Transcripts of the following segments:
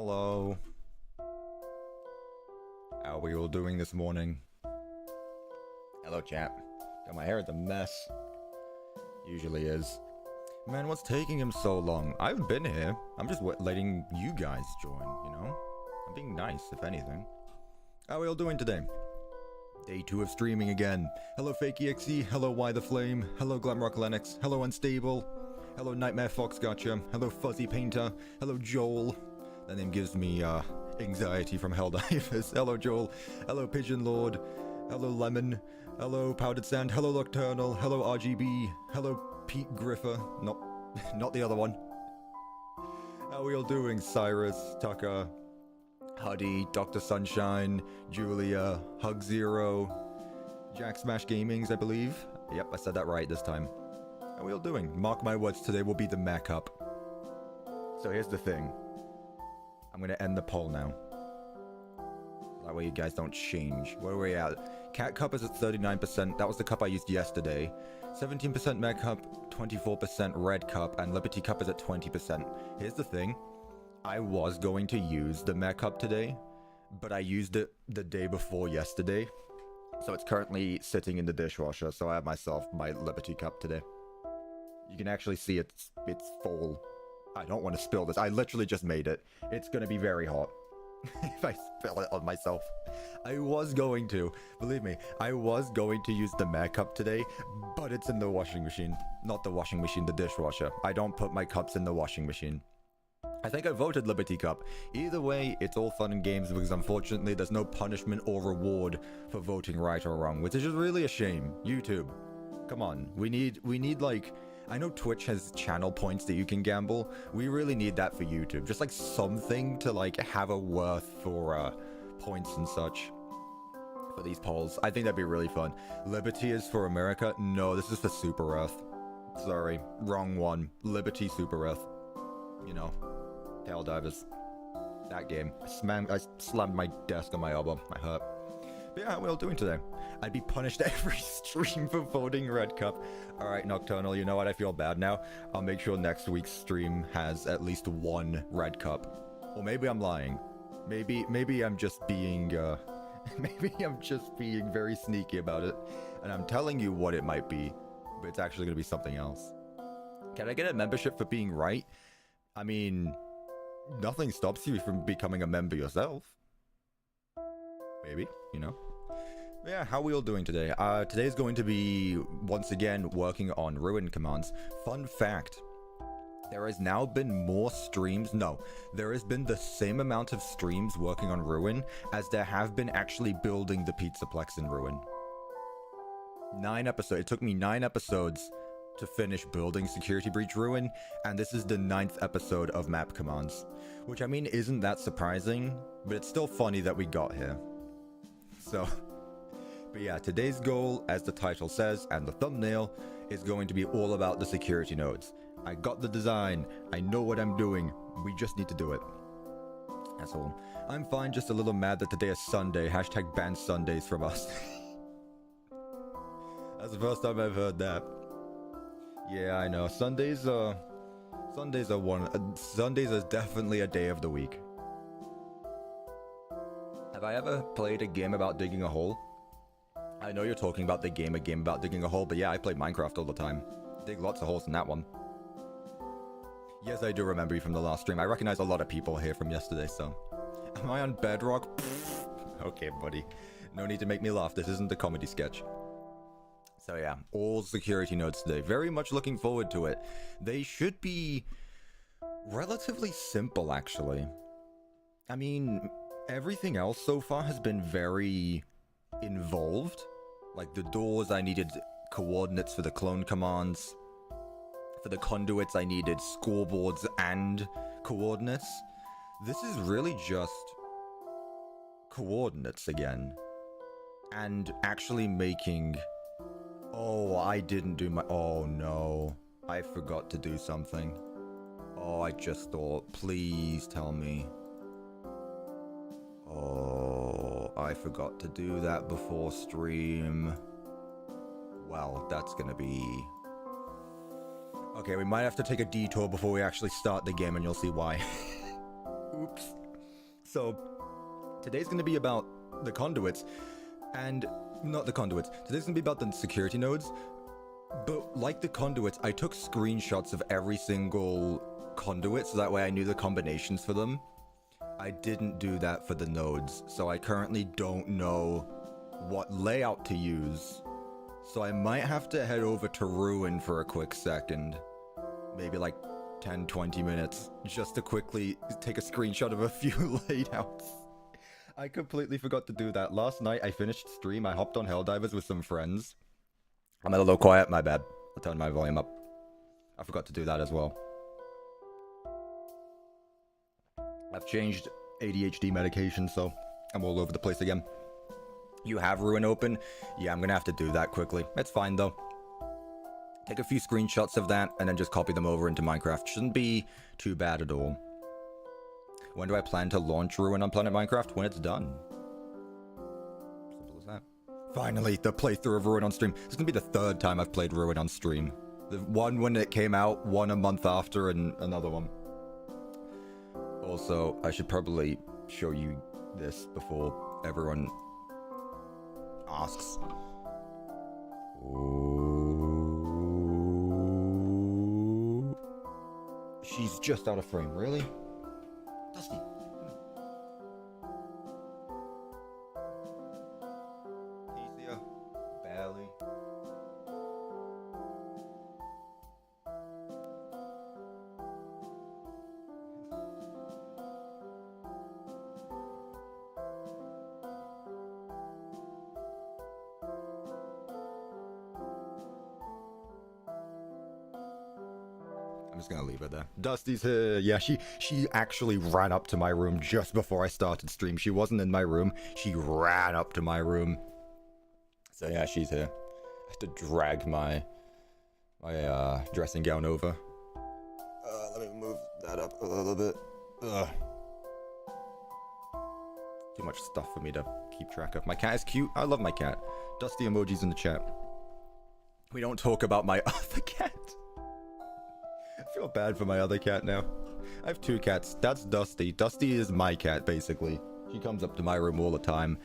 Hello. How are we all doing this morning? Hello, chat. Got my hair at the mess. Usually is. Man, what's taking him so long? I've been here. I'm just letting you guys join, you know? I'm being nice, if anything. How are we all doing today? Day 2 of streaming again. Hello, FNAF. Hello, Why the Flame. Hello, Glamrock Lennox. Hello, Unstable. Hello, Nightmare Fox Gotcha. Hello, Fuzzy Painter. Hello, Joel. That name gives me, anxiety from Helldivers. Hello, Joel. Hello, Pigeon Lord. Hello, Lemon. Hello, Powdered Sand. Hello, Nocturnal. Hello, RGB. Hello, Pete Griffer. Not the other one. How are we all doing? Cyrus, Tucker, Huddy, Dr. Sunshine, Julia, Hug Zero, Jack Smash Gamings, I believe. Yep, I said that right this time. How are we all doing? Mark my words, today will be the Mac Up. So here's the thing. I'm gonna end the poll now. That way you guys don't change. Where are we at? Cat Cup is at 39%. That was the cup I used yesterday. 17% Meg Cup, 24% Red Cup, and Liberty Cup is at 20%. Here's the thing. I was going to use the Meg Cup today, but I used it the day before yesterday. So it's currently sitting in the dishwasher, so I have myself my Liberty Cup today. You can actually see it's full. I don't want to spill this. I literally just made it. It's gonna be very hot if I spill it on myself. I was going to, believe me, I was going to use the Mag Cup today, but it's in the washing machine. Not the washing machine, the dishwasher. I don't put my cups in the washing machine. I think I voted Liberty Cup. Either way, it's all fun and games because unfortunately there's no punishment or reward for voting right or wrong, which is just really a shame. YouTube, come on. We need like... I know Twitch has channel points that you can gamble. We really need that for YouTube. Just like something to like have a worth for points and such for these polls. I think that'd be really fun. Liberty is for America. No, this is for Super Earth. Sorry, wrong one. Liberty Super Earth. You know, Helldivers. That game. I slammed my desk on my elbow. I hurt. But yeah, how are we all doing today? I'd be punished every stream for voting Red Cup. Alright, Nocturnal, you know what? I feel bad now. I'll make sure next week's stream has at least one Red Cup. Or maybe I'm lying. Maybe I'm just being, maybe I'm just being very sneaky about it. And I'm telling you what it might be. But it's actually going to be something else. Can I get a membership for being right? I mean, nothing stops you from becoming a member yourself. Maybe, you know. Yeah, how are we all doing today? Today's going to be, once again, working on Ruin commands. Fun fact, there has now been more streams. No, there has been the same amount of streams working on Ruin as there have been actually building the Pizzaplex in Ruin. 9 episodes. It took me 9 episodes to finish building Security Breach Ruin, and this is the 9th episode of map commands. Which, I mean, isn't that surprising, but it's still funny that we got here. So, but yeah, today's goal, as the title says, and the thumbnail, is going to be all about the security nodes. I got the design, I know what I'm doing, we just need to do it. That's all. I'm fine, just a little mad that today is Sunday, hashtag ban Sundays from us. That's the first time I've heard that. Yeah, I know, Sundays are definitely a day of the week. Have I ever played a game about digging a hole? I know you're talking about a game about digging a hole, but yeah, I play Minecraft all the time. Dig lots of holes in that one. Yes, I do remember you from the last stream. I recognize a lot of people here from yesterday, so... Am I on Bedrock? Okay, buddy. No need to make me laugh. This isn't a comedy sketch. So yeah, all security nodes today. Very much looking forward to it. They should be relatively simple, actually. I mean... Everything else so far has been very involved. Like the doors, I needed coordinates for the clone commands. For the conduits, I needed scoreboards and coordinates. This is really just coordinates again. And actually making... Oh, I didn't do my... Oh no. I forgot to do something. Oh, I just thought... Please tell me. Oh, I forgot to do that before stream. Well, that's gonna be... Okay, we might have to take a detour before we actually start the game and you'll see why. Oops. So, today's gonna be about the conduits, and not the conduits. Today's gonna be about the security nodes, but like the conduits, I took screenshots of every single conduit, so that way I knew the combinations for them. I didn't do that for the nodes, so I currently don't know what layout to use. So I might have to head over to Ruin for a quick second. Maybe like 10-20 minutes, just to quickly take a screenshot of a few layouts. I completely forgot to do that. Last night I finished stream, I hopped on Helldivers with some friends. I'm a little quiet, my bad. I'll turn my volume up. I forgot to do that as well. I've changed ADHD medication, so I'm all over the place again. You have Ruin open? Yeah, I'm gonna have to do that quickly. It's fine though. Take a few screenshots of that and then just copy them over into Minecraft. Shouldn't be too bad at all. When do I plan to launch Ruin on Planet Minecraft? When it's done. Simple as that. Finally, the playthrough of Ruin on stream. This is gonna be the third time I've played Ruin on stream. The one when it came out, one a month after, and another one. Also, I should probably show you this before everyone asks. Ooh. She's just out of frame, really? Dusty. Easier. Barely. I'm just gonna leave it there. Dusty's here. Yeah, she actually ran up to my room just before I started stream. She wasn't in my room. She ran up to my room. So yeah, she's here. I have to drag my dressing gown over. Let me move that up a little bit. Too much stuff for me to keep track of. My cat is cute. I love my cat. Dusty emojis in the chat. We don't talk about my other cat. I feel bad for my other cat now. I have two cats. That's Dusty. Dusty is my cat, basically. She comes up to my room all the time.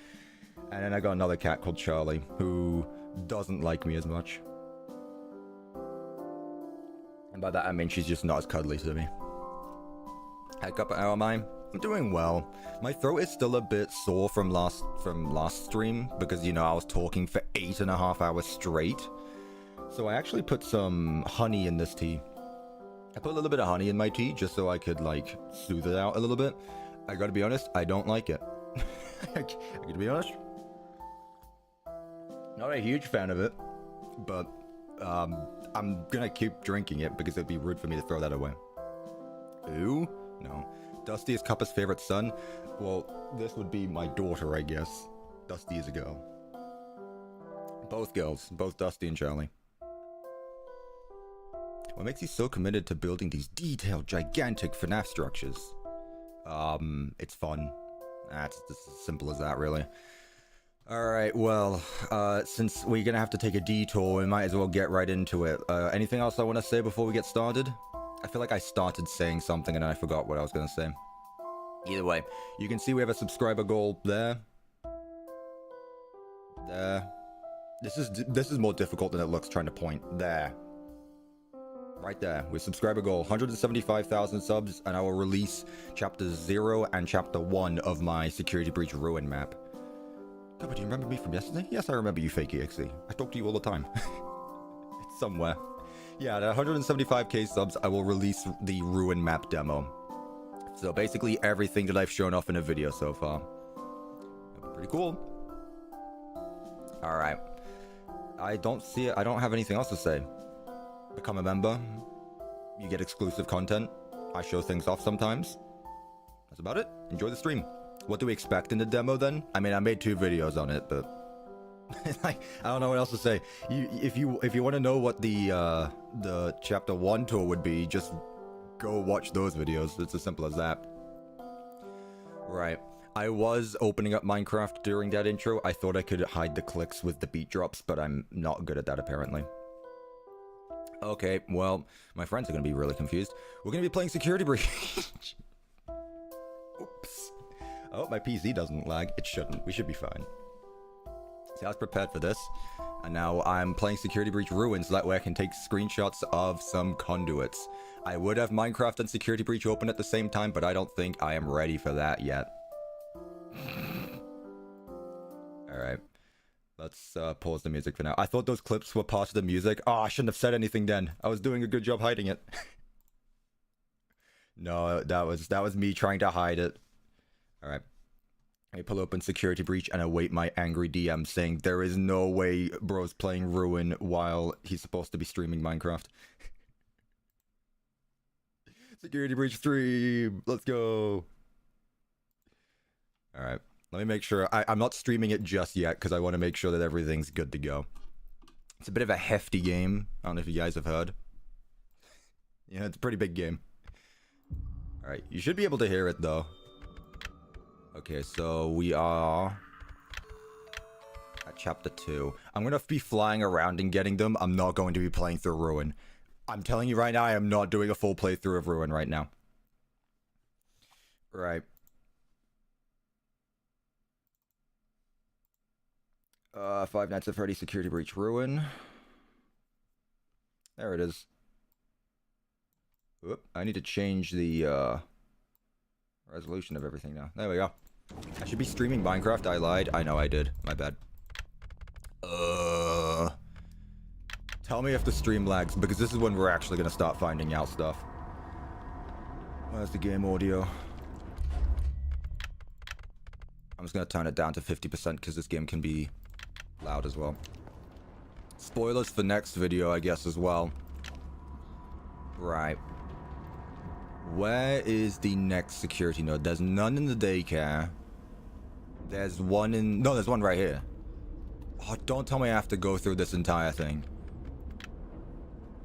And then I got another cat called Charlie, who doesn't like me as much. And by that I mean she's just not as cuddly to me. Hi, Cuppa, how am I? I'm doing well. My throat is still a bit sore from last stream, because, you know, I was talking for 8.5 hours straight. So I actually put some honey in this tea. I put a little bit of honey in my tea just so I could, like, soothe it out a little bit. I gotta be honest, I don't like it. I gotta be honest. Not a huge fan of it, but I'm gonna keep drinking it because it'd be rude for me to throw that away. Ooh, no. Dusty is Cuppa's favorite son. Well, this would be my daughter, I guess. Dusty is a girl. Both girls, both Dusty and Charlie. What makes you so committed to building these detailed, gigantic FNAF structures? It's fun. That's as simple as that, really. Alright, well, since we're gonna have to take a detour, we might as well get right into it. Anything else I want to say before we get started? I feel like I started saying something and then I forgot what I was gonna say. Either way, you can see we have a subscriber goal there. There. This is more difficult than it looks trying to point. There. Right there, with subscriber goal, 175,000 subs, and I will release Chapter 0 and Chapter 1 of my Security Breach Ruin map. Cuppa, do you remember me from yesterday? Yes, I remember you, TheRelaxedMovement. I talk to you all the time. It's somewhere. Yeah, at 175k subs, I will release the Ruin map demo. So basically everything that I've shown off in a video so far. That'll be pretty cool. Alright. I don't have anything else to say. Become a member. You get exclusive content. I show things off sometimes. That's about it. Enjoy the stream. What do we expect in the demo then? I mean, I made 2 videos on it, but I don't know what else to say. If you want to know what the Chapter 1 tour would be, just go watch those videos. It's as simple as that. Right. I was opening up Minecraft during that intro. I thought I could hide the clicks with the beat drops, but I'm not good at that apparently. Okay, well, my friends are going to be really confused. We're going to be playing Security Breach. Oops. Oh, my PC doesn't lag. It shouldn't. We should be fine. See, I was prepared for this. And now I'm playing Security Breach Ruin so that way I can take screenshots of some conduits. I would have Minecraft and Security Breach open at the same time, but I don't think I am ready for that yet. Alright. Let's pause the music for now. I thought those clips were part of the music. Oh, I shouldn't have said anything then. I was doing a good job hiding it. No, that was me trying to hide it. Alright. I pull open Security Breach and await my angry DM saying there is no way bro's playing Ruin while he's supposed to be streaming Minecraft. Security Breach 3, let's go. Alright, let me make sure. I'm not streaming it just yet because I want to make sure that everything's good to go. It's a bit of a hefty game. I don't know if you guys have heard. Yeah, it's a pretty big game. Alright, you should be able to hear it though. Okay, so we are at chapter 2. I'm going to be flying around and getting them. I'm not going to be playing through Ruin. I'm telling you right now, I am not doing a full playthrough of Ruin right now. Right. Five Nights at Freddy's Security Breach Ruin. There it is. Whoop, I need to change the resolution of everything now. There we go. I should be streaming Minecraft. I lied. I know I did. My bad. Tell me if the stream lags, because this is when we're actually going to start finding out stuff. Where's the game audio? I'm just going to turn it down to 50% because this game can be loud as well. Spoilers for next video, I guess, as well. Right. Where is the next security node? There's none in the daycare. There's one in... No, there's one right here. Oh, don't tell me I have to go through this entire thing.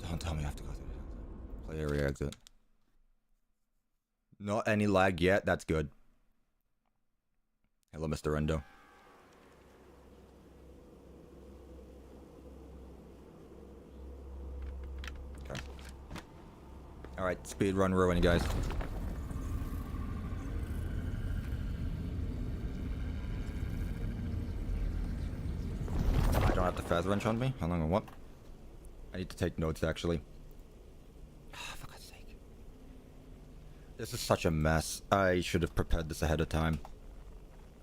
Don't tell me I have to go through it. Play area exit. Not any lag yet. That's good. Hello, Mr. Endo. Okay. Alright, speedrun Ruin, guys. I don't have the feather wrench on me. How long on what? I need to take notes, actually. For God's sake. This is such a mess. I should have prepared this ahead of time.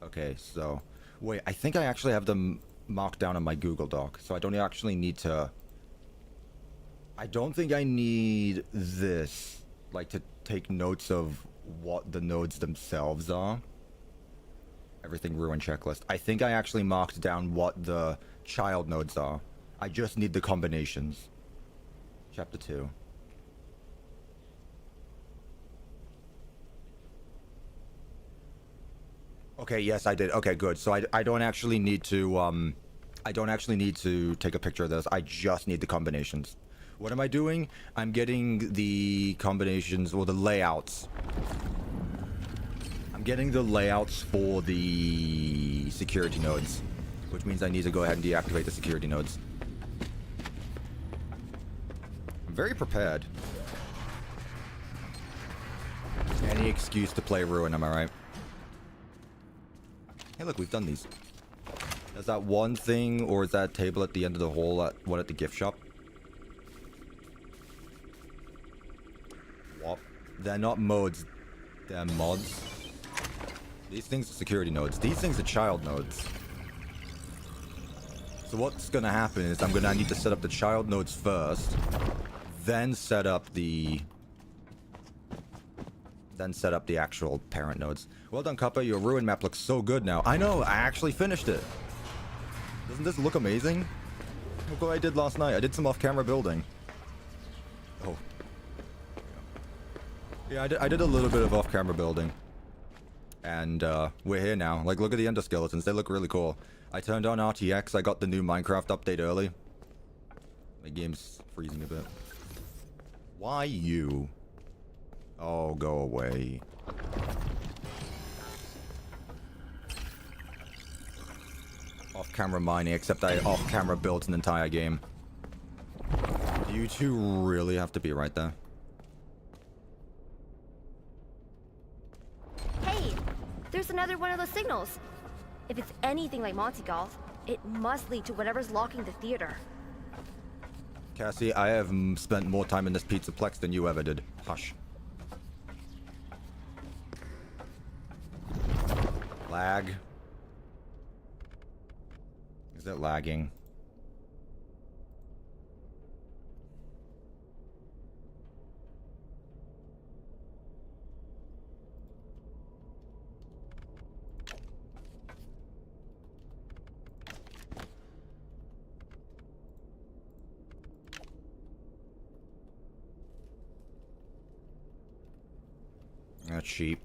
Okay, so... Wait, I think I actually have them marked down on my Google Doc, so I don't actually need to... I don't think I need this, like, to take notes of what the nodes themselves are. Everything Ruin checklist. I think I actually marked down what the child nodes are. I just need the combinations. Chapter 2. Okay, yes, I did. Okay, good. So I don't actually need to, I don't actually need to take a picture of this. I just need the combinations. What am I doing? I'm getting the combinations, or the layouts. I'm getting the layouts for the security nodes, which means I need to go ahead and deactivate the security nodes. I'm very prepared. Any excuse to play Ruin, am I right? Hey, look, we've done these. Is that one thing, or is that table at the end of the hall at one at the gift shop? What? They're not modes. They're mods. These things are security nodes. These things are child nodes. So what's gonna happen is I'm gonna need to set up the child nodes first, then set up the actual parent nodes. Well done, Cuppa. Your Ruin map looks so good now. I know, I actually finished it. Doesn't this look amazing? Look what I did last night. I did some off-camera building. Oh. Yeah, I did a little bit of off-camera building. And, we're here now. Like, look at the endoskeletons. They look really cool. I turned on RTX. I got the new Minecraft update early. My game's freezing a bit. Why you? Oh, go away. Off-camera mining, except I off-camera built an entire game. Do you two really have to be right there? Hey, there's another like one of those signals. If it's anything like Monty Golf, it must lead to whatever's locking the theater. Cassie, I have spent more time in this pizzaplex than you ever did. Hush. Lag. Is it lagging? That's cheap.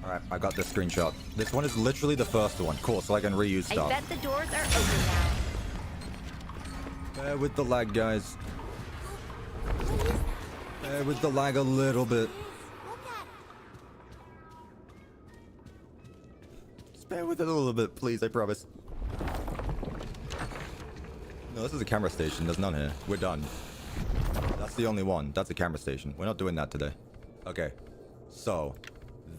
Alright, I got this screenshot. This one is literally the first one. Cool, so I can reuse stuff. I bet the doors are open now. Bear with the lag, guys. Bear with the lag a little bit. Bear with it a little bit, please, I promise. No, this is a camera station. There's none here. We're done. That's the only one. That's a camera station. We're not doing that today. Okay. So,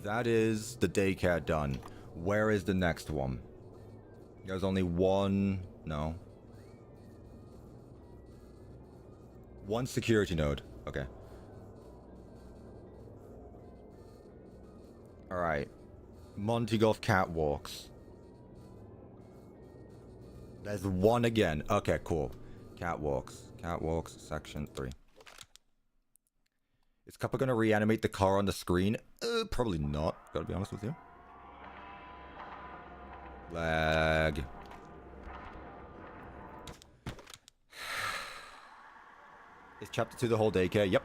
that is the daycare done. Where is the next one? There's only one... No. One security node. Okay. Alright. Monty Golf Catwalks. There's one again. Okay, cool. Catwalks. Catwalks, section 3. Is Cuppa gonna reanimate the car on the screen? Probably not. Gotta be honest with you. Lag. Is chapter 2 the whole daycare? Yep.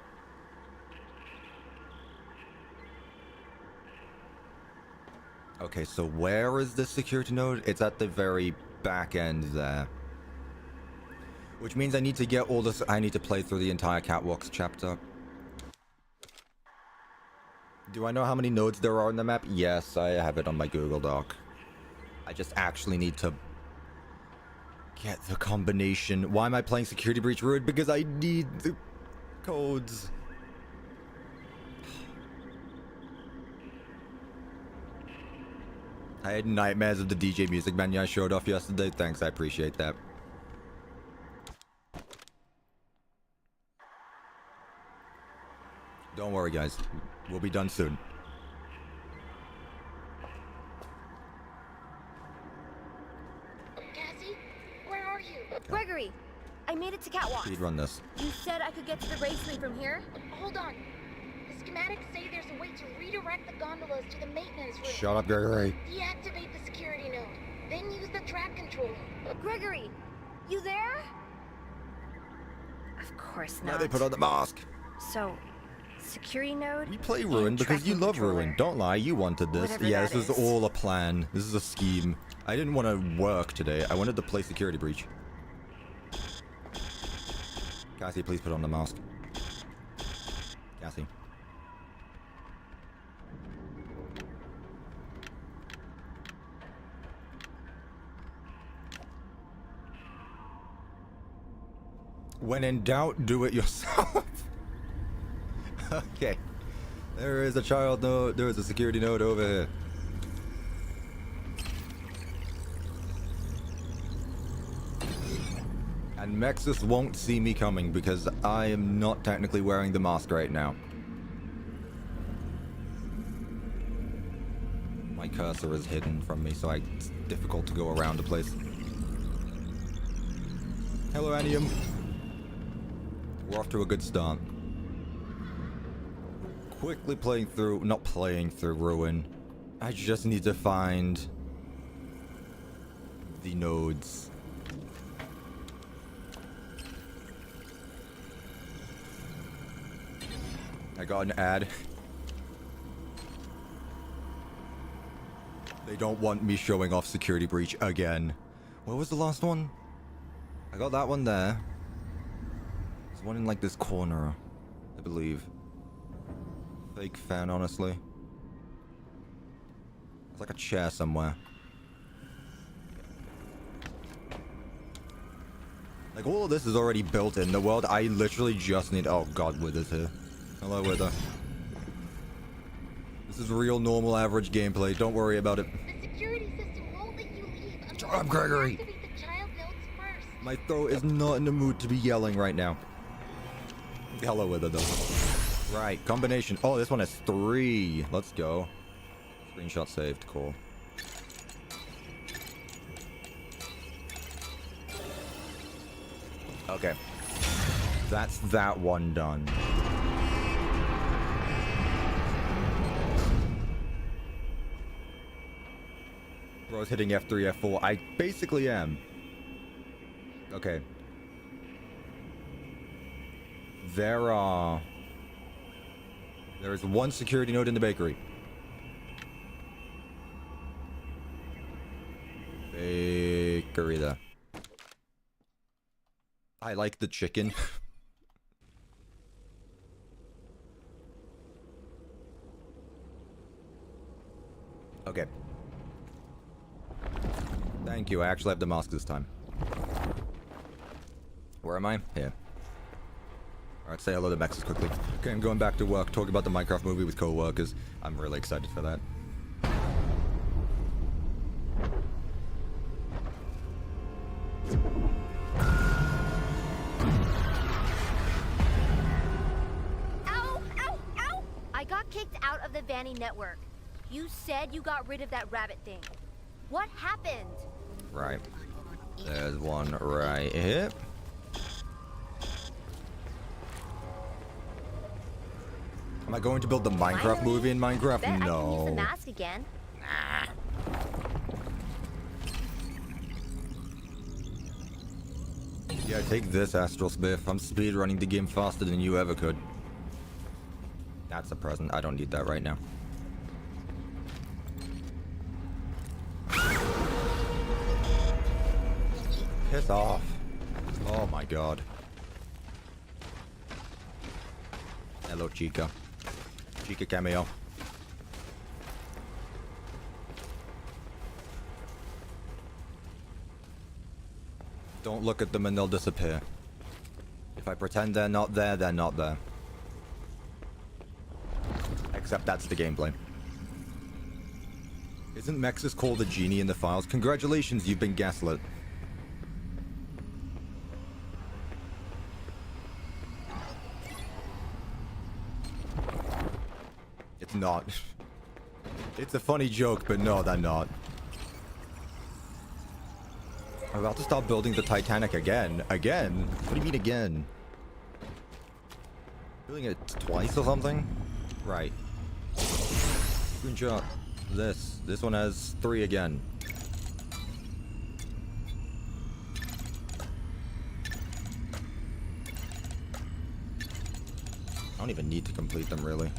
Okay, so where is this security node? It's at the very back end there. Which means I need to get all this... I need to play through the entire Catwalks chapter. Do I know how many nodes there are in the map? Yes, I have it on my Google Doc. I just actually need to... get the combination. Why am I playing Security Breach Ruined? Because I need the codes. I had nightmares of the DJ music menu I showed off yesterday. Thanks, I appreciate that. Don't worry, guys. We'll be done soon. Cassie, where are you? Gregory, I made it to Catwalk. Speedrun this. You said I could get to the raceway from here? Hold on. The schematics say there's a way to redirect the gondolas to the maintenance room. Shut up, Gregory. Deactivate the security node. Then use the track controller. Gregory, you there? Of course not. Now they put on the mask. So, security node? We play Ruin because you love Ruin. Don't lie, you wanted this. Whatever Yeah, that this was is. all a plan. This is a scheme. I didn't want to work today. I wanted to play Security Breach. Cassie, please put on the mask. Cassie. When in doubt, do it yourself. Okay. There is a child node. There is a security node over here. And Mexus won't see me coming because I am not technically wearing the mask right now. My cursor is hidden from me, so it's difficult to go around the place. Hello, Anium. We're off to a good start. Quickly playing through... Not playing through Ruin. I just need to find... the nodes. I got an ad. They don't want me showing off Security Breach again. What was the last one? I got that one there. There's one in like this corner, I believe. Fake fan, honestly. It's like a chair somewhere. Like, all of this is already built in the world. I literally just need... Oh, God, Wither's here. Hello, Wither. This is real, normal, average gameplay. Don't worry about it. The security system won't let you leave unless Shut up, you Gregory. activate the child notes first. My throat is not in the mood to be yelling right now. Hello, Wither, though. Right, combination. Oh, this one has 3. Let's go. Screenshot saved. Cool. Okay. That's that one done. Bro's hitting F3, F4. I basically am. Okay. There is one security node in the bakery. Bakery there. I like the chicken. Okay. Thank you. I actually have the mask this time. Where am I? Here. Alright, say hello to Mexus quickly. Okay, I'm going back to work, talking about the Minecraft movie with co-workers. I'm really excited for that. Ow! Ow! Ow! I got kicked out of the Vanny network. You said you got rid of that rabbit thing. What happened? Right. There's one right here. Am I going to build the Minecraft movie in Minecraft? Bet I can use the No. mask again. Yeah, take this, Astral Spiff. I'm speedrunning the game faster than you ever could. That's a present. I don't need that right now. Piss off. Oh my god. Hello, Chica. Chica cameo. Don't look at them and they'll disappear. If I pretend they're not there, they're not there. Except that's the gameplay. Isn't Mexus called a genie in the files? Congratulations, you've been gaslit. It's not. It's a funny joke, but no, they're not. I'm about to start building the Titanic again. Again? What do you mean again? Building it twice or something? Right. Screenshot. This one has 3 again. I don't even need to complete them, really.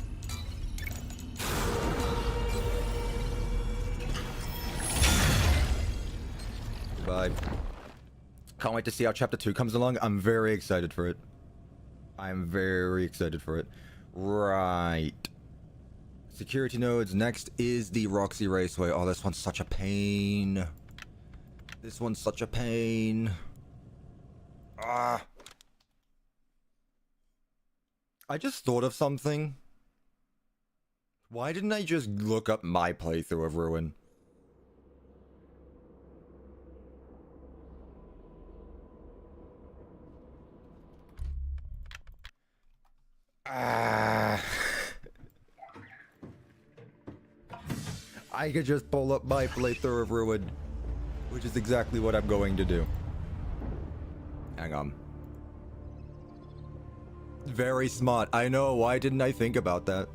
Goodbye. Can't wait to see how chapter 2 comes along. I'm very excited for it. I'm very excited for it. Right. Security nodes. Next is the Roxy Raceway. Oh, this one's such a pain. This one's such a pain. Ah. I just thought of something. Why didn't I just look up my playthrough of Ruin? Ah. I could just pull up my playthrough of Ruin, which is exactly what I'm going to do. Hang on. Very smart. I know. Why didn't I think about that?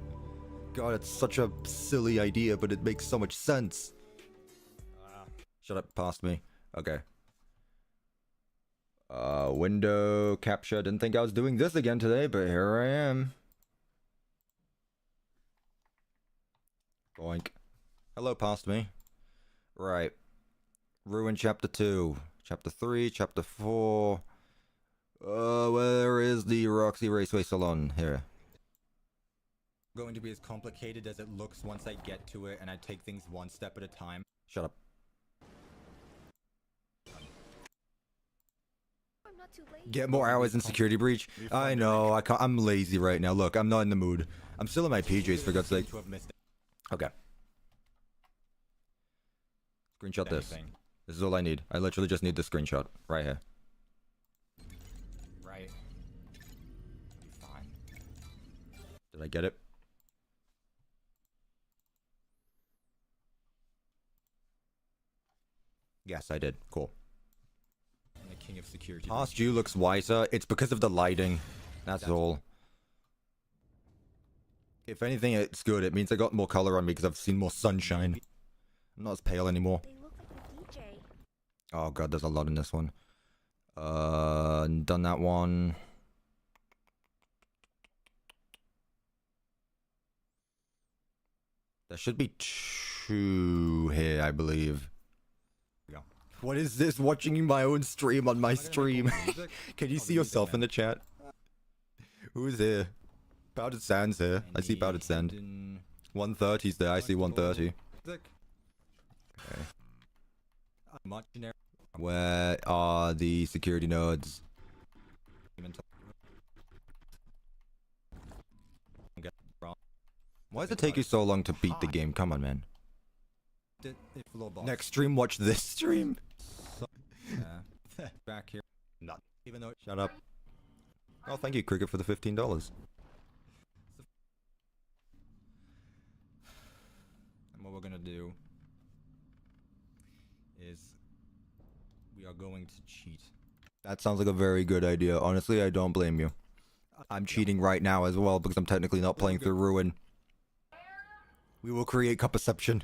God, it's such a silly idea, but it makes so much sense. Shut up, past me. Okay. Window capture. Didn't think I was doing this again today, but here I am. Boink. Hello, past me. Right. Ruin chapter 2. Chapter 3, chapter 4. Where is the Roxy Raceway Salon? Here. Going to be as complicated as it looks once I get to it, and I take things one step at a time. Shut up. I'm not too late. Get more hours in security breach. I know. I can't. I'm lazy right now. Look, I'm not in the mood. I'm still in my PJs for God's sake. Okay. Screenshot this. This is all I need. I literally just need the screenshot right here. Right. Fine. Did I get it? Yes, I did. Cool. I'm the king of security. Past you looks wiser. It's because of the lighting. That's all. If anything, it's good. It means I got more color on me because I've seen more sunshine. I'm not as pale anymore. They look like a DJ. Oh god, there's a lot in this one. Done that one. There should be 2 here, I believe. Yeah. What is this? Watching my own stream on my stream. Can you see yourself in the chat? Who is here? Powdered Sand's here. I see Powdered Sand. 130's there. I see 130. Okay. Where are the security nodes? Why does it take you so long to beat the game? Come on, man. Next stream, watch this stream. Back here. Not even though. Shut up. Oh, thank you, Cricket, for the $15. And what we're gonna do is we are going to cheat. That sounds like a very good idea. Honestly, I don't blame you. I'm cheating right now as well because I'm technically not playing through Ruin. We will create Cuppaception.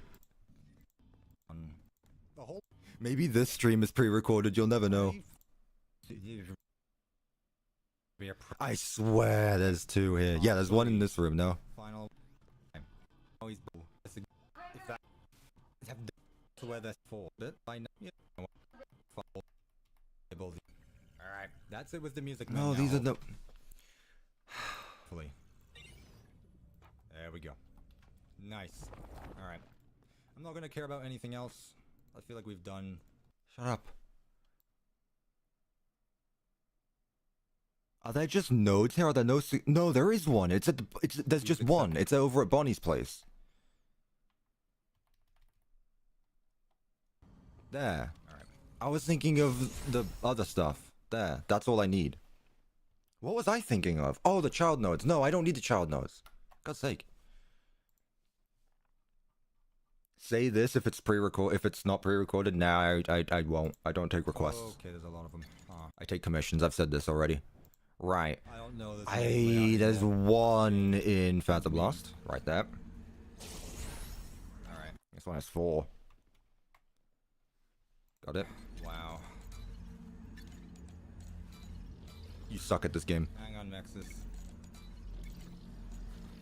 Maybe this stream is pre-recorded. You'll never know. I swear there's 2 here. Yeah, there's 1 in this room now. Final. Always. If that. To where there's 4. I know. Alright, that's it with the music. No, these are the. Hopefully. There we go. Nice. Alright. I'm not gonna care about anything else. I feel like we've done. Shut up. Are there just nodes here? Are there no? No, there is one. It's at the. There's just one. It's over at Bonnie's place. There. Alright. I was thinking of the other stuff. There. That's all I need. What was I thinking of? Oh, the child nodes. No, I don't need the child nodes. God's sake. Say this if it's pre-record. If it's not pre-recorded, nah, I won't. I don't take requests. Okay, there's a lot of them. I take commissions. I've said this already. Right. I don't know. There's 1 in Phantom Blast. Right there. Alright. This one has 4. Got it. Wow. You suck at this game. Hang on, Nexus.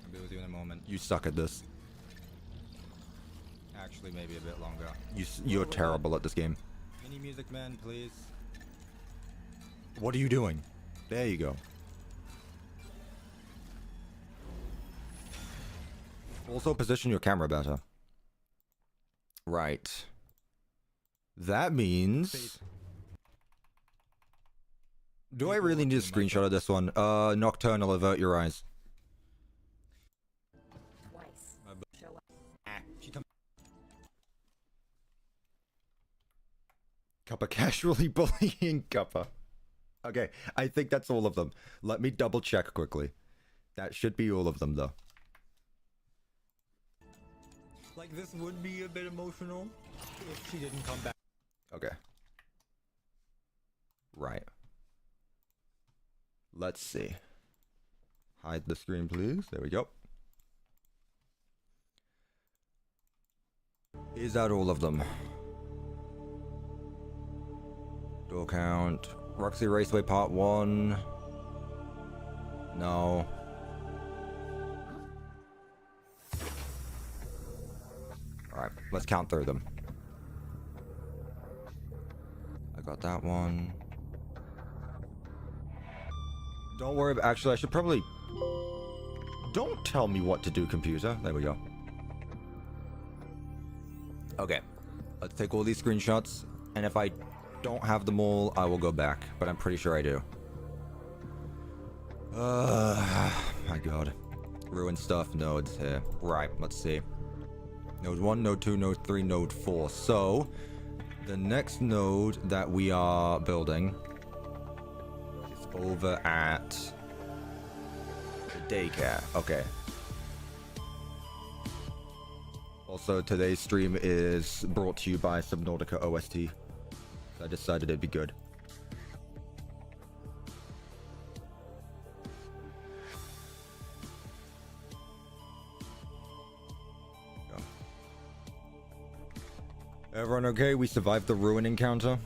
I'll be with you in a moment. You suck at this. Actually, maybe a bit longer. You're terrible at this game. Mini Music Man, please. What are you doing? There you go. Also position your camera better. Right. That means... Do I really need a screenshot of this one? Nocturnal, avert your eyes. Cuppa casually bullying Cuppa. Okay, I think that's all of them. Let me double check quickly. That should be all of them, though. Like, this would be a bit emotional if she didn't come back. Okay. Right. Let's see. Hide the screen, please. There we go. Is that all of them? Door count. Roxy Raceway Part 1. No. Alright, let's count through them. I got that one. Don't worry, actually I should probably... Don't tell me what to do, computer. There we go. Okay. Let's take all these screenshots, and if I don't have them all, I will go back, but I'm pretty sure I do. My god. Ruin stuff, nodes here. Right, let's see. Node 1, node 2, node 3, node 4. So, the next node that we are building is over at the daycare. Okay. Also, today's stream is brought to you by Subnautica OST. So I decided it'd be good. Go. Everyone okay? We survived the ruin encounter.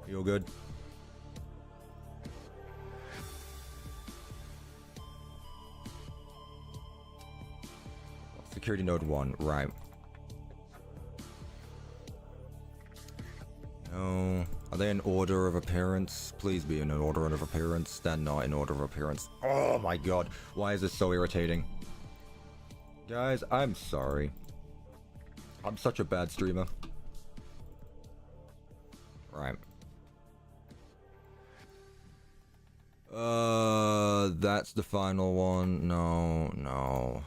You all good? Security node 1, right. No. Are they in order of appearance? Please be in an order of appearance. They're not in order of appearance. Oh my god. Why is this so irritating? Guys, I'm sorry. I'm such a bad streamer. Right. That's the final one. No.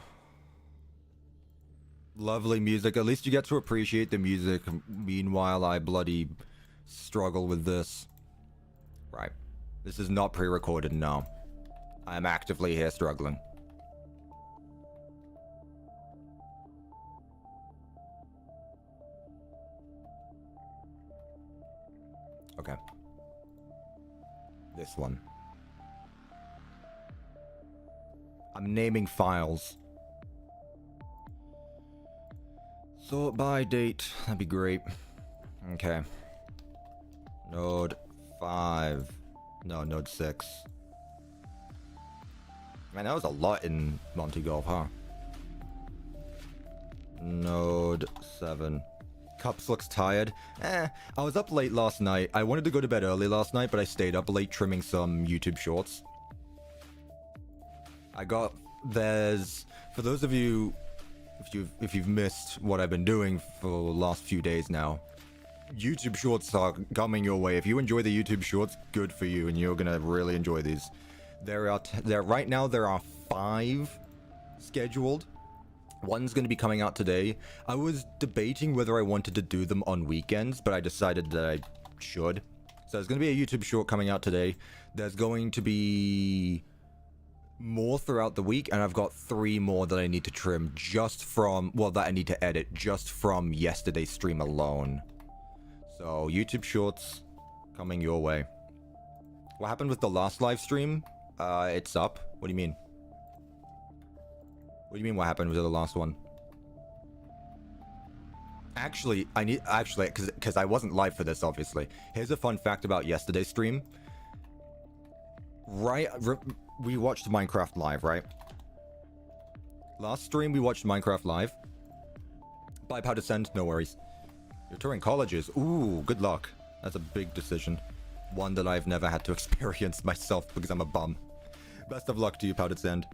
Lovely music. At least you get to appreciate the music. Meanwhile, I bloody struggle with this. Right. This is not pre-recorded, no. I am actively here struggling. Okay. This one. I'm naming files. Sort by date. That'd be great. Okay. Node 5. No, node 6. Man, that was a lot in Monty Golf, huh? Node 7. Cups looks tired. I was up late last night. I wanted to go to bed early last night, but I stayed up late trimming some YouTube shorts. There's... For those of you... If you've missed what I've been doing for the last few days now, YouTube shorts are coming your way. If you enjoy the YouTube shorts, good for you, and you're gonna really enjoy these. Right now there are 5 scheduled. One's gonna be coming out today. I was debating whether I wanted to do them on weekends, but I decided that I should. So there's gonna be a YouTube short coming out today. There's going to be more throughout the week, and I've got 3 more that I need to trim just from, well, that I need to edit just from yesterday's stream alone. So YouTube shorts coming your way. What happened with the last live stream? It's up. What do you mean? What do you mean what happened with the last one? Actually, because I wasn't live for this, obviously. Here's a fun fact about yesterday's stream. We watched Minecraft live, right? Last stream, we watched Minecraft live. Bye, Powder Send. No worries. You're touring colleges. Ooh, good luck. That's a big decision. One that I've never had to experience myself because I'm a bum. Best of luck to you, Powdered Sand.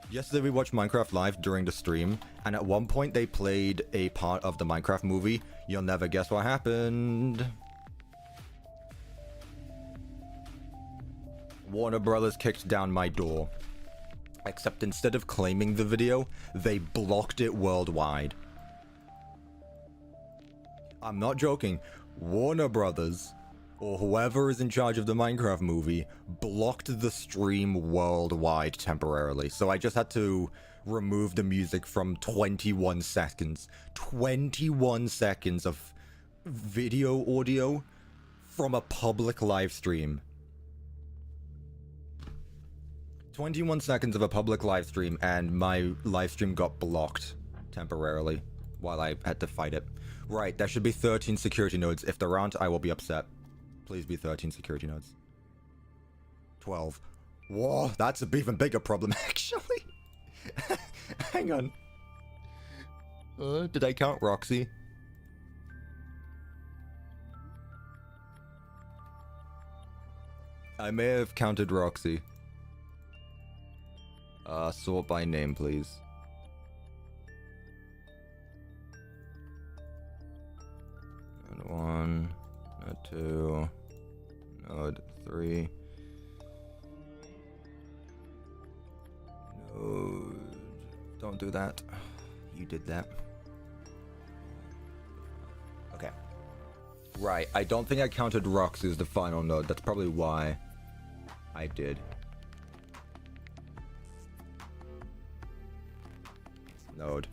Yesterday we watched Minecraft live during the stream, and at one point they played a part of the Minecraft movie. You'll never guess what happened. Warner Brothers kicked down my door. Except instead of claiming the video, they blocked it worldwide. I'm not joking. Warner Brothers, or whoever is in charge of the Minecraft movie, blocked the stream worldwide temporarily. So I just had to remove the music from 21 seconds. 21 seconds of video audio from a public live stream. 21 seconds of a public live stream, and my live stream got blocked temporarily while I had to fight it. Right, there should be 13 security nodes. If there aren't, I will be upset. Please be 13 security nodes. 12. Whoa, that's an even bigger problem, actually. Hang on. Did I count Roxy? I may have counted Roxy. Sort by name, please. 2, node 3, node... Don't do that. You did that. Okay. Right, I don't think I counted Roxy as the final node. That's probably why I did. Node.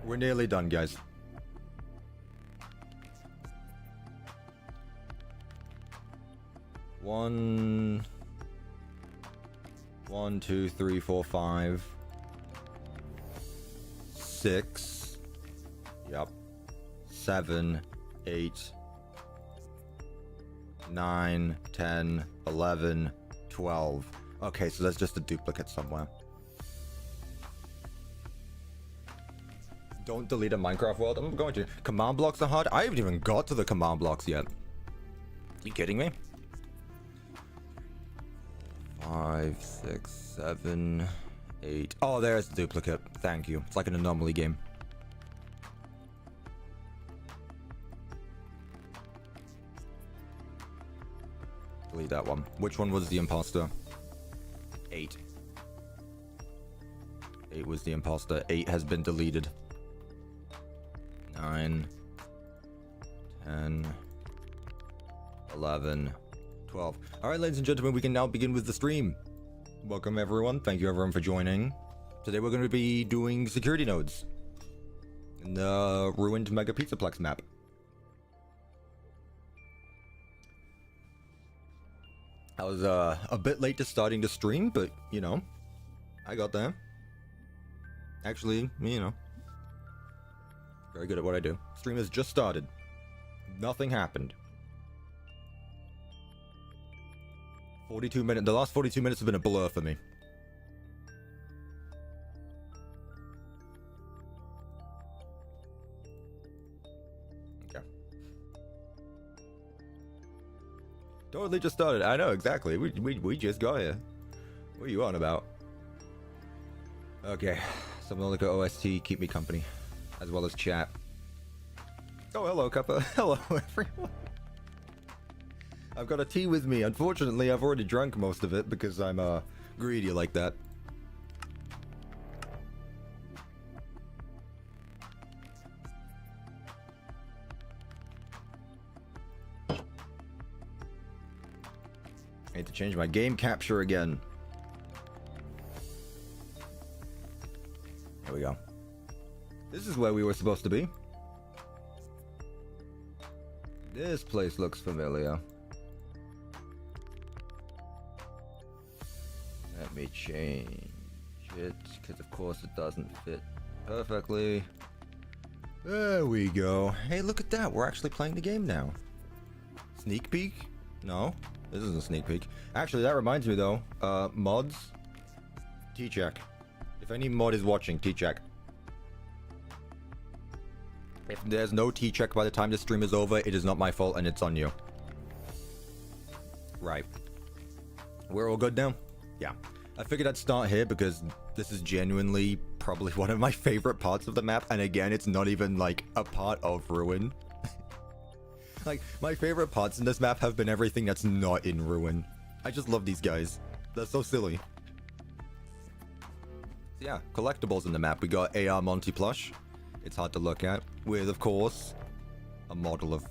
We're nearly done, guys. One, 2, 3, 4, 5, 6. Yep. 7, 8, 9, 10, 11, 12. Okay, so there's just a duplicate somewhere. Don't delete a Minecraft world. I'm going to. Command blocks are hard. I haven't even got to the command blocks yet. You kidding me? 5, 6, 7, 8. Oh, there's the duplicate. Thank you. It's like an anomaly game. Delete that one. Which one was the imposter? 8. 8 was the imposter. 8 has been deleted. 9, 10, 11, 12. Alright, ladies and gentlemen, we can now begin with the stream. Welcome, everyone. Thank you, everyone, for joining. Today, we're going to be doing security nodes in the ruined Mega Pizzaplex map. I was a bit late to starting the stream, but, you know, I got there. Actually, you know, very good at what I do. Stream has just started. Nothing happened. 42 minutes. The last 42 minutes have been a blur for me. Okay. Totally just started. I know, exactly. We just got here. What are you on about? Okay. Someone look at OST, keep me company. As well as chat. Oh, hello, Cuppa. Hello, everyone. I've got a tea with me. Unfortunately, I've already drunk most of it because I'm greedy like that. I need to change my game capture again. There we go. This is where we were supposed to be. This place looks familiar. Let me change it, because of course it doesn't fit perfectly. There we go. Hey, look at that. We're actually playing the game now. Sneak peek? No, this isn't a sneak peek. Actually, that reminds me though. Mods? T-check. If any mod is watching, T-check. If there's no T-check by the time the stream is over, it is not my fault and it's on you. Right. We're all good now? Yeah. I figured I'd start here because this is genuinely probably one of my favorite parts of the map. And again, it's not even like a part of Ruin. Like, my favorite parts in this map have been everything that's not in Ruin. I just love these guys. They're so silly. Yeah, collectibles in the map. We got AR Monty plush. It's hard to look at. With, of course, a model of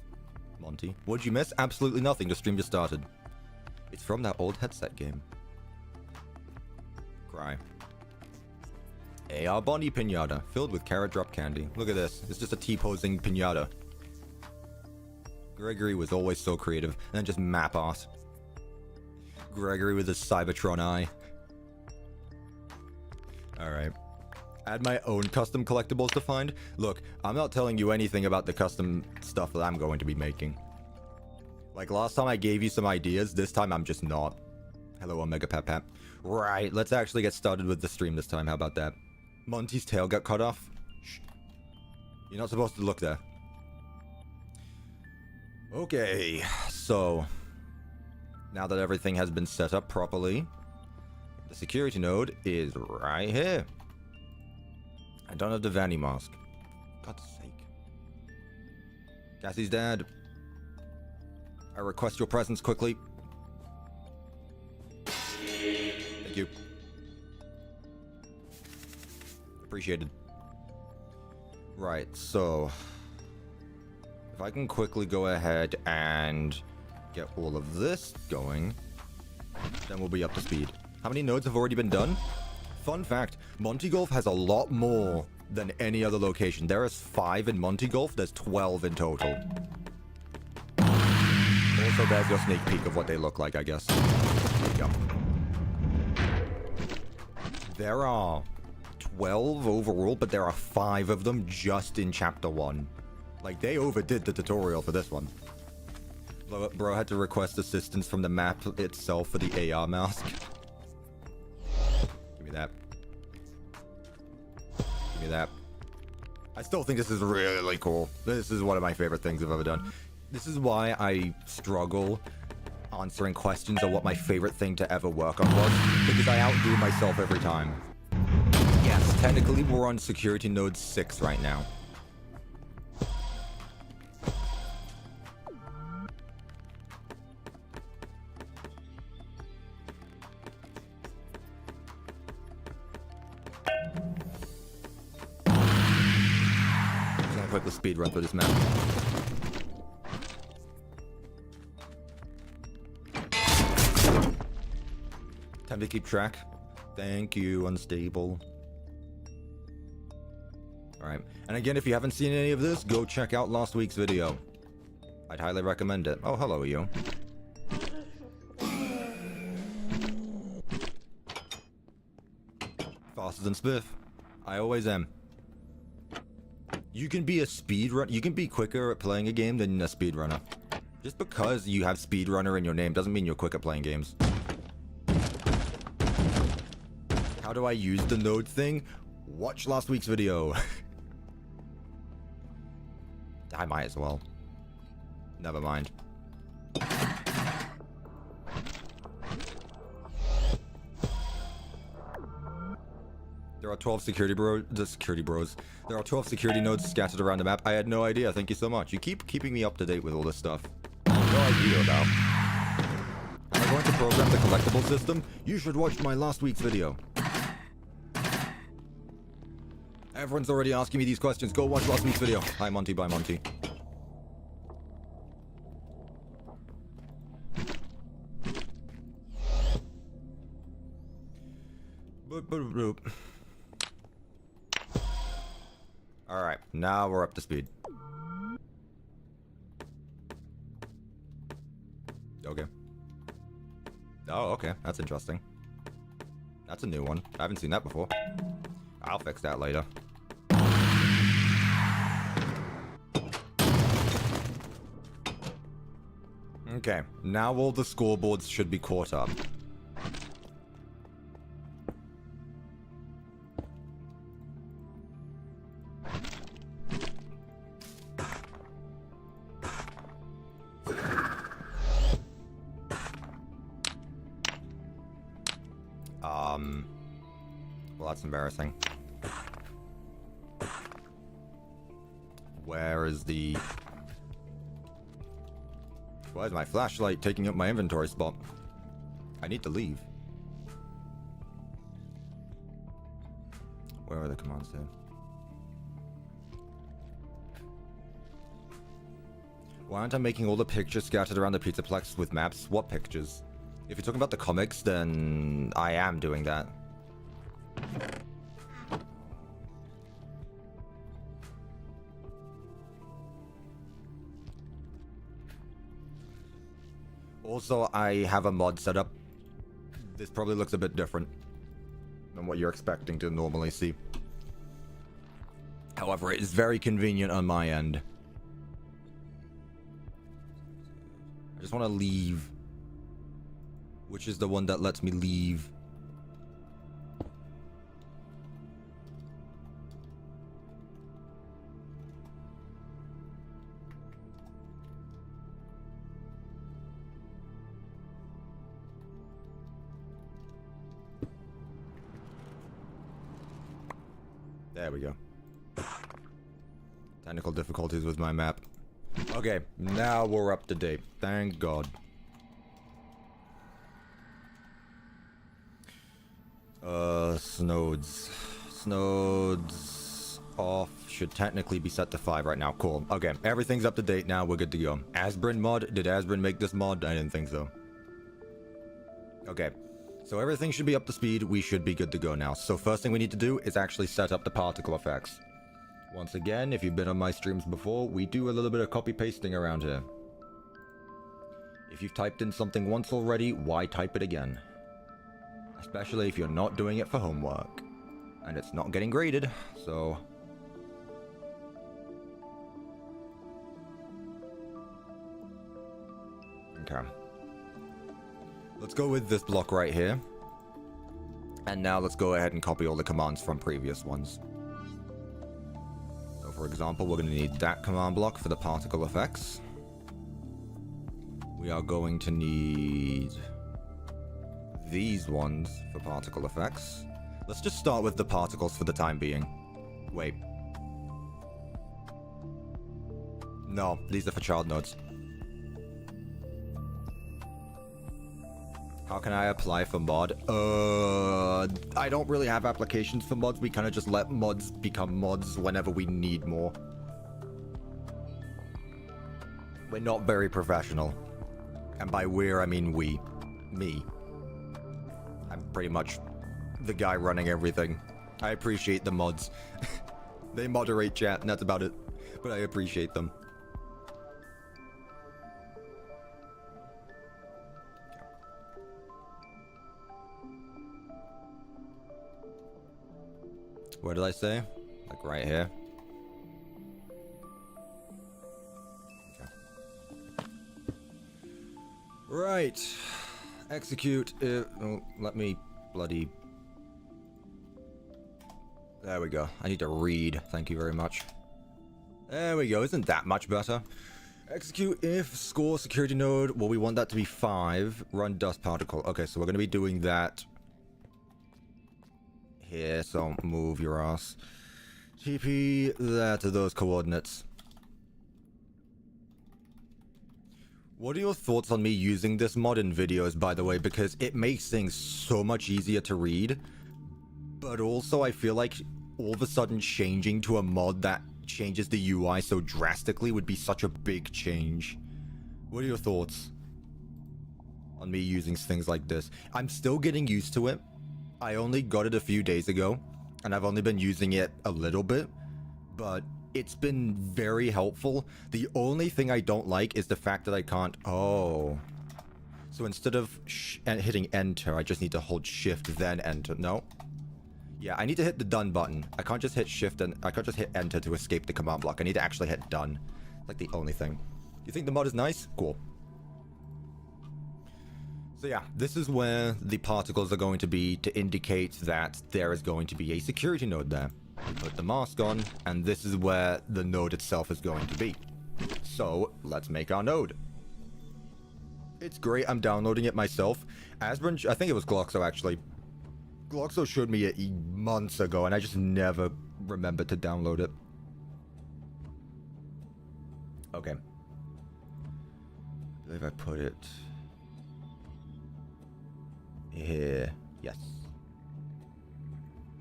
Monty. What'd you miss? Absolutely nothing. The stream just started. It's from that old headset game. Cry. AR Bonnie pinata, filled with carrot drop candy. Look at this. It's just a T-posing pinata. Gregory was always so creative. And then just map art. Gregory with his Cybertron eye. Alright. Add my own custom collectibles to find. Look, I'm not telling you anything about the custom stuff that I'm going to be making. Like last time I gave you some ideas, this time I'm just not. Hello, Omega Pap Pap. Right, let's actually get started with the stream this time. How about that? Monty's tail got cut off. Shh. You're not supposed to look there. Okay, so now that everything has been set up properly, the security node is right here. I don't have the Vanny mask. God's sake. Cassie's dad. I request your presence quickly. Thank you. Appreciated. Right, so if I can quickly go ahead and get all of this going, then we'll be up to speed. How many nodes have already been done? Fun fact, Monty Golf has a lot more than any other location. There is 5 in Monty Golf, there's 12 in total. Also, there's your sneak peek of what they look like, I guess. There you go. There are 12 overall, but there are 5 of them just in Chapter 1. Like, they overdid the tutorial for this one. Bro had to request assistance from the map itself for the AR mask. Give me that. Give me that. I still think this is really cool. This is one of my favorite things I've ever done. This is why I struggle answering questions of what my favorite thing to ever work on was, because I outdo myself every time. Yes, technically we're on security node 6 right now. Just gonna quickly speed run through this map. Time to keep track. Thank you, Unstable. Alright, and again, if you haven't seen any of this, go check out last week's video. I'd highly recommend it. Oh, hello, you. Faster than Spiff. I always am. You can be a speedrunner. You can be quicker at playing a game than a speedrunner. Just because you have speedrunner in your name doesn't mean you're quick at playing games. How do I use the node thing? Watch last week's video. I might as well. Never mind. There are 12 security bros. There are 12 security nodes scattered around the map. I had no idea. Thank you so much. You keep keeping me up to date with all this stuff. I have no idea about. Am I going to program the collectible system? You should watch my last week's video. Everyone's already asking me these questions. Go watch last week's video. Hi, Monty. Bye, Monty. Boop, boop, boop. Alright, now we're up to speed. Okay. Oh, okay. That's interesting. That's a new one. I haven't seen that before. I'll fix that later. Okay, now all the scoreboards should be caught up. Well, that's embarrassing. Where is the... Why is my flashlight taking up my inventory spot? I need to leave. Where are the commands here? Why aren't I making all the pictures scattered around the Pizzaplex with maps? What pictures? If you're talking about the comics, then I am doing that. Also, I have a mod set up. This probably looks a bit different than what you're expecting to normally see. However, it is very convenient on my end. I just want to leave. Which is the one that lets me leave? There we go. Technical difficulties with my map. Okay, now we're up to date. Thank God. Snodes. Snodes off. Should technically be set to 5 right now. Cool. Okay, everything's up to date now. We're good to go. Asbrin mod. Did Asbrin make this mod? I didn't think so. Okay. So everything should be up to speed. We should be good to go now. So first thing we need to do is actually set up the particle effects. Once again, if you've been on my streams before, we do a little bit of copy pasting around here. If you've typed in something once already, why type it again? Especially if you're not doing it for homework. And it's not getting graded, so... Okay. Let's go with this block right here. And now let's go ahead and copy all the commands from previous ones. So for example, we're going to need that command block for the particle effects. We are going to need these ones for particle effects. Let's just start with the particles for the time being. Wait. No, these are for child nodes. How can I apply for mod? I don't really have applications for mods. We kind of just let mods become mods whenever we need more. We're not very professional. And by we're, I mean we. Me. I'm pretty much the guy running everything. I appreciate the mods. They moderate chat, and that's about it. But I appreciate them. Where did I say? Like right here. Okay. Right. Execute it. Oh, let me bloody... There we go. I need to read. Thank you very much. There we go. Isn't that much better? Execute if score security node. Well, we want that to be 5. Run dust particle. Okay, so we're going to be doing that here, so move your ass. TP that to those coordinates. What are your thoughts on me using this mod in videos, by the way? Because it makes things so much easier to read. But also, I feel like all of a sudden changing to a mod that changes the UI so drastically would be such a big change. What are your thoughts on me using things like this? I'm still getting used to it. I only got it a few days ago, and I've only been using it a little bit, but it's been very helpful. The only thing I don't like is the fact that I can't... Oh. So instead of hitting enter, I just need to hold shift, then enter. No. Yeah, I need to hit the done button. I can't just hit shift and... I can't just hit enter to escape the command block. I need to actually hit done. It's like the only thing. You think the mod is nice? Cool. So yeah, this is where the particles are going to be to indicate that there is going to be a security node there. We put the mask on, and this is where the node itself is going to be. So, let's make our node. It's great, I'm downloading it myself. Asbrin, I think it was Gloxo actually. Gloxo showed me it months ago, and I just never remembered to download it. Okay. I believe I put it... here. Yes.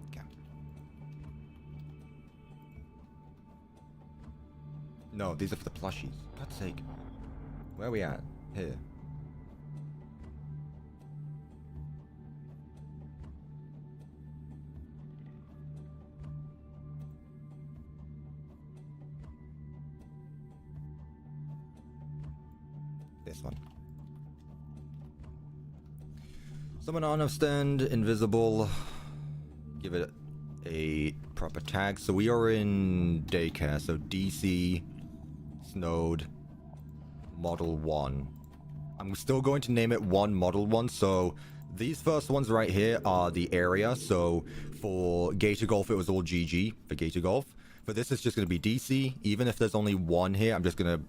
Okay. No, these are for the plushies. For God's sake. Where are we at? Here. This one. Summon on of stand, invisible. Give it a proper tag. So we are in Daycare. So DC, Snowed, Model 1. I'm still going to name it 1 Model 1. So these first ones right here are the area. So for Gator Golf, it was all GG for Gator Golf. For this, it's just going to be DC. Even if there's only one here, I'm just going to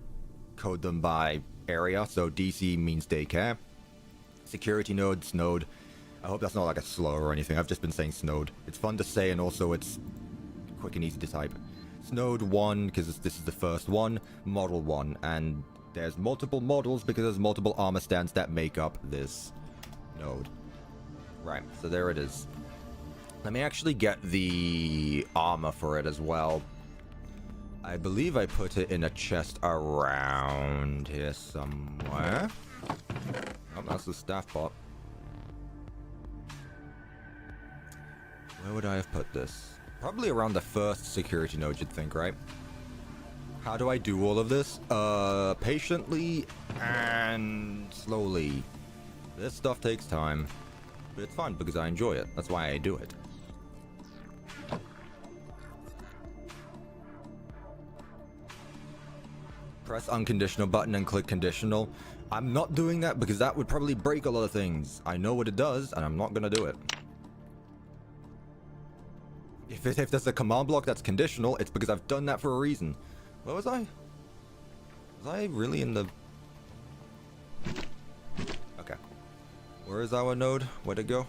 code them by area. So DC means Daycare. Security node, Snowed. I hope that's not like a slur or anything. I've just been saying Snowed. It's fun to say, and also it's quick and easy to type. It's node 1 because this is the first one, model 1, and there's multiple models because there's multiple armor stands that make up this node. Right, so there it is. Let me actually get the armor for it as well. I believe I put it in a chest around here somewhere. Oh, that's the staff pot. Where would I have put this? Probably around the first security node, you'd think, right? How do I do all of this? Patiently and slowly. This stuff takes time. But it's fun because I enjoy it. That's why I do it. Press unconditional button and click conditional. I'm not doing that because that would probably break a lot of things. I know what it does, and I'm not gonna do it. If there's a command block that's conditional, it's because I've done that for a reason. Where was I? Was I really in the... Okay. Where is our node? Where'd it go?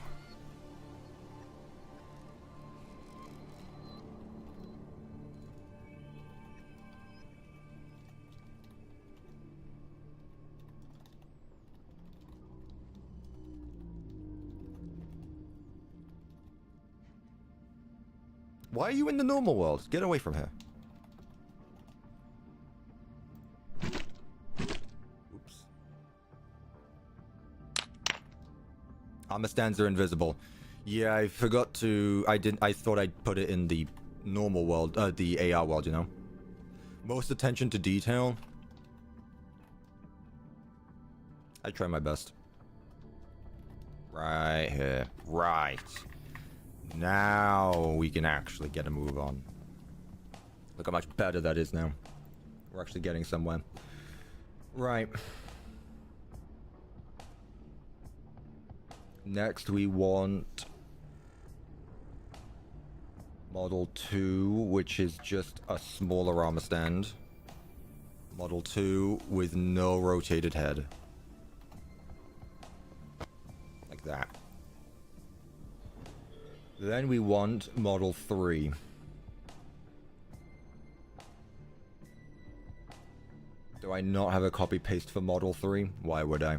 Why are you in the normal world? Get away from here. Oops. Armor stands are invisible. Yeah, I forgot to... I thought I'd put it in the normal world, the AR world, you know? Most attention to detail. I try my best. Right here. Right. Now we can actually get a move on. Look how much better that is now. We're actually getting somewhere. Right. Next we want Model 2, which is just a smaller armor stand. Model 2 with no rotated head. Like that. Then we want Model 3. Do I not have a copy paste for Model 3? Why would I?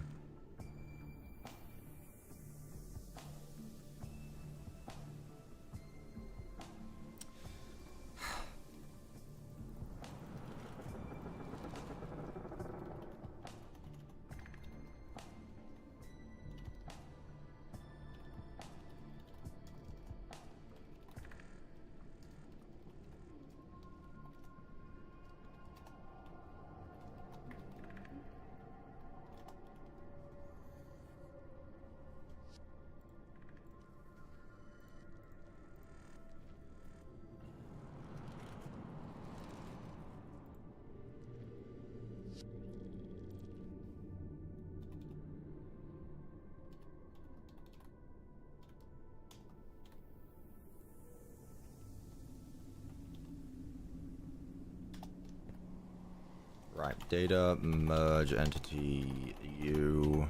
Right, data, merge, entity, U,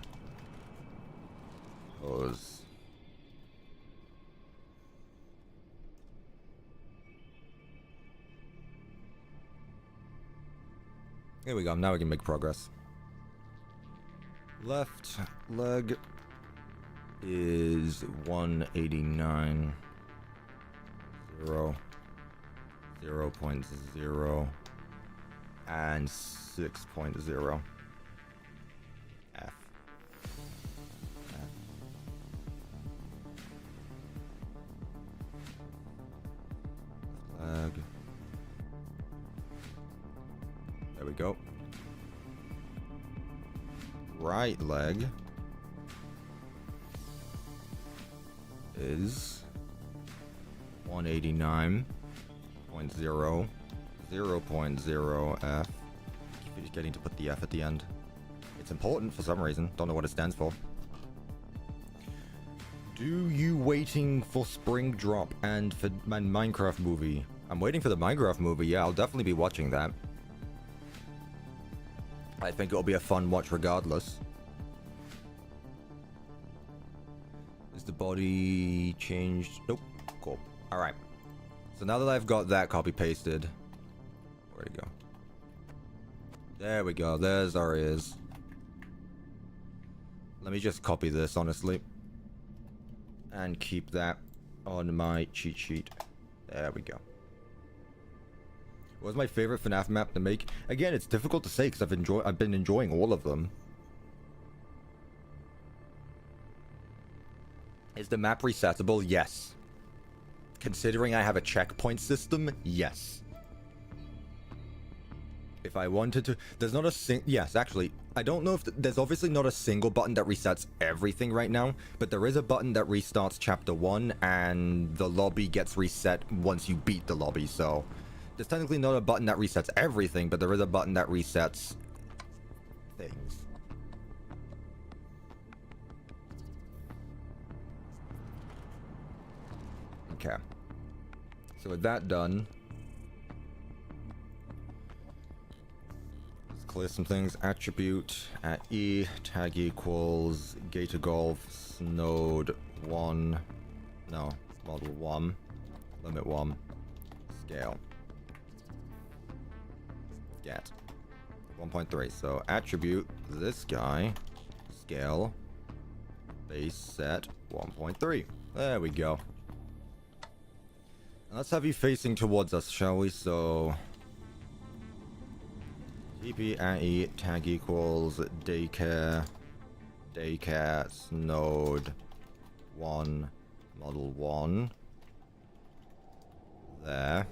pose. Here we go, now we can make progress. Left leg is 189, 0.0, and 6.0. F. Leg. There we go. Right leg is 189.0, 0.0 F. Keep forgetting to put the F at the end. It's important for some reason. Don't know what it stands for. Do you waiting for Spring Drop and for my Minecraft movie? I'm waiting for the Minecraft movie. Yeah, I'll definitely be watching that. I think it'll be a fun watch regardless. Is the body changed? Nope. Cool. Alright. So now that I've got that copy pasted, Where'd he go? There we go. There's our ears. Let me just copy this, honestly. And keep that on my cheat sheet. There we go. What was my favorite FNAF map to make? Again, it's difficult to say because I've been enjoying all of them. Is the map resettable? Yes. Considering I have a checkpoint system, yes. If I wanted to, there's not a yes, actually, I don't know if there's obviously not a single button that resets everything right now, but there is a button that restarts chapter 1 and the lobby gets reset once you beat the lobby. So there's technically not a button that resets everything, but there is a button that resets things. Okay. So with that done, let's clear some things. Attribute at E, tag equals Gator Golf, node 1, no, model 1, limit 1, scale. Get 1.3. So attribute this guy, scale, base set 1.3. There we go. Let's have you facing towards us, shall we? So TP at E, tag equals daycare node 1, model 1. There.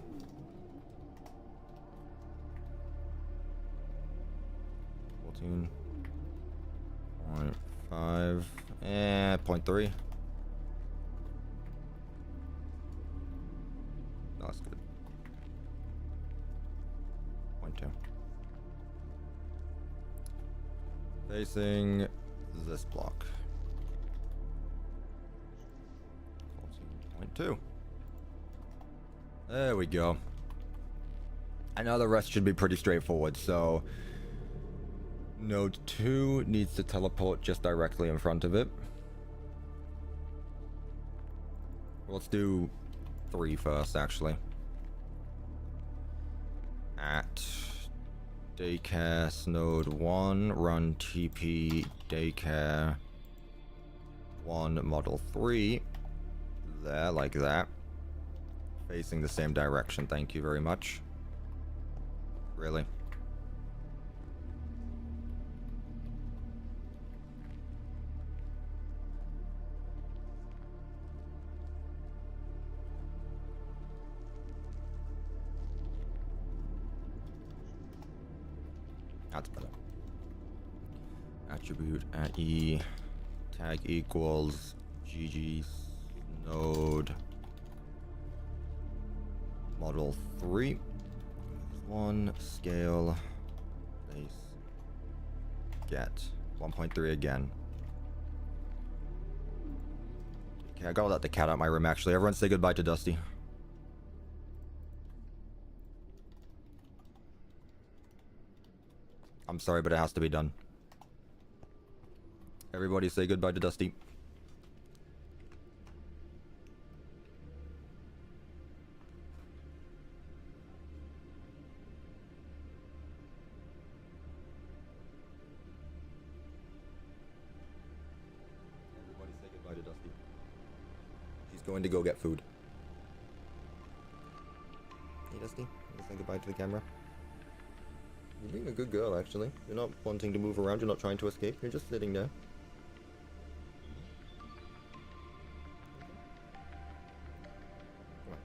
.5 0.3. That's good. 0.2. Facing this block. 14.2. There we go. I know the rest should be pretty straightforward, so node 2 needs to teleport just directly in front of it. Let's do 3 first, actually. At daycare node 1, run TP daycare 1 model 3. There, like that. Facing the same direction, thank you very much. Really? That's better. Attribute at E, tag equals GG node model 3. 1 scale base get 1.3 again. Okay, I gotta let the cat out of my room actually. Everyone say goodbye to Dusty. I'm sorry, but it has to be done. Everybody say goodbye to Dusty. Everybody say goodbye to Dusty. She's going to go get food. Hey Dusty, you say goodbye to the camera. You're being a good girl, actually. You're not wanting to move around, you're not trying to escape, you're just sitting there. Come on,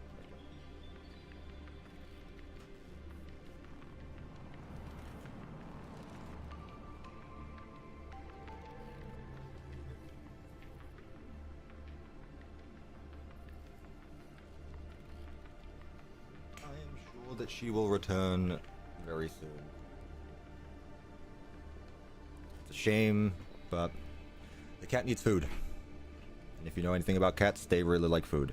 I am sure that she will return very soon. It's a shame, but the cat needs food. And if you know anything about cats, they really like food.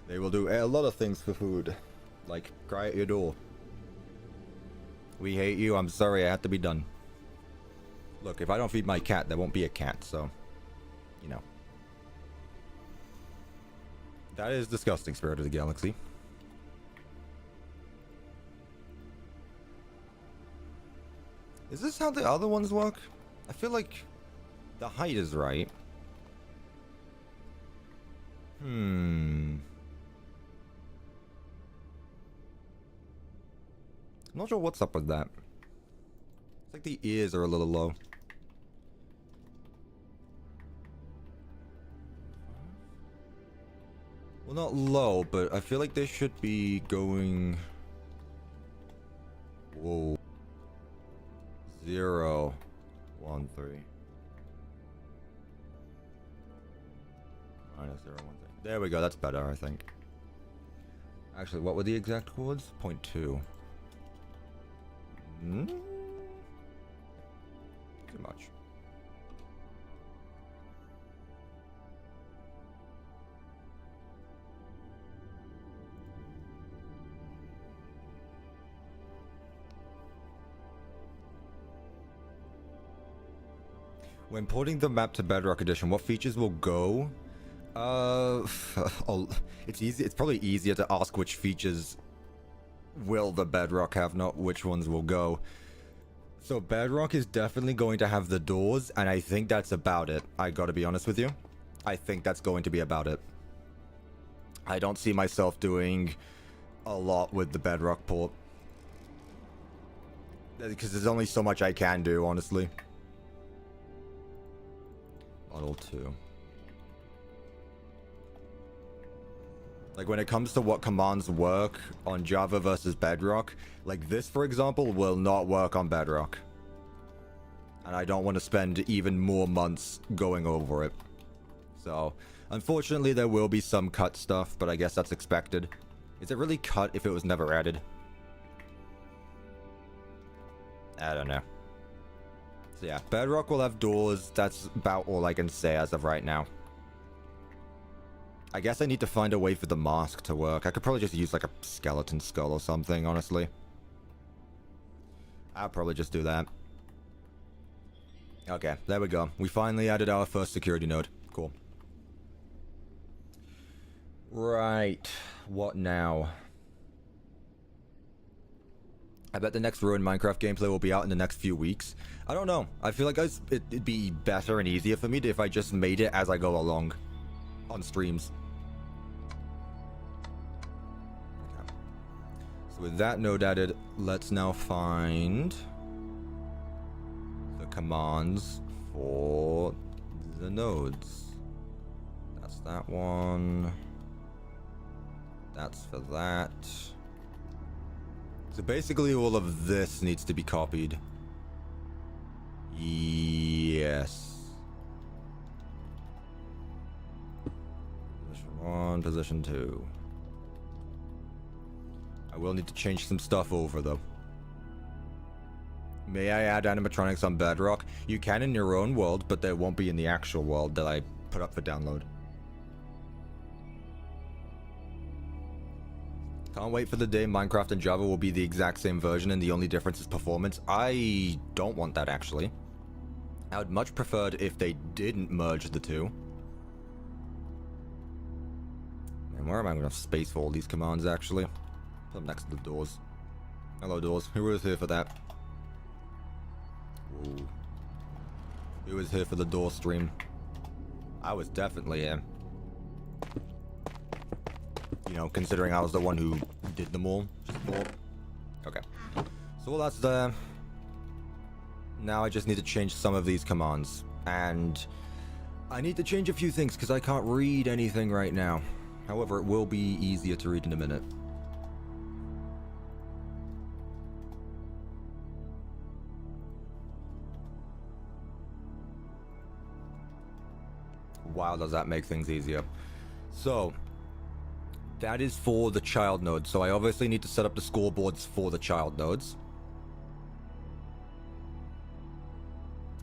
They will do a lot of things for food. Like, cry at your door. We hate you, I'm sorry, I have to be done. Look, if I don't feed my cat, there won't be a cat, so, you know. That is disgusting, Spirit of the Galaxy. Is this how the other ones work? I feel like the height is right. I'm not sure what's up with that. It's like the ears are a little low. Well, not low, but I feel like they should be going... Whoa. 0, 1, 3. Minus 0, 1, 3. There we go, that's better, I think. Actually, what were the exact chords? 0.2. Too much. When porting the map to Bedrock Edition, what features will go? It's easy. It's probably easier to ask which features will the Bedrock have, not which ones will go. So Bedrock is definitely going to have the doors, and I think that's about it. I gotta be honest with you. I think that's going to be about it. I don't see myself doing a lot with the Bedrock port. Because there's only so much I can do, honestly. Model 2. Like, when it comes to what commands work on Java versus Bedrock, like this, for example, will not work on Bedrock. And I don't want to spend even more months going over it. So, unfortunately, there will be some cut stuff, but I guess that's expected. Is it really cut if it was never added? I don't know. So yeah, Bedrock will have doors. That's about all I can say as of right now. I guess I need to find a way for the mask to work. I could probably just use like a skeleton skull or something, honestly. I'll probably just do that. Okay, there we go. We finally added our first security node. Cool. Right. What now? I bet the next Ruined Minecraft gameplay will be out in the next few weeks. I don't know. I feel like it'd be better and easier for me if I just made it as I go along on streams. Okay. So with that node added, let's now find the commands for the nodes. That's that one. That's for that. So basically all of this needs to be copied. Yes. Position 1, position 2. I will need to change some stuff over though. May I add animatronics on Bedrock? You can in your own world, but they won't be in the actual world that I put up for download. Can't wait for the day Minecraft and Java will be the exact same version and the only difference is performance. I don't want that, actually. I would much prefer it if they didn't merge the two. And where am I going to have space for all these commands, actually? Put them next to the doors. Hello, doors. Who was here for that? Ooh. Who was here for the door stream? I was definitely here. You know, considering I was the one who did them all. Just thought. Okay. So well, that's there. Now I just need to change some of these commands. And I need to change a few things because I can't read anything right now. However, it will be easier to read in a minute. Wow, does that make things easier. So, that is for the child node. So I obviously need to set up the scoreboards for the child nodes.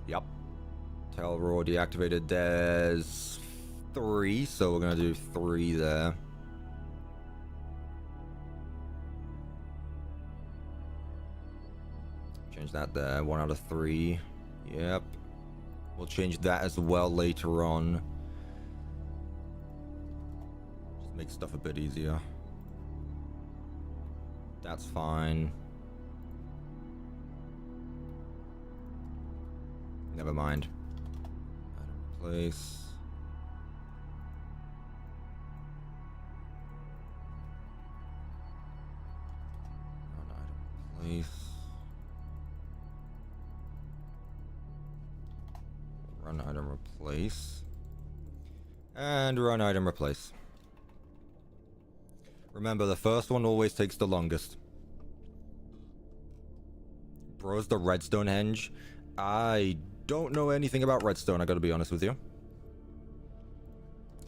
Yep. Tell raw deactivated. There's 3, so we're gonna do 3 there. Change that there. 1 out of 3. Yep. We'll change that as well later on. Just make stuff a bit easier. That's fine. Never mind. Item replace. Run item replace. Run item replace. And run item replace. Remember, the first one always takes the longest. Bro's the redstone henge. I don't know anything about redstone, I gotta be honest with you.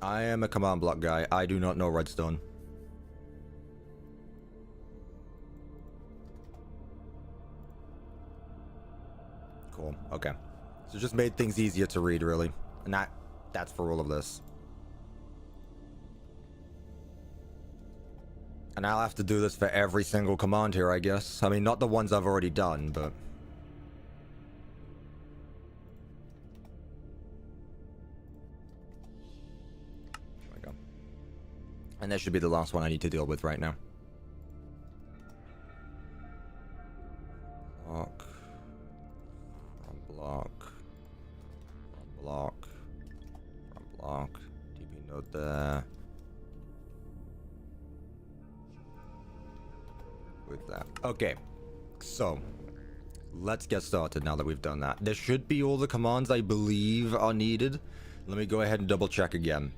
I am a command block guy. I do not know redstone. Cool, okay. So just made things easier to read, really. And that's for all of this. And I'll have to do this for every single command here, I guess. I mean, not the ones I've already done, but... There we go. And that should be the last one I need to deal with right now. Block. From block. From block. From block. DB node there. With that. Okay, so let's get started now that we've done that. There should be all the commands I believe are needed. Let me go ahead and double check again.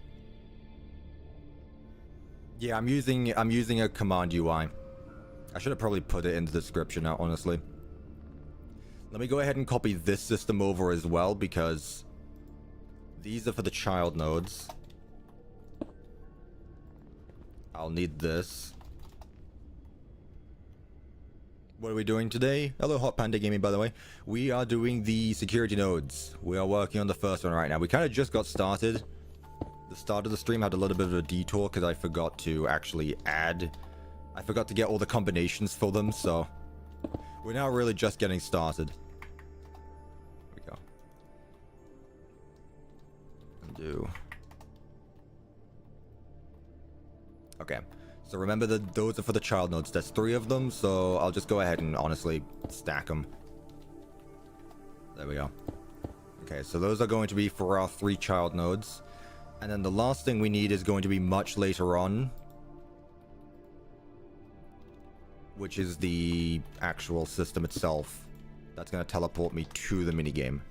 Yeah, I'm using a command UI. I should have probably put it in the description now, honestly. Let me go ahead and copy this system over as well, because these are for the child nodes. I'll need this. What are we doing today? Hello, Hot Panda Gaming, by the way. We are doing the security nodes. We are working on the first one right now. We kind of just got started. The start of the stream had a little bit of a detour because I forgot to actually add... I forgot to get all the combinations for them, so... We're now really just getting started. Here we go. Undo. Okay. So remember that those are for the child nodes. There's 3 of them, so I'll just go ahead and honestly stack them. There we go. Okay, so those are going to be for our 3 child nodes. And then the last thing we need is going to be much later on, which is the actual system itself. That's going to teleport me to the minigame.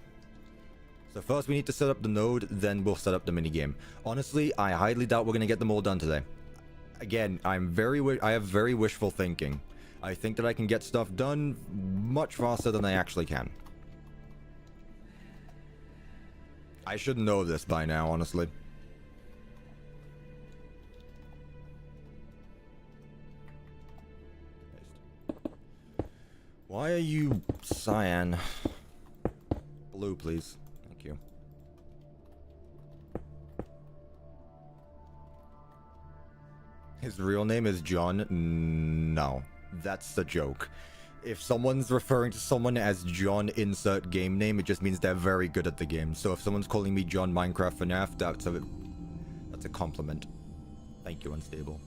So first we need to set up the node, then we'll set up the minigame. Honestly, I highly doubt we're going to get them all done today. Again, I have very wishful thinking. I think that I can get stuff done much faster than I actually can. I should know this by now, honestly. Why are you cyan? Blue, please. Thank you. His real name is John? No. That's a joke. If someone's referring to someone as John insert game name, it just means they're very good at the game. So if someone's calling me John Minecraft FNAF, that's a compliment. Thank you, Unstable.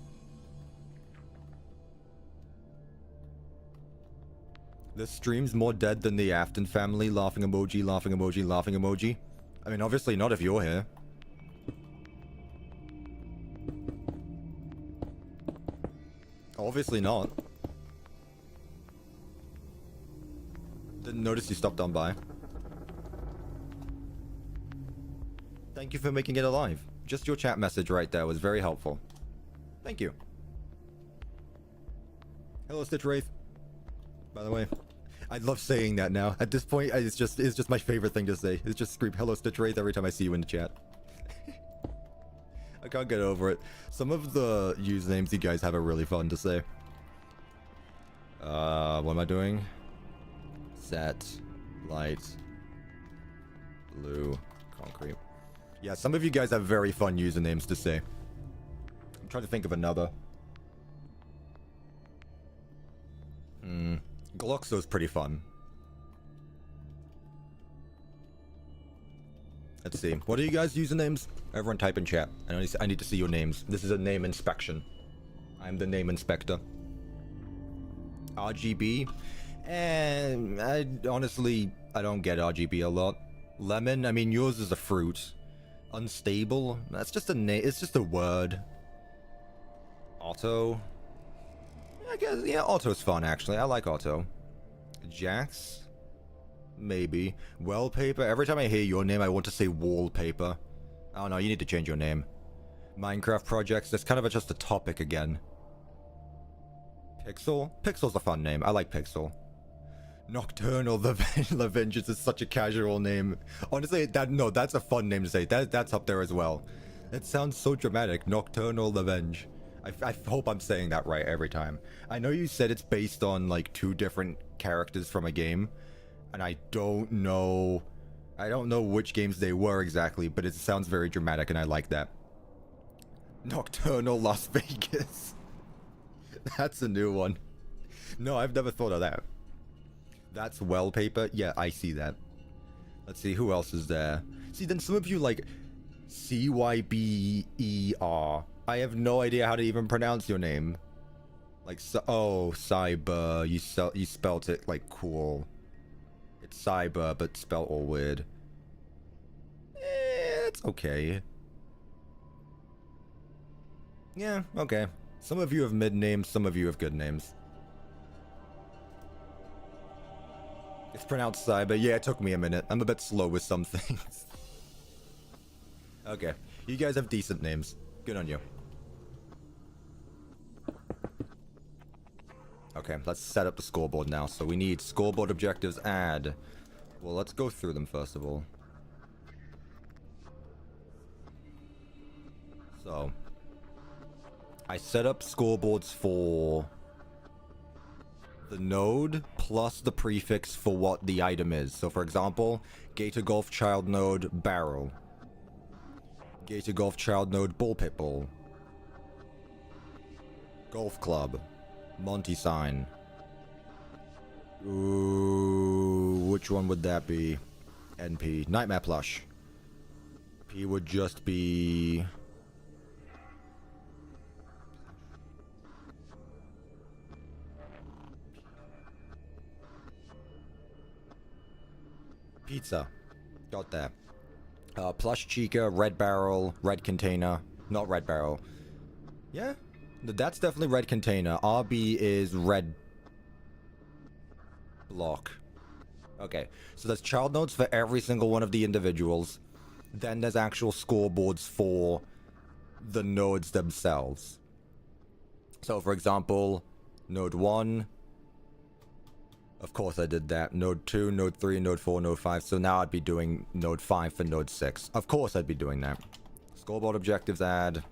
This stream's more dead than the Afton family. Laughing emoji, laughing emoji, laughing emoji. I mean, obviously not if you're here. Obviously not. Didn't notice you stopped on by. Thank you for making it alive. Just your chat message right there was very helpful. Thank you. Hello, Stitch Wraith. By the way, I love saying that now. At this point, it's just my favorite thing to say. It's just scream hello, Stitch Wraith every time I see you in the chat. I can't get over it. Some of the usernames you guys have are really fun to say. What am I doing? Set, light, blue, concrete. Yeah, some of you guys have very fun usernames to say. I'm trying to think of another. Gloxo's pretty fun. Let's see. What are you guys' usernames? Everyone type in chat. I need to see your names. This is a name inspection. I'm the name inspector. RGB? Honestly, I don't get RGB a lot. Lemon, I mean, yours is a fruit. Unstable, that's just a name, it's just a word. Otto. I guess, yeah, Otto's fun, actually. I like Otto. Jax? Maybe. Wallpaper, every time I hear your name, I want to say wallpaper. Oh no, you need to change your name. Minecraft projects, that's kind of just a topic again. Pixel? Pixel's a fun name, I like Pixel. Nocturnal the Vengeance is such a casual name. Honestly, that's a fun name to say. That's up there as well. It sounds so dramatic. Nocturnal the Venge. I hope I'm saying that right every time. I know you said it's based on like 2 different characters from a game, and I don't know which games they were exactly, but it sounds very dramatic and I like that. Nocturnal Las Vegas. That's a new one. No, I've never thought of that. That's wallpaper. Yeah, I see that. Let's see, who else is there? See, then some of you like Cyber. I have no idea how to even pronounce your name. Like, oh, Cyber. You spelt it like cool. It's Cyber, but spelled all weird. It's okay. Yeah, okay. Some of you have mid names, some of you have good names. It's pronounced Cyber. Yeah, it took me a minute. I'm a bit slow with some things. Okay. You guys have decent names. Good on you. Okay, let's set up the scoreboard now. So we need scoreboard objectives add. Well, let's go through them first of all. So I set up scoreboards for the node plus the prefix for what the item is. So for example, Gator Golf Child Node Barrel. Gator Golf Child Node Bull Pit Bull. Golf Club. Monty Sign. Ooh, which one would that be? NP. Nightmare Plush. P would just be... Pizza. Got that. Plush Chica, Red Barrel, Red Container. Not Red Barrel. Yeah? That's definitely Red Container. RB is Red Block. Okay. So there's child nodes for every single one of the individuals. Then there's actual scoreboards for the nodes themselves. So for example, Node 1... Of course I did that. Node 2, Node 3, Node 4, Node 5. So now I'd be doing Node 5 for Node 6. Of course I'd be doing that. Scoreboard objectives add.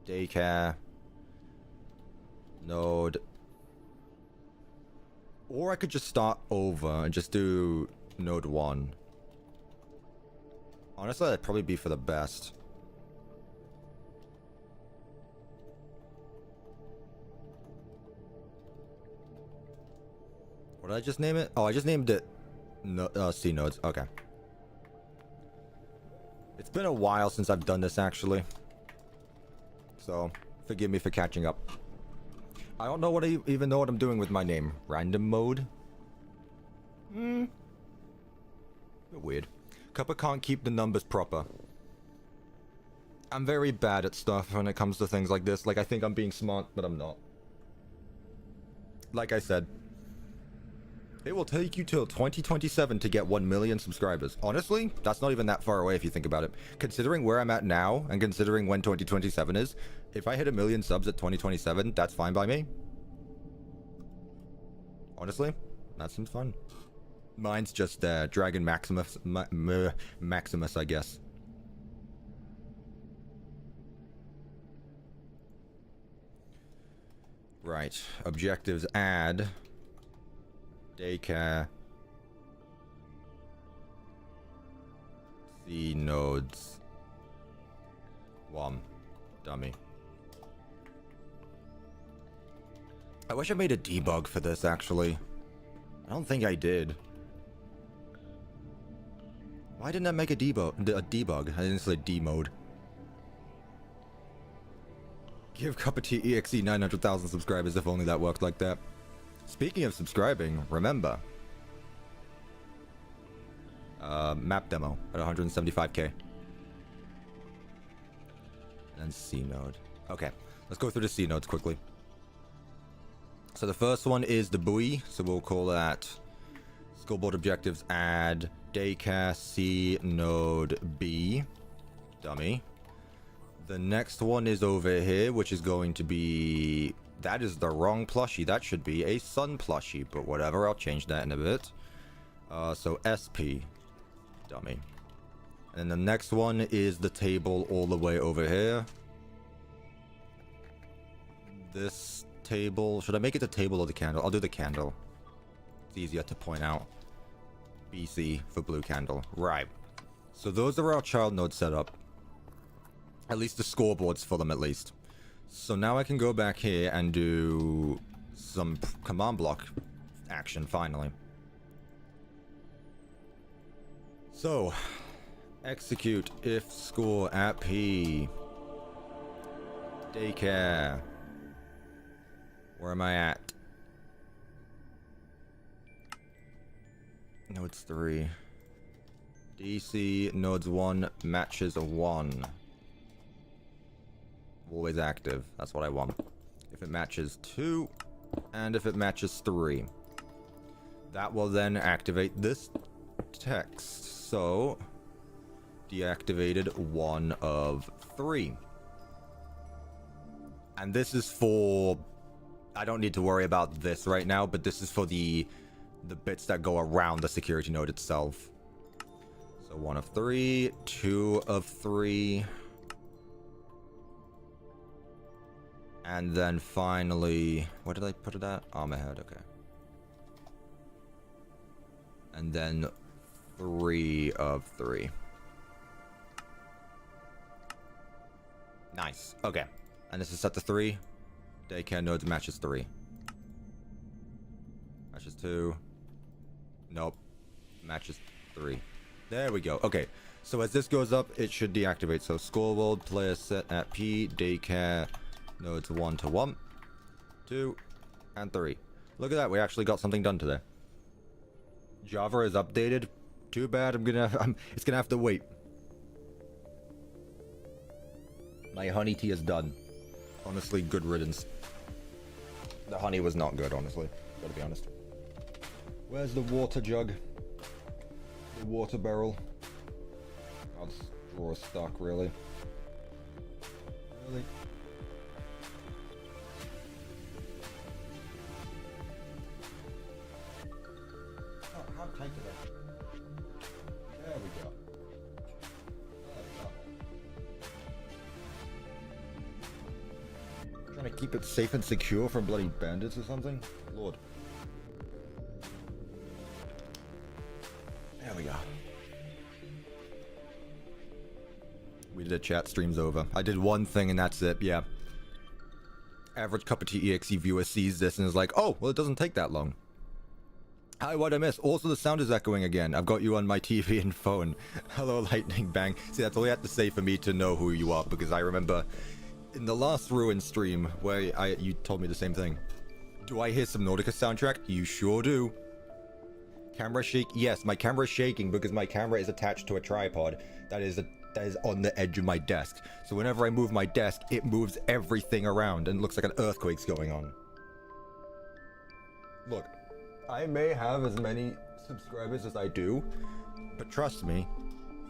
Daycare. Node. Or I could just start over and just do Node 1. Honestly, that'd probably be for the best. What did I just name it? Oh, I just named it C nodes. Okay. It's been a while since I've done this, actually. So, forgive me for catching up. I don't know what I even know what I'm doing with my name. Random mode? Bit weird. Cuppa can't keep the numbers proper. I'm very bad at stuff when it comes to things like this. Like, I think I'm being smart, but I'm not. Like I said, it will take you till 2027 to get 1 million subscribers. Honestly, that's not even that far away if you think about it. Considering where I'm at now, and considering when 2027 is, if I hit 1 million subs at 2027, that's fine by me. Honestly, that seems fun. Mine's just Dragon Maximus, Maximus, I guess. Right, objectives add. Daycare. C nodes. Dummy. I wish I made a debug for this, actually. I don't think I did. Why didn't I make a debug? I didn't say D-mode. Give CuppaTeaExe 900,000 subscribers if only that worked like that. Speaking of subscribing, remember, Map demo at 175k. And then C node. Okay, let's go through the C nodes quickly. So the first one is the buoy, so we'll call that scoreboard objectives, add daycare C node B. Dummy. The next one is over here, which is going to be... That is the wrong plushie. That should be a sun plushie, but whatever. I'll change that in a bit. So SP. Dummy. And the next one is the table all the way over here. This table... Should I make it the table or the candle? I'll do the candle. It's easier to point out. BC for blue candle. Right. So those are our child nodes set up. At least the scoreboards for them, at least. So now I can go back here and do some command block action, finally. So, execute if score at P. Daycare. Where am I at? Nodes 3. DC nodes 1 matches a 1. Always active. That's what I want. If it matches 2, and if it matches 3. That will then activate this text. So, deactivated 1 of 3. And this is for... I don't need to worry about this right now, but this is for the bits that go around the security node itself. So 1 of 3, 2 of 3... And then finally, what did I put it at? Armor head, okay. And then 3 of 3. Nice. Okay. And this is set to 3. Daycare nodes matches 3. Matches 2. Nope. Matches 3. There we go. Okay. So as this goes up, it should deactivate. So scoreboard player set at P. Daycare nodes 1 to 1, 2, and 3. Look at that, we actually got something done today. Java is updated. Too bad, it's gonna have to wait. My honey tea is done. Honestly, good riddance. The honey was not good, honestly. Gotta be honest. Where's the water jug? The water barrel? Oh, this drawer's stuck, really. Really? Tight to that. There we go. Trying to keep it safe and secure from bloody bandits or something? Lord. There we go. We did a chat, stream's over. I did one thing and that's it, yeah. Average CuppaTeaExe viewer sees this and is like, oh, well it doesn't take that long. Hi, what'd I miss? Also, the sound is echoing again. I've got you on my TV and phone. Hello, Lightning Bang. See, that's all you had to say for me to know who you are, because I remember in the last Ruin stream where you told me the same thing. Do I hear some Nautica soundtrack? You sure do. Camera shake? Yes, my camera is shaking because my camera is attached to a tripod that is on the edge of my desk. So whenever I move my desk, it moves everything around and it looks like an earthquake's going on. Look. I may have as many subscribers as I do, but trust me,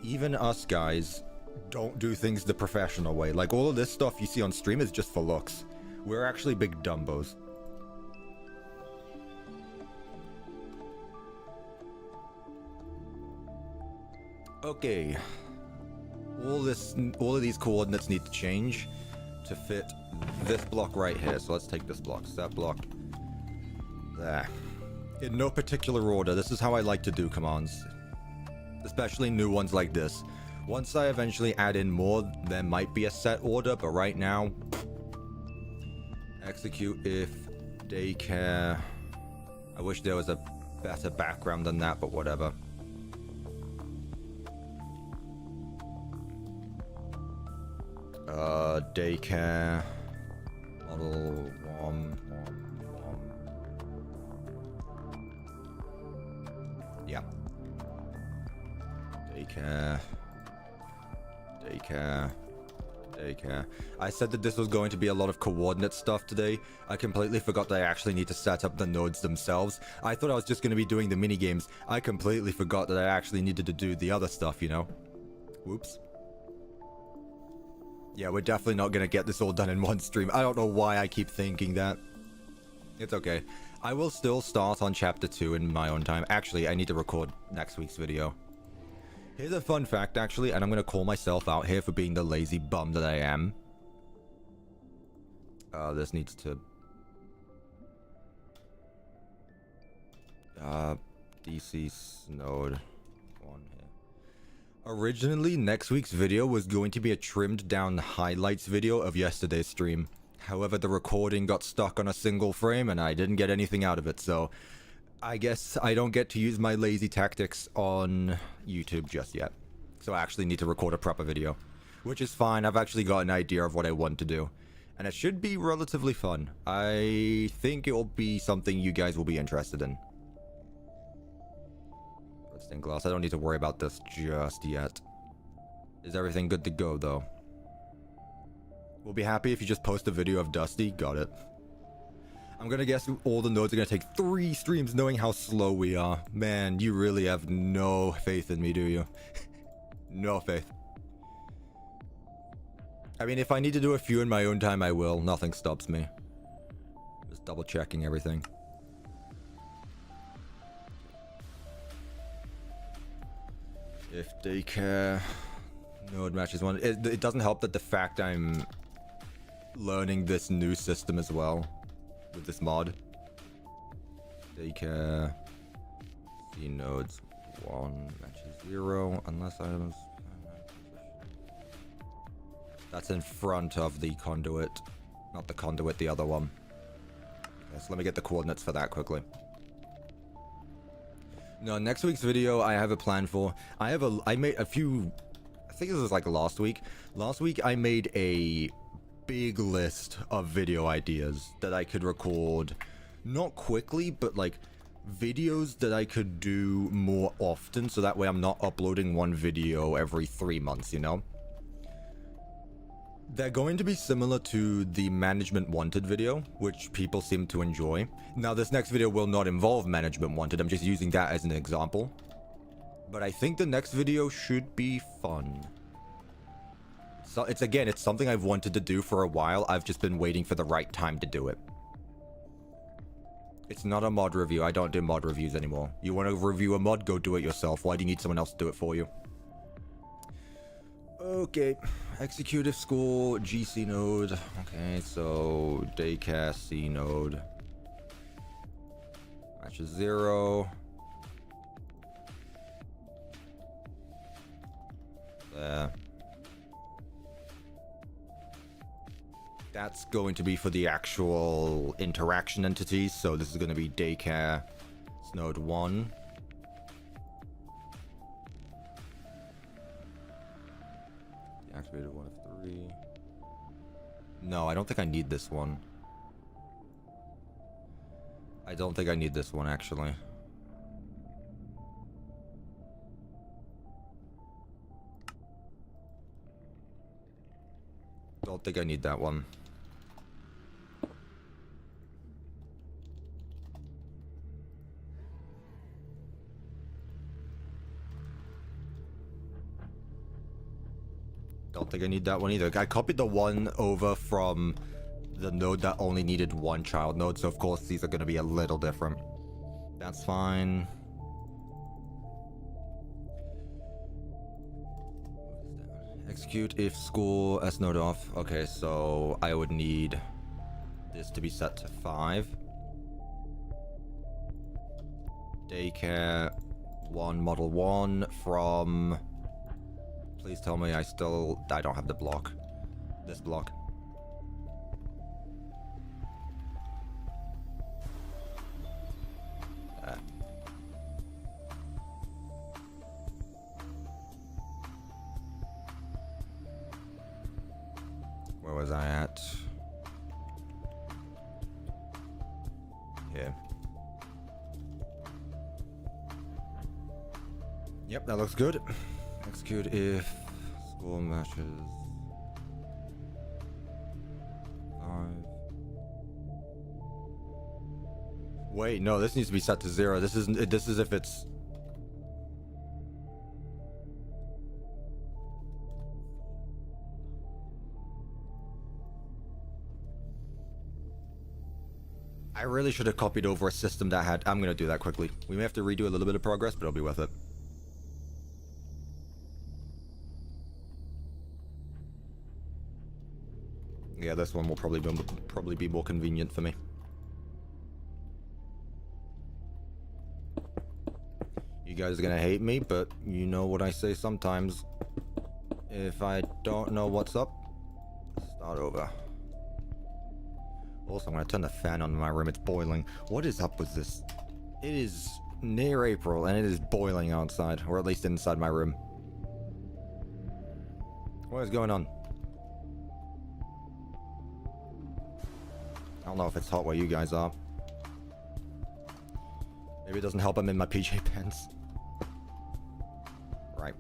even us guys don't do things the professional way. Like, all of this stuff you see on stream is just for looks. We're actually big dumbos. Okay. All of these coordinates need to change to fit this block right here. So let's take this block, that block, there. In no particular order, this is how I like to do commands. Especially new ones like this. Once I eventually add in more, there might be a set order, but right now... Execute if daycare... I wish there was a better background than that, but whatever. Daycare... Model 1... Yeah. Daycare. Daycare. Daycare. I said that this was going to be a lot of coordinate stuff today. I completely forgot that I actually need to set up the nodes themselves. I thought I was just going to be doing the mini games. I completely forgot that I actually needed to do the other stuff, you know? Whoops. Yeah, we're definitely not going to get this all done in one stream. I don't know why I keep thinking that. It's okay. I will still start on chapter 2 in my own time. Actually, I need to record next week's video. Here's a fun fact, actually, and I'm going to call myself out here for being the lazy bum that I am. This needs to... DC Snowed. One here. Originally, next week's video was going to be a trimmed down highlights video of yesterday's stream. However, the recording got stuck on a single frame and I didn't get anything out of it, so... I guess I don't get to use my lazy tactics on YouTube just yet. So I actually need to record a proper video. Which is fine, I've actually got an idea of what I want to do. And it should be relatively fun. I think it will be something you guys will be interested in. Stained glass, I don't need to worry about this just yet. Is everything good to go though? We'll be happy if you just post a video of Dusty. Got it. I'm gonna guess all the nodes are gonna take 3 streams knowing how slow we are. Man, you really have no faith in me, do you? No faith. I mean, if I need to do a few in my own time, I will. Nothing stops me. Just double checking everything. If Daycare node matches one, it doesn't help that the fact I'm learning this new system as well. With this mod. Daycare. C nodes 1 matches 0 unless items. That's in front of the conduit. Not the conduit, the other one. Okay, so let me get the coordinates for that quickly. No, next week's video I have a plan for. I made a few, I think this was like last week. Last week I made a big list of video ideas that I could record, not quickly, but like videos that I could do more often, so that way I'm not uploading one video every 3 months, you know? They're going to be similar to the Management Wanted video, which people seem to enjoy. Now, this next video will not involve Management Wanted, I'm just using that as an example. But I think the next video should be fun. So it's something I've wanted to do for a while. I've just been waiting for the right time to do it. It's not a mod review. I don't do mod reviews anymore. You want to review a mod? Go do it yourself. Why do you need someone else to do it for you? Okay. Executive School GC node. Okay, so Daycare C node. Matches 0. There. That's going to be for the actual interaction entities, so this is going to be Daycare Node 1. Deactivated 1 of 3. No, I don't think I need this one. I don't think I need this one, actually. Don't think I need that one. Don't think I need that one either. I copied the one over from the node that only needed 1 child node, so of course these are going to be a little different. That's fine. Execute if school S node off. Okay, so I would need this to be set to 5. Daycare 1 model 1 from... Please tell me I don't have the block. This block. Where was I at? Here. Yep, that looks good. Execute if score matches 5. Wait, no, this needs to be set to 0. This is if it's... I really should have copied over a system that had... I'm going to do that quickly. We may have to redo a little bit of progress, but it'll be worth it. Yeah, this one will probably be more convenient for me. You guys are going to hate me, but you know what I say sometimes. If I don't know what's up, start over. Also, I'm going to turn the fan on in my room. It's boiling. What is up with this? It is near April, and it is boiling outside. Or at least inside my room. What is going on? I don't know if it's hot where you guys are. Maybe it doesn't help I'm in my PJ pants. Right.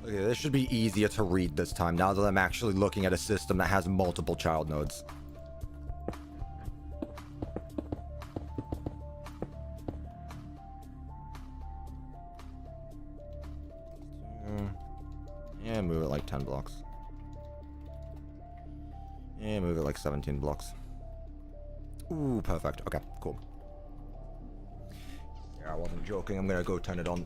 Okay, this should be easier to read this time, now that I'm actually looking at a system that has multiple child nodes. Yeah, move it like 10 blocks. Yeah, move it like 17 blocks. Ooh, perfect. Okay, cool. Yeah, I wasn't joking. I'm gonna go turn it on.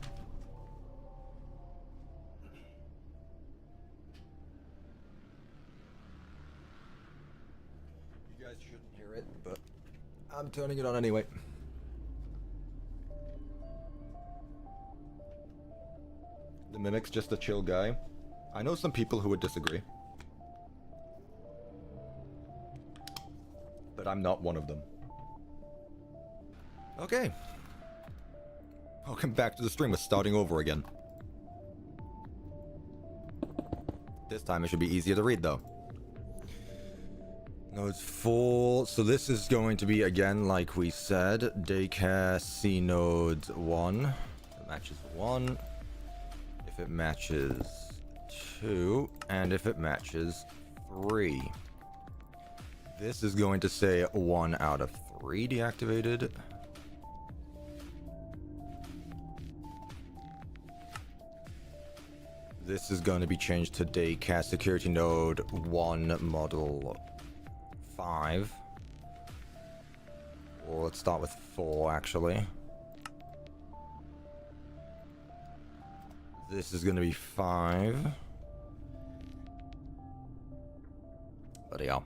You guys shouldn't hear it, but I'm turning it on anyway. The Mimic's just a chill guy. I know some people who would disagree. But I'm not one of them. Okay. Welcome back to the stream. We're starting over again. This time it should be easier to read, though. Nodes 4. So this is going to be, again, like we said, Daycare C node 1. It matches 1. If it matches 2. And if it matches 3. This is going to say 1 out of 3 deactivated. This is going to be changed to Daycare Security Node 1 Model 5. Well, let's start with 4, actually. This is going to be 5. Bloody hell.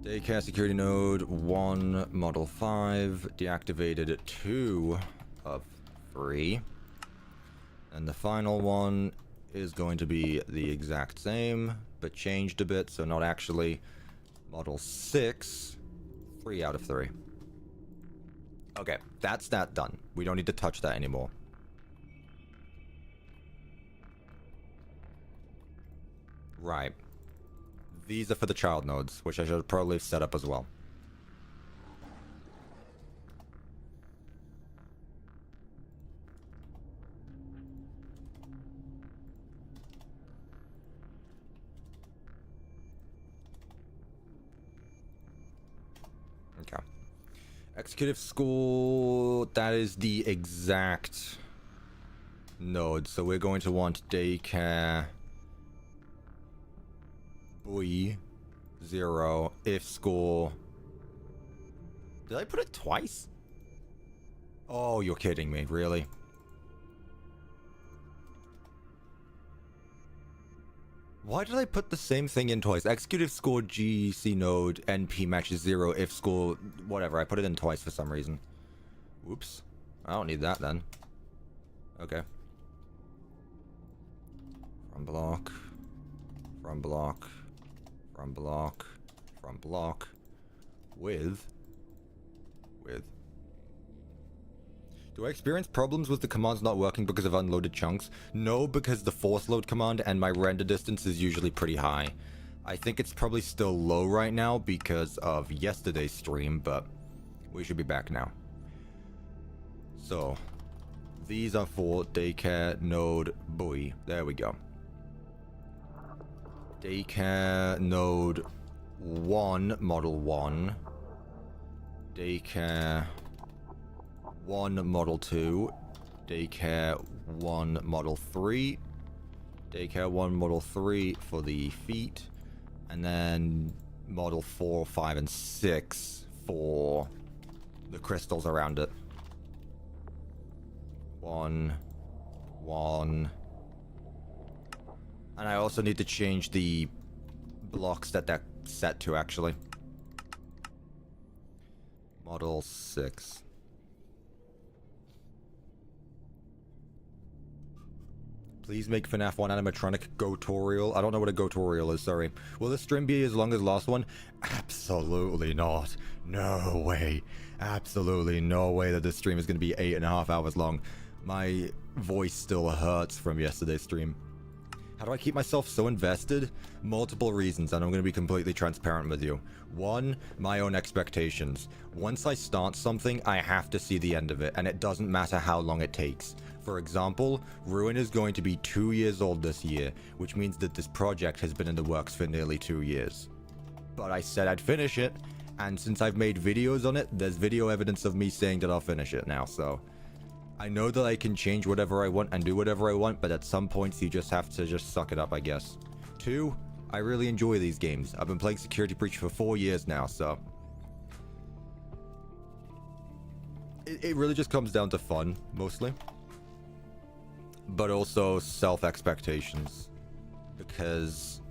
Daycare Security Node 1 Model 5 deactivated 2 of 3. And the final one is going to be the exact same, but changed a bit, so not actually. Model 6, 3 out of 3. Okay, that's that done. We don't need to touch that anymore. Right. These are for the child nodes, which I should probably set up as well. Okay. Executive School, that is the exact node. So we're going to want Daycare Boy 0 if school. Did I put it twice? Oh, you're kidding me, really? Why did I put the same thing in twice? Executive score GC node NP matches 0 if score whatever. I put it in twice for some reason. Whoops. I don't need that then. Okay. From block. From block. From block. From block. With. Do I experience problems with the commands not working because of unloaded chunks? No, because the force load command and my render distance is usually pretty high. I think it's probably still low right now because of yesterday's stream, but we should be back now. So, These are for Daycare Node Buoy. There we go. Daycare Node 1, Model 1. Daycare 1, Model 2. Daycare 1, Model 3. Daycare 1, Model 3 for the feet. And then Model 4, 5, and 6 for the crystals around it. 1. And I also need to change the blocks that that's set to, actually. Model 6. Please make FNAF 1 animatronic go-torial. I don't know what a go-torial is, sorry. Will this stream be as long as last one? Absolutely not. No way. Absolutely no way that this stream is going to be 8.5 hours long. My voice still hurts from yesterday's stream. How do I keep myself so invested? Multiple reasons, and I'm going to be completely transparent with you. One, my own expectations. Once I start something, I have to see the end of it, and it doesn't matter how long it takes. For example, Ruin is going to be 2 years old this year, which means that this project has been in the works for nearly 2 years. But I said I'd finish it, and since I've made videos on it, there's video evidence of me saying that I'll finish it now, so... I know that I can change whatever I want and do whatever I want, but at some points you just have to just suck it up, I guess. 2, I really enjoy these games. I've been playing Security Breach for 4 years now, so... It really just comes down to fun, mostly. But also self-expectations. Because...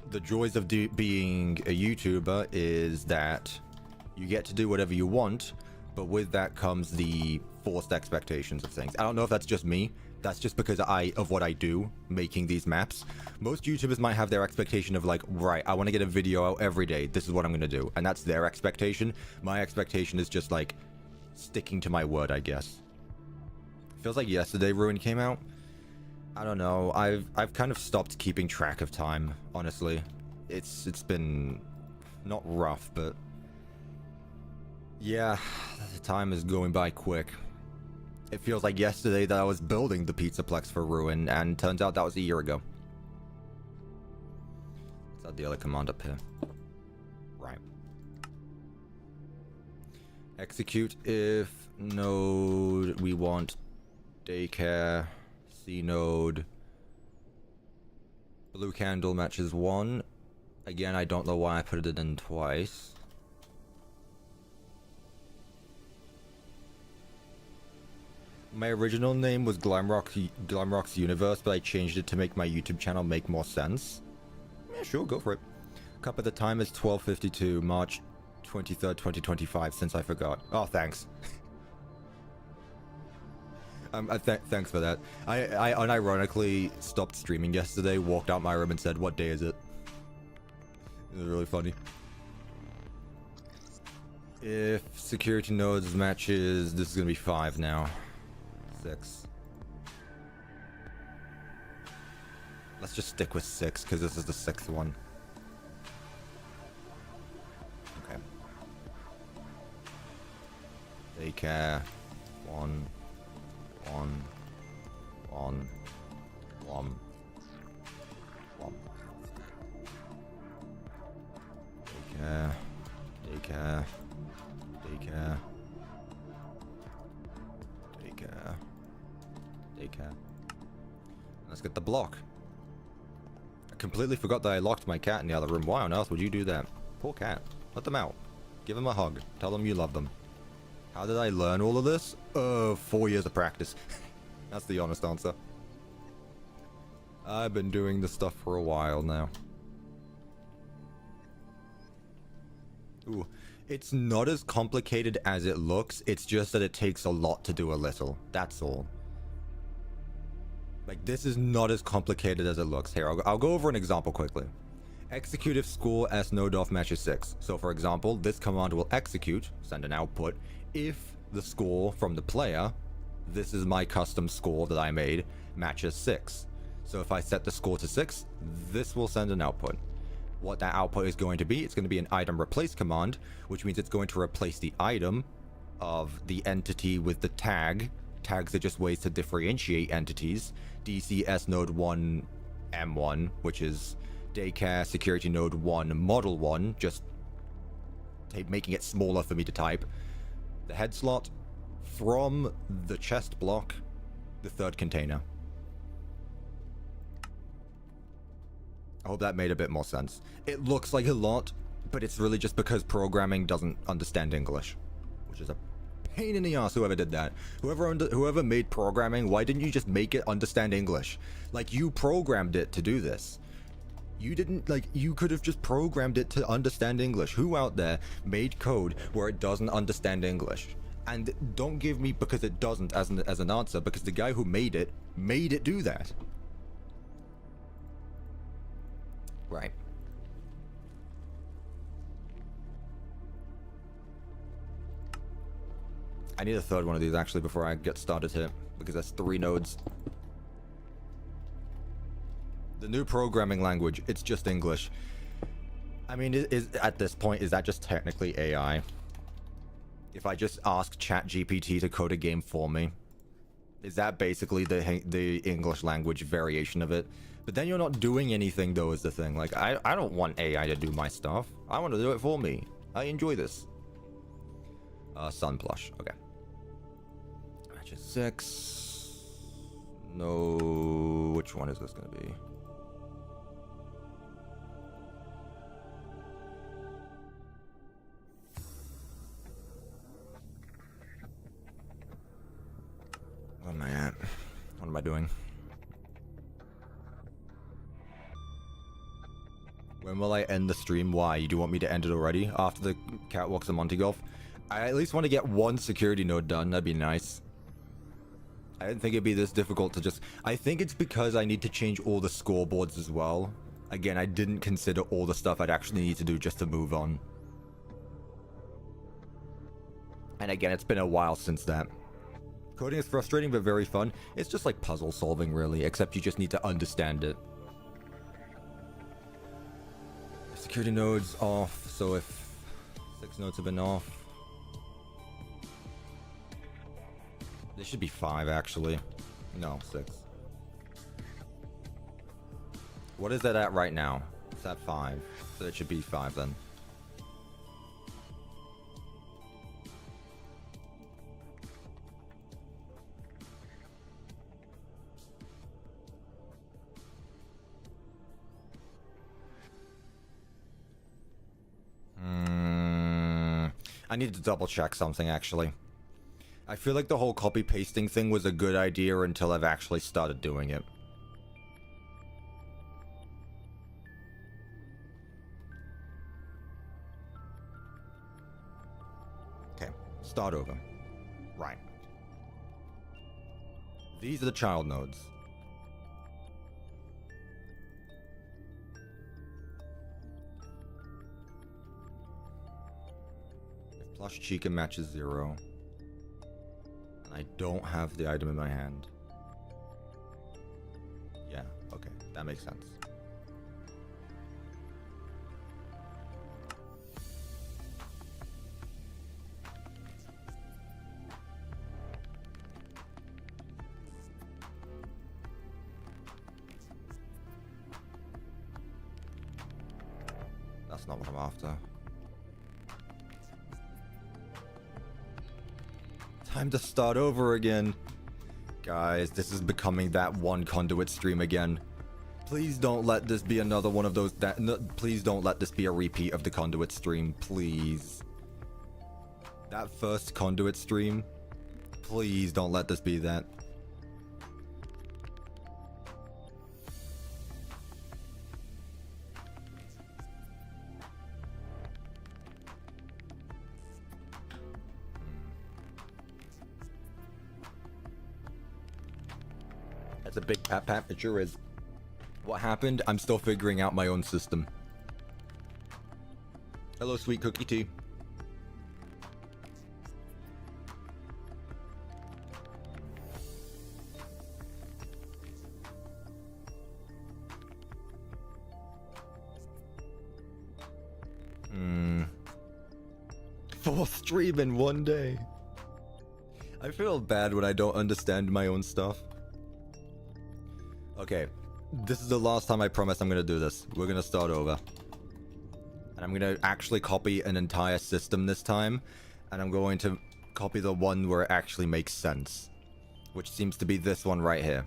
the joys of being a YouTuber is that you get to do whatever you want, but with that comes the forced expectations of things. I don't know if that's just me. That's just because of what I do, making these maps. Most YouTubers might have their expectation of like, right, I want to get a video out every day. This is what I'm going to do. And that's their expectation. My expectation is just like sticking to my word, I guess. Feels like yesterday Ruin came out. I don't know. I've kind of stopped keeping track of time, honestly. It's been not rough, but yeah, the time is going by quick. It feels like yesterday that I was building the Pizzaplex for Ruin, and turns out that was a year ago. Let's add the other command up here. Right. Execute if node we want daycare C node blue candle matches 1. Again, I don't know why I put it in twice. My original name was Glamrock's Universe, but I changed it to make my YouTube channel make more sense. Yeah, sure, go for it. Cup at the time is 12:52, March 23rd, 2025, since I forgot. Oh, thanks. Thanks for that. I unironically stopped streaming yesterday, walked out my room and said, what day is it? It was really funny. If security nodes matches, this is gonna be 5 now. 6. Let's just stick with 6 because this is the 6th one. Okay. Daycare 1 1 1 1 1. Daycare daycare daycare daycare daycare. Let's get the block. I completely forgot that I locked my cat in the other room. Why on earth would you do that? Poor cat. Let them out. Give them a hug. Tell them you love them. How did I learn all of this? 4 years of practice. That's the honest answer. I've been doing this stuff for a while now. Ooh. It's not as complicated as it looks. It's just that it takes a lot to do a little. That's all. Like, this is not as complicated as it looks. Here, I'll go over an example quickly. Execute if score S node off matches 6. So, for example, this command will execute, send an output, if the score from the player, this is my custom score that I made, matches 6. So if I set the score to 6, this will send an output. What that output is going to be, it's going to be an item replace command, which means it's going to replace the item of the entity with the tag tags are just ways to differentiate entities. DCS node 1 M1, which is Daycare Security Node 1 Model 1, just making it smaller for me to type. The head slot from the chest block, the third container. I hope that made a bit more sense. It looks like a lot, but it's really just because programming doesn't understand English, which is a pain in the ass. Whoever did that, whoever made programming, why didn't you just make it understand English? Like, you programmed it to do this. You didn't, like, you could have just programmed it to understand English. Who out there made code where it doesn't understand English? And don't give me because it doesn't as an answer, because the guy who made it do that. Right. I need a third one of these actually before I get started here, because that's 3 nodes. The new programming language, it's just English. I mean, is at this point, is that just technically AI? If I just ask ChatGPT to code a game for me, is that basically the English language variation of it? But then you're not doing anything though, is the thing. Like, I don't want AI to do my stuff. I want to do it for me. I enjoy this. Sun plush, okay. Match is 6. No, which one is this gonna be? Where am I at? What am I doing? When will I end the stream? Why? You do want me to end it already? After the Catwalks and Monty Golf? I at least want to get 1 security node done. That'd be nice. I didn't think it'd be this difficult to just... I think it's because I need to change all the scoreboards as well. Again, I didn't consider all the stuff I'd actually need to do just to move on. And again, it's been a while since that. Coding is frustrating but very fun. It's just like puzzle solving really, except you just need to understand it. Security nodes off, so if 6 nodes have been off, this should be 5 actually. No, 6. What is that at right now? It's at 5, so it should be 5 then. I need to double check something actually. I feel like the whole copy pasting thing was a good idea until I've actually started doing it. Okay, start over. Right. These are the child nodes. Plush Chica matches 0. And I don't have the item in my hand. Yeah, okay, that makes sense. That's not what I'm after. Time to start over again. Guys, this is becoming that one conduit stream again. Please don't let this be another one of those please don't let this be a repeat of the conduit stream, please. That first conduit stream, please don't let this be that. That's a big pat, it sure is. What happened? I'm still figuring out my own system. Hello, sweet cookie tea. Fourth stream in one day. I feel bad when I don't understand my own stuff. Okay, this is the last time I promise I'm gonna do this. We're gonna start over. And I'm gonna actually copy an entire system this time. And I'm going to copy the one where it actually makes sense. Which seems to be this one right here.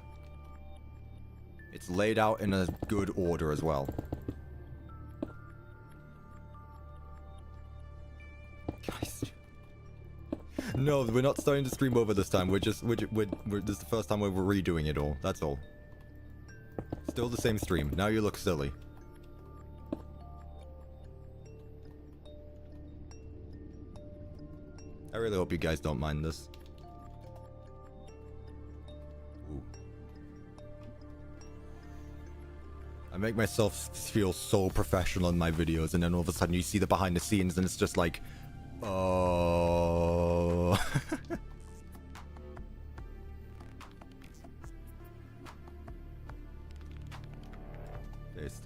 It's laid out in a good order as well. Guys. No, we're not starting to stream over this time. This is the first time we're redoing it all. That's all. Still the same stream. Now you look silly. I really hope you guys don't mind this. Ooh. I make myself feel so professional in my videos, and then all of a sudden you see the behind the scenes and it's just like, oh. Paste.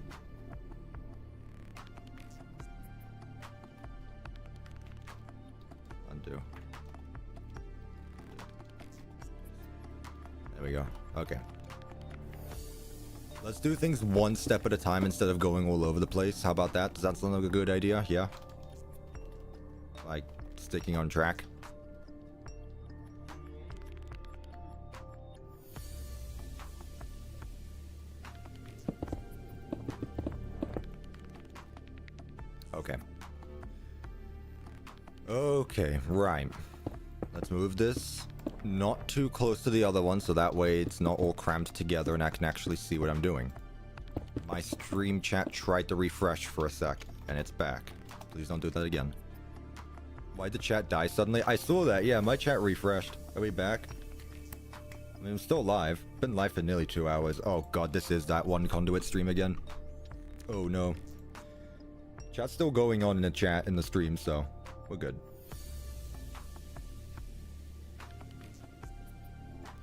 Undo. There we go. Okay. Let's do things one step at a time instead of going all over the place. How about that? Does that sound like a good idea? Yeah? Like, sticking on track. Okay. Okay, right. Let's move this not too close to the other one, so that way it's not all crammed together and I can actually see what I'm doing. My stream chat tried to refresh for a sec, and it's back. Please don't do that again. Why'd the chat die suddenly? I saw that, yeah, my chat refreshed. Are we back? I mean, I'm still live. Been live for nearly 2 hours. Oh god, this is that one conduit stream again. Oh no. Chat's still going on in the chat, in the stream, so we're good.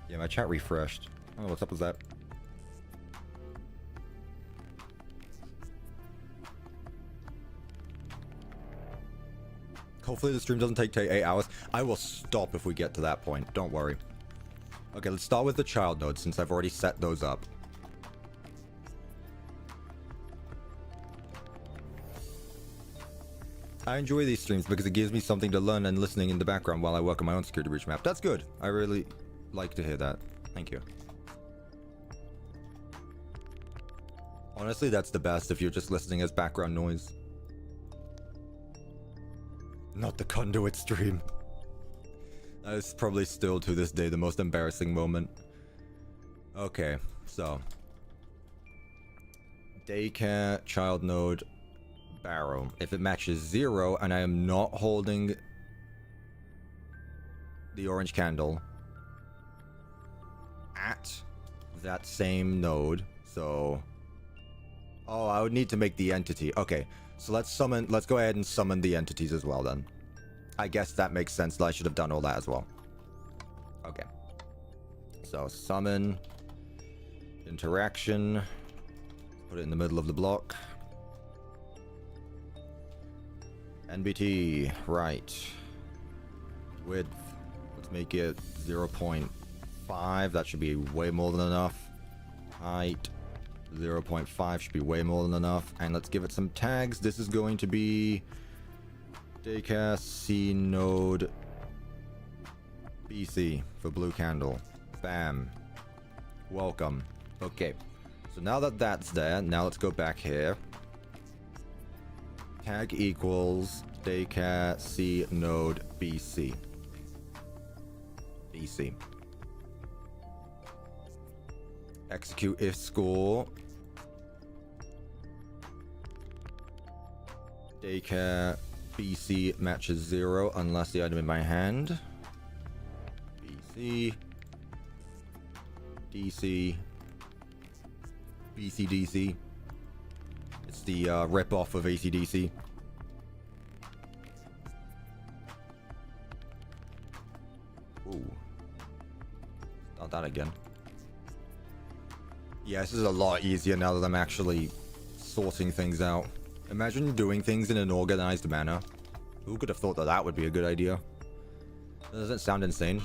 Yeah, my chat refreshed. Oh, what's up with that? Hopefully the stream doesn't take 8 hours. I will stop if we get to that point. Don't worry. Okay, let's start with the child nodes since I've already set those up. I enjoy these streams because it gives me something to learn and listening in the background while I work on my own security breach map. That's good. I really like to hear that. Thank you. Honestly, that's the best if you're just listening as background noise. Not the conduit stream. That is probably still to this day the most embarrassing moment. Okay, so. Daycare, child node, barrel. If it matches 0 and I am not holding the orange candle at that same node, so... Oh, I would need to make the entity. Okay, so let's go ahead and summon the entities as well then. I guess that makes sense. I should have done all that as well. Okay. So, summon, interaction, put it in the middle of the block. NBT, right. Width, let's make it 0.5. That should be way more than enough. Height, 0.5 should be way more than enough. And let's give it some tags. This is going to be Daycare C node BC for blue candle. Bam. Welcome. Okay. So now that that's there, now let's go back here. Tag equals Daycare C node BC. BC. Execute if score. Daycare BC matches 0 unless the item in my hand. BC. DC. BCDC. It's the rip-off of ACDC. Ooh. Not that again. Yeah, this is a lot easier now that I'm actually sorting things out. Imagine doing things in an organized manner. Who could have thought that that would be a good idea? Doesn't it sound insane?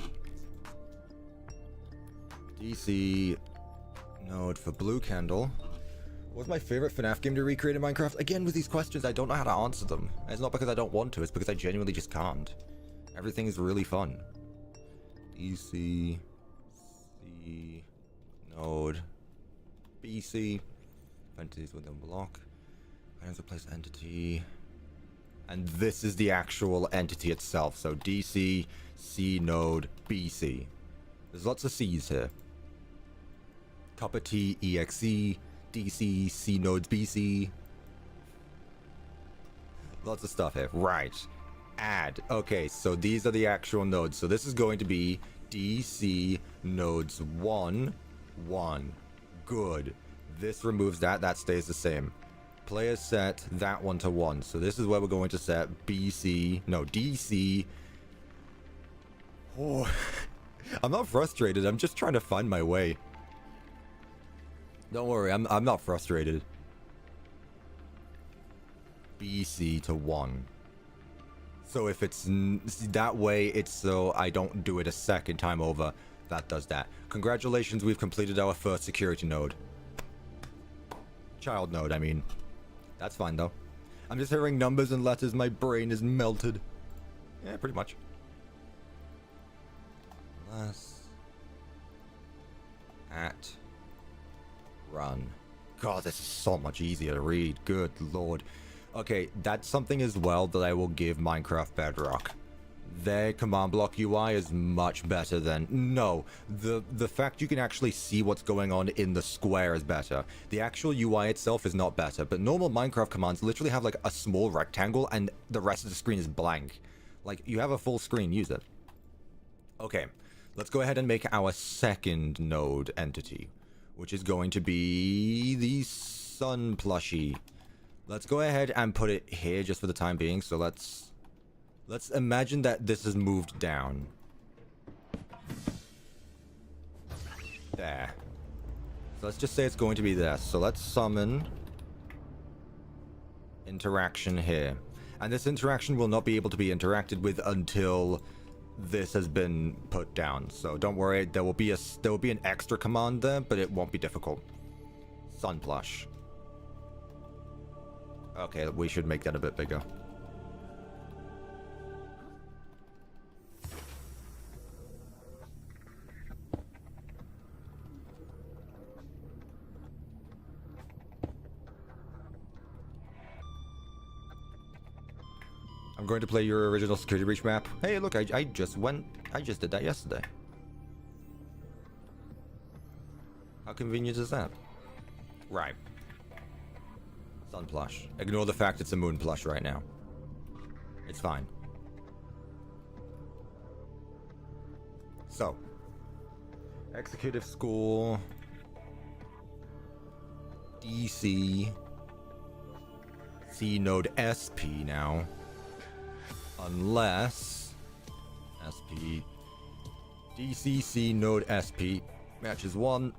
DC node for blue candle. What's my favorite FNAF game to recreate in Minecraft? Again, with these questions, I don't know how to answer them. It's not because I don't want to, it's because I genuinely just can't. Everything is really fun. DC, C, node, BC, entities within block, items replace entity, and this is the actual entity itself. So DC, C node, BC. There's lots of C's here. CuppaTeaExe, DC, C nodes, BC. Lots of stuff here. Right. Add. Okay, so these are the actual nodes. So this is going to be DC nodes 1, 1. Good. This removes that. That stays the same. Player set that one to 1. So this is where we're going to set BC. No, DC. Oh, I'm not frustrated. I'm just trying to find my way. Don't worry, I'm not frustrated. BC to 1. So if it's that way, it's so I don't do it a second time over. That does that. Congratulations, we've completed our first security node. Child node, I mean. That's fine though. I'm just hearing numbers and letters, my brain is melted. Yeah, pretty much. Less. At. Run. God, this is so much easier to read. Good lord. Okay, that's something as well that I will give Minecraft Bedrock. Their command block UI is much better than... No, the fact you can actually see what's going on in the square is better. The actual UI itself is not better, but normal Minecraft commands literally have like a small rectangle and the rest of the screen is blank. Like, you have a full screen, use it. Okay, let's go ahead and make our second node entity, which is going to be the sun plushie. Let's go ahead and put it here just for the time being. So let's imagine that this has moved down. There. So let's just say it's going to be there. So let's summon interaction here. And this interaction will not be able to be interacted with until this has been put down. So don't worry, there will be an extra command there, but it won't be difficult. Sun plush. Okay, we should make that a bit bigger. I'm going to play your original security breach map. Hey, look, I just did that yesterday. How convenient is that? Right. Sun plush. Ignore the fact it's a moon plush right now. It's fine. So. Executive school. DC. C node SP now. Unless SP DCC node SP matches 1.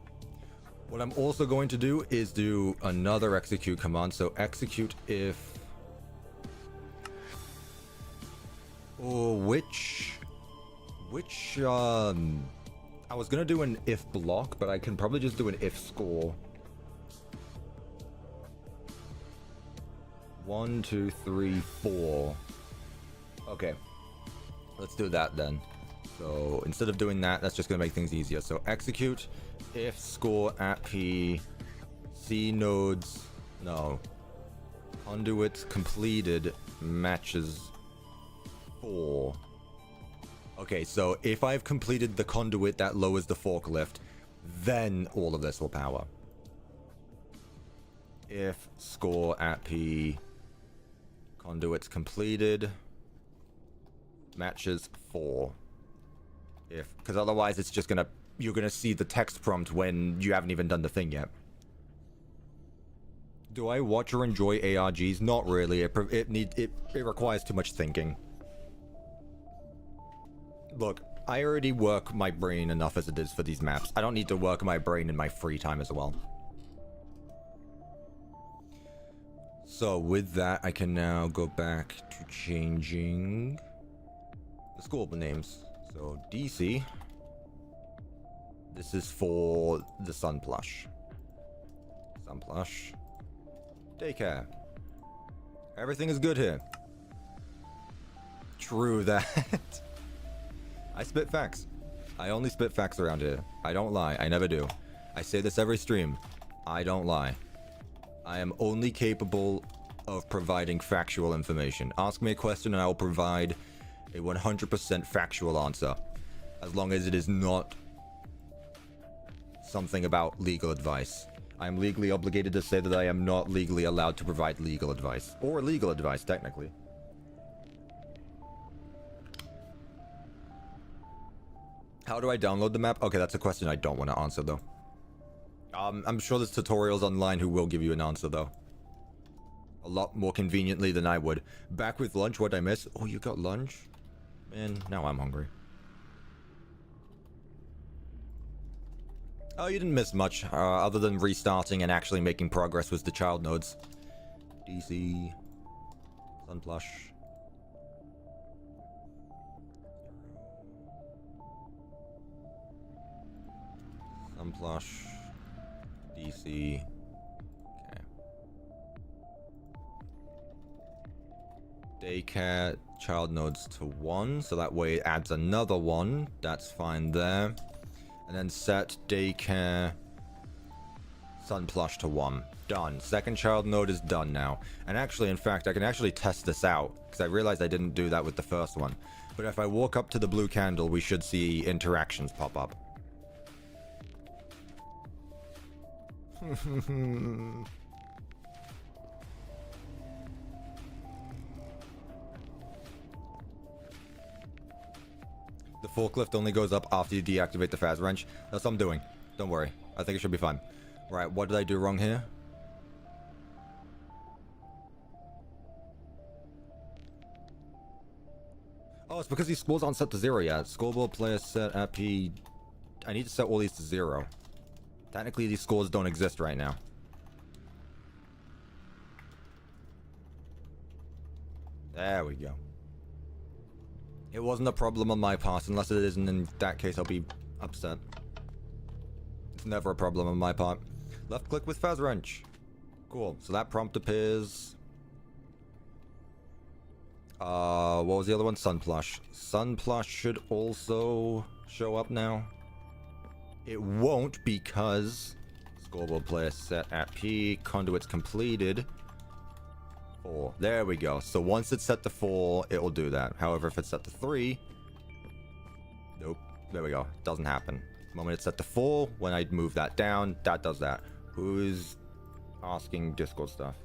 What I'm also going to do is do another execute command. So execute if which I was gonna do an if block, but I can probably just do an if score. 1, 2, 3, 4. Okay, let's do that then. So instead of doing that, that's just gonna make things easier. So execute if score at P C nodes, no, conduit completed matches 4. Okay, so if I've completed the conduit that lowers the forklift, then all of this will power. If score at P conduits completed matches 4. If, because otherwise it's just gonna, you're gonna see the text prompt when you haven't even done the thing yet. Do I watch or enjoy ARGs? Not really. It requires too much thinking. Look, I already work my brain enough as it is for these maps. I don't need to work my brain in my free time as well. So with that, I can now go back to changing the school names. So DC This is for the sun plush. Sun plush. Daycare. Everything is good here. True that. I spit facts. I only spit facts around here. I don't lie. I never do. I say this every stream. I don't lie. I am only capable of providing factual information. Ask me a question and I will provide a 100% factual answer. As long as it is not something about legal advice. I am legally obligated to say that I am not legally allowed to provide legal advice. Or illegal advice, technically. How do I download the map? Okay, that's a question I don't want to answer, though. I'm sure there's tutorials online who will give you an answer, though. A lot more conveniently than I would. Back with lunch, what'd I miss? Oh, you got lunch? Man, now I'm hungry. Oh, you didn't miss much, other than restarting and actually making progress with the child nodes. DC. Sun plush. Sun plush. DC. Okay. Daycare child nodes to 1, so that way it adds another one. That's fine there. And then set daycare sun plush to 1. Done. Second child node is done now. And actually, in fact, I can actually test this out because I realized I didn't do that with the first one. But if I walk up to the blue candle, we should see interactions pop up. The forklift only goes up after you deactivate the Faz wrench. That's what I'm doing. Don't worry. I think it should be fine. Right, what did I do wrong here? Oh, it's because these scores aren't set to 0 yet. Scoreboard player set at P. I need to set all these to 0. Technically, these scores don't exist right now. There we go. It wasn't a problem on my part. Unless it isn't, in that case, I'll be upset. It's never a problem on my part. Left click with Faz wrench. Cool. So that prompt appears. What was the other one? Sun plush. Sun plush should also show up now. It won't because scoreboard player set at P, conduits completed. 4. There we go. So once it's set to 4, it will do that. However, if it's set to 3, nope. There we go. Doesn't happen. The moment it's set to 4, when I move that down, that does that. Who's asking Discord stuff?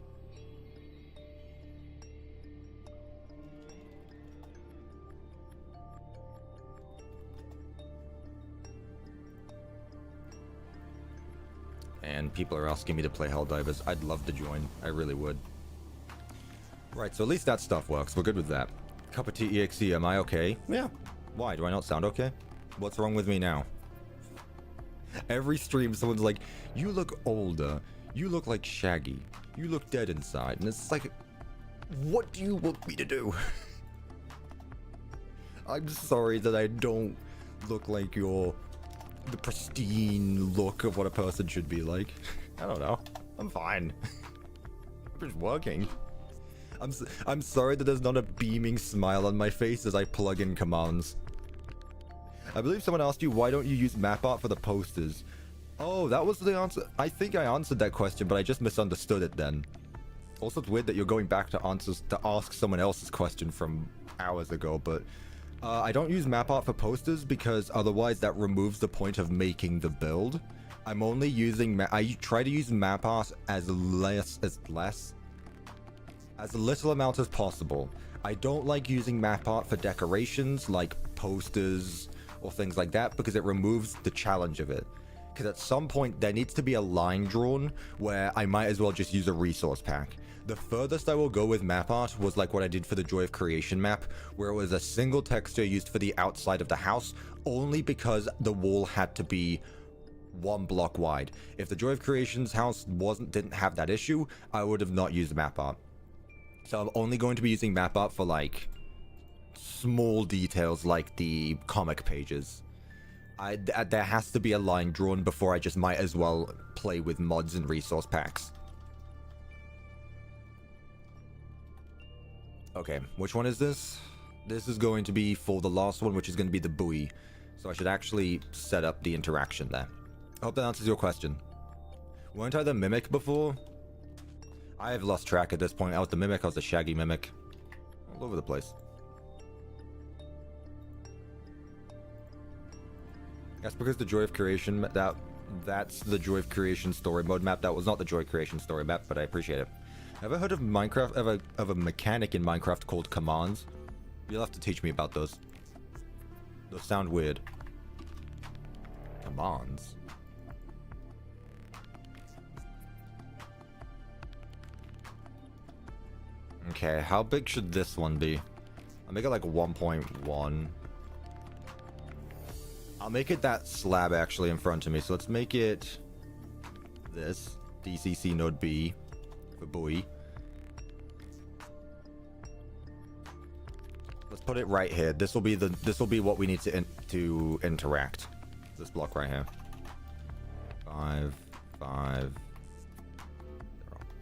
And people are asking me to play Helldivers. I'd love to join. I really would. Right, so at least that stuff works. We're good with that. CuppaTeaExe, am I okay? Yeah. Why? Do I not sound okay? What's wrong with me now? Every stream, someone's like, you look older. You look like Shaggy. You look dead inside. And it's like, what do you want me to do? I'm sorry that I don't look like the pristine look of what a person should be like. I don't know. I'm fine. I'm just working. I'm sorry that there's not a beaming smile on my face as I plug in commands. I believe someone asked you, why don't you use map art for the posters? Oh, that was the answer. I think I answered that question, but I just misunderstood it then. Also, it's weird that you're going back to ask someone else's question from hours ago, but I don't use map art for posters because otherwise that removes the point of making the build. I'm only using I try to use map art as little amount as possible. I don't like using map art for decorations like posters or things like that because it removes the challenge of it. Because at some point there needs to be a line drawn where I might as well just use a resource pack. The furthest I will go with map art was like what I did for the Joy of Creation map, where it was a single texture used for the outside of the house, only because the wall had to be 1 block wide. If the Joy of Creation's house didn't have that issue, I would have not used map art. So I'm only going to be using map art for like small details like the comic pages. There has to be a line drawn before I just might as well play with mods and resource packs. Okay, which one is this? This is going to be for the last one, which is going to be the buoy. So I should actually set up the interaction there. I hope that answers your question. Weren't I the Mimic before? I have lost track at this point. I was the Mimic, I was the Shaggy Mimic. All over the place. That's because the Joy of Creation, that's the Joy of Creation story mode map. That was not the Joy of Creation story map, but I appreciate it. Ever heard of Minecraft, of a mechanic in Minecraft called commands? You'll have to teach me about those. Those sound weird. Commands? Okay, how big should this one be? I'll make it like 1.1. I'll make it that slab actually in front of me. So let's make it this. DCC node B for buoy. Let's put it right here. This will be what we need to interact. This block right here. 5, 5. 0.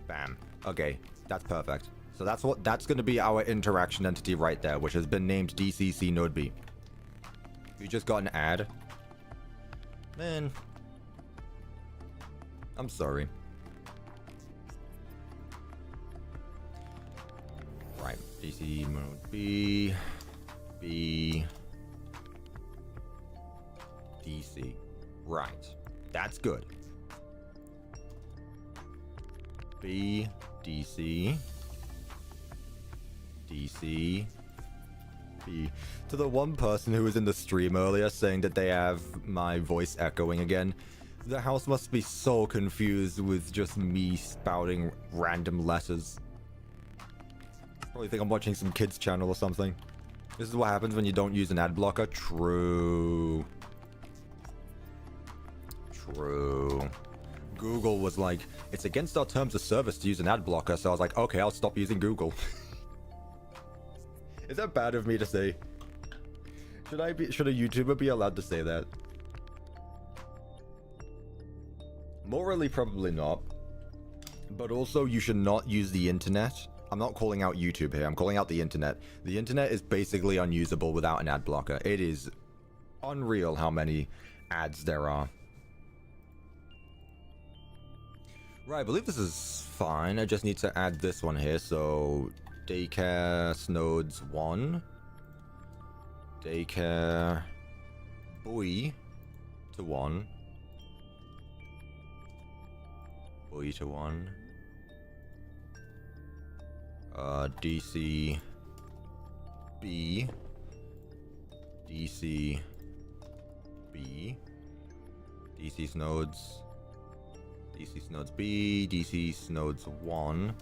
Bam. Okay, that's perfect. So that's going to be our interaction entity right there, which has been named DCC node B. You just got an ad. Man. I'm sorry. Right. DC node B. B. DC. Right. That's good. B. DC. DC. B. To the one person who was in the stream earlier saying that they have my voice echoing again, the house must be so confused with just me spouting random letters. Probably think I'm watching some kids channel or something. This is what happens when you don't use an ad blocker. True. True. Google was like, it's against our terms of service to use an ad blocker, so I was like, okay, I'll stop using Google. Is that bad of me to say? Should a YouTuber be allowed to say that? Morally, probably not. But also, you should not use the internet. I'm not calling out YouTube here, I'm calling out the internet. The internet is basically unusable without an ad blocker. It is unreal how many ads there are. Right, I believe this is fine. I just need to add this one here, so... Daycare nodes 1. Daycare buoy to 1. Buoy to 1. DC B. DC B. DC's nodes. DC's nodes B. DC's nodes 1.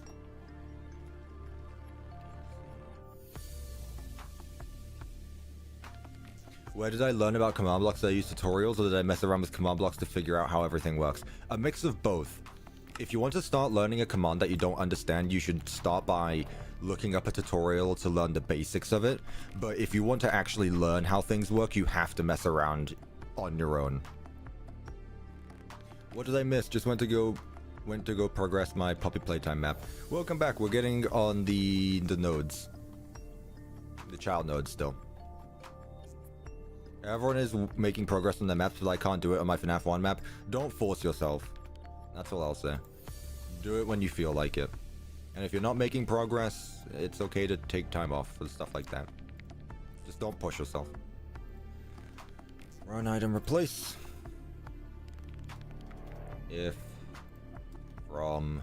Where did I learn about command blocks? Did I use tutorials, or did I mess around with command blocks to figure out how everything works? A mix of both. If you want to start learning a command that you don't understand, you should start by looking up a tutorial to learn the basics of it. But if you want to actually learn how things work, you have to mess around on your own. What did I miss? Just went to go progress my puppy playtime map. Welcome back. We're getting on the nodes. The child nodes still. Everyone is making progress on their maps, but I can't do it on my FNAF 1 map. Don't force yourself. That's all I'll say. Do it when you feel like it. And if you're not making progress, it's okay to take time off for stuff like that. Just don't push yourself. Run item replace. If from...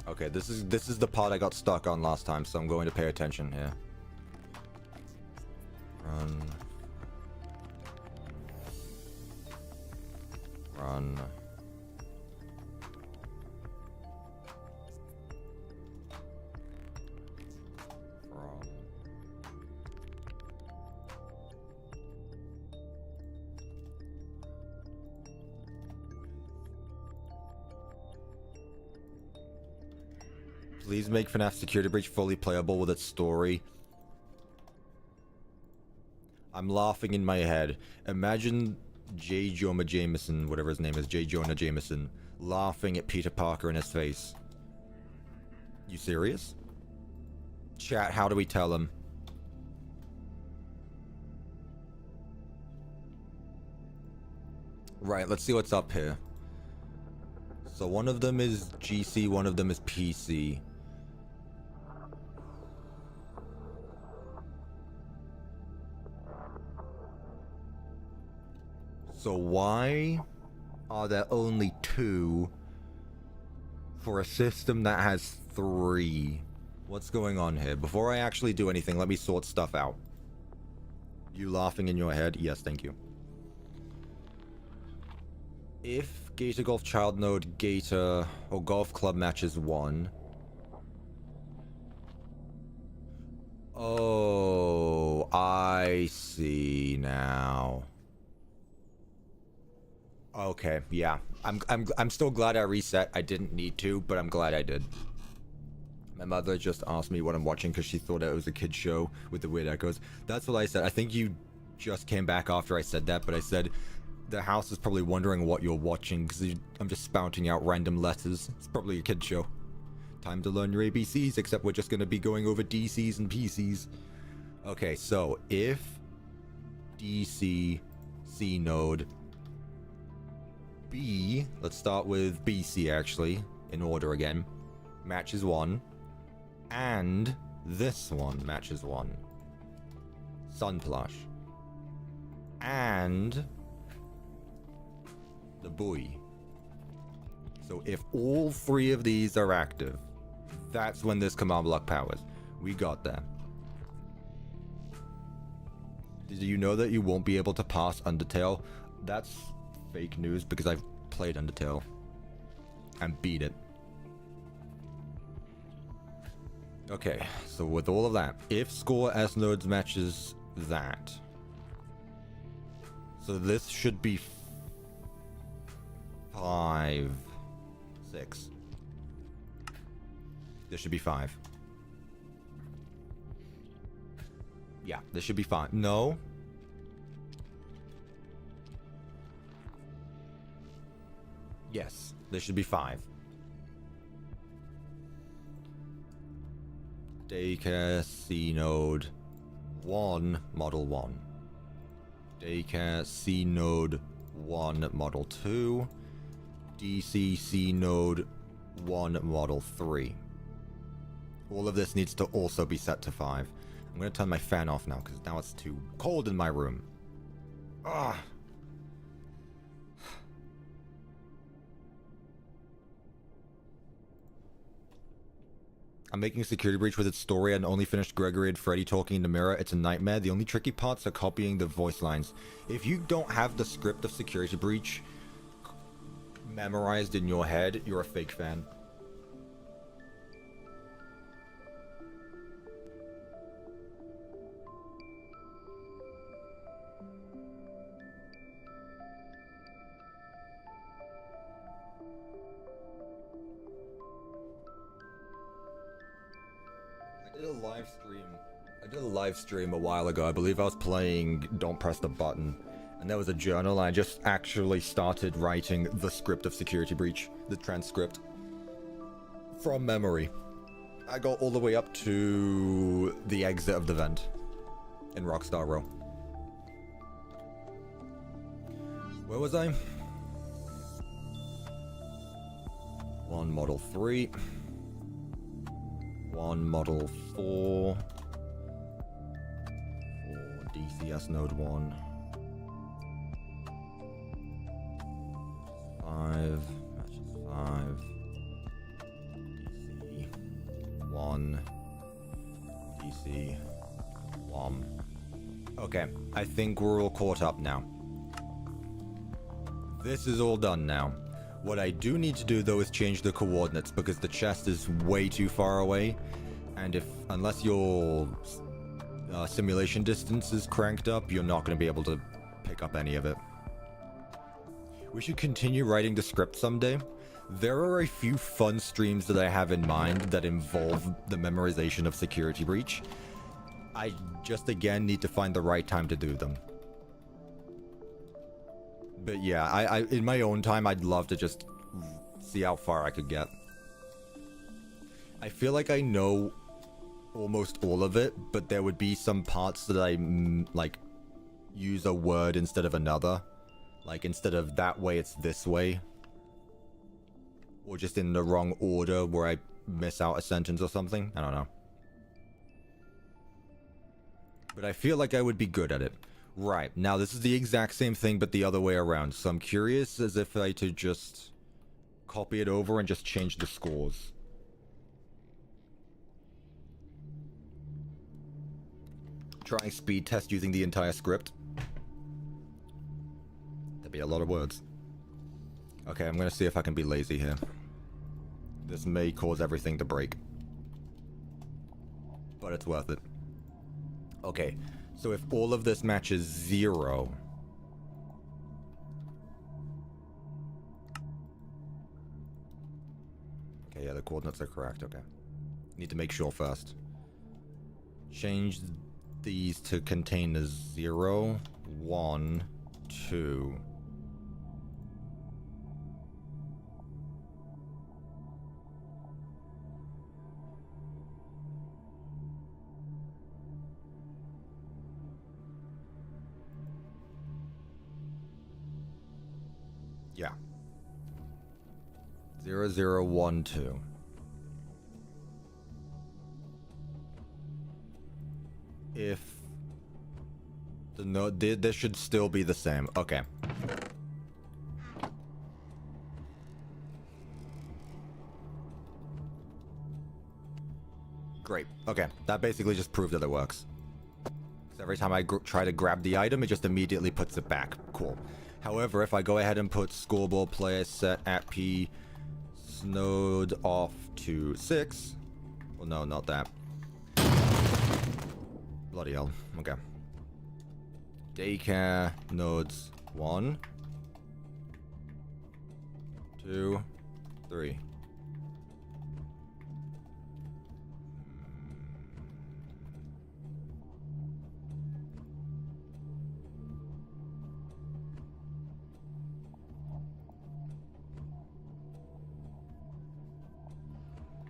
Okay, this is the part I got stuck on last time, so I'm going to pay attention here. Run. From. Please make FNAF Security Breach fully playable with its story. I'm laughing in my head. Imagine J. Jonah Jameson, whatever his name is, J. Jonah Jameson, laughing at Peter Parker in his face. You serious? Chat, how do we tell him? Right, let's see what's up here. So one of them is GC, one of them is PC. So why are there only 2 for a system that has 3? What's going on here? Before I actually do anything, let me sort stuff out. You laughing in your head? Yes, thank you. If Gator Golf Child Node Gator or Golf Club matches 1. Oh, I see now. Okay, yeah. I'm still glad I reset. I didn't need to, but I'm glad I did. My mother just asked me what I'm watching because she thought it was a kid's show with the weird echoes. That's what I said. I think you just came back after I said that, but I said the house is probably wondering what you're watching because I'm just spouting out random letters. It's probably a kid's show. Time to learn your ABCs, except we're just going to be going over DCs and PCs. Okay, so if DC, C node, B, let's start with BC actually, in order again, matches 1, and this one matches 1. Sun plush. And the buoy. So if all 3 of these are active, that's when this command block powers. We got that. Did you know that you won't be able to pass Undertale? That's fake news because I've played Undertale and beat it. Okay, so with all of that, if score S nodes matches that, so this should be 5, 6. This should be 5. Yeah, this should be 5. No. Yes, this should be 5. Daycare C node 1 model 1. Daycare C node 1 model 2. DC C node 1 model 3. All of this needs to also be set to 5. I'm going to turn my fan off now because now it's too cold in my room. Ugh. I'm making Security Breach with its story and only finished Gregory and Freddy talking in the mirror. It's a nightmare. The only tricky parts are copying the voice lines. If you don't have the script of Security Breach memorized in your head, you're a fake fan. I did a live stream a while ago. I believe I was playing Don't Press the Button, and there was a journal. And I just actually started writing the script of Security Breach, the transcript, from memory. I got all the way up to the exit of the vent in Rockstar Row. Where was I? 1 model 3. 1 model 4. DCS node 1. 5. Matches 5. DC 1. DC 1. Okay, I think we're all caught up now. This is all done now. What I do need to do though is change the coordinates because the chest is way too far away, and unless your simulation distance is cranked up, you're not going to be able to pick up any of it. We should continue writing the script someday. There are a few fun streams that I have in mind that involve the memorization of Security Breach. I just again need to find the right time to do them. But yeah, I in my own time, I'd love to just see how far I could get. I feel like I know almost all of it, but there would be some parts that I like use a word instead of another. Like instead of that way, it's this way. Or just in the wrong order where I miss out a sentence or something. I don't know. But I feel like I would be good at it. Right, now this is the exact same thing but the other way around. So I'm curious as if I to just copy it over and just change the scores. Trying speed test using the entire script. That'd be a lot of words. Okay, I'm gonna see if I can be lazy here. This may cause everything to break. But it's worth it. Okay, so if all of this matches 0... Okay, yeah, the coordinates are correct, okay. Need to make sure first. Change these to contain a 0, 1, 2... Yeah. 0, 0, 1, 2. If the note did, this should still be the same. Okay. Great. Okay. That basically just proved that it works. So every time I try to grab the item, it just immediately puts it back. Cool. However, if I go ahead and put scoreboard player set at P snowed off to 6. Well, no, not that. Bloody hell. Okay. Daycare nodes 1, 2, 3.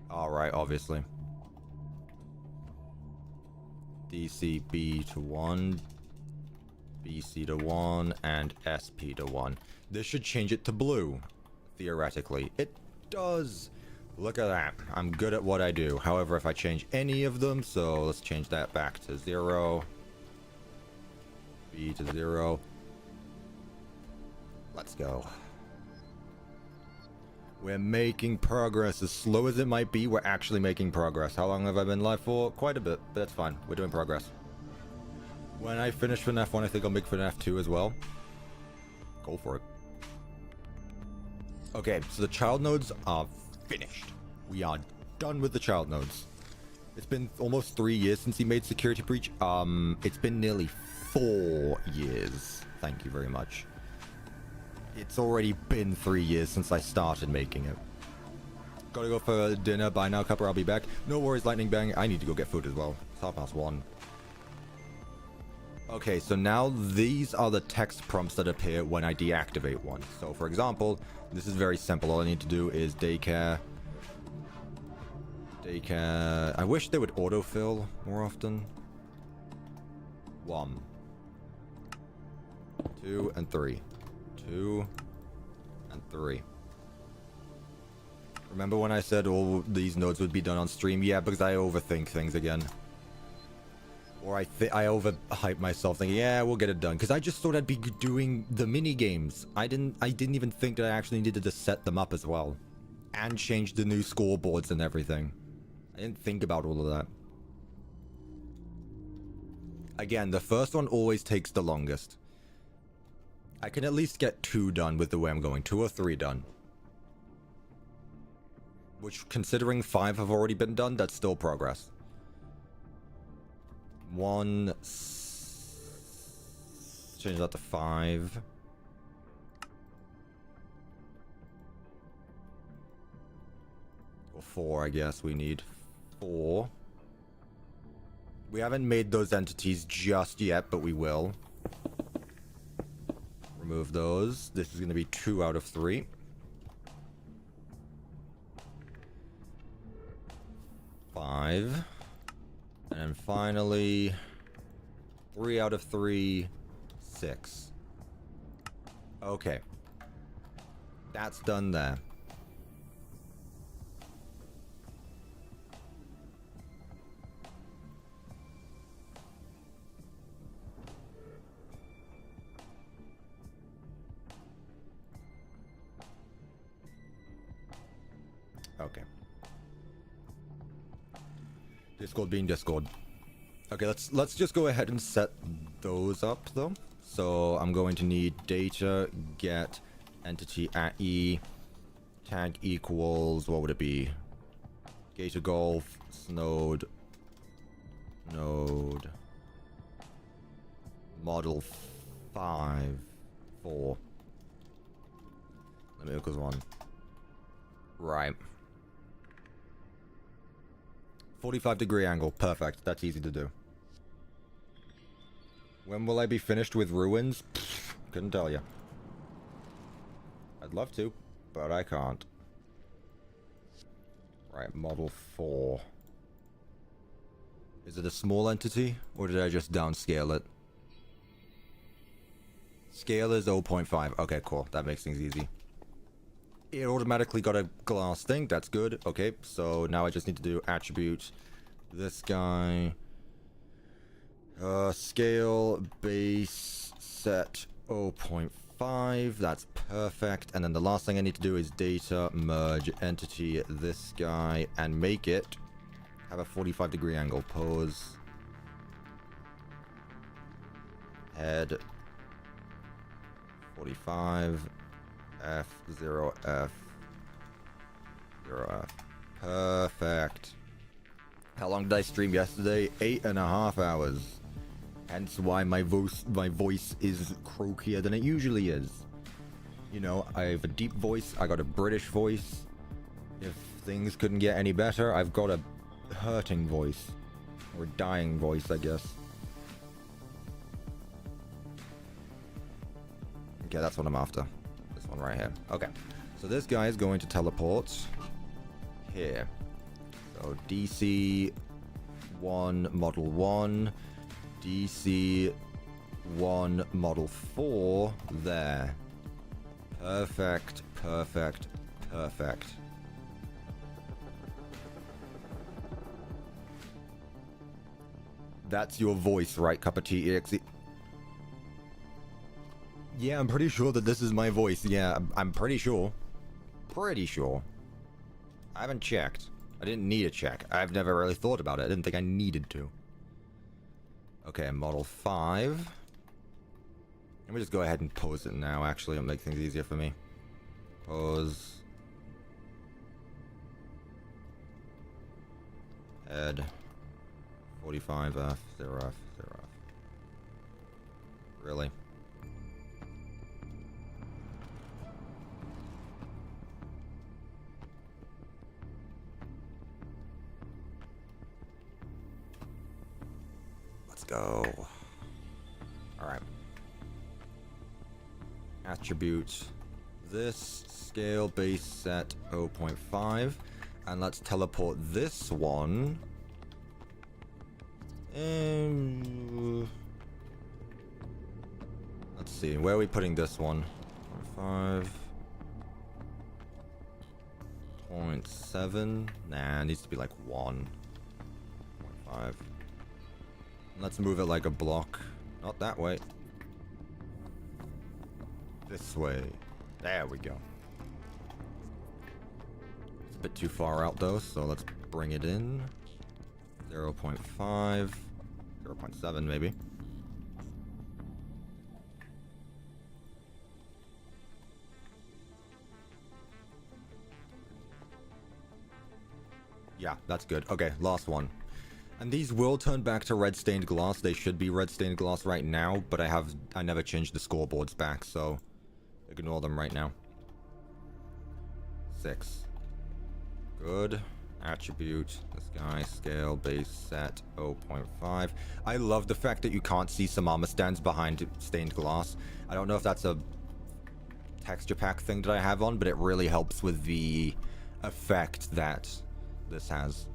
Alright, obviously. DCB to 1, BC to 1, and SP to 1. This should change it to blue, theoretically. It does! Look at that. I'm good at what I do. However, if I change any of them, so let's change that back to 0. B to 0. Let's go. We're making progress. As slow as it might be, we're actually making progress. How long have I been live for? Quite a bit, but that's fine. We're doing progress. When I finish FNAF 1, I think I'll make FNAF 2 as well. Go for it. Okay, so the child nodes are finished. We are done with the child nodes. It's been almost 3 years since he made Security Breach. It's been nearly 4 years. Thank you very much. It's already been 3 years since I started making it. Gotta go for dinner. Bye now, Cuppa. I'll be back. No worries, Lightning Bang. I need to go get food as well. It's 1:30. Okay, so now these are the text prompts that appear when I deactivate one. So, for example, this is very simple. All I need to do is Daycare. I wish they would autofill more often. 1, 2, and 3. 2 and 3. Remember when I said all these nodes would be done on stream? Yeah, because I overthink things again. Or I overhype myself thinking, yeah, we'll get it done. Because I just thought I'd be doing the mini games. I didn't even think that I actually needed to set them up as well. And change the new scoreboards and everything. I didn't think about all of that. Again, the first one always takes the longest. I can at least get 2 done with the way I'm going. 2 or 3 done. Which, considering 5 have already been done, that's still progress. 1... change that to 5. Or 4, I guess we need. 4. We haven't made those entities just yet, but we will. Remove those. This is going to be 2 out of 3. 5. And then finally, 3 out of 3, 6. Okay. That's done there. Okay. Discord being Discord. Okay, let's just go ahead and set those up though. So I'm going to need data get entity at E tag equals, what would it be? Gator golf snode node model 5 4. Let me look as one. Right. 45-degree angle. Perfect. That's easy to do. When will I be finished with ruins? Pfft, couldn't tell you. I'd love to, but I can't. Right, model 4. Is it a small entity, or did I just downscale it? Scale is 0.5. Okay, cool. That makes things easy. It automatically got a glass thing. That's good. Okay, so now I just need to do attribute. This guy. Scale base set 0.5. That's perfect. And then the last thing I need to do is data merge entity this guy and make it have a 45-degree angle. Pose. Head. 45. F0 F 0 F. Perfect. How long did I stream yesterday? 8.5 hours. Hence why my voice is croakier than it usually is. You know, I have a deep voice. I got a British voice. If things couldn't get any better, I've got a hurting voice. Or a dying voice, I guess. Okay, that's what I'm after. This one right here. Okay. So this guy is going to teleport here. So DC 1 model 1, DC 1 model 4 there. Perfect, perfect, perfect. That's your voice, right, CuppaTeaExe? Yeah, I'm pretty sure that this is my voice. Yeah, I'm pretty sure. Pretty sure. I haven't checked. I didn't need a check. I've never really thought about it. I didn't think I needed to. Okay, model 5. Let me just go ahead and pose it now, actually. It'll make things easier for me. Pose. Head. 45F, 0F, 0F. Really? Let's go. Alright. Attribute this scale base set 0.5. And let's teleport this one. Let's see, where are we putting this one? 5.7. Nah, it needs to be like 1.5. Let's move it like a block. Not that way. This way. There we go. It's a bit too far out though, so let's bring it in. 0.5. 0.7 maybe. Yeah, that's good. Okay, last one. And these will turn back to red stained glass. They should be red stained glass right now, but I never changed the scoreboards back, so ignore them right now. 6. Good. Attribute, this guy, scale, base set, 0.5. I love the fact that you can't see some armor stands behind stained glass. I don't know if that's a texture pack thing that I have on, but it really helps with the effect that this has.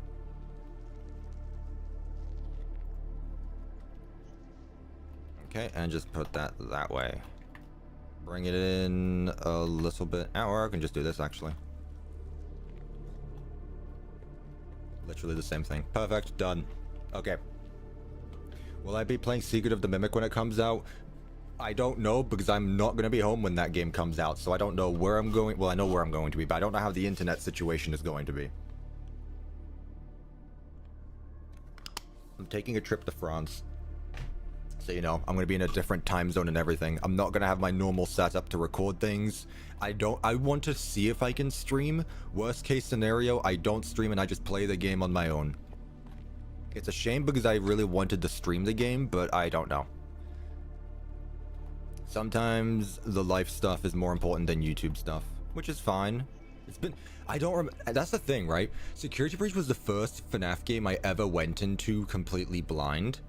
Okay, and just put that way. Bring it in a little bit. Or I can just do this, actually. Literally the same thing. Perfect. Done. Okay. Will I be playing Secret of the Mimic when it comes out? I don't know, because I'm not going to be home when that game comes out, so I don't know where I'm going. Well, I know where I'm going to be, but I don't know how the internet situation is going to be. I'm taking a trip to France. So, you know, I'm going to be in a different time zone and everything. I'm not going to have my normal setup to record things. I want to see if I can stream. Worst case scenario, I don't stream and I just play the game on my own. It's a shame because I really wanted to stream the game, but I don't know. Sometimes the life stuff is more important than YouTube stuff, which is fine. It's been... I don't remember... That's the thing, right? Security Breach was the first FNAF game I ever went into completely blind.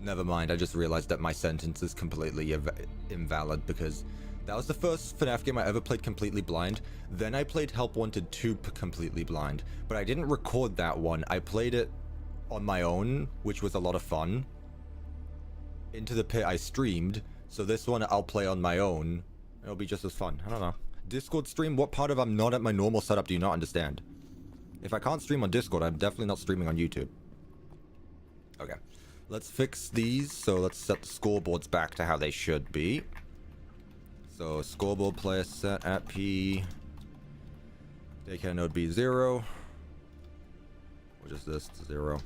Never mind, I just realized that my sentence is completely invalid because that was the first FNAF game I ever played completely blind. Then I played Help Wanted 2 completely blind, but I didn't record that one. I played it on my own, which was a lot of fun. Into the Pit I streamed, so this one I'll play on my own. It'll be just as fun. I don't know. Discord stream, what part of I'm not at my normal setup do you not understand? If I can't stream on Discord, I'm definitely not streaming on YouTube. Okay. Let's fix these. So let's set the scoreboards back to how they should be. So scoreboard player set at P. Daycare node B 0. What is this? 0.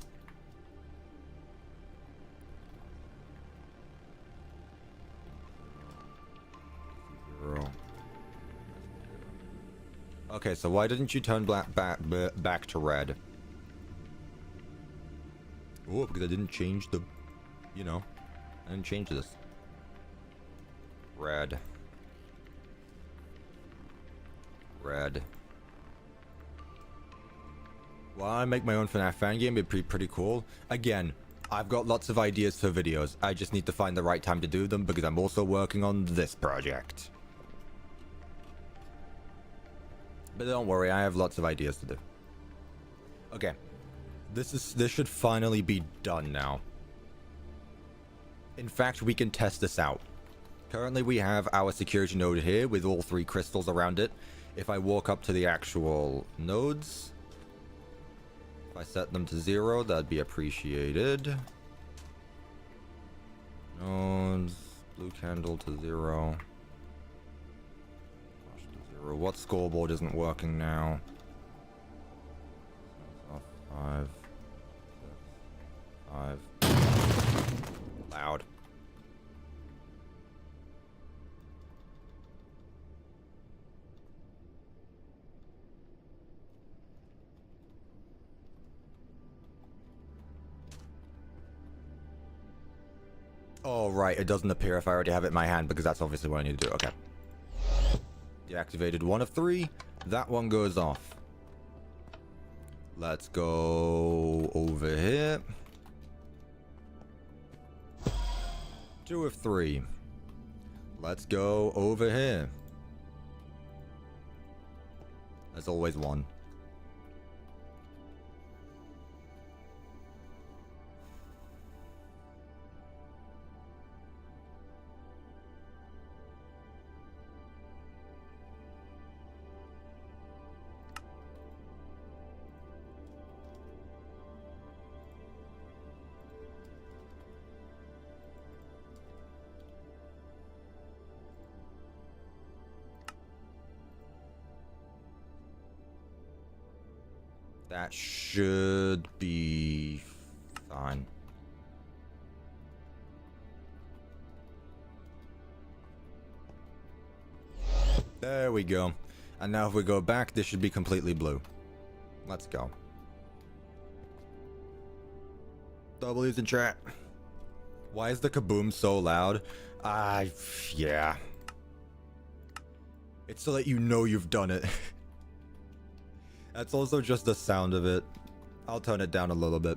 0. Okay, so why didn't you turn back to red? Oh, because I didn't change the, you know, I didn't change this. Red. Red. Well, I make my own FNAF fan game, it'd be pretty cool. Again, I've got lots of ideas for videos. I just need to find the right time to do them because I'm also working on this project. But don't worry, I have lots of ideas to do. Okay. This should finally be done now. In fact, we can test this out. Currently, we have our security node here with all 3 crystals around it. If I walk up to the actual nodes, if I set them to 0, that'd be appreciated. Nodes, blue candle to 0. Flash to 0. What scoreboard isn't working now? 5. 5. Loud. Oh, right. It doesn't appear if I already have it in my hand because that's obviously what I need to do. Okay. Deactivated 1 of 3. That one goes off. Let's go over here. 2 of 3. Let's go over here. There's always 1. That should be fine. There we go. And now if we go back, this should be completely blue. Let's go. W's in chat. Why is the kaboom so loud? Yeah. It's so that you know you've done it. That's also just the sound of it. I'll turn it down a little bit.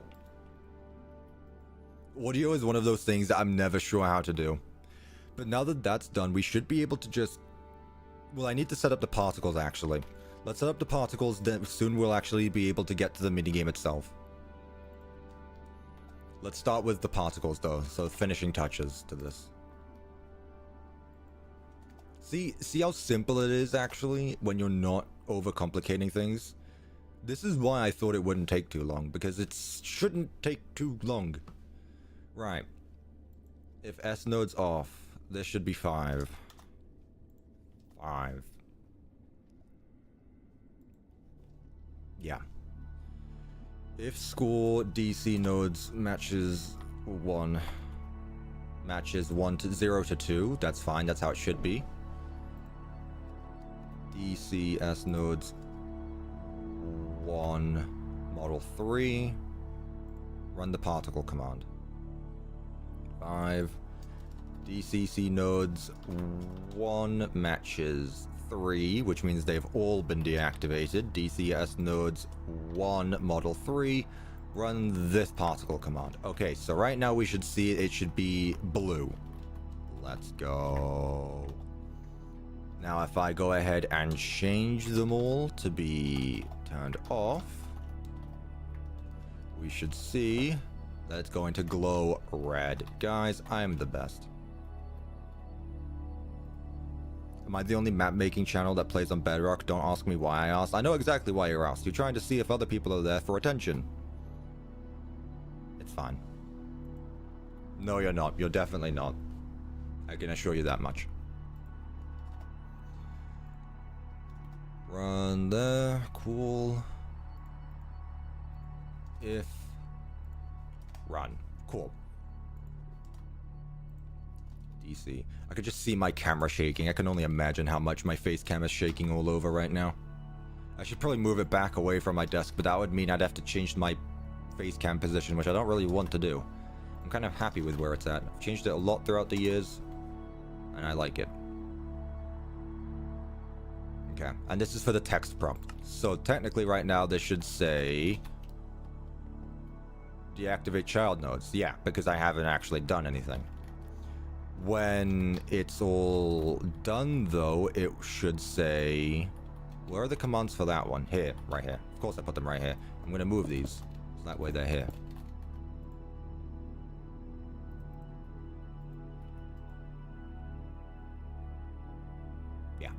Audio is one of those things that I'm never sure how to do. But now that that's done, we should be able to just... Well, I need to set up the particles, actually. Let's set up the particles, then soon we'll actually be able to get to the minigame itself. Let's start with the particles, though, so finishing touches to this. See how simple it is, actually, when you're not overcomplicating things? This is why I thought it wouldn't take too long, because it shouldn't take too long. Right. If S node's off, this should be 5. 5. Yeah. If score DC nodes matches 1 to 0 to 2, that's fine, that's how it should be. DCS nodes 1 model 3, run the particle command. 5 DCC nodes 1 matches 3, which means they've all been deactivated. DCS nodes 1 model 3, run this particle command. Okay, so right now we should see it should be blue. Let's go. Now if I go ahead and change them all to be turned off, we should see that it's going to glow red. Guys, I am the best. Am I the only map making channel that plays on Bedrock? Don't ask me why I asked. I know exactly why you're asked. You're trying to see if other people are there for attention. It's fine. No, you're not. You're definitely not. I can assure you that much. Run there. Cool. If... Run. Cool. DC. I could just see my camera shaking. I can only imagine how much my face cam is shaking all over right now. I should probably move it back away from my desk, but that would mean I'd have to change my face cam position, which I don't really want to do. I'm kind of happy with where it's at. I've changed it a lot throughout the years, and I like it. Okay, and this is for the text prompt. So technically right now this should say... deactivate child nodes. Yeah, because I haven't actually done anything. When it's all done, though, it should say... Where are the commands for that one? Here, right here. Of course I put them right here. I'm going to move these, so that way they're here. Yeah.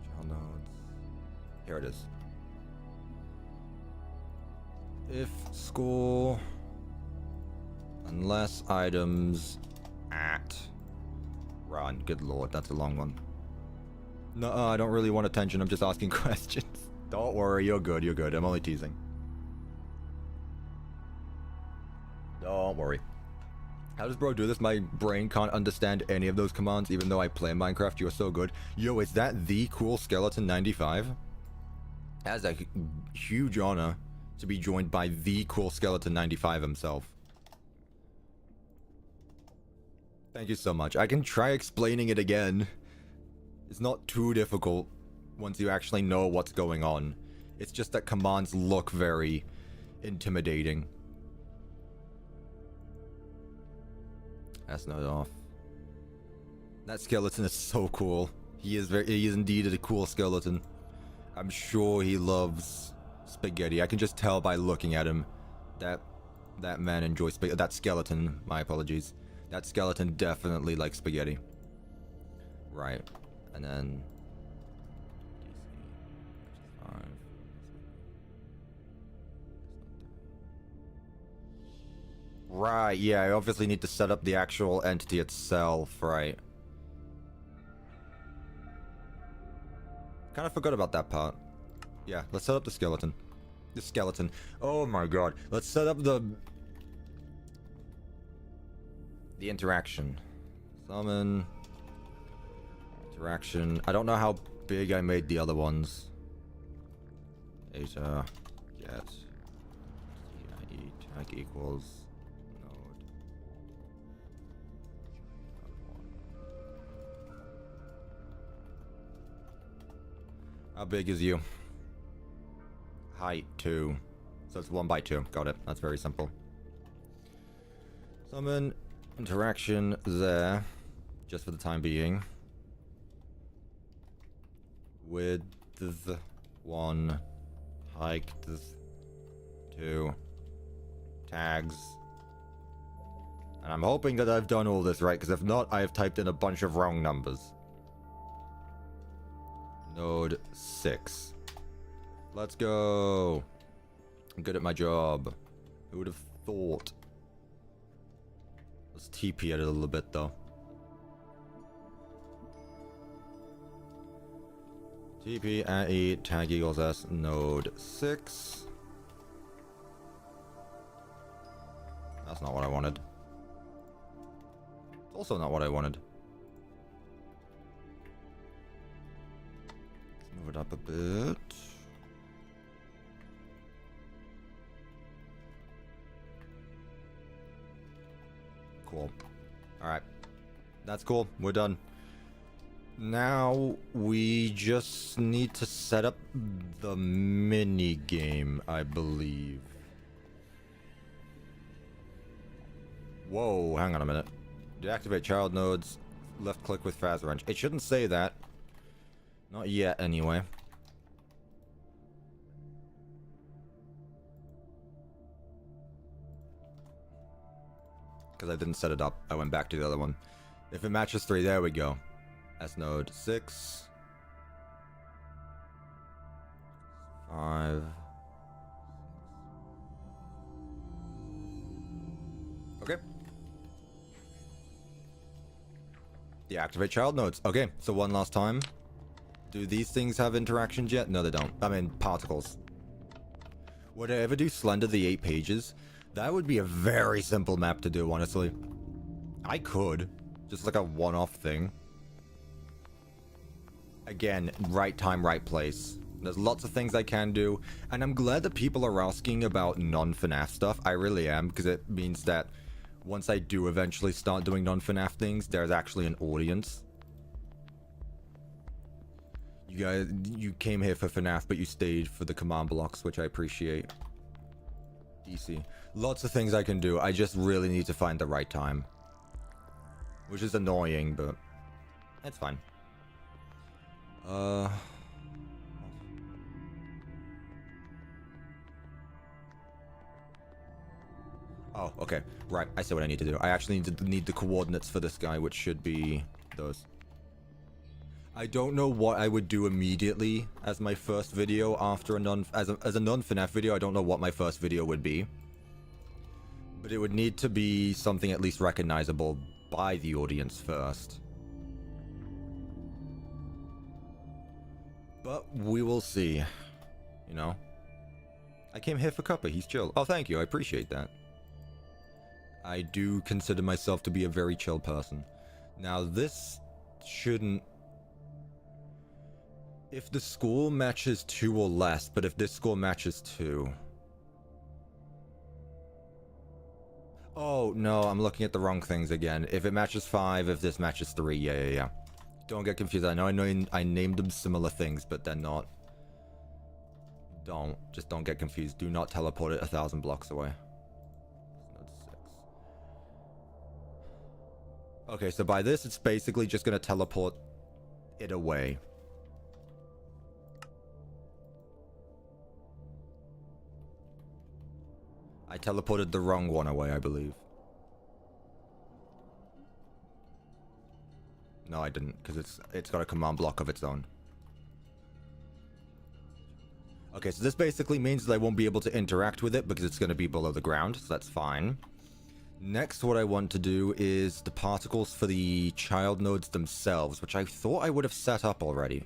Child nodes. Here it is. If score... Unless items at run. Good lord, that's a long one. No, I don't really want attention. I'm just asking questions. Don't worry, you're good, you're good. I'm only teasing. Don't worry. How does bro do this? My brain can't understand any of those commands, even though I play Minecraft. You're so good. Yo, is that the cool skeleton 95? That's a huge honor to be joined by the cool skeleton 95 himself. Thank you so much. I can try explaining it again. It's not too difficult once you actually know what's going on. It's just that commands look very intimidating. That's not off. That skeleton is so cool. He is indeed a cool skeleton. I'm sure he loves spaghetti. I can just tell by looking at him that man enjoys spaghetti. That skeleton, my apologies. That skeleton definitely likes spaghetti. Right. And then... Right, yeah, I obviously need to set up the actual entity itself, right. Kind of forgot about that part. Yeah, let's set up the skeleton. The skeleton. Oh my god. Let's set up the interaction. Summon. Interaction. I don't know how big I made the other ones. Data. Get. TIE. Tag equals. Node. How big is you? Height 2. So it's 1 by 2. Got it. That's very simple. Summon interaction there. Just for the time being. Width 1. Height 2. Tags. And I'm hoping that I've done all this right, because if not, I have typed in a bunch of wrong numbers. Node 6. Let's go. I'm good at my job. Who would have thought? Let's TP it a little bit, though. TP at E, tag equals S, node 6. That's not what I wanted. It's also not what I wanted. Let's move it up a bit. Cool. Alright. That's cool. We're done. Now, we just need to set up the mini game, I believe. Whoa, hang on a minute. Deactivate child nodes. Left click with Faz Wrench. It shouldn't say that. Not yet, anyway. Because I didn't set it up. I went back to the other one. If it matches 3, there we go. S node 6. 5. Okay. Deactivate child nodes. Okay, so one last time. Do these things have interactions yet? No, they don't. I mean, particles. Would I ever do Slender the 8 pages? That would be a very simple map to do, honestly. I could. Just like a one-off thing. Again, right time, right place. There's lots of things I can do, and I'm glad that people are asking about non-FNAF stuff. I really am, because it means that once I do eventually start doing non-FNAF things, there's actually an audience. You guys, you came here for FNAF, but you stayed for the command blocks, which I appreciate. DC. Lots of things I can do. I just really need to find the right time. Which is annoying, but it's fine. Oh, okay. Right, I see what I need to do. I actually need the coordinates for this guy, which should be those. I don't know what I would do immediately as my first video after a non-FNAF video. I don't know what my first video would be. But it would need to be something at least recognizable by the audience first. But we will see. You know? I came here for Cuppa. He's chill. Oh, thank you. I appreciate that. I do consider myself to be a very chill person. Now, this shouldn't... If the score matches 2 or less, but if this score matches 2... Oh, no, I'm looking at the wrong things again. If it matches 5, if this matches 3, yeah. Don't get confused. I know I named them similar things, but they're not. Just don't get confused. Do not teleport it 1,000 blocks away. Node 6. Okay, so by this, it's basically just going to teleport it away. I teleported the wrong one away, I believe. No, I didn't, because it's got a command block of its own. Okay, so this basically means that I won't be able to interact with it because it's going to be below the ground, so that's fine. Next, what I want to do is the particles for the child nodes themselves, which I thought I would have set up already.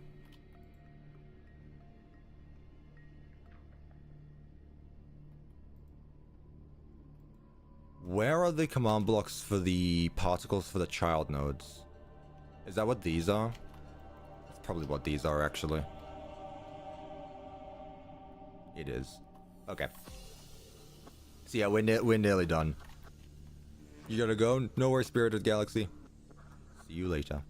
Where are the command blocks for the particles for the child nodes? Is that what these are? That's probably what these are, actually. It is. Okay. So yeah, we're nearly done. You gotta go? No worries, Spirited Galaxy. See you later.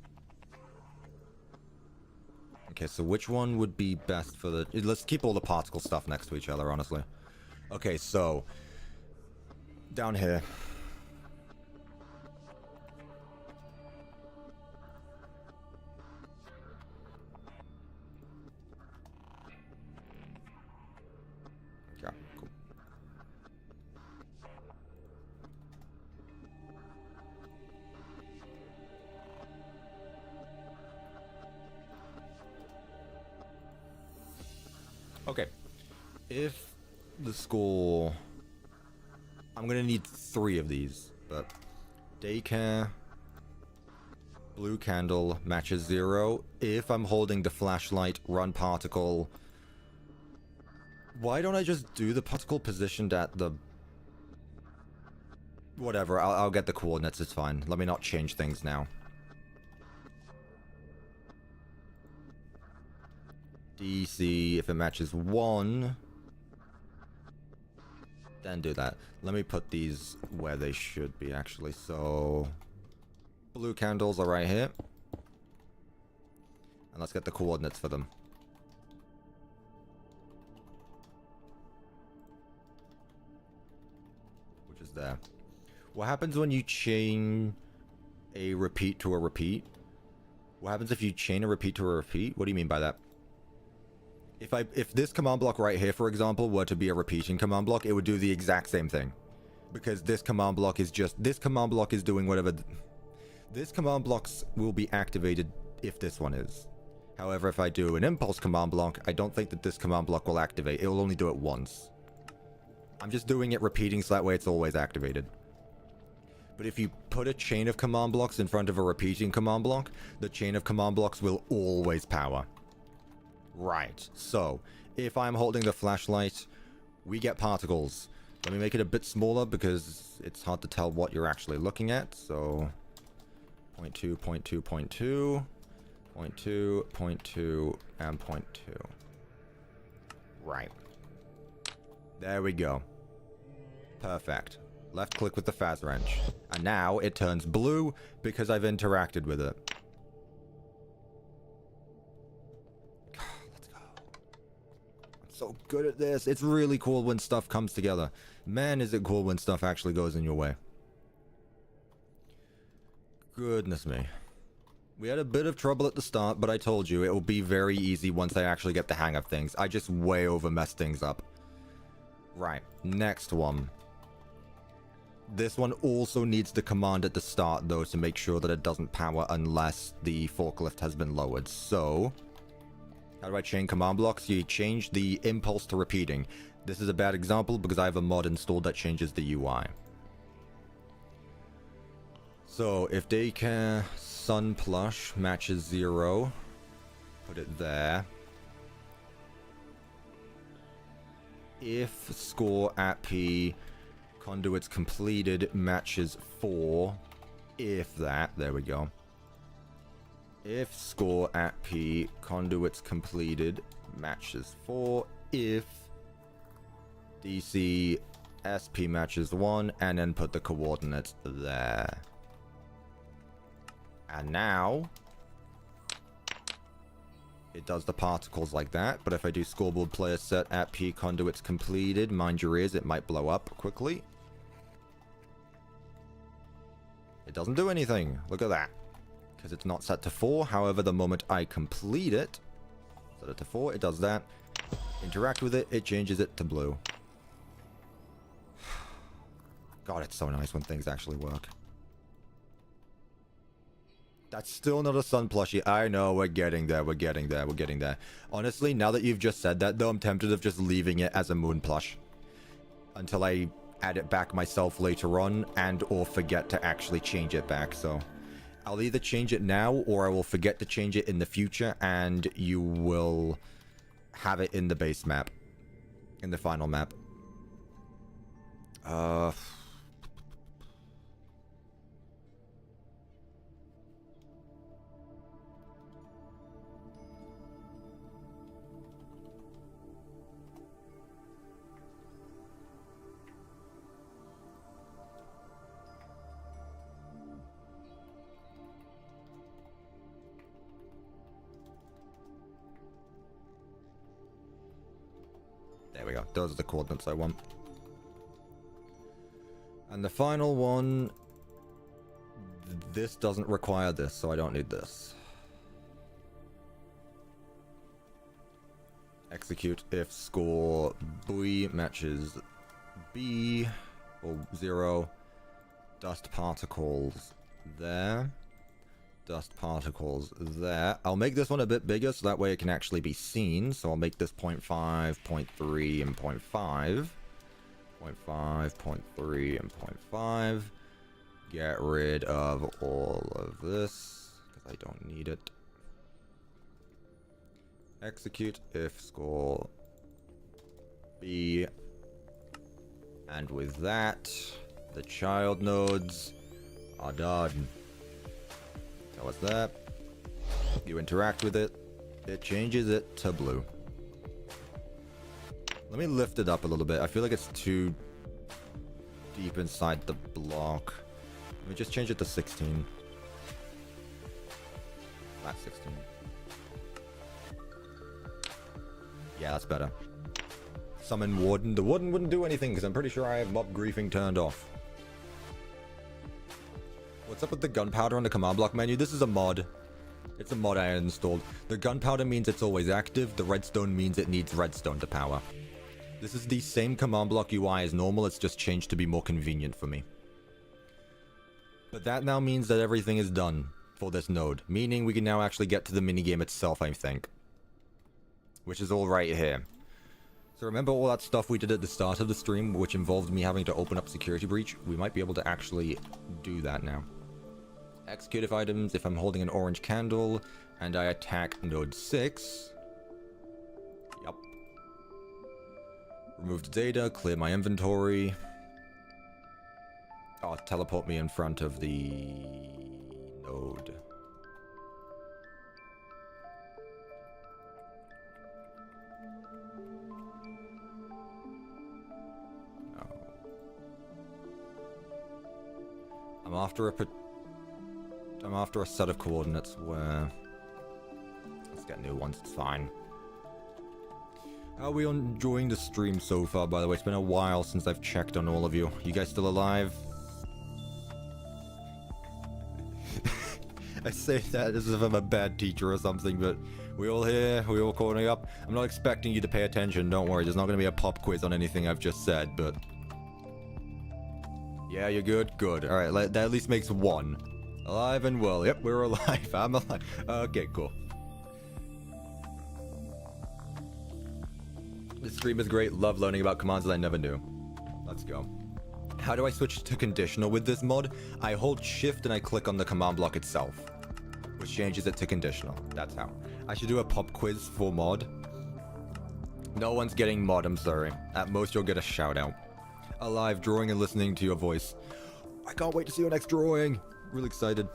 Okay, so which one would be best for the... Let's keep all the particle stuff next to each other, honestly. Okay, so... Down here. Yeah, cool. Okay. If the score... I'm gonna need 3 of these, but... Daycare... Blue candle matches 0. If I'm holding the flashlight, run particle... Why don't I just do the particle positioned at the... Whatever, I'll get the coordinates, it's fine. Let me not change things now. DC, if it matches 1... Then do that. Let me put these where they should be, actually. So... Blue candles are right here. And let's get the coordinates for them. Which is there. What happens when you chain a repeat to a repeat? What happens if you chain a repeat to a repeat? What do you mean by that? If this command block right here, for example, were to be a repeating command block, it would do the exact same thing. Because this command block is just... This command block is doing whatever... This command blocks will be activated if this one is. However, if I do an impulse command block, I don't think that this command block will activate. It will only do it once. I'm just doing it repeating so that way it's always activated. But if you put a chain of command blocks in front of a repeating command block, the chain of command blocks will always power. Right, so, if I'm holding the flashlight, we get particles. Let me make it a bit smaller because it's hard to tell what you're actually looking at, so... 0.2, 0.2, 0.2, 0.2, 0.2, and 0.2. Right. There we go. Perfect. Left click with the Faz wrench. And now it turns blue because I've interacted with it. Let's go. I'm so good at this. It's really cool when stuff comes together. Man, is it cool when stuff actually goes in your way. Goodness me. We had a bit of trouble at the start, but I told you it will be very easy once I actually get the hang of things. I just way over messed things up. Right, next one. This one also needs the command at the start, though, to make sure that it doesn't power unless the forklift has been lowered. So, how do I chain command blocks? You change the impulse to repeating. This is a bad example because I have a mod installed that changes the UI. So, if Daycare Sun Plush matches 0, put it there. If score at P conduits completed matches 4, if that, there we go. If score at P conduits completed matches 4, if DC SP matches 1, and then put the coordinates there. And now, it does the particles like that, but if I do scoreboard player set at P conduits completed, mind your ears, it might blow up quickly. It doesn't do anything. Look at that. Because it's not set to 4. However, the moment I complete it, set it to 4, it does that. Interact with it, it changes it to blue. God, it's so nice when things actually work. That's still not a sun plushie. I know, we're getting there, we're getting there, we're getting there. Honestly, now that you've just said that, though, I'm tempted of just leaving it as a moon plush. Until I add it back myself later on, and or forget to actually change it back, so... I'll either change it now, or I will forget to change it in the future, and you will have it in the base map. In the final map. go. Those are the coordinates I want. And the final one... This doesn't require this, so I don't need this. Execute if score B matches B or 0. Dust particles there. Dust particles there. I'll make this one a bit bigger so that way it can actually be seen. So I'll make this 0.5, 0.3, and 0.5. 0.5, 0.3, and 0.5. Get rid of all of this because I don't need it. Execute if score B. And with that, the child nodes are done. So what's that? You interact with it. It changes it to blue. Let me lift it up a little bit. I feel like it's too deep inside the block. Let me just change it to 16. That's 16. Yeah, that's better. Summon Warden. The Warden wouldn't do anything because I'm pretty sure I have mob griefing turned off. What's up with the gunpowder on the command block menu? This is a mod. It's a mod I installed. The gunpowder means it's always active. The redstone means it needs redstone to power. This is the same command block UI as normal. It's just changed to be more convenient for me. But that now means that everything is done for this node. Meaning we can now actually get to the minigame itself, I think. Which is all right here. So remember all that stuff we did at the start of the stream, which involved me having to open up security breach? We might be able to actually do that now. Execute if items if I'm holding an orange candle and I attack node 6. Yup. Remove the data, clear my inventory. Oh, teleport me in front of the node. No. I'm after a set of coordinates where... Let's get new ones, it's fine. How are we enjoying the stream so far, by the way? It's been a while since I've checked on all of you. You guys still alive? I say that as if I'm a bad teacher or something, but we all here, we all calling up. I'm not expecting you to pay attention, don't worry. There's not going to be a pop quiz on anything I've just said, but... Yeah, you're good? Good. Alright, that at least makes one. Alive and well. Yep, we're alive. I'm alive. Okay, cool. This stream is great. Love learning about commands that I never knew. Let's go. How do I switch to conditional with this mod? I hold shift and I click on the command block itself, which changes it to conditional. That's how. I should do a pop quiz for mod. No one's getting mod, I'm sorry. At most you'll get a shout out. Alive, drawing and listening to your voice. I can't wait to see your next drawing. Really excited.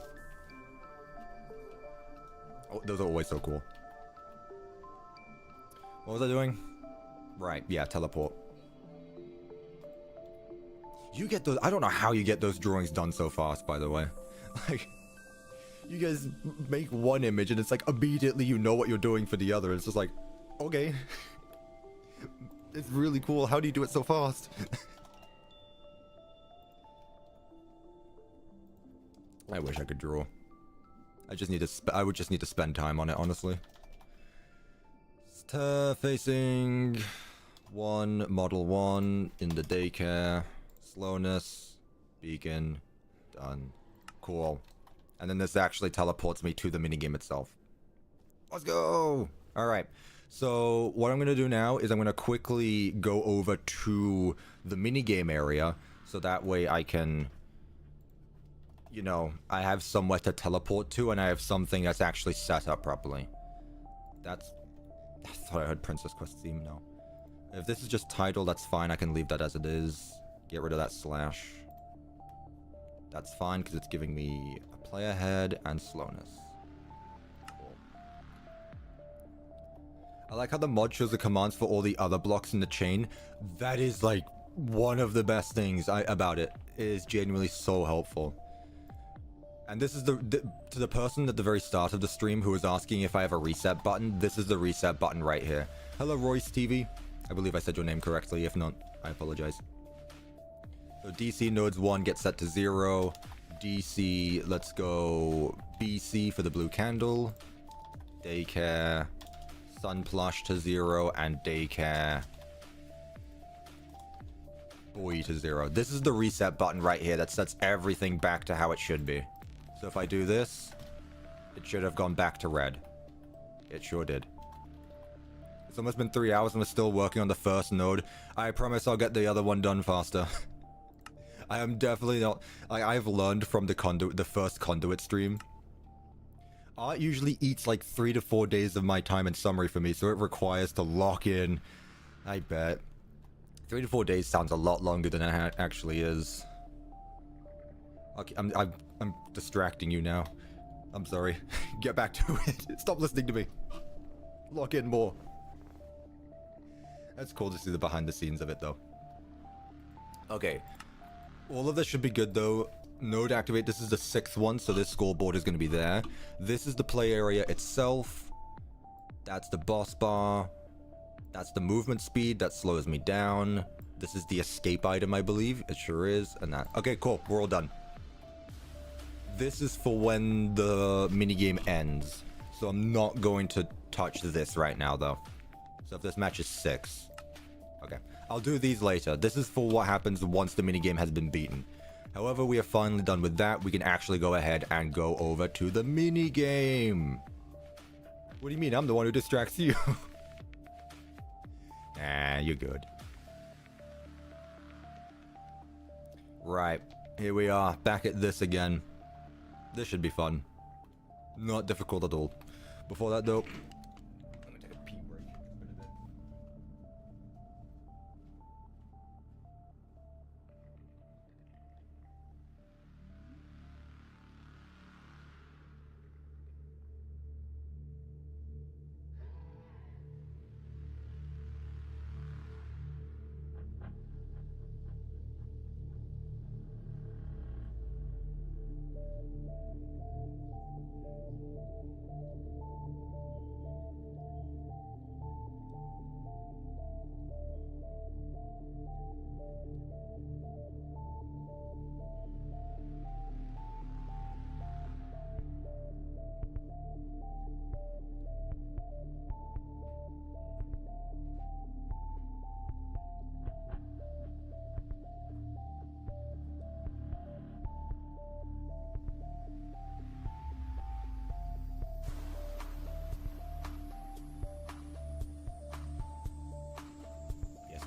Oh, those are always so cool. What was I doing? Right, yeah, teleport. You get those... I don't know how you get those drawings done so fast, by the way. Like, you guys make one image and it's like immediately you know what you're doing for the other. It's just like, okay. It's really cool. How do you do it so fast? I wish I could draw. I just need to I would just need to spend time on it, honestly. Facing 1, model 1 in the daycare. Slowness, beacon, done. Cool. And then this actually teleports me to the minigame itself. Let's go! Alright, so what I'm going to do now is I'm going to quickly go over to the minigame area, so that way I can, you know, I have somewhere to teleport to, and I have something that's actually set up properly. That's... I thought I heard Princess Quest theme, no. If this is just title, that's fine, I can leave that as it is. Get rid of that slash. That's fine, because it's giving me a player head and slowness. Cool. I like how the mod shows the commands for all the other blocks in the chain. That is, like, one of the best things about it. It is genuinely so helpful. And this is to the person at the very start of the stream who was asking if I have a reset button, this is the reset button right here. Hello, Royce TV. I believe I said your name correctly. If not, I apologize. So DC nodes 1 get set to 0. DC, let's go BC for the blue candle. Daycare, Sun Plush to 0, and Daycare Boy to 0. This is the reset button right here that sets everything back to how it should be. So if I do this, it should have gone back to red. It sure did. It's almost been 3 hours and we're still working on the first node. I promise I'll get the other one done faster. I am definitely not... Like, I've learned from the first conduit stream. Art usually eats like 3 to 4 days of my time in summary for me, so it requires to lock in. I bet. 3 to 4 days sounds a lot longer than it actually is. Okay, I'm distracting you now. I'm sorry. Get back to it. Stop listening to me. Lock in more. That's cool to see the behind the scenes of it, though. Okay. All of this should be good, though. Node activate. This is the 6th one, so this scoreboard is going to be there. This is the play area itself. That's the boss bar. That's the movement speed. That slows me down. This is the escape item, I believe. It sure is. And that. Okay, cool. We're all done. This is for when the minigame ends. So I'm not going to touch this right now, though. So if this match is 6. Okay. I'll do these later. This is for what happens once the minigame has been beaten. However, we are finally done with that. We can actually go ahead and go over to the minigame. What do you mean? I'm the one who distracts you. Nah, you're good. Right. Here we are. Back at this again. This should be fun. Not difficult at all. Before that, though... I'm gonna take a pee break.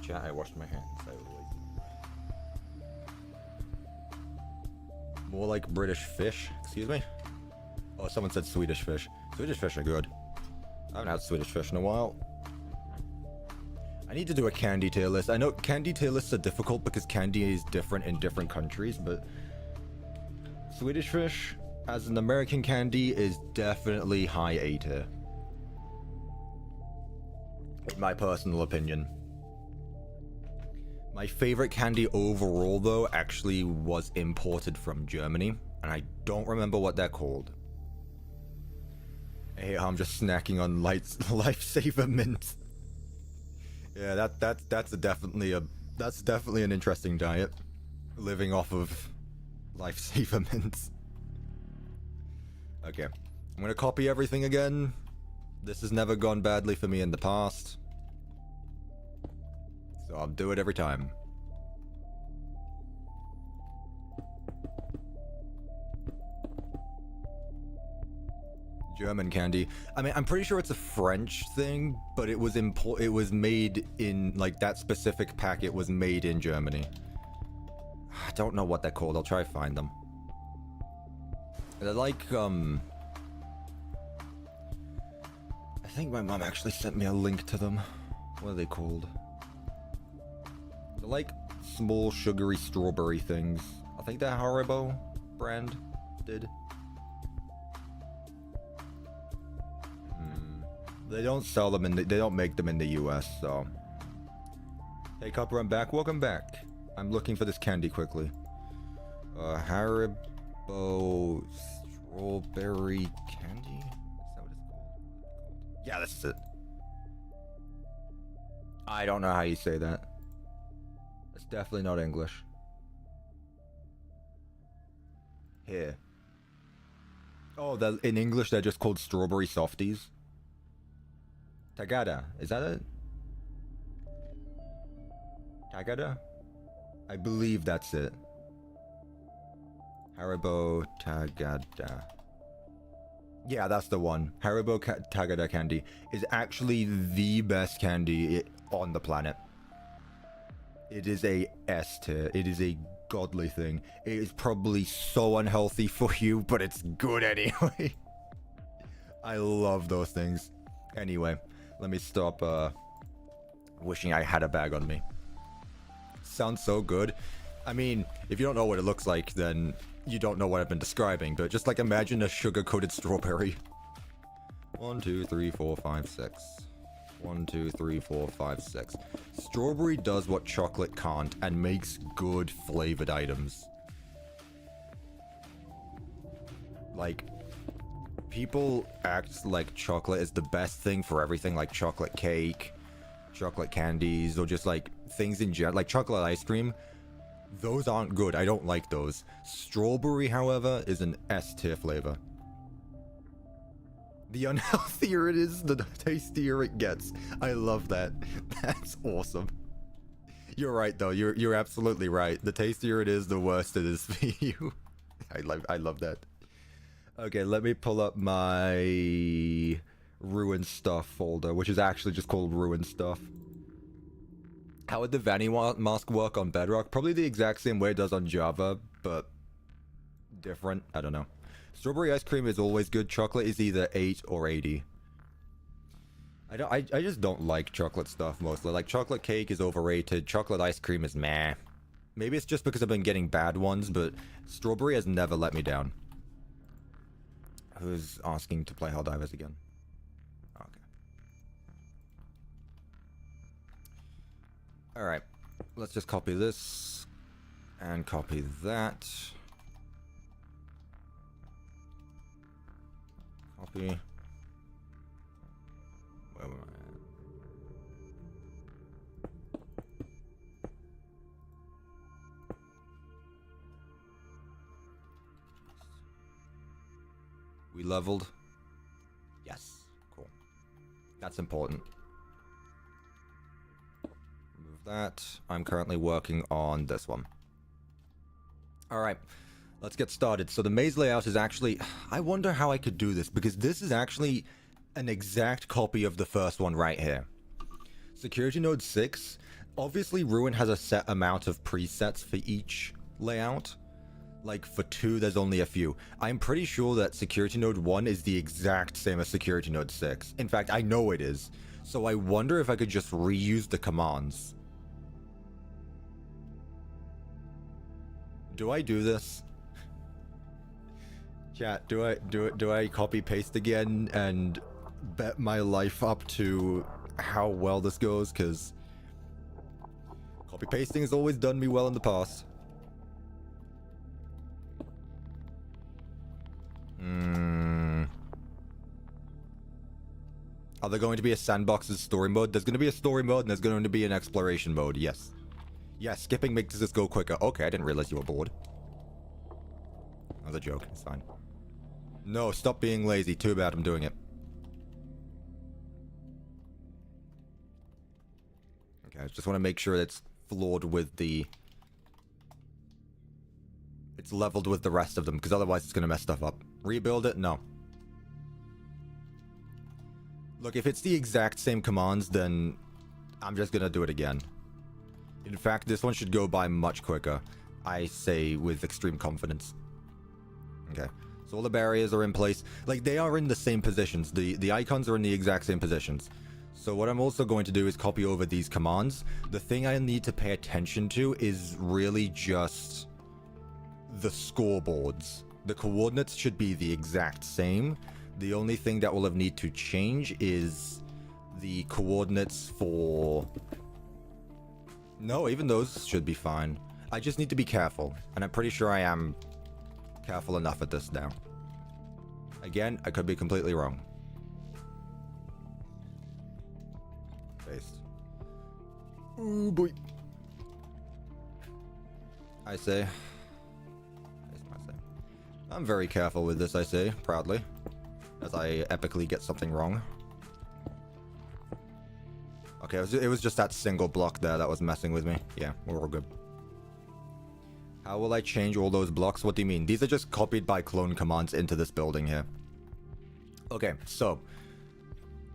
Chat, I washed my hands. More like British fish. Excuse me? Oh, someone said Swedish fish. Swedish fish are good. I haven't had Swedish fish in a while. I need to do a candy tier list. I know candy tier lists are difficult because candy is different in different countries, but Swedish fish as an American candy is definitely high A tier. In my personal opinion. My favorite candy overall, though, actually was imported from Germany, and I don't remember what they're called. I hate how I'm just snacking on lifesaver mint. Yeah, that's definitely an interesting diet, living off of lifesaver mints. Okay, I'm gonna copy everything again. This has never gone badly for me in the past. So I'll do it every time. German candy. I mean, I'm pretty sure it's a French thing, but it was made in, like, that specific packet was made in Germany. I don't know what they're called. I'll try to find them. They're like, I think my mom actually sent me a link to them. What are they called? They're like small sugary strawberry things. I think they're Haribo brand did. They don't sell them they don't make them in the US, so. Hey Cuppa, I'm back. Welcome back. I'm looking for this candy quickly. Haribo strawberry candy? Is that what it's called? Yeah, that's it. I don't know how you say that. It's definitely not English. Here. Oh, in English they're just called strawberry softies. Tagada, is that it? Tagada? I believe that's it. Haribo Tagada. Yeah, that's the one. Haribo Tagada candy is actually the best candy on the planet. It is a S tier. It is a godly thing. It is probably so unhealthy for you, but it's good anyway. I love those things. Anyway, let me stop wishing I had a bag on me. Sounds so good. I mean, if you don't know what it looks like, then you don't know what I've been describing, but just like imagine a sugar-coated strawberry. 1, 2, 3, 4, 5, 6. 1, 2, 3, 4, 5, 6. Strawberry does what chocolate can't and makes good flavored items. Like, people act like chocolate is the best thing for everything, like chocolate cake, chocolate candies, or just like things in general, like chocolate ice cream. Those aren't good. I don't like those. Strawberry, however, is an S tier flavor. The unhealthier it is, the tastier it gets. I love that. That's awesome. You're right, though. You're absolutely right. The tastier it is, the worse it is for you. I love that. Okay, let me pull up my ruined stuff folder, which is actually just called ruined stuff. How would the Vanny mask work on Bedrock? Probably the exact same way it does on Java, but different. I don't know. Strawberry ice cream is always good. Chocolate is either 8 or 80. I just don't like chocolate stuff mostly. Like chocolate cake is overrated. Chocolate ice cream is meh. Maybe it's just because I've been getting bad ones, but strawberry has never let me down. Who's asking to play Helldivers again? Okay. Alright. Let's just copy this. And copy that. Copy. Where am I at? We leveled? Yes. Cool. That's important. Remove that. I'm currently working on this one. Alright. Let's get started. So the maze layout is actually... I wonder how I could do this, because this is actually an exact copy of the first one right here. Security Node 6. Obviously, Ruin has a set amount of presets for each layout. Like, for 2, there's only a few. I'm pretty sure that Security Node 1 is the exact same as Security Node 6. In fact, I know it is. So I wonder if I could just reuse the commands. Do I do this? Chat, do I copy paste again and bet my life up to how well this goes? Because copy pasting has always done me well in the past. Are there going to be a sandbox's story mode? There's going to be a story mode and there's going to be an exploration mode. Yes. Yes, skipping makes this go quicker. Okay, I didn't realize you were bored. That was a joke. It's fine. No, stop being lazy. Too bad I'm doing it. Okay, I just want to make sure it's floored with the... It's leveled with the rest of them, because otherwise it's going to mess stuff up. Rebuild it? No. Look, if it's the exact same commands, then I'm just going to do it again. In fact, this one should go by much quicker. I say with extreme confidence. Okay. So all the barriers are in place. Like, they are in the same positions. The icons are in the exact same positions. So what I'm also going to do is copy over these commands. The thing I need to pay attention to is really just the scoreboards. The coordinates should be the exact same. The only thing that will have need to change is the coordinates for... No, even those should be fine. I just need to be careful. And I'm pretty sure I am careful enough at this now. Again, I could be completely wrong. Paste. Oh boy. I say. I'm very careful with this, I say, proudly. As I epically get something wrong. Okay, it was just that single block there that was messing with me. Yeah, we're all good. How will I change all those blocks? What do you mean? These are just copied by clone commands into this building here. Okay, so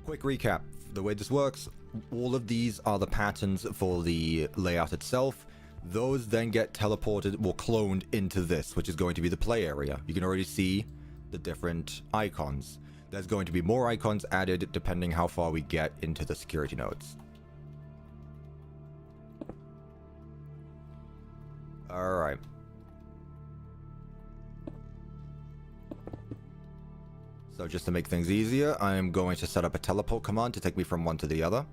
quick recap. The way this works, all of these are the patterns for the layout itself. Those then get teleported or cloned into this, which is going to be the play area. You can already see the different icons. There's going to be more icons added depending how far we get into the security nodes. Alright. So just to make things easier, I am going to set up a teleport command to take me from one to the other.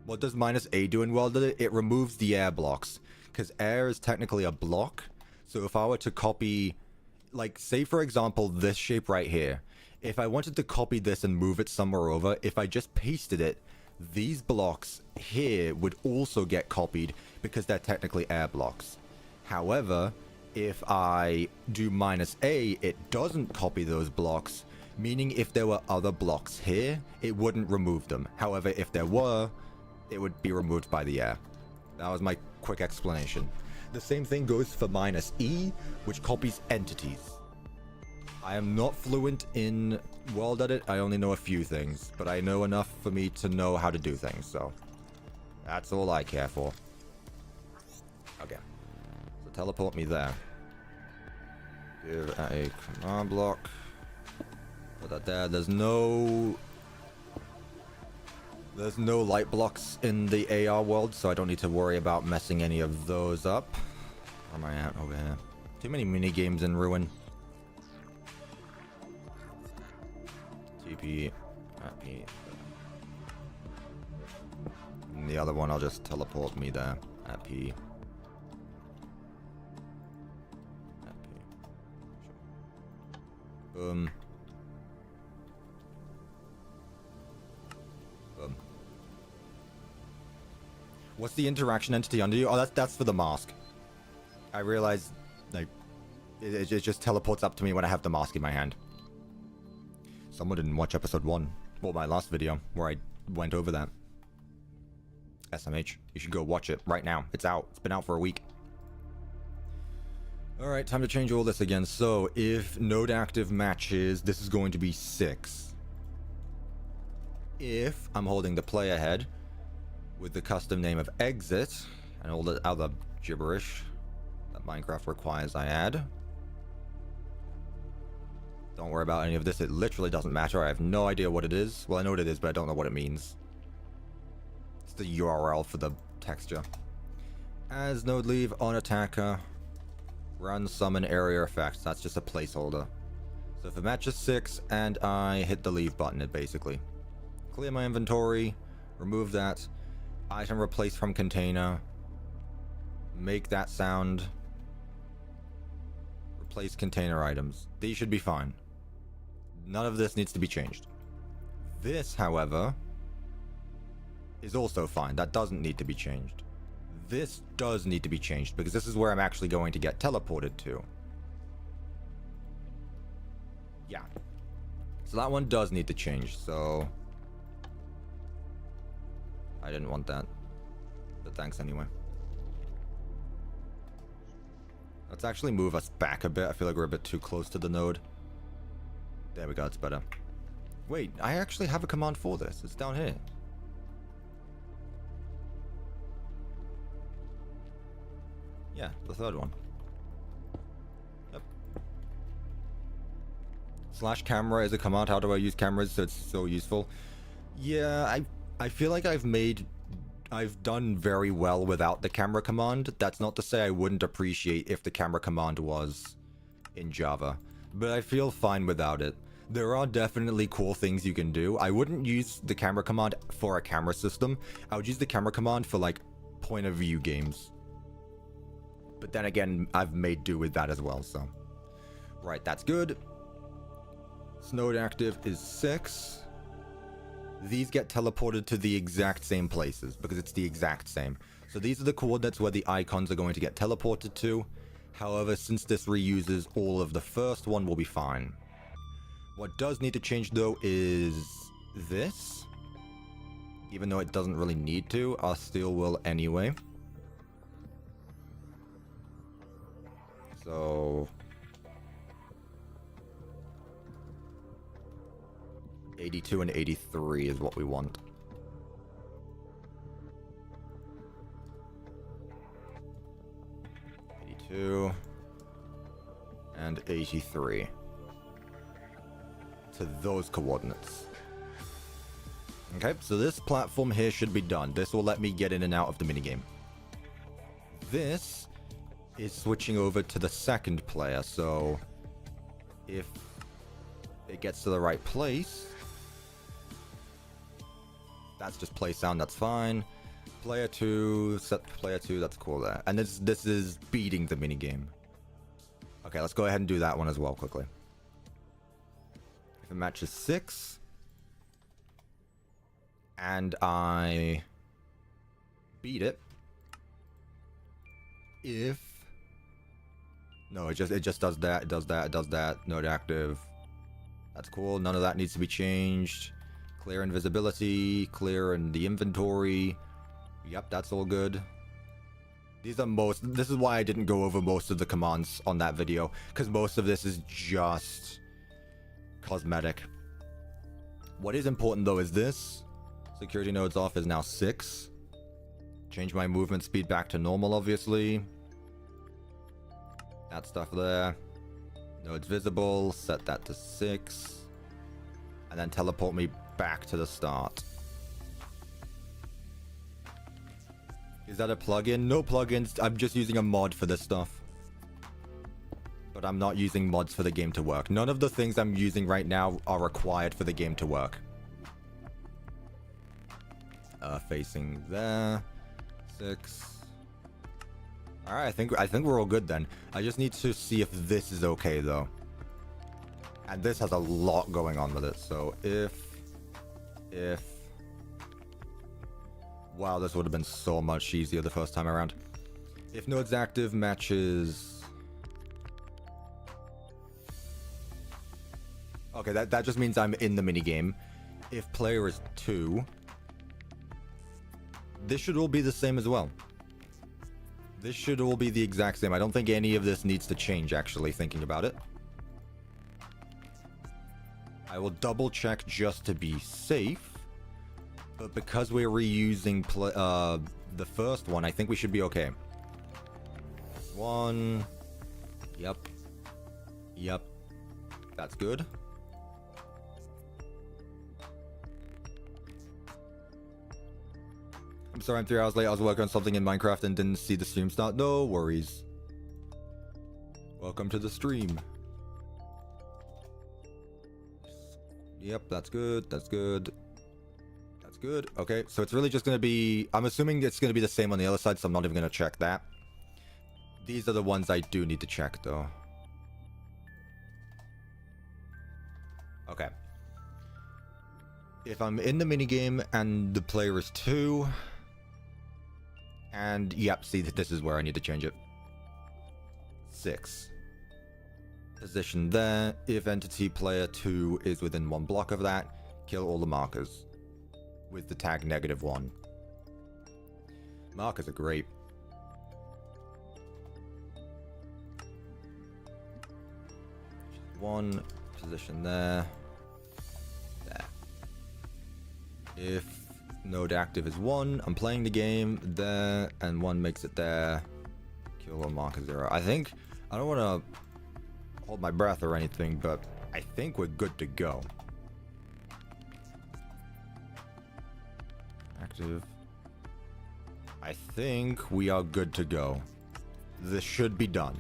What does -A do in World Edit? It removes the air blocks, because air is technically a block. So if I were to copy, like, say for example, this shape right here. If I wanted to copy this and move it somewhere over, if I just pasted it, these blocks here would also get copied because they're technically air blocks. However, if I do -A, it doesn't copy those blocks, meaning if there were other blocks here, it wouldn't remove them. However, if there were, it would be removed by the air. That was my quick explanation. The same thing goes for -E, which copies entities. I am not fluent in World Edit, I only know a few things, but I know enough for me to know how to do things, so that's all I care for. Okay, so teleport me there. Give a command block. Put that there. There's no light blocks in the AR world, so I don't need to worry about messing any of those up. Where am I at? Over here. Too many minigames in Ruin. TP at P. And the other one, I'll just teleport me there at P. At P. Boom. Boom. What's the interaction entity under you? Oh, that's for the mask. I realize, like, it just teleports up to me when I have the mask in my hand. Someone didn't watch episode 1, or my last video, where I went over that. SMH, you should go watch it right now. It's out. It's been out for a week. Alright, time to change all this again. So, if node active matches, this is going to be 6. If I'm holding the player head with the custom name of exit, and all the other gibberish that Minecraft requires I add. Don't worry about any of this, it literally doesn't matter. I have no idea what it is. Well, I know what it is, but I don't know what it means. It's the URL for the texture. As node leave on attacker, run summon area effects. That's just a placeholder. So if it matches 6 and I hit the leave button, it basically clear my inventory, remove that, item replace from container, make that sound, replace container items. These should be fine. None of this needs to be changed. This, however, is also fine. That doesn't need to be changed. This does need to be changed because this is where I'm actually going to get teleported to. Yeah. So that one does need to change, so I didn't want that, but thanks anyway. Let's actually move us back a bit. I feel like we're a bit too close to the node. There we go, it's better. Wait, I actually have a command for this. It's down here. Yeah, the third one. Yep. /camera is a command. How do I use cameras so it's so useful? Yeah, I feel like I've done very well without the camera command. That's not to say I wouldn't appreciate if the camera command was in Java, but I feel fine without it. There are definitely cool things you can do. I wouldn't use the camera command for a camera system. I would use the camera command for, like, point of view games. But then again, I've made do with that as well, so. Right, that's good. Node active is 6. these get teleported to the exact same places because it's the exact same. So these are the coordinates where the icons are going to get teleported to. However, since this reuses all of the first one, we'll be fine. What does need to change though is this. Even though it doesn't really need to, I still will anyway. So 82 and 83 is what we want. 82 and 83 to those coordinates. Okay, so this platform here should be done. This will let me get in and out of the minigame. This is switching over to the second player, so if it gets to the right place, that's just play sound, that's fine. Player 2, set player 2, that's cool there. And this is beating the minigame. Okay, let's go ahead and do that one as well quickly. If it matches 6, and I beat it, if no, it just does that, it does that, it does that. Node active. That's cool. None of that needs to be changed. Clear invisibility, clear in the inventory. Yep, that's all good. These are this is why I didn't go over most of the commands on that video, because most of this is just cosmetic. What is important though is this. Security nodes off is now 6. Change my movement speed back to normal, obviously. That stuff there. Nodes visible, set that to 6. And then teleport me back to the start. Is that a plugin? No plugins. I'm just using a mod for this stuff. But I'm not using mods for the game to work. None of the things I'm using right now are required for the game to work. Facing there. 6. Alright, I think we're all good then. I just need to see if this is okay though. And this has a lot going on with it. So if wow, this would have been so much easier the first time around. If nodes active matches, okay, that just means I'm in the minigame. If player is 2, this should all be the same as well. This should all be the exact same. I don't think any of this needs to change, actually, thinking about it. I will double check just to be safe. But because we're reusing the first one, I think we should be okay. 1. Yep. Yep. That's good. I'm sorry I'm 3 hours late. I was working on something in Minecraft and didn't see the stream start. No worries. Welcome to the stream. Yep, that's good. That's good. That's good. Okay, so it's really just going to be... I'm assuming it's going to be the same on the other side, so I'm not even going to check that. These are the ones I do need to check, though. Okay. If I'm in the minigame and the player is 2... And, yep, see, this is where I need to change it. 6. Position there. If entity player 2 is within 1 block of that, kill all the markers. With the tag -1. Markers are great. One position there. There. If node active is 1, I'm playing the game there, and 1 makes it there. Kill all marker 0. I think, I don't want to hold my breath or anything, but I think we're good to go. Active. I think we are good to go. This should be done.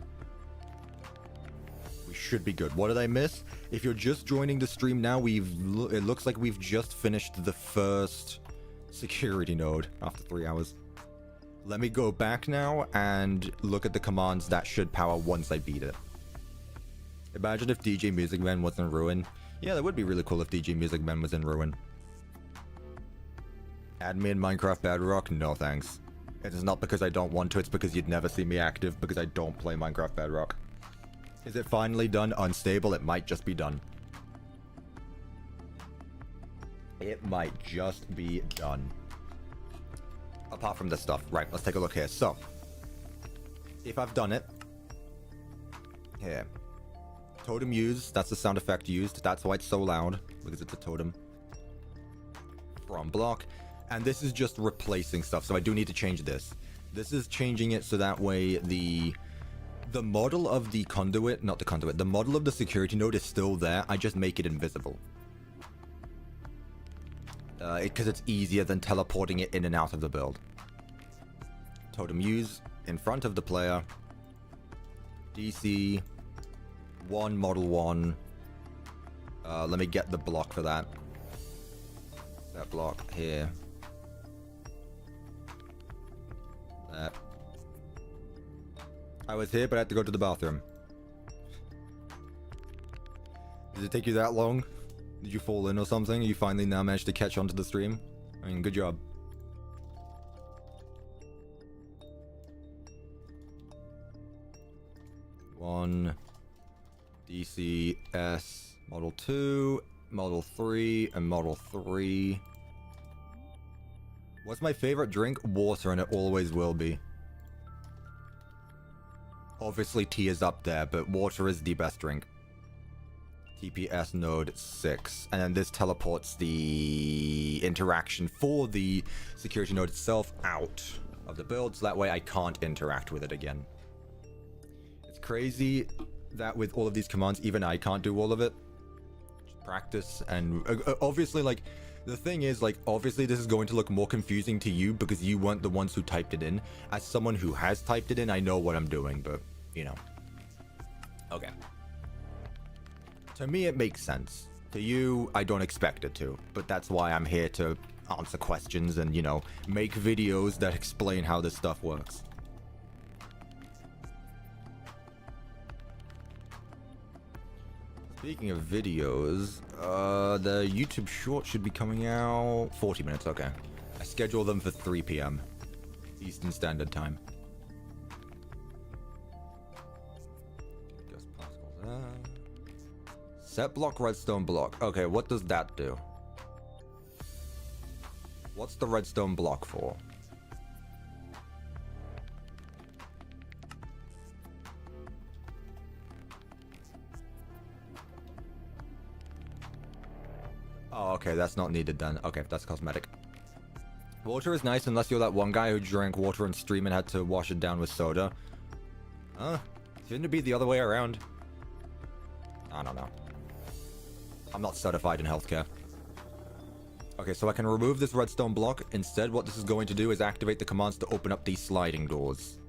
We should be good. What did I miss? If you're just joining the stream now, it looks like we've just finished the first security node after 3 hours. Let me go back now and look at the commands that should power once I beat it. Imagine if DJ Music Man was in Ruin. Yeah, that would be really cool if DJ Music Man was in Ruin. Add me in Minecraft Bedrock? No thanks. It is not because I don't want to, it's because you'd never see me active because I don't play Minecraft Bedrock. Is it finally done? Unstable? It might just be done. It might just be done. Apart from this stuff. Right, let's take a look here. So, if I've done it, here. Totem used, that's the sound effect used. That's why it's so loud, because it's a totem. From block. And this is just replacing stuff, so I do need to change this. This is changing it so that way the model of the conduit, not the conduit, the model of the security node is still there. I just make it invisible. Because it's easier than teleporting it in and out of the build. Totem use in front of the player. DC 1 model 1. Let me get the block for that. That block here. That. I was here, but I had to go to the bathroom. Did it take you that long? Did you fall in or something? You finally now managed to catch onto the stream? I mean, good job. One. DCS. Model 2. Model 3. And Model 3. What's my favorite drink? Water, and it always will be. Obviously, tea is up there, but water is the best drink. TPS node 6. And then this teleports the interaction for the security node itself out of the build, so that way I can't interact with it again. It's crazy that with all of these commands, even I can't do all of it. Just practice, and obviously, like, the thing is, like, obviously this is going to look more confusing to you because you weren't the ones who typed it in. As someone who has typed it in, I know what I'm doing, but, you know. Okay. To me, it makes sense. To you, I don't expect it to. But that's why I'm here to answer questions and, you know, make videos that explain how this stuff works. Speaking of videos, the YouTube short should be coming out 40 minutes, okay. I schedule them for 3 p.m. Eastern Standard Time. Guess Pascal's there. Set block, redstone block. Okay, what does that do? What's the redstone block for? Oh, okay, that's not needed then. Okay, that's cosmetic. Water is nice unless you're that one guy who drank water on stream and had to wash it down with soda. Huh? Shouldn't it be the other way around? I don't know. I'm not certified in healthcare. Okay, so I can remove this redstone block. Instead, what this is going to do is activate the commands to open up these sliding doors.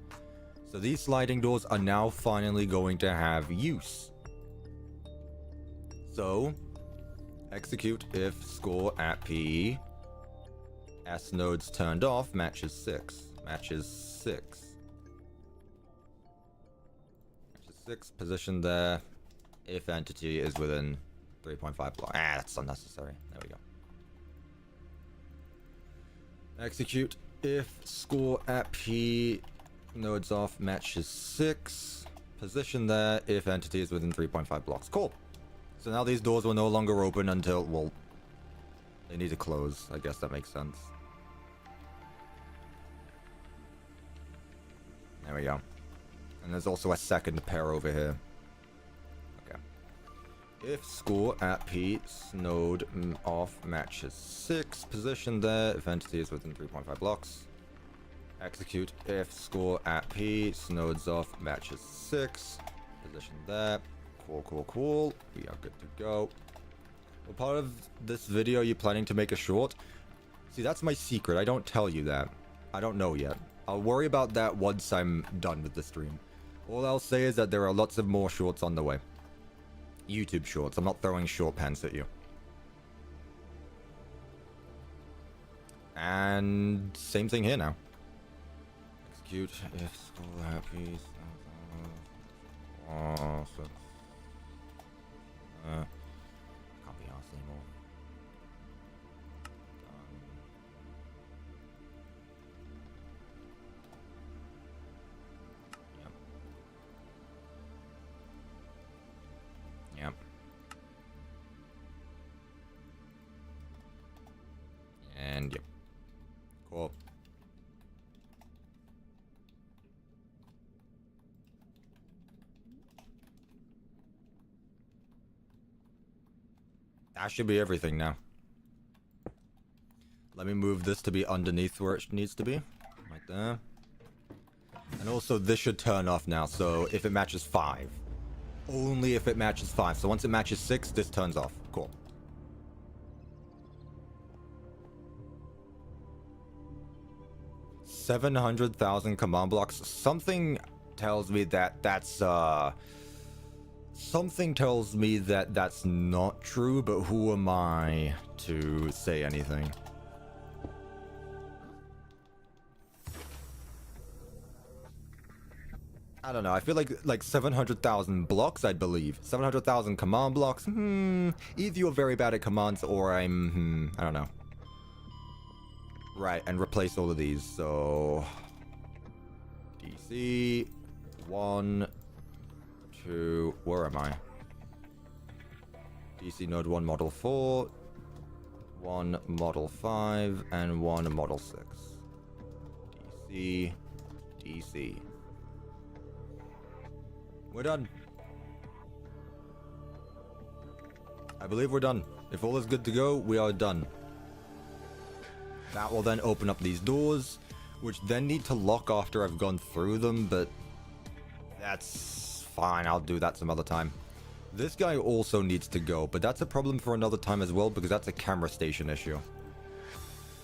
So these sliding doors are now finally going to have use. So, execute if score at P. S nodes turned off matches 6. Matches 6. Matches 6. Position there. If entity is within 3.5 block. Ah, that's unnecessary. There we go. Execute if score at P. Nodes off matches 6. Position there if entity is within 3.5 blocks. Cool. So now these doors will no longer open until, well, they need to close. I guess that makes sense. There we go. And there's also a second pair over here. Okay. If score at P, node off matches 6. Position there if entity is within 3.5 blocks. Execute if score at P, nodes off matches 6. Position there. Cool, cool, cool. We are good to go. Well, part of this video, you're planning to make a short? See, that's my secret. I don't tell you that. I don't know yet. I'll worry about that once I'm done with the stream. All I'll say is that there are lots of more shorts on the way. YouTube shorts. I'm not throwing short pants at you. And same thing here now. Execute if school happy. Awesome. Can't be arsed anymore. That should be everything now. Let me move this to be underneath where it needs to be. Right there. And also this should turn off now, so if it matches 5. Only if it matches 5. So once it matches 6, this turns off. Cool. $700,000 command blocks. Something tells me that that's something tells me that that's not true, but who am I to say anything? I don't know. I feel like 700,000 blocks, I believe. 700,000 command blocks. Either you're very bad at commands or I'm I don't know. Right, and replace all of these. So DC 1 2, where am I? DC node 1 model 4, 1 model 5 and 1 model 6. DC. We're done. I believe we're done. If all is good to go, we are done. That will then open up these doors, which then need to lock after I've gone through them, but that's fine. I'll do that some other time. This guy also needs to go, but that's a problem for another time as well, because that's a camera station issue.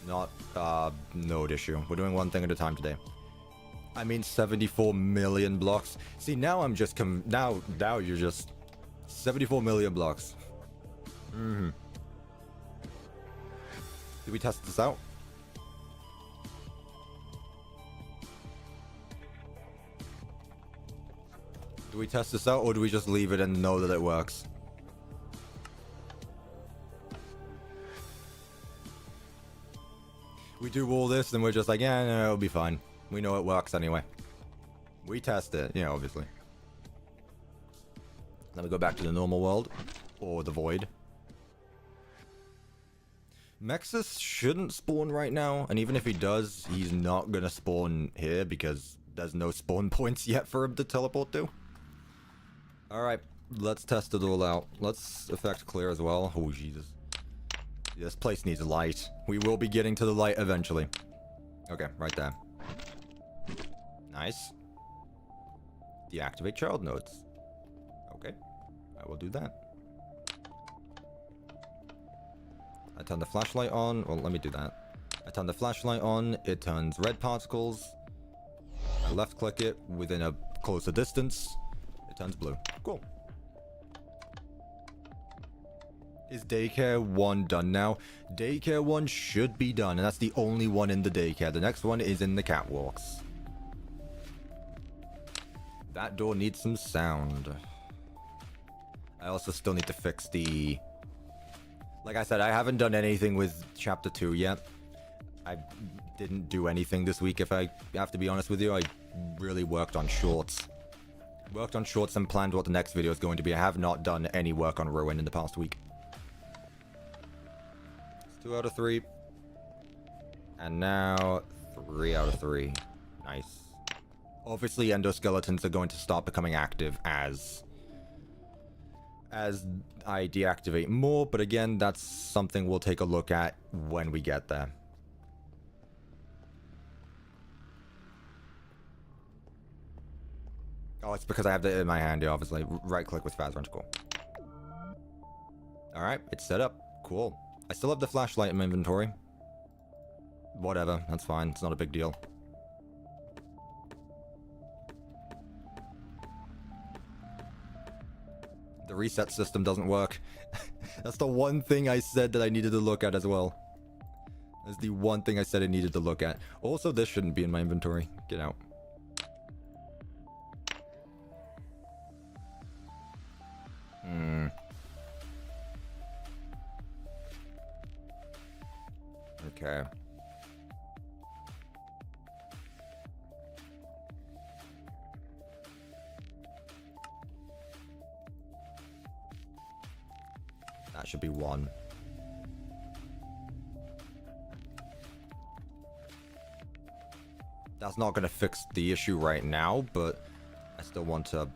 Not node issue. We're doing one thing at a time today. I mean 74 million blocks. See, now I'm just now you're just 74 million blocks. Did we test this out? Do we test this out or do we just leave it and know that it works? We do all this and we're just like, yeah, no, it'll be fine. We know it works anyway. We test it, yeah, obviously. Let me go back to the normal world. Or the void. Mexus shouldn't spawn right now. And even if he does, he's not gonna spawn here because there's no spawn points yet for him to teleport to. Alright, let's test it all out. Let's effect clear as well. Oh, Jesus. This place needs light. We will be getting to the light eventually. Okay, right there. Nice. Deactivate child nodes. Okay, I will do that. I turn the flashlight on. Well, let me do that. I turn the flashlight on. It turns red particles. I left click it within a closer distance. It turns blue. Cool. Is Daycare 1 done now? Daycare 1 should be done, and that's the only one in the daycare. The next one is in the catwalks. That door needs some sound. I also still need to fix the... Like I said, I haven't done anything with Chapter 2 yet. I didn't do anything this week, if I have to be honest with you. I really worked on shorts. Worked on shorts and planned what the next video is going to be. I have not done any work on Ruin in the past week. It's 2 out of 3. And now 3 out of 3. Nice. Obviously, endoskeletons are going to start becoming active as I deactivate more, but again, that's something we'll take a look at when we get there. Oh, it's because I have it in my hand, yeah, obviously. Right-click with Fast Cool. Alright, it's set up. Cool. I still have the flashlight in my inventory. Whatever, that's fine. It's not a big deal. The reset system doesn't work. That's the one thing I said that I needed to look at as well. That's the one thing I said I needed to look at. Also, this shouldn't be in my inventory. Get out. Okay. That should be 1. That's not going to fix the issue right now, but I still want to...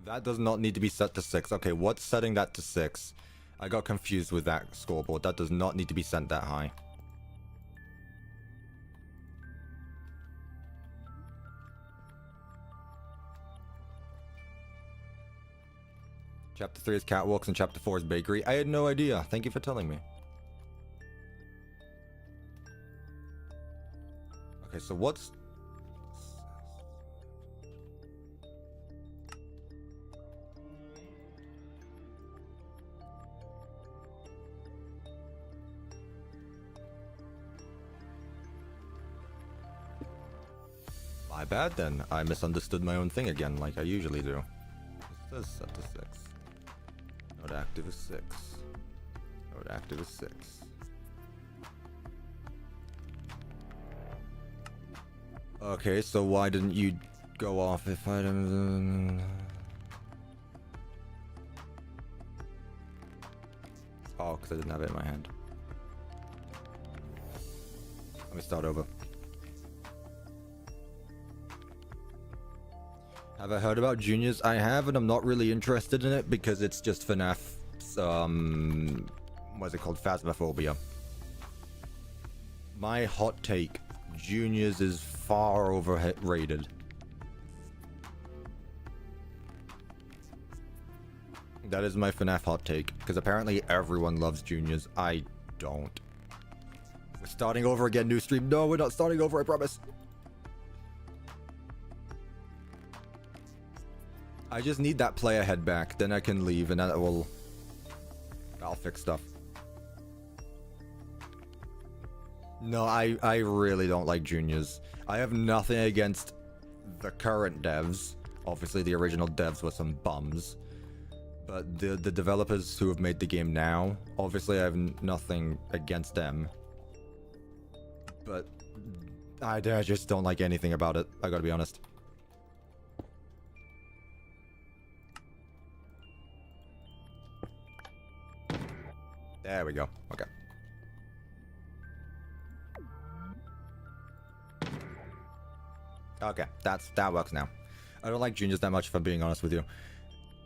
That does not need to be set to 6. Okay, what's setting that to 6? I got confused with that scoreboard. That does not need to be set that high. Chapter 3 is Catwalks and Chapter 4 is Bakery. I had no idea. Thank you for telling me. Okay, so what's... My bad then. I misunderstood my own thing again, like I usually do. This says set to 6. Node active is 6. Node active is 6. Okay, so why didn't you go off if I didn't... Oh, because I didn't have it in my hand. Let me start over. Have I heard about Juniors? I have, and I'm not really interested in it because it's just FNAF, what's it called? Phasmophobia. My hot take, Juniors is far overrated. That is my FNAF hot take, because apparently everyone loves Juniors. I don't. We're starting over again, new stream. No, we're not starting over, I promise. I just need that player head back, then I can leave, and that will... I'll fix stuff. No, I really don't like Juniors. I have nothing against the current devs. Obviously, the original devs were some bums. But the developers who have made the game now, obviously I have nothing against them. But I just don't like anything about it, I gotta be honest. There we go. Okay. Okay, that works now. I don't like Juniors that much, if I'm being honest with you.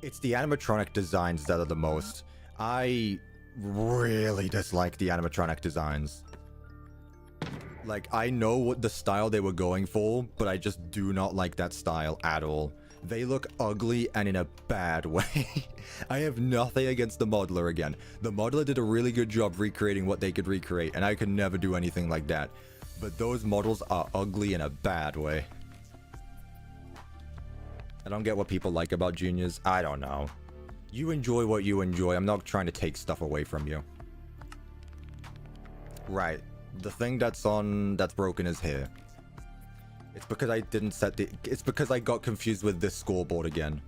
It's the animatronic designs that are the most. I really dislike the animatronic designs. Like, I know what the style they were going for, but I just do not like that style at all. They look ugly and in a bad way. I have nothing against the modeler again. The modeler did a really good job recreating what they could recreate, and I could never do anything like that. But those models are ugly in a bad way. I don't get what people like about Juniors. I don't know. You enjoy what you enjoy. I'm not trying to take stuff away from you. Right. The thing that's broken is here. It's because I didn't set the... It's because I got confused with this scoreboard again.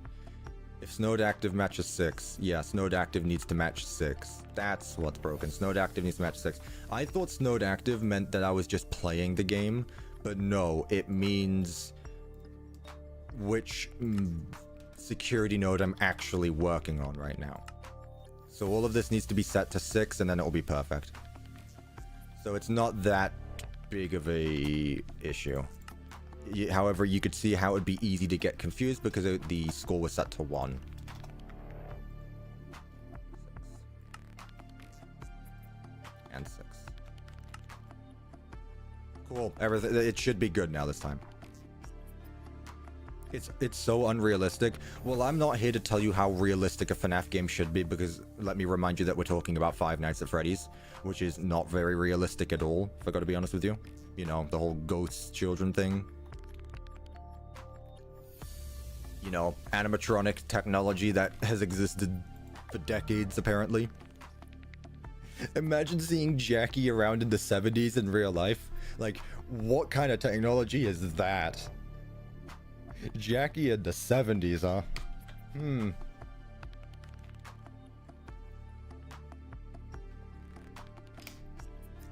If Snowed Active matches 6, yeah, Snowed Active needs to match 6. That's what's broken. Snowed Active needs to match 6. I thought Snowed Active meant that I was just playing the game, but no, it means which security node I'm actually working on right now. So all of this needs to be set to 6, and then it will be perfect. So it's not that big of a issue. However, you could see how it would be easy to get confused because the score was set to 1. 6. And 6. Cool. Everything. It should be good now this time. It's so unrealistic. Well, I'm not here to tell you how realistic a FNAF game should be, because let me remind you that we're talking about Five Nights at Freddy's, which is not very realistic at all, if I gotta be honest with you. You know, the whole ghost children thing. You know, animatronic technology that has existed for decades, apparently. Imagine seeing Jackie around in the 70s in real life. Like, what kind of technology is that? Jackie in the 70s, huh?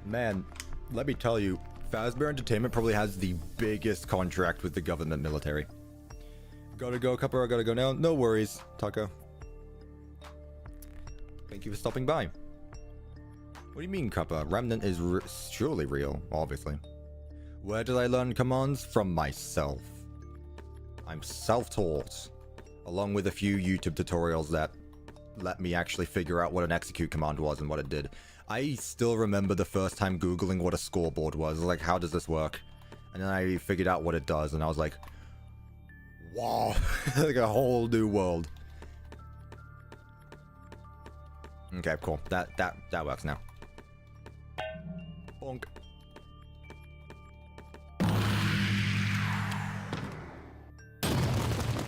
Man, let me tell you, Fazbear Entertainment probably has the biggest contract with the government military. Gotta go, Cuppa, I gotta go now. No worries, Taco. Thank you for stopping by. What do you mean, Cuppa? Remnant is surely real, obviously. Where did I learn commands? From myself. I'm self-taught. along with a few YouTube tutorials that let me actually figure out what an execute command was and what it did. I still remember the first time Googling what a scoreboard was. I was like, how does this work? And then I figured out what it does, and I was like, wow, like a whole new world. Okay, cool. That works now. Bonk.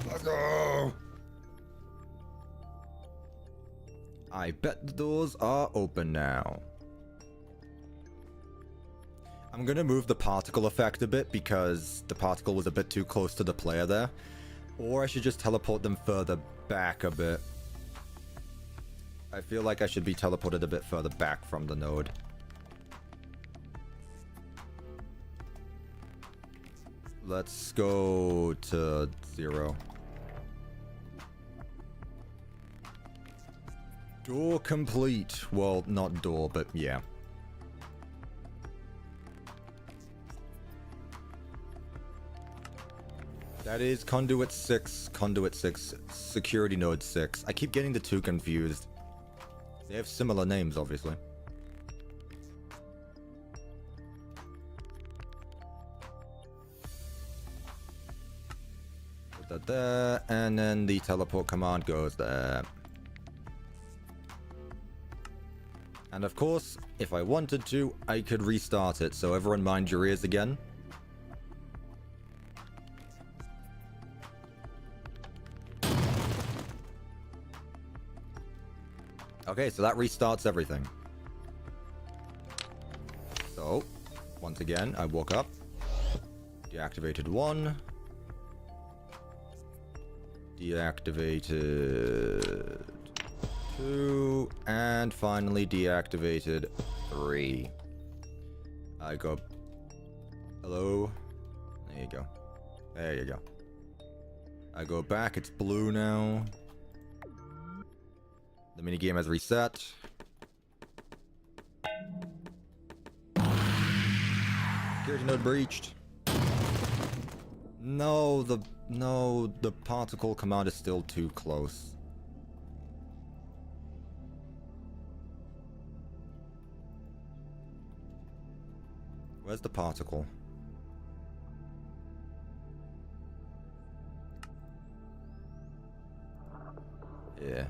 Let's go! I bet the doors are open now. I'm gonna move the particle effect a bit because the particle was a bit too close to the player there. Or I should just teleport them further back a bit. I feel like I should be teleported a bit further back from the node. Let's go to 0. Door complete. Well, not door, but yeah. That is conduit 6, security node 6. I keep getting the two confused. They have similar names, obviously. Put that there, and then the teleport command goes there. And of course, if I wanted to, I could restart it, so everyone mind your ears again. Okay, so that restarts everything. So, once again, I woke up. Deactivated 1. Deactivated 2. And finally deactivated 3. I go... Hello? There you go. There you go. I go back, it's blue now. The minigame has reset. Security node breached. No, the particle command is still too close. Where's the particle? Yeah.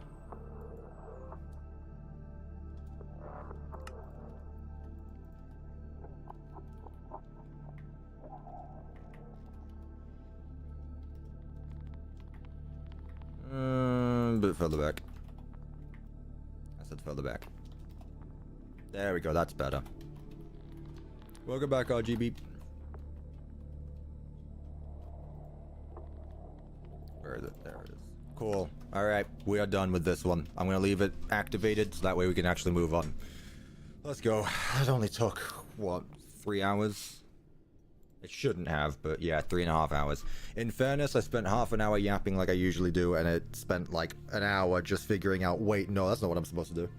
A bit further back. I said further back. There we go, that's better. Welcome back, RGB. Where is it? There it is. Cool. Alright, we are done with this one. I'm gonna leave it activated so that way we can actually move on. Let's go. It only took, what, 3 hours? It shouldn't have, but yeah, 3.5 hours. In fairness, I spent half an hour yapping like I usually do, and it spent like an hour just figuring out, wait, no, that's not what I'm supposed to do.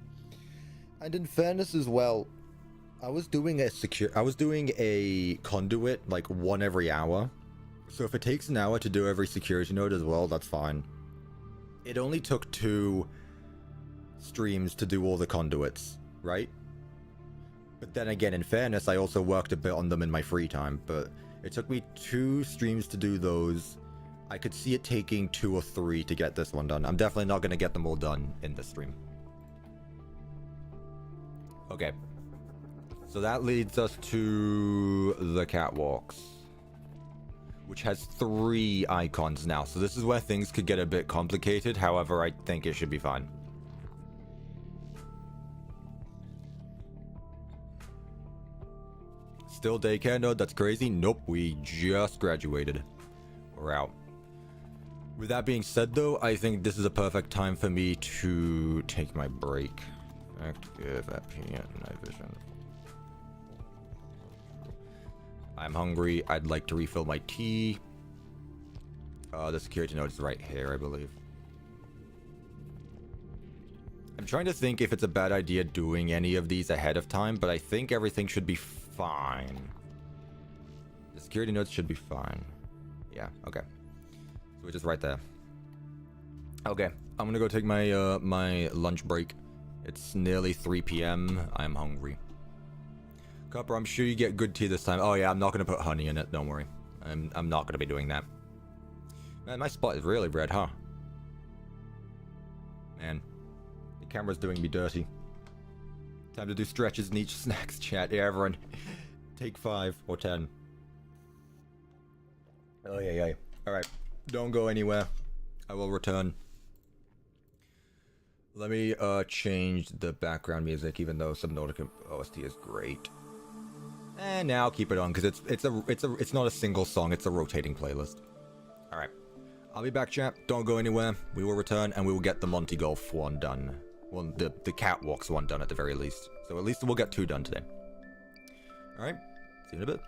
And in fairness as well, I was doing a conduit like 1 every hour. So if it takes an hour to do every security node as well, that's fine. It only took 2 streams to do all the conduits, right? But then again, in fairness, I also worked a bit on them in my free time, but it took me 2 streams to do those. I could see it taking 2 or 3 to get this one done. I'm definitely not going to get them all done in this stream. Okay. So that leads us to the catwalks, which has 3 icons now. So this is where things could get a bit complicated. However, I think it should be fine. Still daycare node? That's crazy. Nope, we just graduated. We're out. With that being said, though, I think this is a perfect time for me to take my break. Active FP night vision. I'm hungry. I'd like to refill my tea. The security node is right here, I believe. I'm trying to think if it's a bad idea doing any of these ahead of time, but I think everything should be fine. The security nodes should be fine. Yeah, okay. So we're just right there. Okay, I'm gonna go take my my lunch break. It's nearly 3 p.m. I'm hungry. Cuppa, I'm sure you get good tea this time. Oh yeah, I'm not gonna put honey in it. Don't worry. I'm not gonna be doing that. Man, my spot is really red, huh? Man, the camera's doing me dirty. Time to do stretches and eat snacks, chat. Yeah, everyone. Take 5 or 10. Oh yeah. Alright, don't go anywhere. I will return. Let me change the background music, even though Subnautica OST is great. And now keep it on, because it's not a single song, it's a rotating playlist. Alright. I'll be back, chat. Don't go anywhere. We will return and we will get the Monty Golf one done. Well, the Catwalks one done at the very least. So at least we'll get 2 done today. Alright. See you in a bit.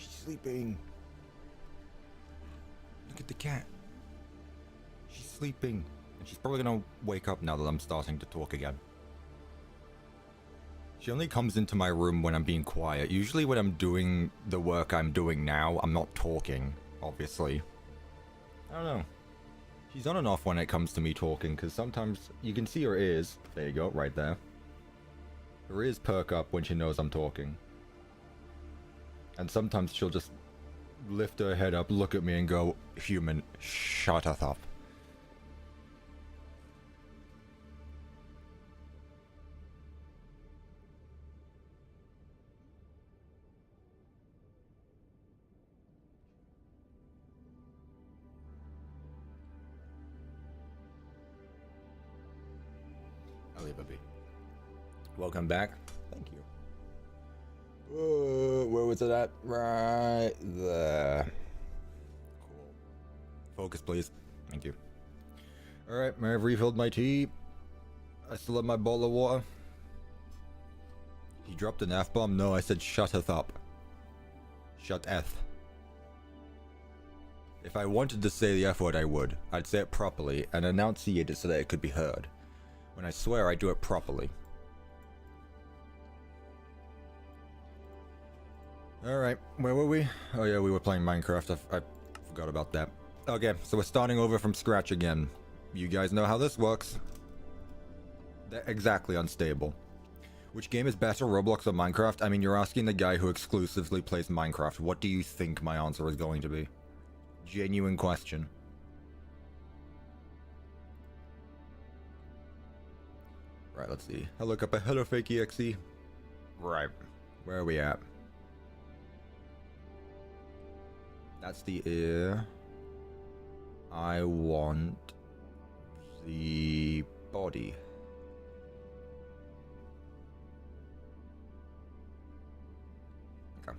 She's sleeping. Look at the cat. She's sleeping. And she's probably gonna wake up now that I'm starting to talk again. She only comes into my room when I'm being quiet. Usually when I'm doing the work I'm doing now, I'm not talking, obviously. I don't know. She's on and off when it comes to me talking, because sometimes you can see her ears. There you go, right there. Her ears perk up when she knows I'm talking. And sometimes she'll just lift her head up, look at me and go, "Human, shut up." I'll leave it be. Welcome back. Thank you. Where was it at? Right there. Cool. Focus, please. Thank you. Alright, may I have refilled my tea? I still have my bottle of water. He dropped an F-bomb? No, I said shuteth up. Shuteth. If I wanted to say the F word, I would. I'd say it properly and enunciate it so that it could be heard. When I swear, I do it properly. Alright, where were we? Oh yeah, we were playing Minecraft. I forgot about that. Okay, so we're starting over from scratch again. You guys know how this works. They're exactly unstable. Which game is better, Roblox or Minecraft? I mean, you're asking the guy who exclusively plays Minecraft. What do you think my answer is going to be? Genuine question. Right, let's see. Hello, Cuppa. Hello, TheRelaxedMovement. Right. Where are we at? That's the ear. I want the body. Okay.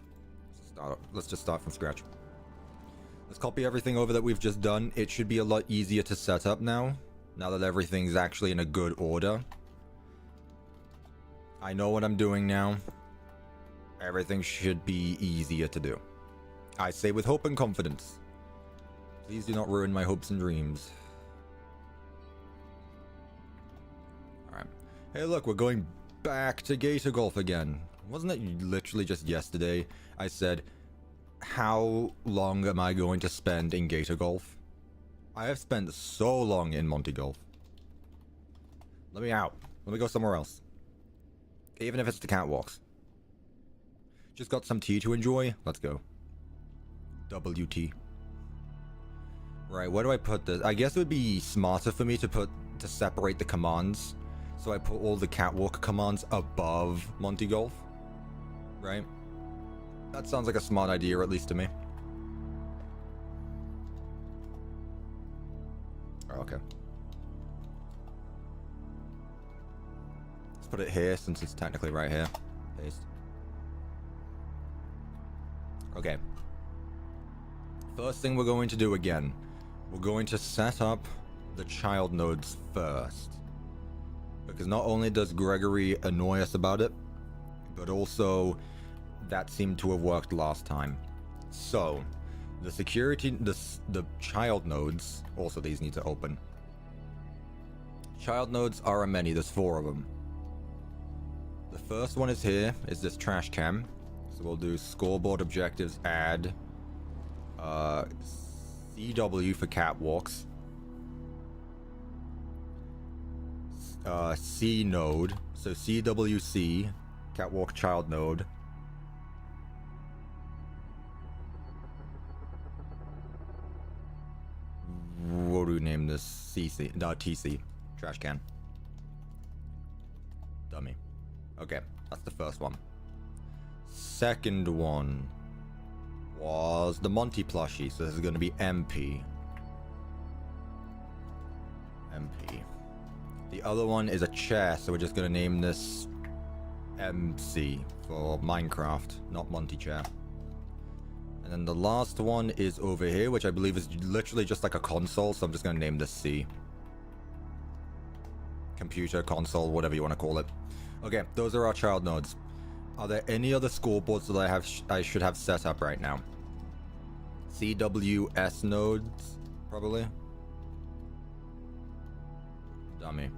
Let's just start from scratch. Let's copy everything over that we've just done. It should be a lot easier to set up now that everything's actually in a good order. I know what I'm doing now. Everything should be easier to do. I say with hope and confidence. Please do not ruin my hopes and dreams. Alright. Hey look, we're going back to Gator Golf again. Wasn't it literally just yesterday I said, how long am I going to spend in Gator Golf? I have spent so long in Monty Golf. Let me out. Let me go somewhere else. Even if it's the Catwalks. Just got some tea to enjoy. Let's go. WT. Right, where do I put this? I guess it would be smarter for me to separate the commands. So I put all the Catwalk commands above Monty Golf. Right? That sounds like a smart idea, at least to me. Oh, okay. Let's put it here since it's technically right here. Paste. Okay. First thing we're going to do again. We're going to set up the child nodes first. Because not only does Gregory annoy us about it, but also that seemed to have worked last time. So, the child nodes, also these need to open. Child nodes are a many, there's 4 of them. The first one is here, is this trash can. So we'll do scoreboard objectives, add CW for catwalks, C node, so CWC, catwalk child node. What do we name this? CC, no, TC, trash can. Dummy. Okay, that's the first one. Second one was the Monty plushie, so this is going to be MP. MP. The other one is a chair, so we're just going to name this MC for Minecraft, not Monty chair. And then the last one is over here, which I believe is literally just like a console, so I'm just going to name this C. Computer, console, whatever you want to call it. Okay, those are our child nodes. Are there any other scoreboards that I should have set up right now? CWS nodes, probably. Dummy.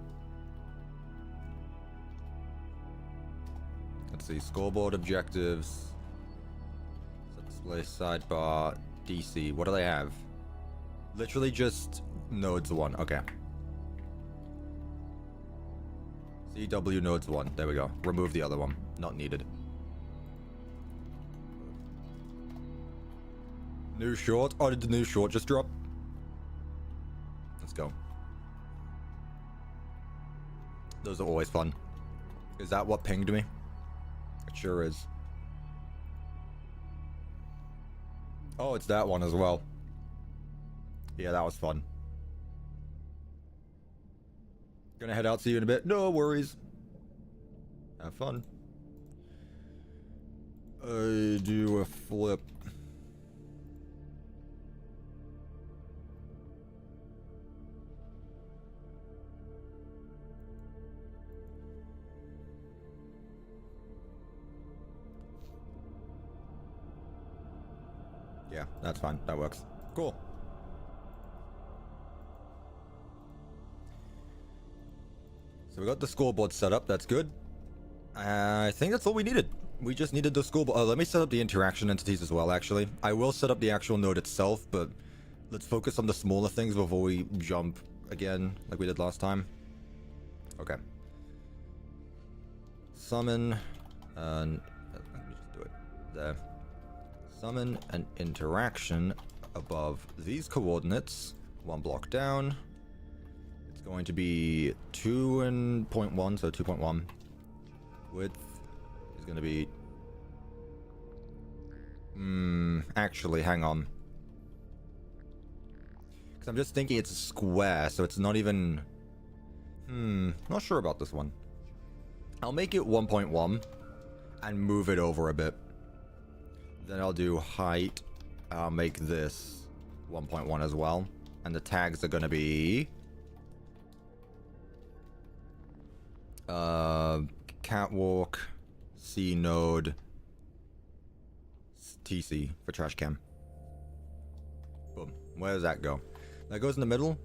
Let's see, scoreboard objectives. Display sidebar, DC. What do they have? Literally just nodes 1. Okay. CW nodes 1. There we go. Remove the other one. Not needed. New short? Oh, did the new short just drop? Let's go. Those are always fun. Is that what pinged me? It sure is. Oh, it's that one as well. Yeah, that was fun. Gonna head out, see you in a bit. No worries. Have fun. I do a flip. Yeah, that's fine. That works. Cool. So we got the scoreboard set up. That's good. I think that's all we needed. We just needed the scoreboard. Oh, let me set up the interaction entities as well, actually. I will set up the actual node itself, but let's focus on the smaller things before we jump again, like we did last time. Okay. Summon, and let me just do it there. Summon an interaction above these coordinates, 1 block down. It's going to be 2.1, so 2.1. Width is going to be... actually, hang on. Because I'm just thinking it's a square, so it's not even... not sure about this one. I'll make it 1.1 and move it over a bit. Then I'll do height. I'll make this 1.1 as well. And the tags are going to be... Catwalk, C node, TC for trash cam. Boom. Where does that go? That goes in the middle?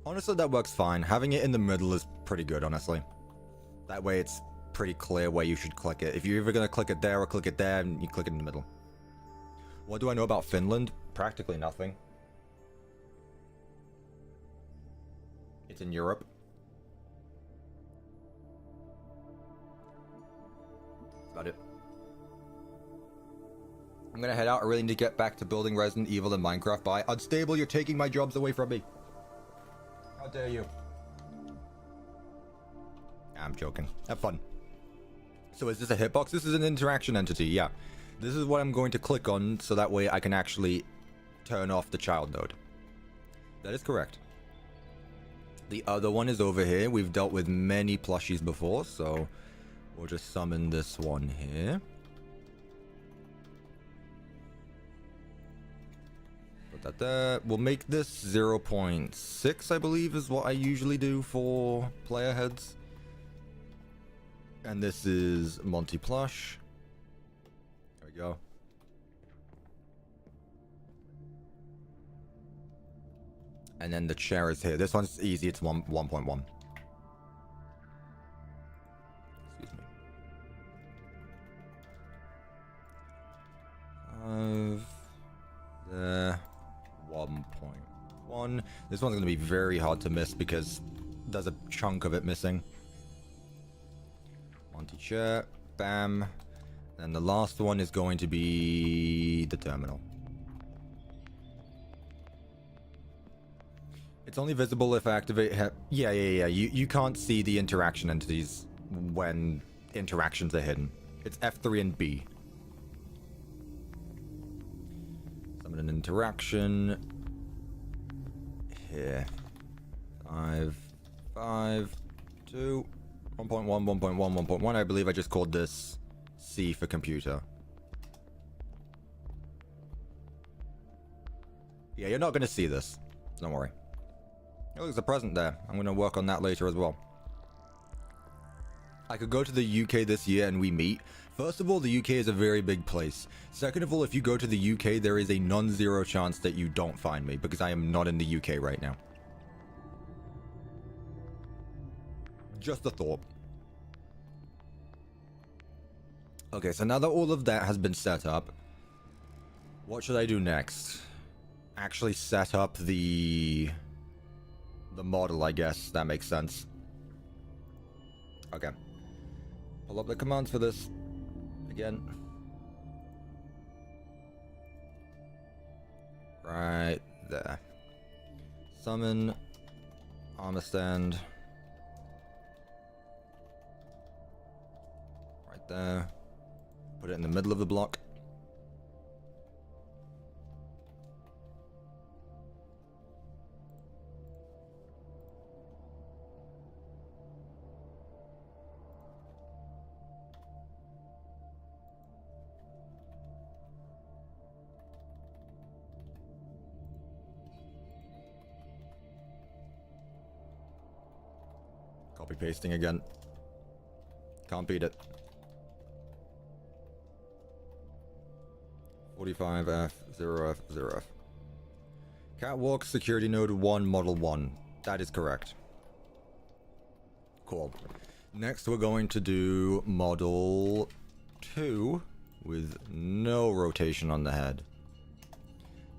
Honestly, that works fine. Having it in the middle is pretty good, honestly. That way it's pretty clear where you should click it. If you're either going to click it there or click it there, and you click it in the middle. What do I know about Finland? Practically nothing. It's in Europe. That's about it. I'm gonna head out. I really need to get back to building Resident Evil and Minecraft. Bye. Unstable, you're taking my jobs away from me. How dare you? I'm joking. Have fun. So is this a hitbox? This is an interaction entity, yeah. This is what I'm going to click on, so that way I can actually turn off the child node. That is correct. The other one is over here. We've dealt with many plushies before, so we'll just summon this one here. Put that there. We'll make this 0.6, I believe, is what I usually do for player heads. And this is Monty Plush. There we go. And then the chair is here. This one's easy. It's 1.1. Excuse me. 5. There. 1.1. This one's going to be very hard to miss because there's a chunk of it missing. Monty chair. Bam. And the last one is going to be the terminal. It's only visible if I activate... Yeah. You can't see the interaction entities when interactions are hidden. It's F3 and B. Summon an interaction. Here. 5, 2, 1.1, 1.1, 1.1. I believe I just called this C for computer. Yeah, you're not going to see this. Don't worry. Oh, there's a present there. I'm going to work on that later as well. I could go to the UK this year and we meet. First of all, the UK is a very big place. Second of all, if you go to the UK, there is a non-zero chance that you don't find me, because I am not in the UK right now. Just a thought. Okay, so now that all of that has been set up, what should I do next? Actually set up the model, I guess. That makes sense. Okay. Pull up the commands for this. Again. Right there. Summon. Armor stand. Right there. Put it in the middle of the block. Copy pasting again. Can't beat it. 45F, 0F, 0F. Catwalks security node 1, model 1. That is correct. Cool. Next we're going to do model 2 with no rotation on the head.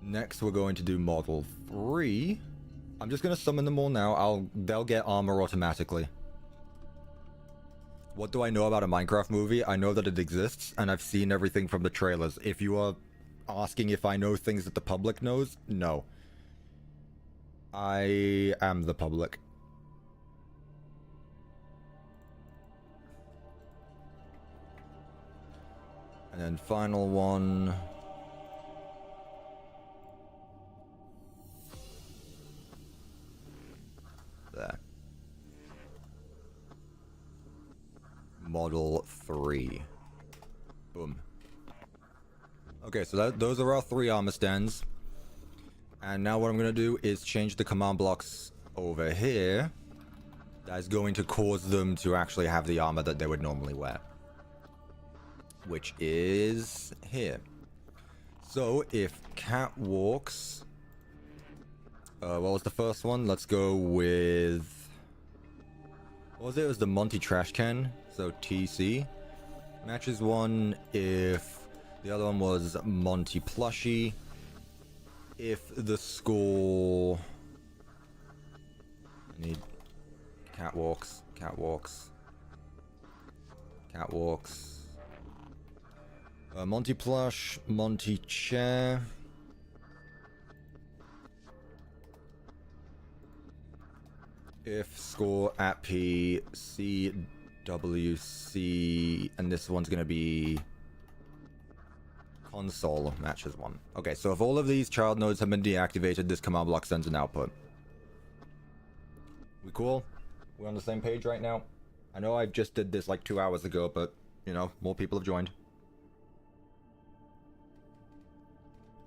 Next we're going to do model 3. I'm just gonna summon them all now. They'll get armor automatically. What do I know about a Minecraft movie? I know that it exists, and I've seen everything from the trailers. If you are asking if I know things that the public knows, no. I am the public. And then final one. There. Model 3. Boom. Okay, so those are our 3 armor stands. And now what I'm going to do is change the command blocks over here. That is going to cause them to actually have the armor that they would normally wear. Which is here. So if Catwalks... what was the first one? Let's go with... What was it? It was the Monty Trash Can. So TC. Matches 1 if... The other one was Monty Plushie. If the score... I need... Catwalks. Monty Plush. Monty Chair. If score at P, C, W, C, and this one's gonna be console matches 1. Okay, so if all of these child nodes have been deactivated, this command block sends an output. We cool? We're on the same page right now? I know I just did this like 2 hours ago, but, you know, more people have joined.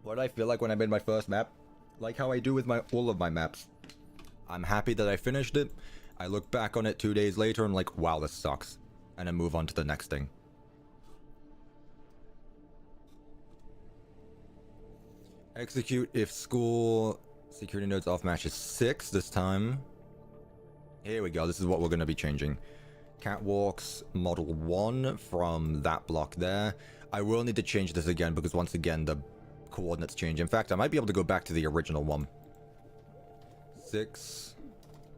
What did I feel like when I made my first map? Like how I do with all of my maps. I'm happy that I finished it. I look back on it 2 days later and I'm like, wow, this sucks. And I move on to the next thing. Execute if school security nodes off matches 6 this time. Here we go. This is what we're going to be changing. Catwalks model 1 from that block there. I will need to change this again because once again the coordinates change. In fact, I might be able to go back to the original one. 6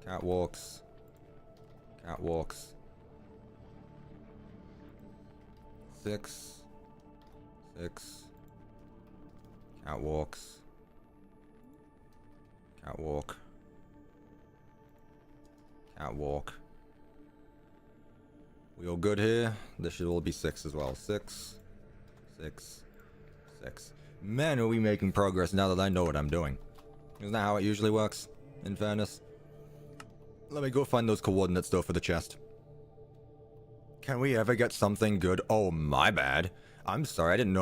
Catwalks. 6 Catwalk. We all good here? This should all be 6 as well. 6. Man, are we making progress now that I know what I'm doing. Isn't that how it usually works, in fairness? Let me go find those coordinates though for the chest. Can we ever get something good? Oh, my bad. I'm sorry, I didn't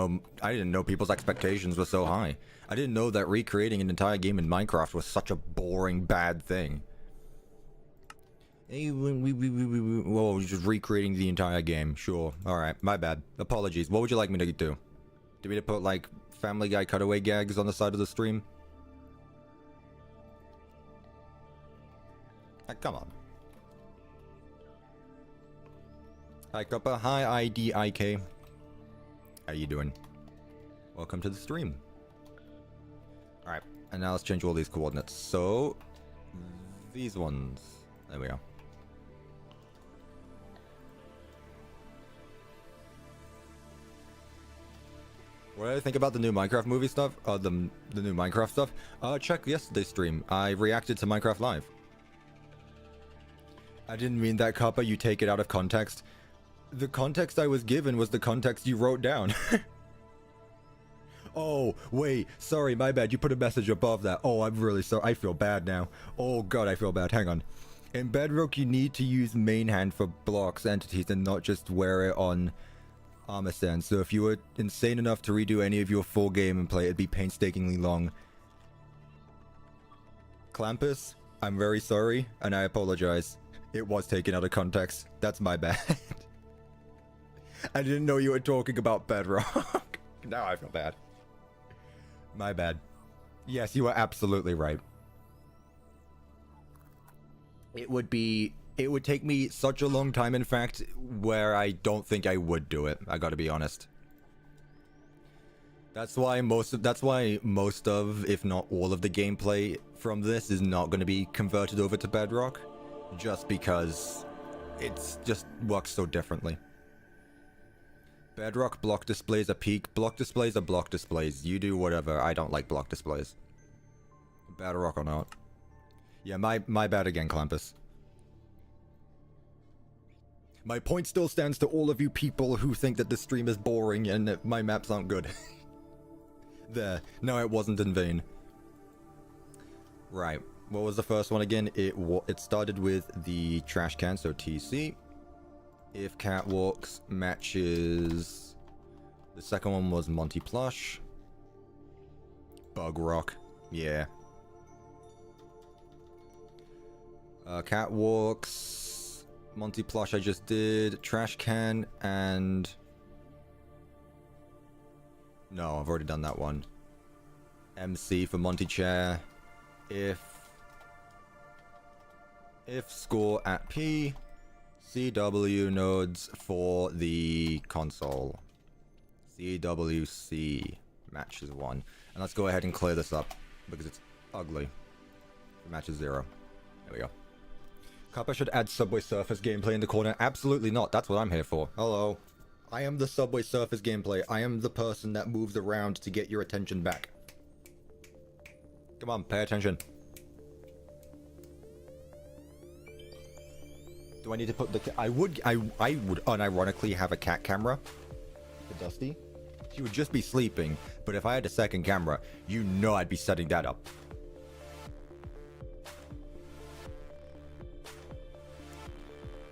know people's expectations were so high. I didn't know that recreating an entire game in Minecraft was such a boring, bad thing. Whoa, we're just recreating the entire game. Sure. Alright, my bad. Apologies. What would you like me to do? Do we to put, like, Family Guy cutaway gags on the side of the stream? Come on. Hi, Cuppa. Hi, IDIK. How you doing? Welcome to the stream. Alright, and now let's change all these coordinates. So, these ones. There we go. What do I think about the new Minecraft movie stuff? The new Minecraft stuff? Check yesterday's stream. I reacted to Minecraft Live. I didn't mean that, Cuppa. You take it out of context. The context I was given was the context you wrote down. Oh, wait. Sorry, my bad. You put a message above that. Oh, I'm really sorry. I feel bad now. Oh, God, I feel bad. Hang on. In Bedrock, you need to use main hand for blocks entities and not just wear it on armor stand. So if you were insane enough to redo any of your full game and play, it'd be painstakingly long. Clampus, I'm very sorry, and I apologize. It was taken out of context. That's my bad. I didn't know you were talking about Bedrock. Now I feel bad. My bad. Yes, you are absolutely right. It would take me such a long time, in fact, where I don't think I would do it. I gotta be honest. That's why most of, if not all of the gameplay from this is not gonna be converted over to Bedrock. Just because it's just works so differently. Bedrock block displays are peak. Block displays are block displays. You do whatever. I don't like block displays. Bedrock or not. Yeah, my bad again, Clampus. My point still stands to all of you people who think that this stream is boring and that my maps aren't good. There. No, it wasn't in vain. Right. What was the first one again? It started with the trash can, so TC. If Catwalks matches... The second one was Monty Plush. Bug Rock. Yeah. Catwalks... Monty Plush I just did. Trash can and... No, I've already done that one. MC for Monty Chair. If score at P, CW nodes for the console. CWC matches 1. And let's go ahead and clear this up because it's ugly. The match is 0. There we go. Cuppa should add Subway Surfers gameplay in the corner. Absolutely not. That's what I'm here for. Hello. I am the Subway Surfers gameplay. I am the person that moves around to get your attention back. Come on, pay attention. Do I need to put the... I would unironically have a cat camera for Dusty. She would just be sleeping, but if I had a second camera, you know I'd be setting that up.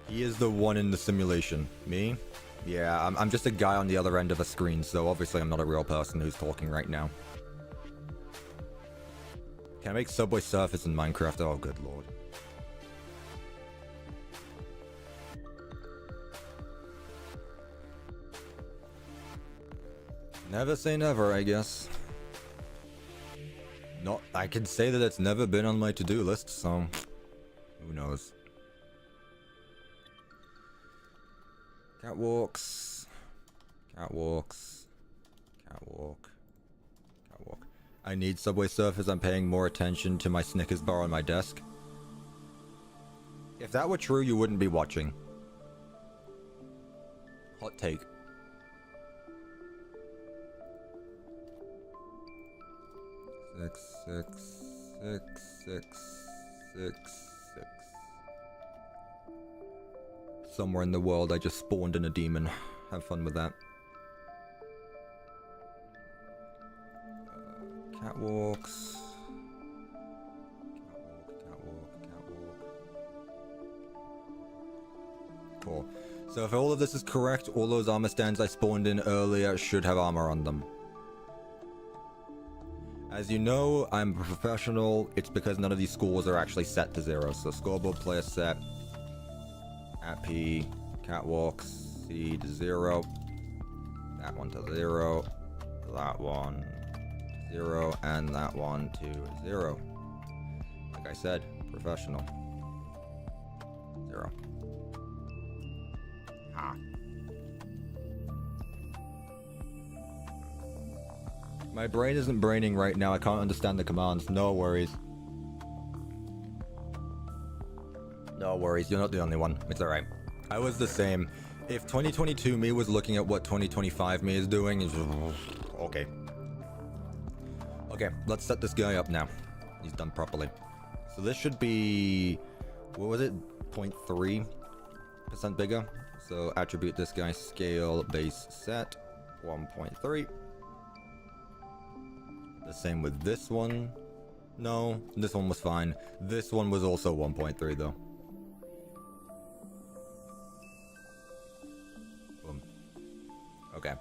He is the one in the simulation. Me? Yeah, I'm just a guy on the other end of a screen, so obviously I'm not a real person who's talking right now. Can I make Subway Surfers in Minecraft? Oh, good lord. Never say never, I guess. Not, I can say that it's never been on my to-do list, so who knows. Catwalks. Catwalks. Catwalk. Catwalk. I need Subway Surfers. I'm paying more attention to my Snickers bar on my desk. If that were true, you wouldn't be watching. Hot take. Six. Somewhere in the world, I just spawned in a demon. Have fun with that. Catwalks. Catwalk. Cool. So if all of this is correct, all those armor stands I spawned in earlier should have armor on them. As you know, I'm a professional. It's because none of these scores are actually set to 0. So scoreboard player set. at P, Catwalks, seed 0, that one to 0, that one 0, and that one to 0. Like I said, professional. 0. Ah. My brain isn't braining right now. I can't understand the commands. No worries. No worries. You're not the only one. It's alright. I was the same. If 2022 me was looking at what 2025 me is doing, it's okay. Okay, let's set this guy up now. He's done properly. So this should be... what was it? 0.3% bigger. So attribute this guy scale base set 1.3. The same with this one. No, this one was fine. This one was also 1.3 though. Boom. Okay.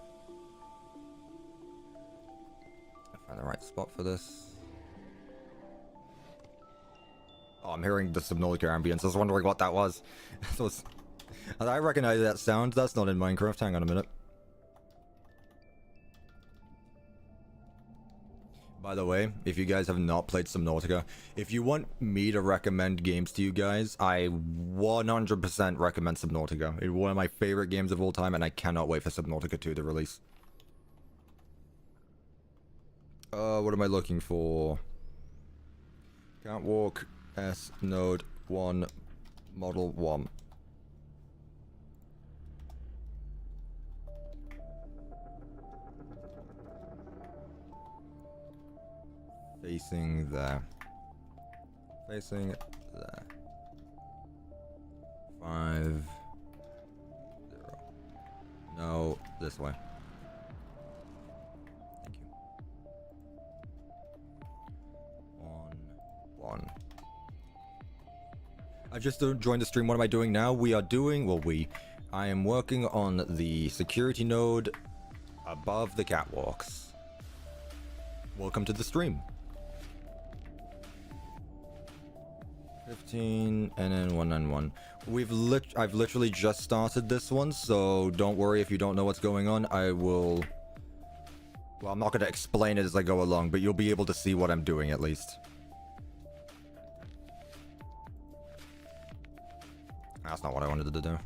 Find the right spot for this. Oh, I'm hearing the Subnautica ambience. I was wondering what that was. So I recognize that sound. That's not in Minecraft. Hang on a minute. By the way, if you guys have not played Subnautica, if you want me to recommend games to you guys, I 100% recommend Subnautica. It's one of my favorite games of all time, and I cannot wait for Subnautica 2 to release. What am I looking for? Catwalk S node 1 model 1. Facing there. Facing there. 5 0. No, this way. Thank you. 1 1. I've just joined the stream. What am I doing now? We are doing, well, I am working on the security node above the catwalks. Welcome to the stream. 15 and then 191. I've literally just started this one, so don't worry if you don't know what's going on. Well, I'm not going to explain it as I go along, but you'll be able to see what I'm doing at least. That's not what I wanted to do.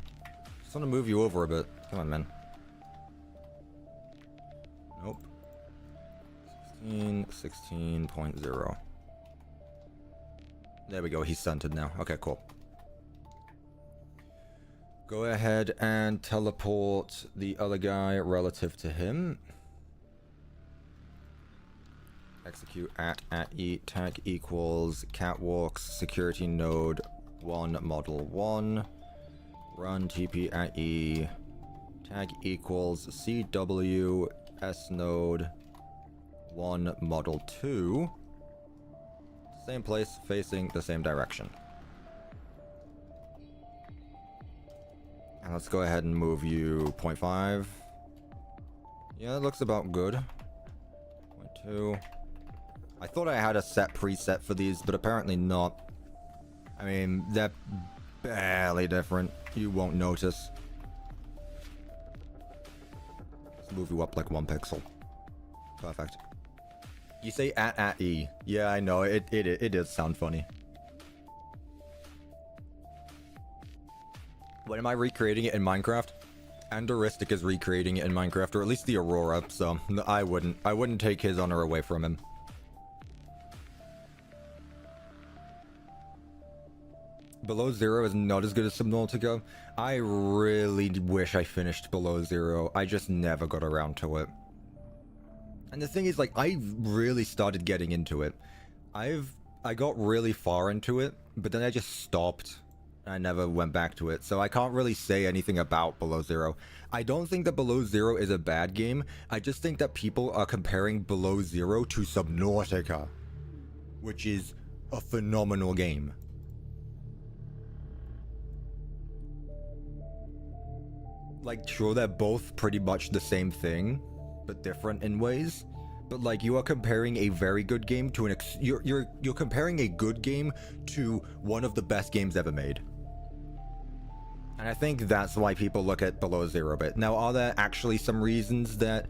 Just want to move you over a bit. Come on, man. Nope. 16.0. There we go, he's centered now. Okay, cool. Go ahead and teleport the other guy relative to him. Execute at E, tag equals catwalks security node 1 model 1. Run TP at E, tag equals CW S node 1 model 2. Same place, facing the same direction. And let's go ahead and move you 0.5. Yeah, it looks about good. 0.2. I thought I had a set preset for these, but apparently not. I mean, they're barely different. You won't notice. Let's move you up like 1 pixel. Perfect. You say at E. Yeah, I know. It does sound funny. When am I recreating it in Minecraft? Andoristic is recreating it in Minecraft, or at least the Aurora, so I wouldn't take his honor away from him. Below Zero is not as good as Subnautica. I really wish I finished Below Zero. I just never got around to it. And the thing is, like, I really started getting into it. I got really far into it, but then I just stopped. I never went back to it, so I can't really say anything about Below Zero. I don't think that Below Zero is a bad game. I just think that people are comparing Below Zero to Subnautica, which is a phenomenal game. Like, sure, they're both pretty much the same thing, but different in ways. But like, you are comparing a very good game to you're comparing a good game to one of the best games ever made. And I think that's why people look at Below Zero a bit. Now, are there actually some reasons that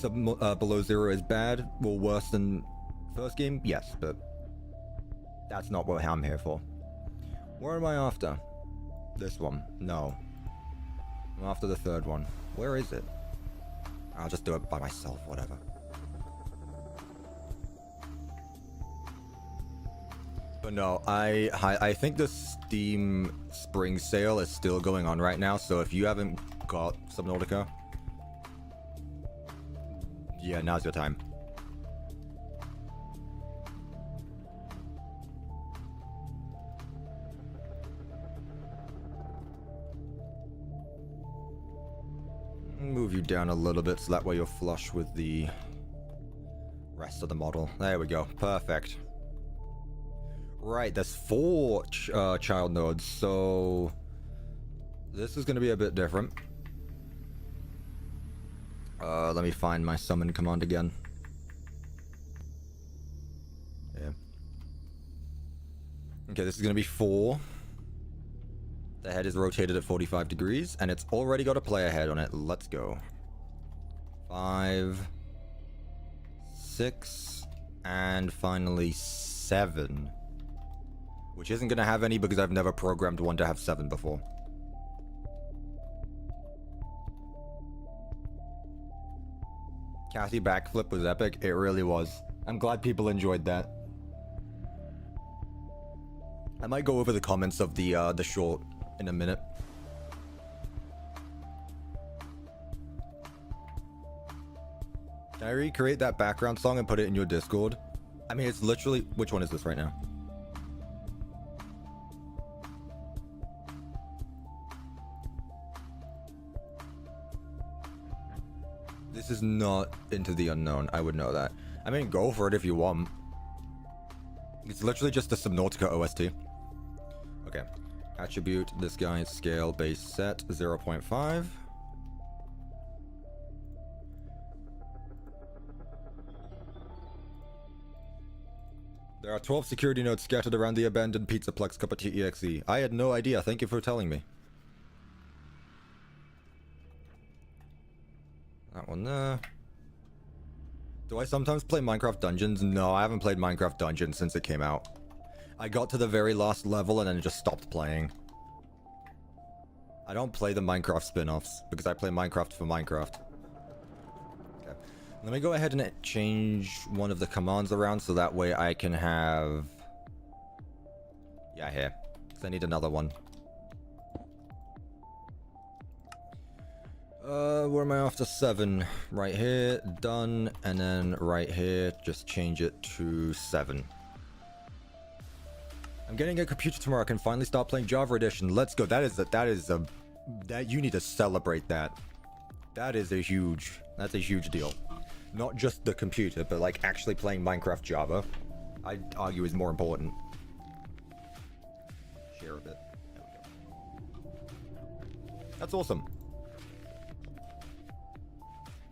Below Zero is bad or worse than first game? Yes, but that's not what I'm here for. Where am I after? This one? No. I'm after the third one. Where is it? I'll just do it by myself, whatever. But no, I think the Steam Spring Sale is still going on right now, so if you haven't got Subnautica, yeah, now's your time. Move you down a little bit so that way you're flush with the rest of the model. There we go. Perfect. Right, there's 4 child nodes, so this is going to be a bit different. Let me find my summon command again. Yeah. Okay, this is going to be 4. The head is rotated at 45 degrees, and it's already got a player head on it. Let's go. 5, 6, and finally 7. Which isn't going to have any because I've never programmed one to have 7 before. Kathy backflip was epic. It really was. I'm glad people enjoyed that. I might go over the comments of the short in a minute. Can I recreate that background song and put it in your Discord? I mean, it's literally... Which one is this right now? This is not Into the Unknown. I would know that. I mean, go for it if you want. It's literally just the Subnautica OST. Okay. Attribute, this guy, scale, base set, 0.5. There are 12 security nodes scattered around the abandoned Pizzaplex CuppaTeaExe. I had no idea. Thank you for telling me. That one there. Do I sometimes play Minecraft Dungeons? No, I haven't played Minecraft Dungeons since it came out. I got to the very last level and then just stopped playing. I don't play the Minecraft spin-offs because I play Minecraft for Minecraft. Okay. Let me go ahead and change one of the commands around so that way I can have... Yeah, here. Because I need another one. Where am I after? 7. Right here, done, and then right here, just change it to 7. I'm getting a computer tomorrow. I can finally start playing Java Edition. Let's go. That you need to celebrate that. That's a huge deal. Not just the computer, but like actually playing Minecraft Java, I'd argue is more important. Share a bit. There we go. That's awesome.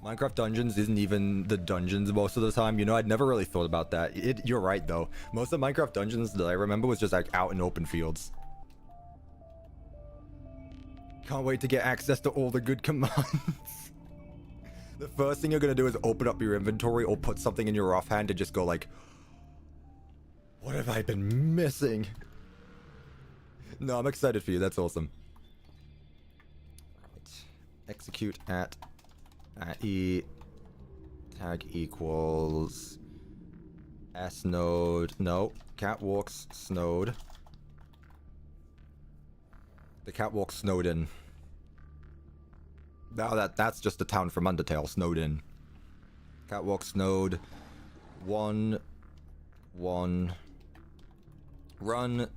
Minecraft Dungeons isn't even the dungeons most of the time. You know, I'd never really thought about that. You're right, though. Most of Minecraft Dungeons that I remember was just, like, out in open fields. Can't wait to get access to all the good commands. The first thing you're gonna do is open up your inventory or put something in your offhand and just go, like... What have I been missing? No, I'm excited for you. That's awesome. Right. Execute at E tag equals S node. No, Catwalks Snowed. The Catwalks Snowden. No, that's just the town from Undertale. Snowden. Catwalk Snowed. 1 1 run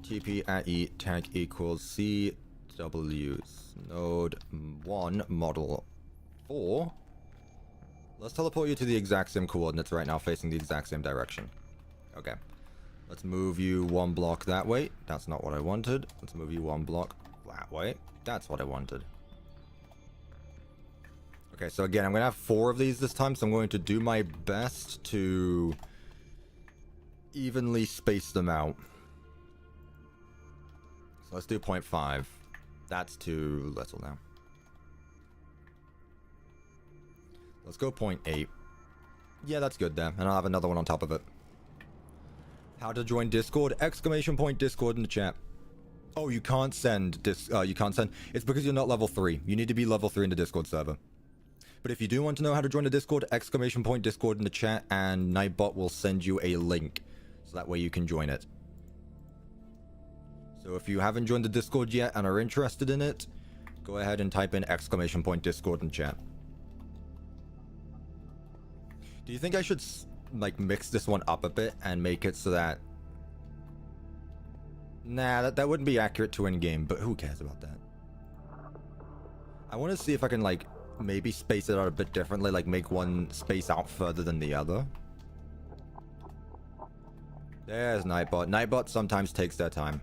TP at E tag equals CW Snowed 1 model 4. Let's teleport you to the exact same coordinates right now, facing the exact same direction. Okay. Let's move you 1 block that way. That's not what I wanted. Let's move you 1 block that way. That's what I wanted. Okay, so again, I'm going to have 4 of these this time, so I'm going to do my best to evenly space them out. Let's do 0.5. That's too little now. Let's go 0.8. Yeah, that's good there. And I'll have another one on top of it. How to join Discord? Exclamation point Discord in the chat. Oh, you can't send you can't send. It's because you're not level 3. You need to be level 3 in the Discord server. But if you do want to know how to join the Discord, exclamation point Discord in the chat, and Nightbot will send you a link. So that way you can join it. So if you haven't joined the Discord yet and are interested in it, go ahead and type in exclamation point Discord in chat. Do you think I should like mix this one up a bit and make it so that... Nah, that wouldn't be accurate to in-game, but who cares about that? I want to see if I can like maybe space it out a bit differently, like make one space out further than the other. There's Nightbot. Nightbot sometimes takes their time.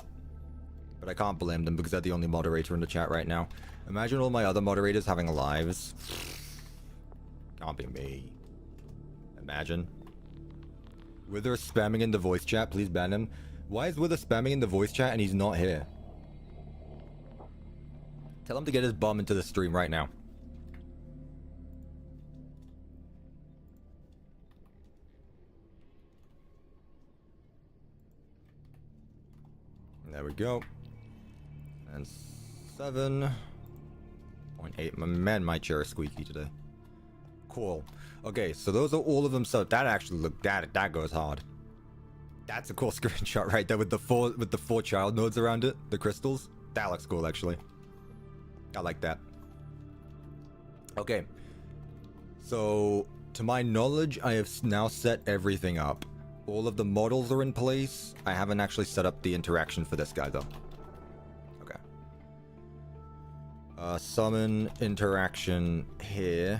But I can't blame them because they're the only moderator in the chat right now. Imagine all my other moderators having lives. Can't be me. Imagine. Wither spamming in the voice chat, please ban him. Why is Wither spamming in the voice chat and he's not here? Tell him to get his bum into the stream right now. There we go. And 7.8. Man, my chair is squeaky today. Cool. Okay, so those are all of them. So that actually look that goes hard. That's a cool screenshot right there with the four child nodes around it, the crystals. That looks cool actually. I like that. Okay. So to my knowledge, I have now set everything up. All of the models are in place. I haven't actually set up the interaction for this guy though. Okay. Summon interaction here.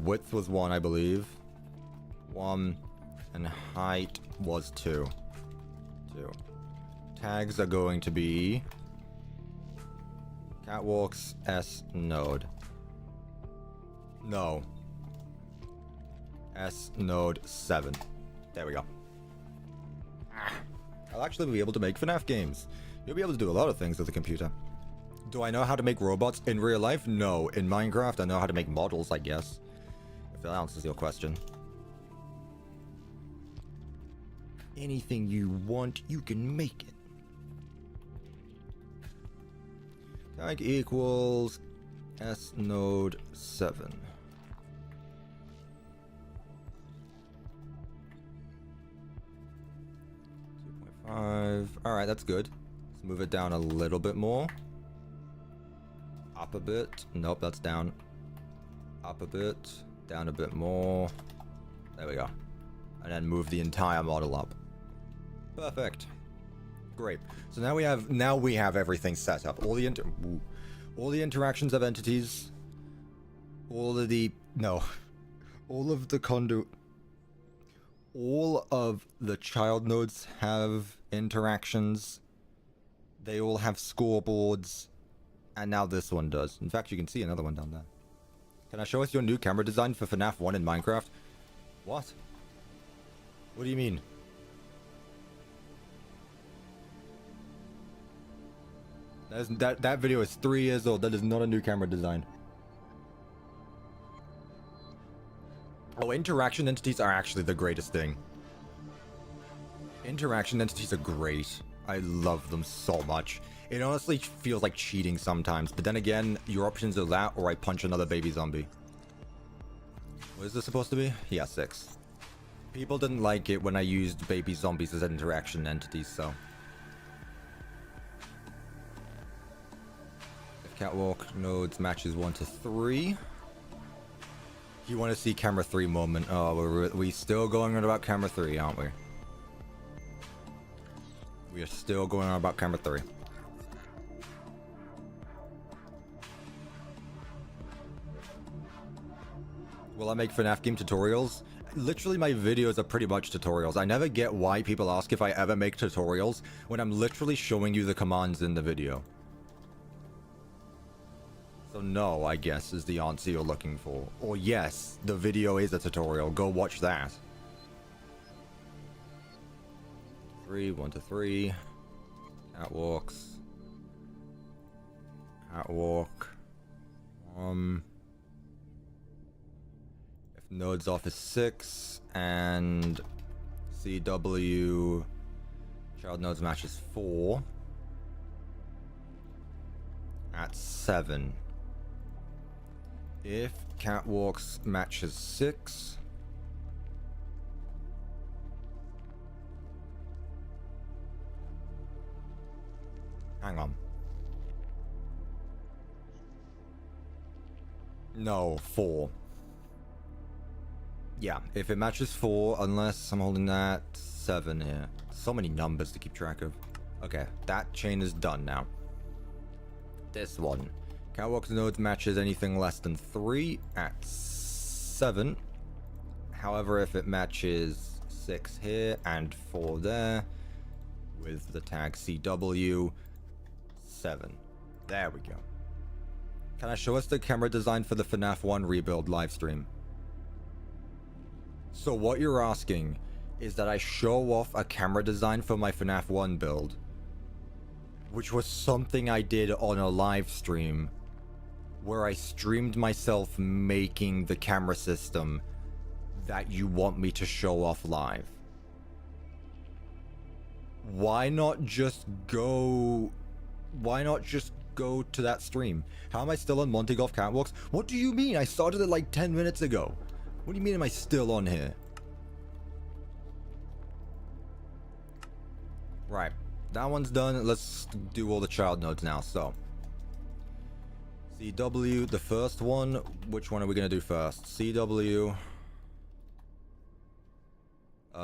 Width was 1, I believe. 1. And height was 2. 2. Tags are going to be... Catwalks S node. No. S node 7. There we go. I'll actually be able to make FNAF games. You'll be able to do a lot of things with the computer. Do I know how to make robots in real life? No. In Minecraft, I know how to make models, I guess. If that answers your question. Anything you want, you can make it. Tag equals S node 7. 2.5. Alright, that's good. Let's move it down a little bit more. Up a bit. Nope, that's down. Up a bit. Down a bit more. There we go. And then move the entire model up. Perfect. Great. So now we have everything set up. All the interactions of entities. All of the child nodes have interactions. They all have scoreboards. And now this one does. In fact, you can see another one down there. Can I show us your new camera design for FNAF 1 in Minecraft? What? What do you mean? That video is 3 years old. That is not a new camera design. Oh, interaction entities are actually the greatest thing. Interaction entities are great. I love them so much. It honestly feels like cheating sometimes, but then again, your options are that or I punch another baby zombie. What is this supposed to be? Yeah, 6. People didn't like it when I used baby zombies as interaction entities, so. If catwalk nodes matches 1 to 3. You want to see camera 3 moment. Oh, we still going on about camera 3, aren't we? We are still going on about camera 3. Will I make FNAF game tutorials? Literally, my videos are pretty much tutorials. I never get why people ask if I ever make tutorials when I'm literally showing you the commands in the video. So no, I guess, is the answer you're looking for. Or yes, the video is a tutorial. Go watch that. 3, 1 to 3. Catwalks. Catwalk. If nodes off is 6 and CW child nodes match is 4 at 7. If Catwalks matches 6, hang on. No, 4. Yeah, if it matches 4, unless I'm holding that 7 here. So many numbers to keep track of. Okay, that chain is done now. This one. Catwalks nodes matches anything less than 3 at 7. However, if it matches 6 here and 4 there, with the tag CW, 7. There we go. Can I show us the camera design for the FNAF 1 rebuild livestream? So what you're asking is that I show off a camera design for my FNAF 1 build, which was something I did on a live stream where I streamed myself making the camera system that you want me to show off live. Why not just go to that stream? How am I still on Monty Golf Catwalks? What do you mean? I started it like 10 minutes ago. What do you mean am I still on here? Right. That one's done. Let's do all the child nodes now. So, CW, the first one. Which one are we going to do first? CW.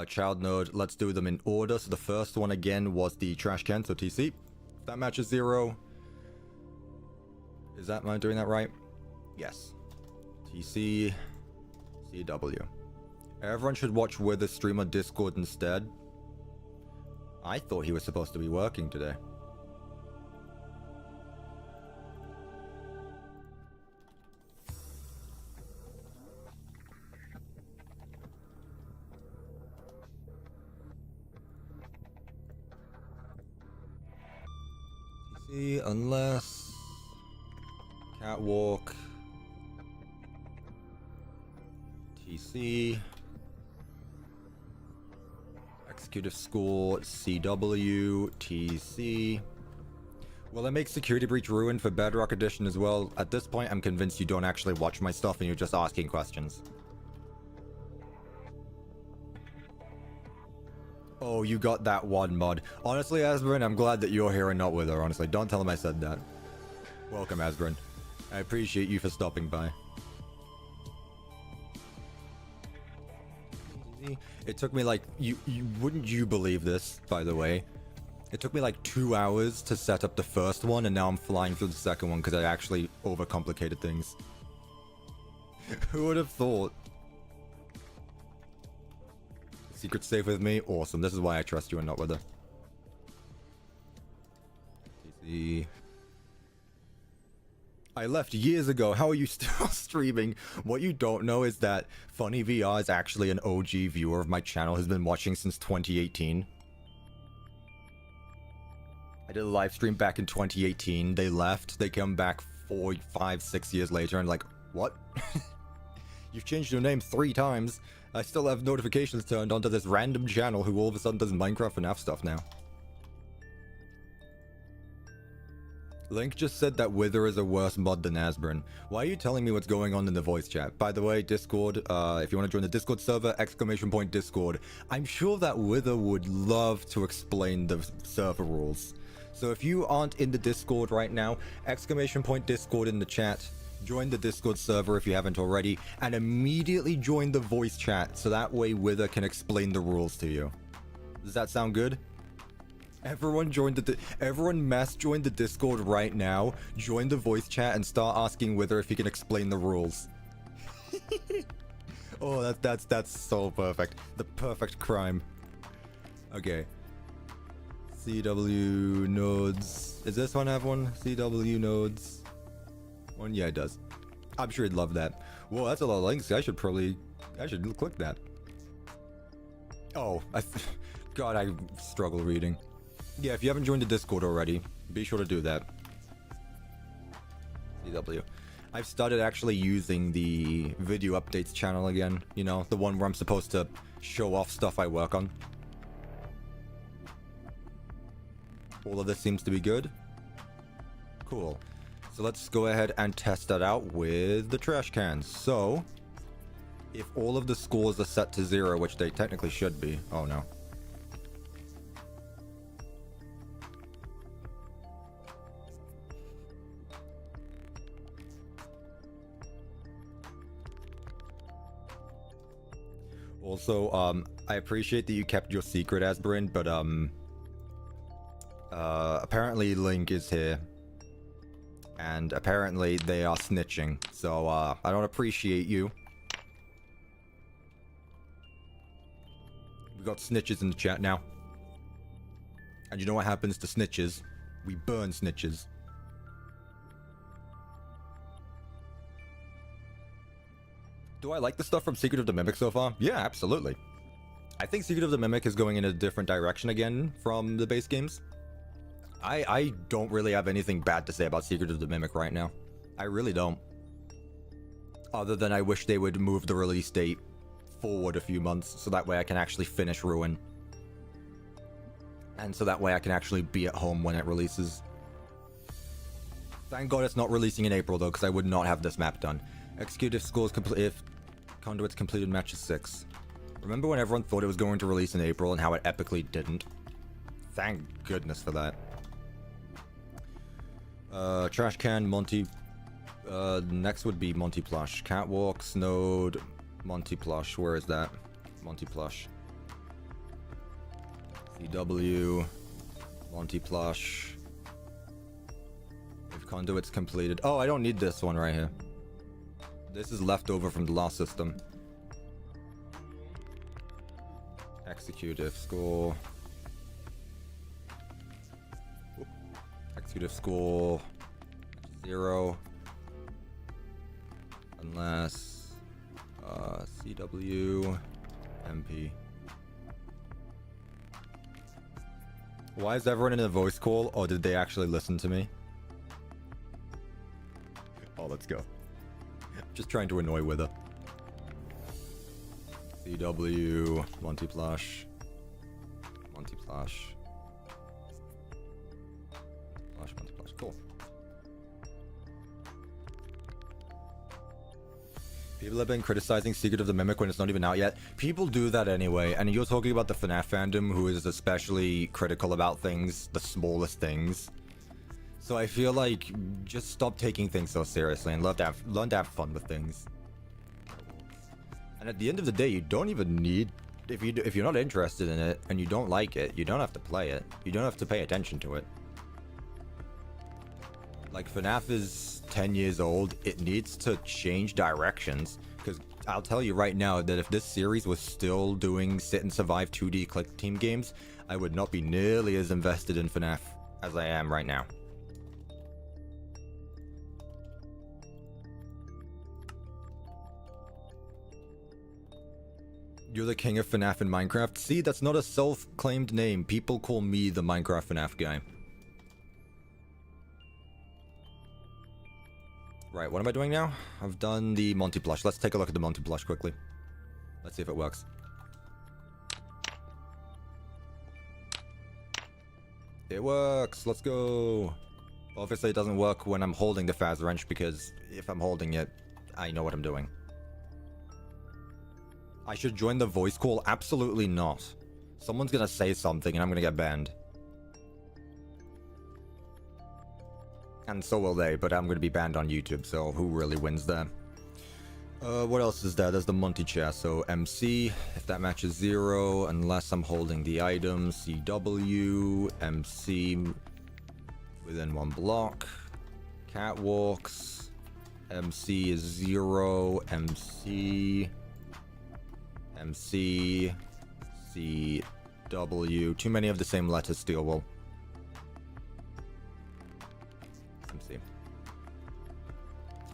Child node. Let's do them in order. So the first one again was the trash can. So TC. If that matches 0. Am I doing that right? Yes. TC. CW. Everyone should watch with the stream on Discord instead. I thought he was supposed to be working today. TC, unless Catwalk. TC. Executive School, CW, TC. Will I make Security Breach Ruin for Bedrock Edition as well? At this point, I'm convinced you don't actually watch my stuff and you're just asking questions. Oh, you got that one mod. Honestly, Asbrin, I'm glad that you're here and not with her, honestly. Don't tell him I said that. Welcome, Asbrin. I appreciate you for stopping by. It took me like, wouldn't you believe this, by the way? It took me like 2 hours to set up the first one, and now I'm flying through the second one because I actually overcomplicated things. Who would have thought? Secret safe with me? Awesome. This is why I trust you and not with her. TC. I left years ago. How are you still streaming? What you don't know is that Funny VR is actually an OG viewer of my channel, has been watching since 2018. I did a live stream back in 2018. They left. They come back 4, 5, 6 years later and like, what? You've changed your name 3 times. I still have notifications turned onto this random channel who all of a sudden does Minecraft FNAF stuff now. Link just said that Wither is a worse mod than Asbrin. Why are you telling me what's going on in the voice chat? By the way, Discord, if you want to join the Discord server, !Discord. I'm sure that Wither would love to explain the server rules. So if you aren't in the Discord right now, !Discord in the chat. Join the Discord server if you haven't already, and immediately join the voice chat so that way Wither can explain the rules to you. Does that sound good? Everyone everyone mass join the Discord right now, join the voice chat, and start asking Wither if he can explain the rules. Oh, that's so perfect. The perfect crime. Okay. CW nodes. Does this one have one? CW nodes. One? Yeah, it does. I'm sure he'd love that. Whoa, that's a lot of links. I should click that. Oh, God, I struggle reading. Yeah, if you haven't joined the Discord already, be sure to do that. CW. I've started actually using the video updates channel again. You know, the one where I'm supposed to show off stuff I work on. All of this seems to be good. Cool. So let's go ahead and test that out with the trash cans. So, if all of the scores are set to 0, which they technically should be. Oh no. Also, I appreciate that you kept your secret, Asbrin, but apparently Link is here. And apparently they are snitching. So, I don't appreciate you. We got snitches in the chat now. And you know what happens to snitches? We burn snitches. Do I like the stuff from Secret of the Mimic so far? Yeah, absolutely. I think Secret of the Mimic is going in a different direction again from the base games. I don't really have anything bad to say about Secret of the Mimic right now. I really don't. Other than I wish they would move the release date forward a few months, so that way I can actually finish Ruin. And so that way I can actually be at home when it releases. Thank God it's not releasing in April though, because I would not have this map done. Executive scores complete if Conduit's completed matches 6. Remember when everyone thought it was going to release in April and how it epically didn't? Thank goodness for that. Trash can, Monty. Next would be Monty Plush. Catwalks, Node, Monty Plush. Where is that? Monty Plush. CW, Monty Plush. If Conduit's completed. Oh, I don't need this one right here. This is leftover from the last system. Executive score. Executive score 0. Unless CW MP. Why is everyone in a voice call, or did they actually listen to me? Oh, let's go. Just trying to annoy with her. CW, Monty Plush. Monty Plush. Plush, Monty Plush. Cool. People have been criticizing Secret of the Mimic when it's not even out yet. People do that anyway, and you're talking about the FNAF fandom who is especially critical about things, the smallest things. So I feel like just stop taking things so seriously and learn to have fun with things. And at the end of the day, you don't even need, if you're not interested in it and you don't like it, you don't have to play it. You don't have to pay attention to it. Like FNAF is 10 years old. It needs to change directions, because I'll tell you right now that if this series was still doing sit and survive 2D click team games, I would not be nearly as invested in FNAF as I am right now. You're the king of FNAF in Minecraft? See, that's not a self-claimed name. People call me the Minecraft FNAF guy. Right, what am I doing now? I've done the Monty Plush. Let's take a look at the Monty Plush quickly. Let's see if it works. It works! Let's go! Obviously it doesn't work when I'm holding the Faz wrench, because if I'm holding it, I know what I'm doing. I should join the voice call? Absolutely not. Someone's gonna say something and I'm gonna get banned. And so will they, but I'm gonna be banned on YouTube, so who really wins there? What else is there? There's the Monty chair, so MC, if that matches 0, unless I'm holding the item, CW, MC, within 1 block, Catwalks, MC is 0, MC, MC, CW, too many of the same letters, Steelwool. MC.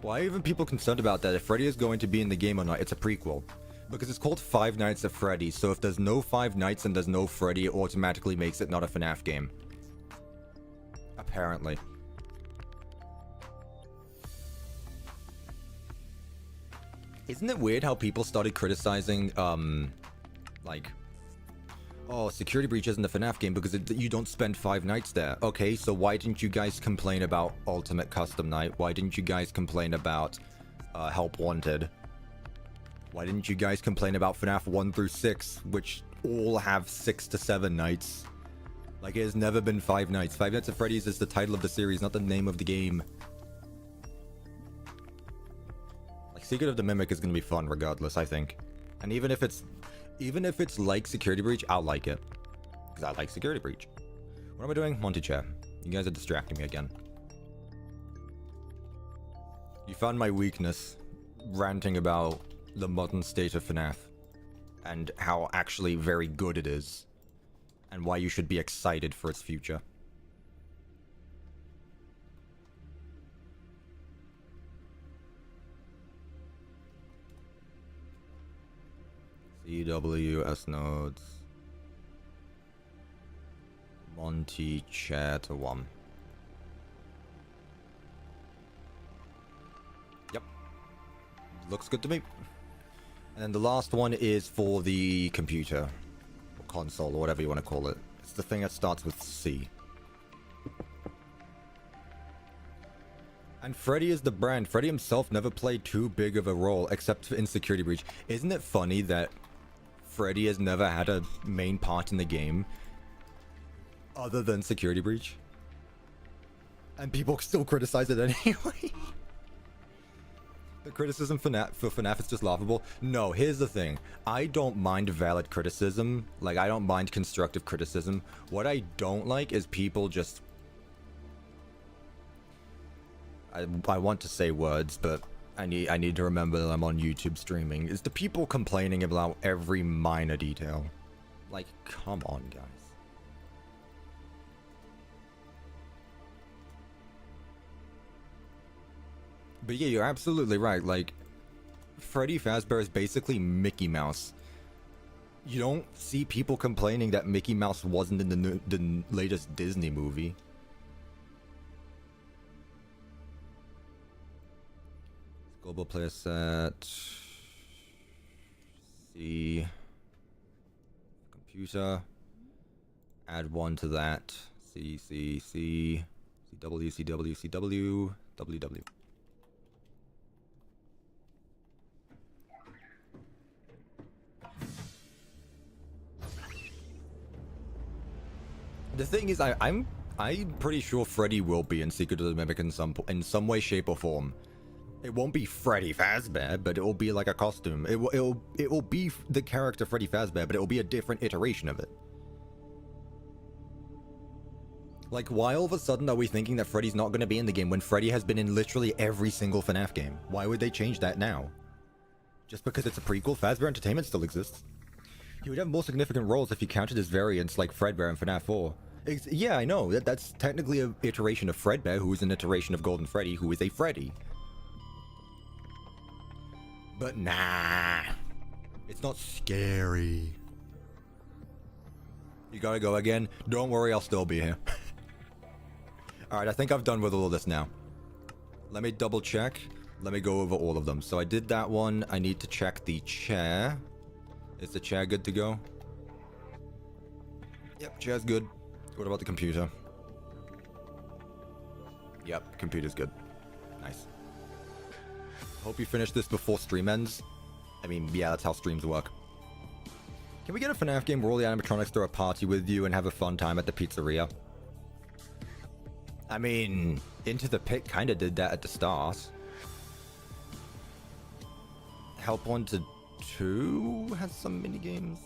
Why are even people concerned about that? If Freddy is going to be in the game or not, it's a prequel. Because it's called Five Nights at Freddy's, so if there's no Five Nights and there's no Freddy, it automatically makes it not a FNAF game. Apparently. Isn't it weird how people started criticizing, like, oh, Security Breach isn't a FNAF game because you don't spend 5 nights there. Okay, so why didn't you guys complain about Ultimate Custom Night? Why didn't you guys complain about Help Wanted? Why didn't you guys complain about FNAF 1 through 6, which all have 6 to 7 nights? Like, it has never been 5 nights. Five Nights at Freddy's is the title of the series, not the name of the game. Like, Secret of the Mimic is gonna be fun regardless, I think. And even if it's like Security Breach, I'll like it. Because I like Security Breach. What am I doing? Monty Chair. You guys are distracting me again. You found my weakness, ranting about the modern state of FNAF. And how actually very good it is. And why you should be excited for its future. CWS nodes. Monty Chair to 1. Yep. Looks good to me. And then the last one is for the computer. Or console, or whatever you want to call it. It's the thing that starts with C. And Freddy is the brand. Freddy himself never played too big of a role, except in Security Breach. Isn't it funny that Freddy has never had a main part in the game other than Security Breach? And people still criticize it anyway. The criticism for FNAF is just laughable. No, here's the thing. I don't mind valid criticism. Like, I don't mind constructive criticism. What I don't like is people just... I want to say words, but I need to remember that I'm on YouTube streaming. Is the people complaining about every minor detail. Like, come on, guys. But yeah, you're absolutely right. Like, Freddy Fazbear is basically Mickey Mouse. You don't see people complaining that Mickey Mouse wasn't in the latest Disney movie. Global player set. C. Computer. Add 1 to that. C, CW, WW. The thing is, I'm pretty sure Freddy will be in Secret of the Mimic in some way, shape, or form. It won't be Freddy Fazbear, but it will be like a costume. It will be the character Freddy Fazbear, but it will be a different iteration of it. Like, why all of a sudden are we thinking that Freddy's not going to be in the game when Freddy has been in literally every single FNAF game? Why would they change that now? Just because it's a prequel, Fazbear Entertainment still exists. He would have more significant roles if he counted his variants like Fredbear in FNAF 4. Yeah, I know. That's technically an iteration of Fredbear, who is an iteration of Golden Freddy, who is a Freddy. But nah. It's not scary. You gotta go again? Don't worry, I'll still be here. Alright, I think I've done with all of this now. Let me double check. Let me go over all of them. So I did that one. I need to check the chair. Is the chair good to go? Yep, chair's good. What about the computer? Yep, computer's good. Nice. Hope you finish this before stream ends. I mean, yeah, that's how streams work. Can we get a FNAF game where all the animatronics throw a party with you and have a fun time at the pizzeria? I mean, Into the Pit kinda did that at the start. Help Wanted 2 has some minigames.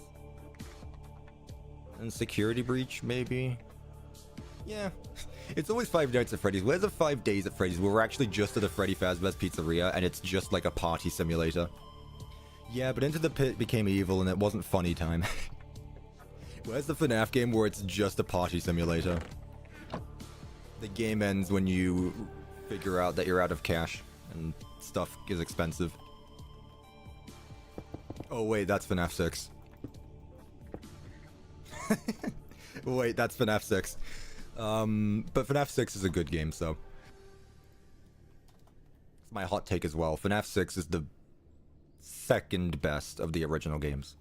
And Security Breach, maybe? Yeah. It's always 5 Nights at Freddy's. Where's the 5 Days at Freddy's where we're actually just at a Freddy Fazbear's Pizzeria and it's just like a party simulator? Yeah, but Into the Pit became evil and it wasn't funny time. Where's the FNAF game where it's just a party simulator? The game ends when you figure out that you're out of cash and stuff is expensive. Oh wait, that's FNAF 6. Wait, that's FNAF 6. But FNAF 6 is a good game, so... It's my hot take as well. FNAF 6 is the second best of the original games.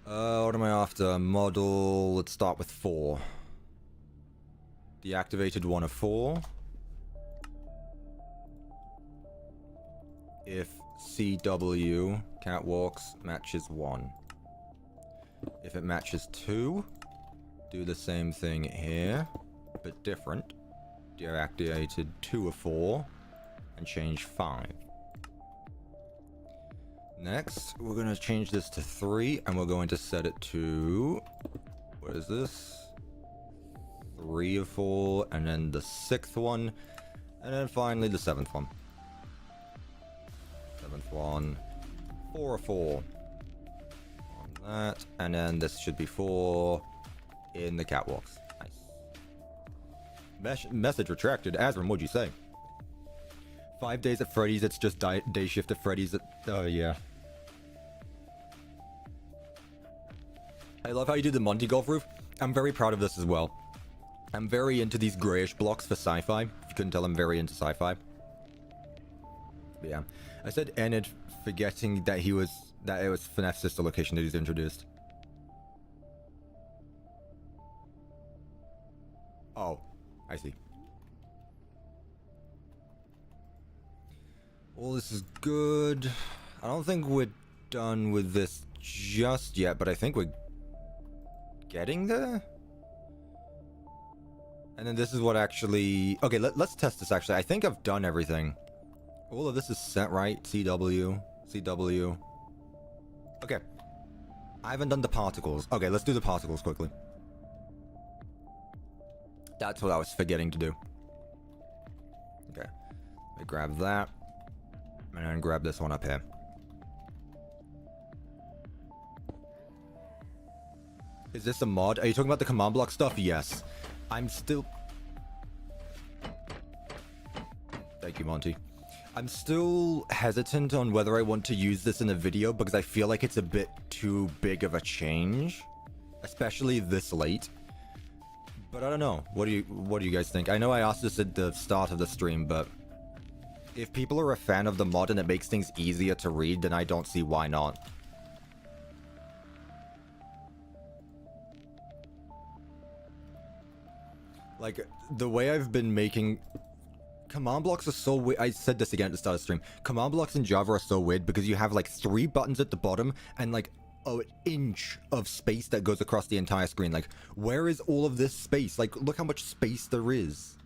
What am I after? Model... Let's start with 4. Deactivated 1 of 4. If CW, Catwalks, matches 1. If it matches 2, do the same thing here, but different. Deactivated 2 of 4, and change 5. Next, we're going to change this to 3, and we're going to set it to... What is this? 3 of 4, and then the 6th one, and then finally the 7th one. 7th one, 4 of 4. On that, and then this should be 4 in the Catwalks. Nice. Message retracted. Azram, what'd you say? 5 days at Freddy's, it's just day shift at Freddy's. Oh, yeah. I love how you did the Monty Golf roof. I'm very proud of this as well. I'm very into these grayish blocks for sci-fi. If you couldn't tell, I'm very into sci-fi. But yeah. I said Enid, forgetting that it was FNAF's sister location that he's introduced. Oh, I see. Well, this is good. I don't think we're done with this just yet, but I think we're getting there. And then this is what actually... Okay, let's test this actually. I think I've done everything. All of this is set right. CW. Okay. I haven't done the particles. Okay, let's do the particles quickly. That's what I was forgetting to do. Okay. Let me grab that. And then grab this one up here. Is this a mod? Are you talking about the command block stuff? Yes. I'm still... Thank you, Monty. I'm still hesitant on whether I want to use this in a video because I feel like it's a bit too big of a change, especially this late. But I don't know. What do you guys think? I know I asked this at the start of the stream, but if people are a fan of the mod and it makes things easier to read, then I don't see why not. Like, the way I've been making... Command blocks are so weird. I said this again at the start of the stream. Command blocks in Java are so weird because you have like 3 buttons at the bottom and like an inch of space that goes across the entire screen. Like, where is all of this space? Like, look how much space there is.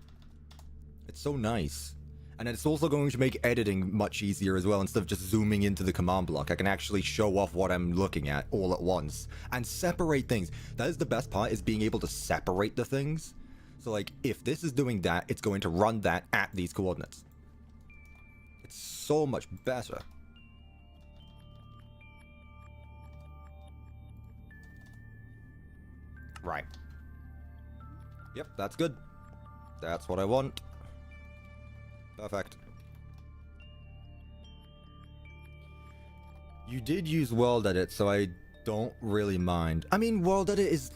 It's so nice. And it's also going to make editing much easier as well. Instead of just zooming into the command block, I can actually show off what I'm looking at all at once and separate things. That is the best part, is being able to separate the things. So like, if this is doing that, it's going to run that at these coordinates. It's so much better. Right. Yep, that's good. That's what I want. Perfect. You did use World Edit, so I don't really mind. I mean, World Edit is...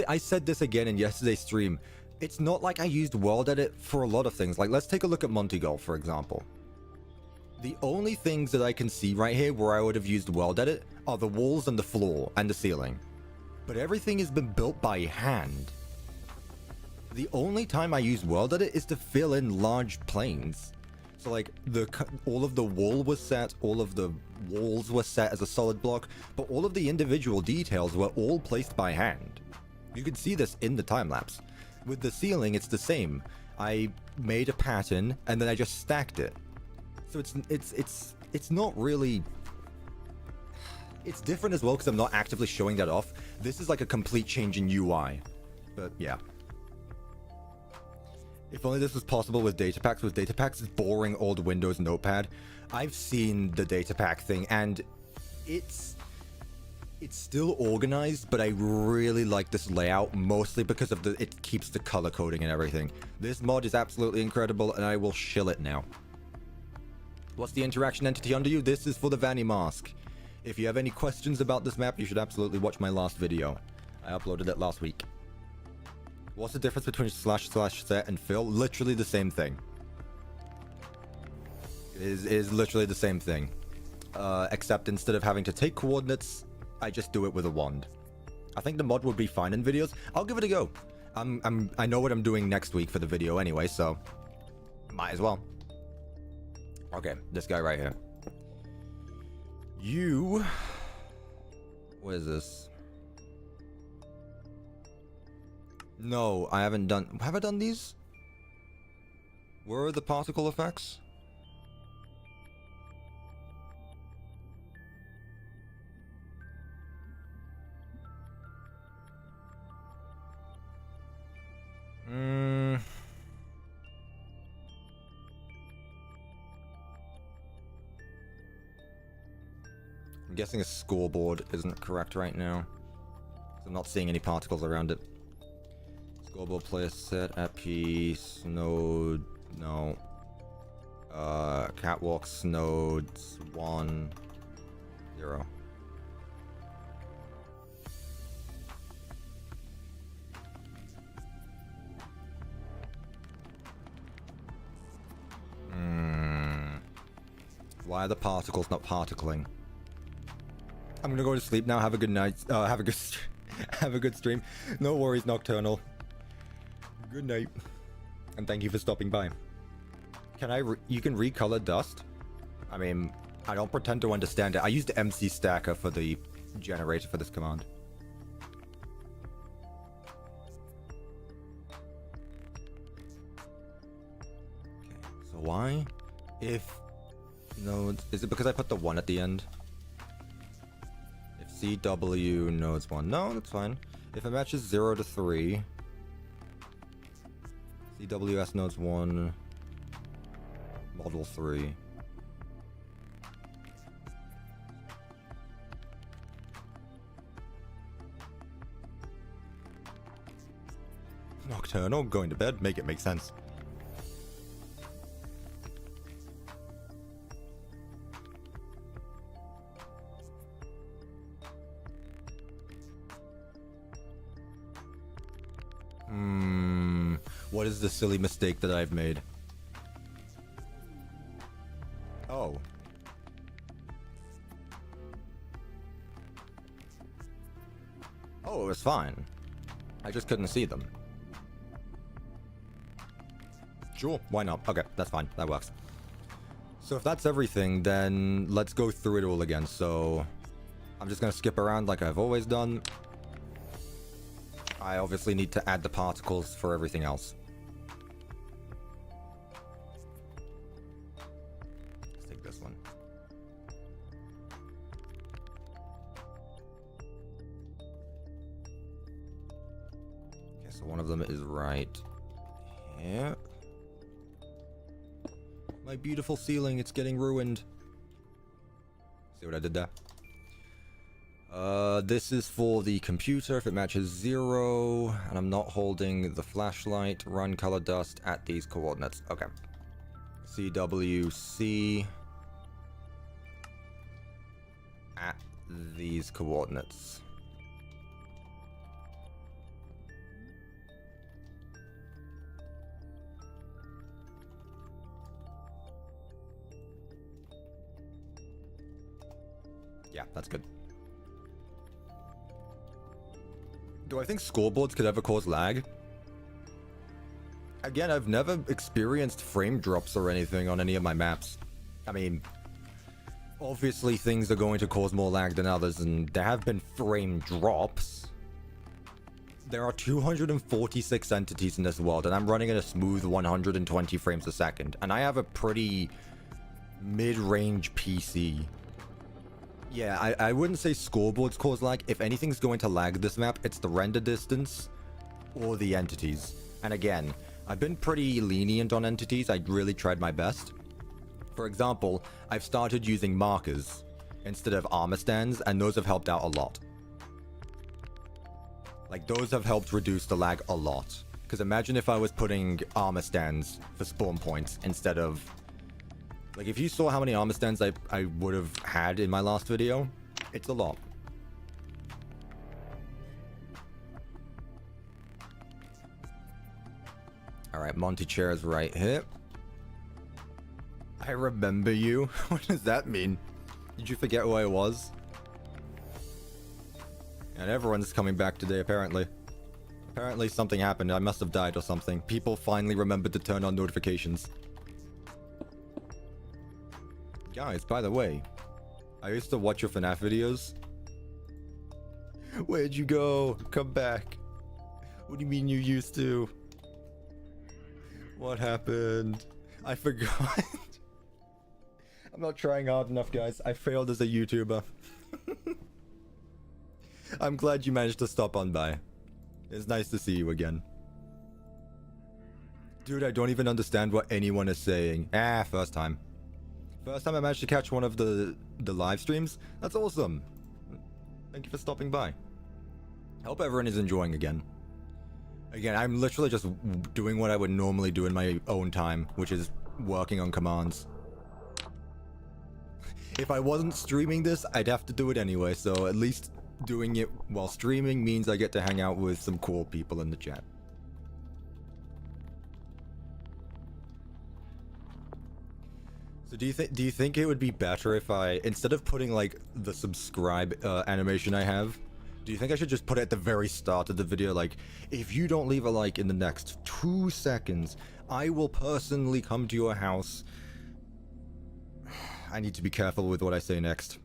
I said this again in yesterday's stream. It's not like I used World Edit for a lot of things. Like, let's take a look at Monty Golf, for example. The only things that I can see right here where I would have used World Edit are the walls and the floor and the ceiling. But everything has been built by hand. The only time I use World Edit is to fill in large planes. So like, all of the wall was set, all of the walls were set as a solid block, but all of the individual details were all placed by hand. You can see this in the time-lapse. With the ceiling, it's the same. I made a pattern, and then I just stacked it. So it's not really... It's different as well, because I'm not actively showing that off. This is like a complete change in UI. But, yeah. If only this was possible with data packs. With data packs, it's boring old Windows notepad. I've seen the data pack thing, and it's still organized, but I really like this layout, mostly because of it keeps the color coding and everything. This mod is absolutely incredible, and I will shill it now. What's the interaction entity under you? This is for the Vanny Mask. If you have any questions about this map, you should absolutely watch my last video. I uploaded it last week. What's the difference between //set and fill? Literally the same thing. It is literally the same thing. Except instead of having to take coordinates, I just do it with a wand. I think the mod would be fine in videos. I'll give it a go. I know what I'm doing next week for the video anyway, so might as well. Okay, this guy right here. You... What is this? No, I haven't done... Have I done these? Where are the particle effects? I'm guessing a scoreboard isn't correct right now. I'm not seeing any particles around it. Scoreboard player set at piece node no. Catwalks nodes 1 0. Why are the particles not particling? I'm gonna go to sleep now. Have a good night. Have a good stream. No worries, Nocturnal. Good night. And thank you for stopping by. You can recolor dust? I mean, I don't pretend to understand it. I used MC Stacker for the generator for this command. Okay, so why? If nodes... Is it because I put the 1 at the end? If CW nodes 1. No, that's fine. If it matches 0 to 3... CWS nodes 1... Model 3. Nocturnal, going to bed, make it make sense. What is the silly mistake that I've made? Oh. Oh, it was fine. I just couldn't see them. Sure, why not? Okay, that's fine. That works. So if that's everything, then let's go through it all again. So I'm just gonna skip around like I've always done. I obviously need to add the particles for everything else. Let's take this one. Okay, so one of them is right here. My beautiful ceiling, it's getting ruined. See what I did there? This is for the computer. If it matches 0, and I'm not holding the flashlight, run color dust at these coordinates. Okay. CWC at these coordinates. Yeah, that's good. Do I think scoreboards could ever cause lag? Again, I've never experienced frame drops or anything on any of my maps. I mean, obviously things are going to cause more lag than others, and there have been frame drops. There are 246 entities in this world, and I'm running at a smooth 120 frames a second, and I have a pretty mid-range PC. Yeah, I wouldn't say scoreboards cause lag. If anything's going to lag this map, it's the render distance or the entities. And again, I've been pretty lenient on entities. I really tried my best. For example, I've started using markers instead of armor stands, and those have helped out a lot. Like, those have helped reduce the lag a lot. Because imagine if I was putting armor stands for spawn points instead of Like, if you saw how many armor stands I would have had in my last video, it's a lot. Alright, Monty Chair is right here. I remember you. What does that mean? Did you forget who I was? And everyone's coming back today, apparently. Apparently something happened. I must have died or something. People finally remembered to turn on notifications. Guys, by the way, I used to watch your FNAF videos. Where'd you go? Come back. What do you mean you used to? What happened? I forgot. I'm not trying hard enough, guys. I failed as a YouTuber. I'm glad you managed to stop on by. It's nice to see you again. Dude, I don't even understand what anyone is saying. First time. First time I managed to catch one of the live streams. That's awesome. Thank you for stopping by. Hope everyone is enjoying again. Again, I'm literally just doing what I would normally do in my own time, which is working on commands. If I wasn't streaming this, I'd have to do it anyway, so at least doing it while streaming means I get to hang out with some cool people in the chat. So do you think it would be better if I, instead of putting like the subscribe animation I have, do you think I should just put it at the very start of the video, like, if you don't leave a like in the next 2 seconds, I will personally come to your house. I need to be careful with what I say next.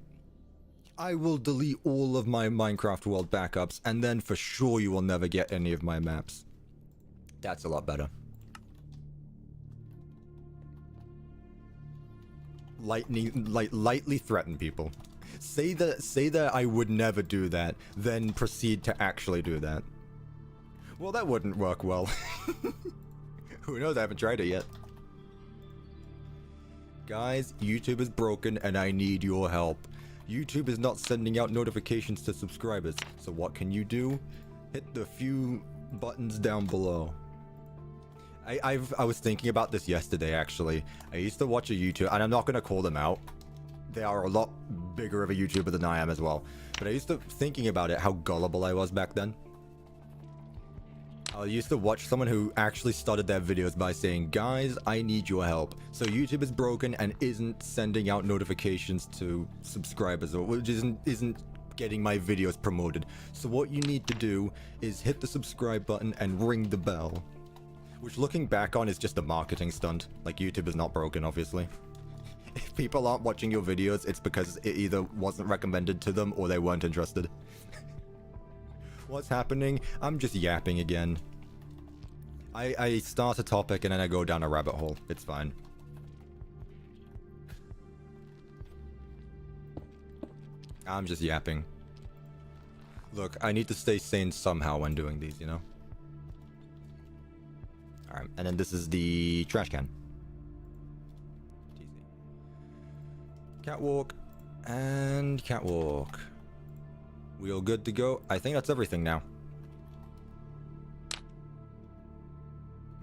I will delete all of my Minecraft world backups, and then for sure you will never get any of my maps. That's a lot better. Lightly threaten people. Say that I would never do that, then proceed to actually do that. Well, that wouldn't work well. Who knows? I haven't tried it yet. Guys, YouTube is broken and I need your help. YouTube is not sending out notifications to subscribers. So what can you do? Hit the few buttons down below. I was thinking about this yesterday, actually. I used to watch a YouTube, and I'm not going to call them out. They are a lot bigger of a YouTuber than I am as well. But I used to thinking about it, how gullible I was back then. I used to watch someone who actually started their videos by saying, guys, I need your help. So YouTube is broken and isn't sending out notifications to subscribers, or which isn't getting my videos promoted. So what you need to do is hit the subscribe button and ring the bell. Which, looking back on, is just a marketing stunt. Like, YouTube is not broken, obviously. If people aren't watching your videos, it's because it either wasn't recommended to them or they weren't interested. What's happening? I'm just yapping again. I start a topic and then I go down a rabbit hole. It's fine. I'm just yapping. Look, I need to stay sane somehow when doing these, you know? Alright, and then this is the trash can. Easy. Catwalk and catwalk. We all good to go? I think that's everything now.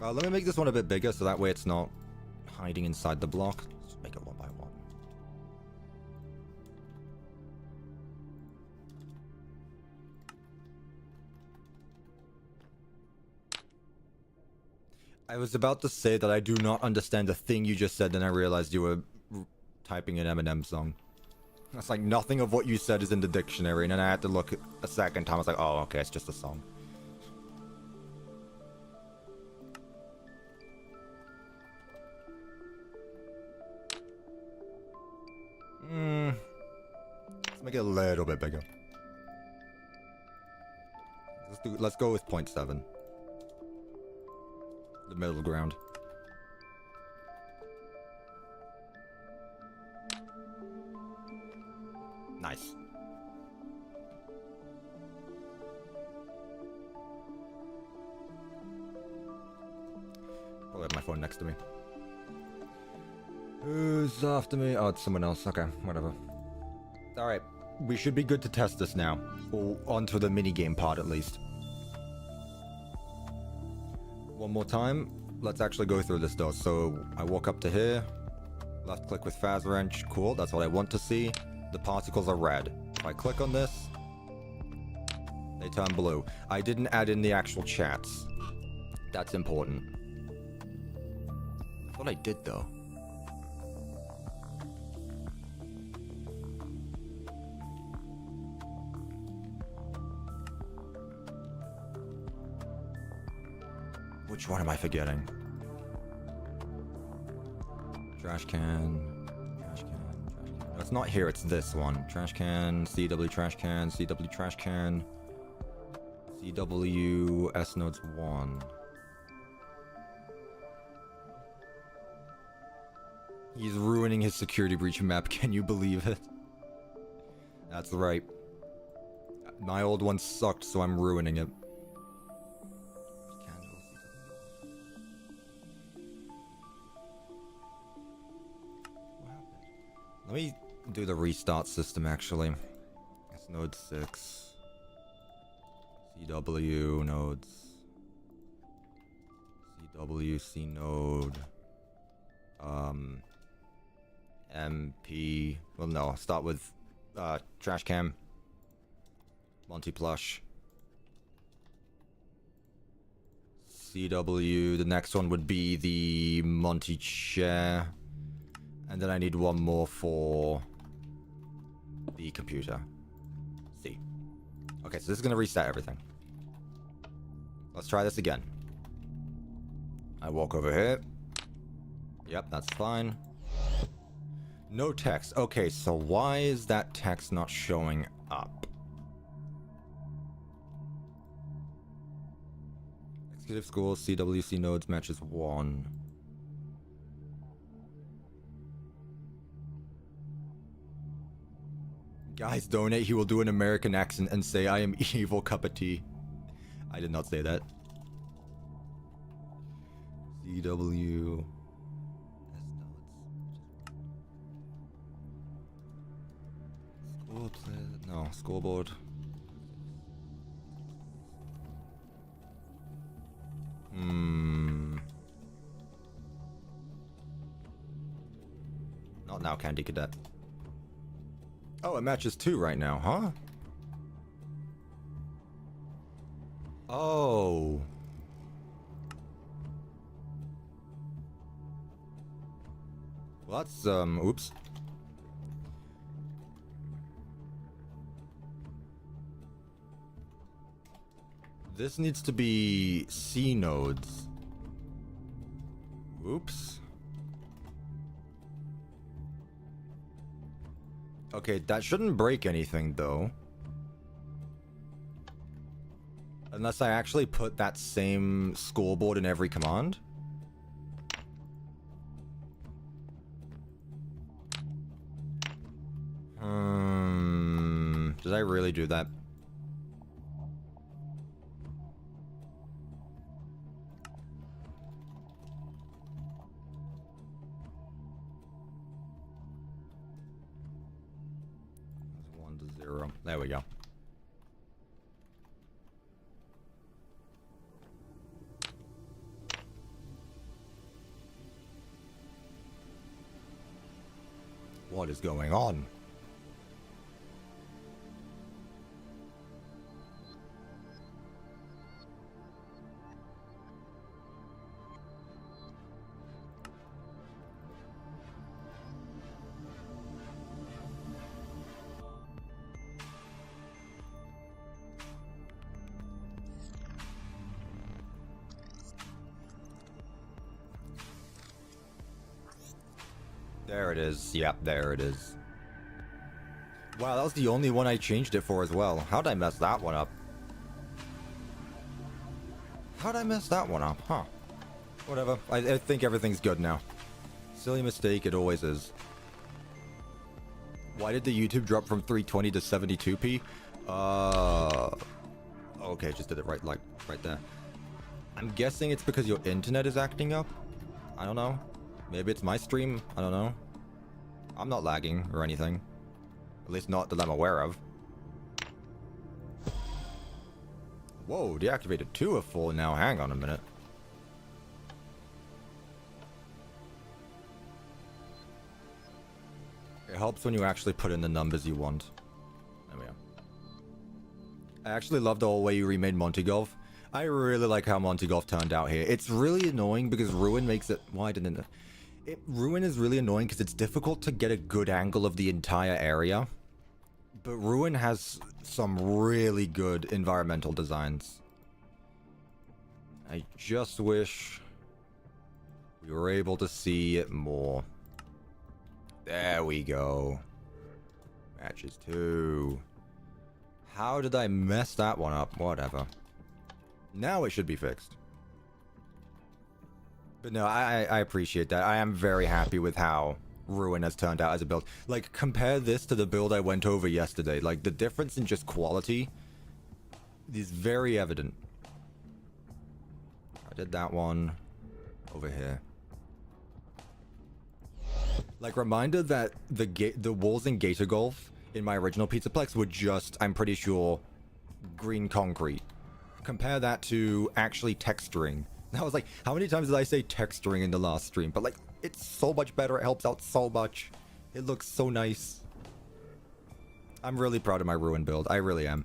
Let me make this one a bit bigger so that way it's not hiding inside the block. Let's make it one by one. I was about to say that I do not understand the thing you just said, and I realized you were typing an Eminem song. It's like nothing of what you said is in the dictionary, and then I had to look a second time. I was like, oh, okay, it's just a song. Let's make it a little bit bigger. Let's go with 0.7. The middle ground. Nice. Probably have my phone next to me. Who's after me? Oh, it's someone else. Okay, whatever. Alright, we should be good to test this now. Or onto the minigame part at least. One more time. Let's actually go through this though. So I walk up to here. Left click with Faz Wrench. Cool, that's what I want to see. The particles are red. If I click on this, they turn blue. I didn't add in the actual chats. That's important. I thought I did, though. Which one am I forgetting? Trash can. Trash can. Trash can. No, it's not here, it's this one. Trash can, CW trash can, CW trash can. CW S nodes 1. He's ruining his security breach map, can you believe it? That's right. My old one sucked, so I'm ruining it. Let me do the restart system, actually. It's node 6. CW nodes. CW, C node. MP. Well, no, I'll start with trash cam. Monty plush. CW, the next one would be the Monty chair. And then I need one more for the computer. C. Okay, so this is going to reset everything. Let's try this again. I walk over here. Yep, that's fine. No text. Okay, so why is that text not showing up? Executive School, CWC nodes matches 1. Guys, donate. He will do an American accent and say, I am evil, cup of tea. I did not say that. CW. School play. No, school board. Not now, Candy Cadet. Oh, it matches 2 right now, huh? Oh. Well, that's, oops. This needs to be C nodes. Oops. Okay, that shouldn't break anything, though. Unless I actually put that same scoreboard in every command. Did I really do that? There we go. What is going on? There it is. Yep, there it is. Wow, that was the only one I changed it for as well. How'd I mess that one up? How'd I mess that one up? Huh. Whatever. I think everything's good now. Silly mistake, it always is. Why did the YouTube drop from 320 to 72p? Okay, just did it right there. I'm guessing it's because your internet is acting up. I don't know. Maybe it's my stream. I don't know. I'm not lagging or anything. At least not that I'm aware of. Whoa, deactivated 2 of 4 now. Hang on a minute. It helps when you actually put in the numbers you want. There we are. I actually love the whole way you remade Monty Golf. I really like how Monty Golf turned out here. It's really annoying because Ruin makes it... Why didn't it... Ruin is really annoying because it's difficult to get a good angle of the entire area. But Ruin has some really good environmental designs. I just wish we were able to see it more. There we go. Matches 2. How did I mess that one up? Whatever. Now it should be fixed. But no, I appreciate that. I am very happy with how Ruin has turned out as a build. Like, compare this to the build I went over yesterday. Like, the difference in just quality is very evident. I did that one over here. Like, reminder that the walls in Gator Golf in my original Pizzaplex were just, I'm pretty sure, green concrete. Compare that to actually texturing. I was like, how many times did I say texturing in the last stream? But like, it's so much better. It helps out so much. It looks so nice. I'm really proud of my Ruin build. I really am.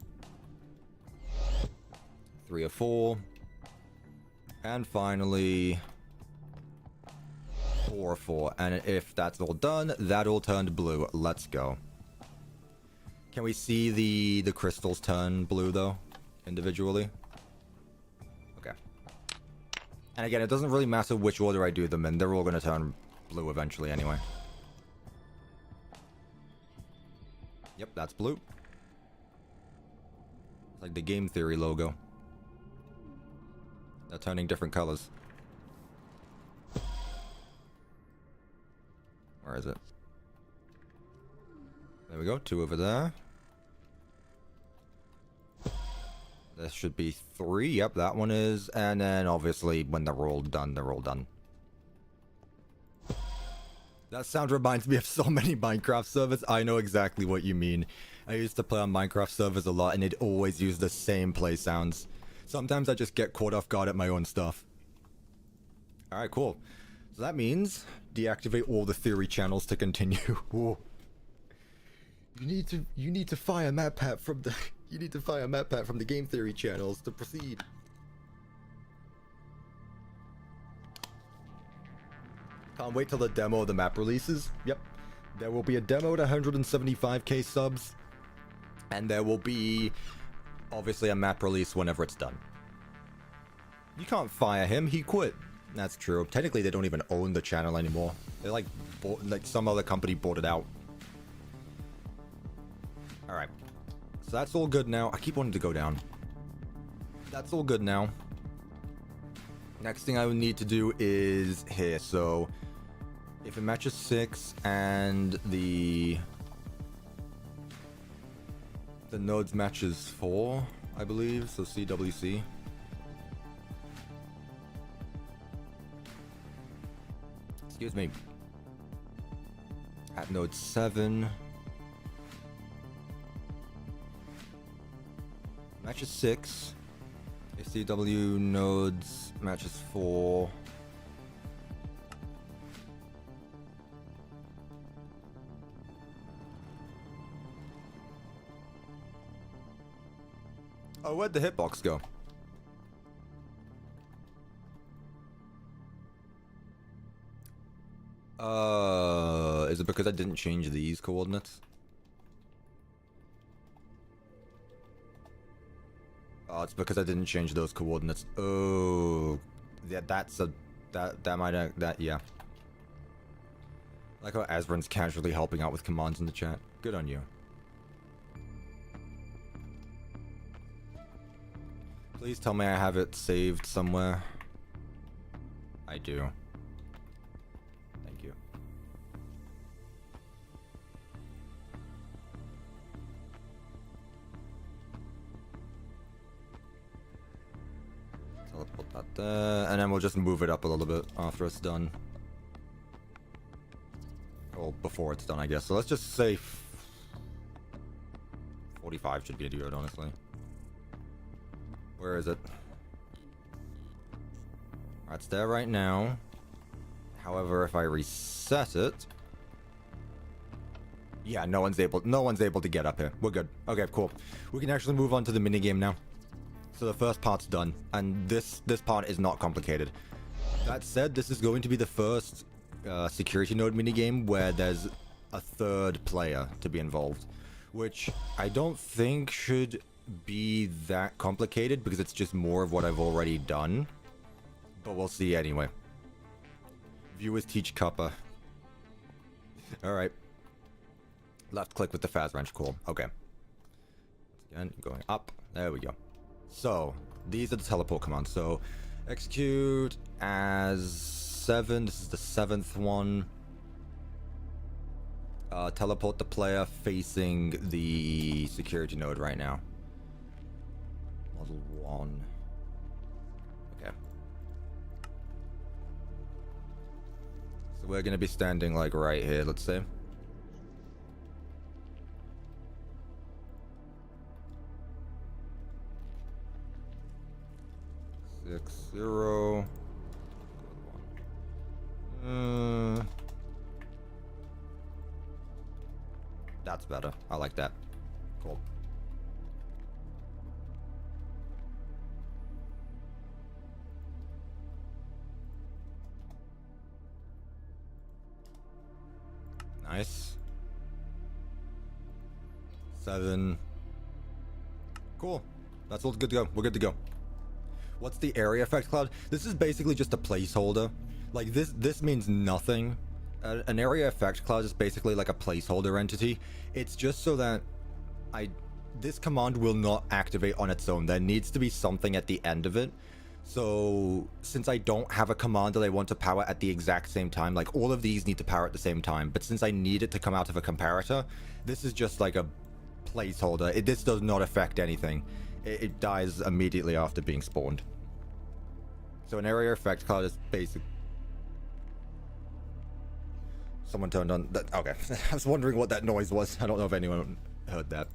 3 of 4. And finally... 4 of 4. And if that's all done, that all turned blue. Let's go. Can we see the crystals turn blue, though? Individually? Okay. And again, it doesn't really matter which order I do them in. They're all going to turn blue eventually anyway. Yep, that's blue. It's like the Game Theory logo. They're turning different colors. Where is it? There we go, 2 over there. This should be 3. Yep, that one is. And then obviously when they're all done, they're all done. That sound reminds me of so many Minecraft servers. I know exactly what you mean. I used to play on Minecraft servers a lot and it always used the same play sounds. Sometimes I just get caught off guard at my own stuff. Alright, cool. So that means deactivate all the theory channels to continue. Whoa. You need to fire MatPat from the from the game theory channels to proceed. Can't wait till the demo of the map releases. Yep. There will be a demo at 175k subs. And there will be obviously a map release whenever it's done. You can't fire him, he quit. That's true. Technically they don't even own the channel anymore. They like some other company bought it out. Alright. So that's all good now. I keep wanting to go down. That's all good now. Next thing I would need to do is here. So if it matches 6 and the nodes matches 4, I believe. So CWC. Excuse me. At node 7. Matches 6. If CW nodes matches 4. Oh, where'd the hitbox go? Is it because I didn't change these coordinates? Oh, it's because I didn't change those coordinates. Oh, yeah, yeah. Like how Azrin's casually helping out with commands in the chat. Good on you. Please tell me I have it saved somewhere. I do. Thank you. So let's put that there, and then we'll just move it up a little bit after it's done. Well, before it's done, I guess. So let's just say 45 should be good, honestly. Where is it? It's there right now. However, if I reset it... Yeah, no one's able to get up here. We're good. Okay, cool. We can actually move on to the minigame now. So the first part's done, and this part is not complicated. That said, this is going to be the first security node minigame where there's a third player to be involved, which I don't think should be that complicated because it's just more of what I've already done. But we'll see anyway. Viewers teach Cuppa. Alright. Left click with the Faz wrench. Cool. Okay. Again, going up. There we go. So, these are the teleport commands. So, execute as 7. This is the 7th one. Teleport the player facing the security node right now. Model 1. Okay. So we're going to be standing like right here, let's say. Six, 0. That's better. I like that. Cool. Nice. 7. Cool. That's all good to go. We're good to go. What's the area effect cloud? This is basically just a placeholder. Like, this means nothing. An area effect cloud is basically like a placeholder entity. It's just so that this command will not activate on its own. There needs to be something at the end of it. So since I don't have a command that I want to power at the exact same time, like all of these need to power at the same time, but since I need it to come out of a comparator, this is just like a placeholder. This does not affect anything. It dies immediately after being spawned. So an area effect cloud is basic. Someone turned on that. Okay. I was wondering what that noise was. I don't know if anyone heard that.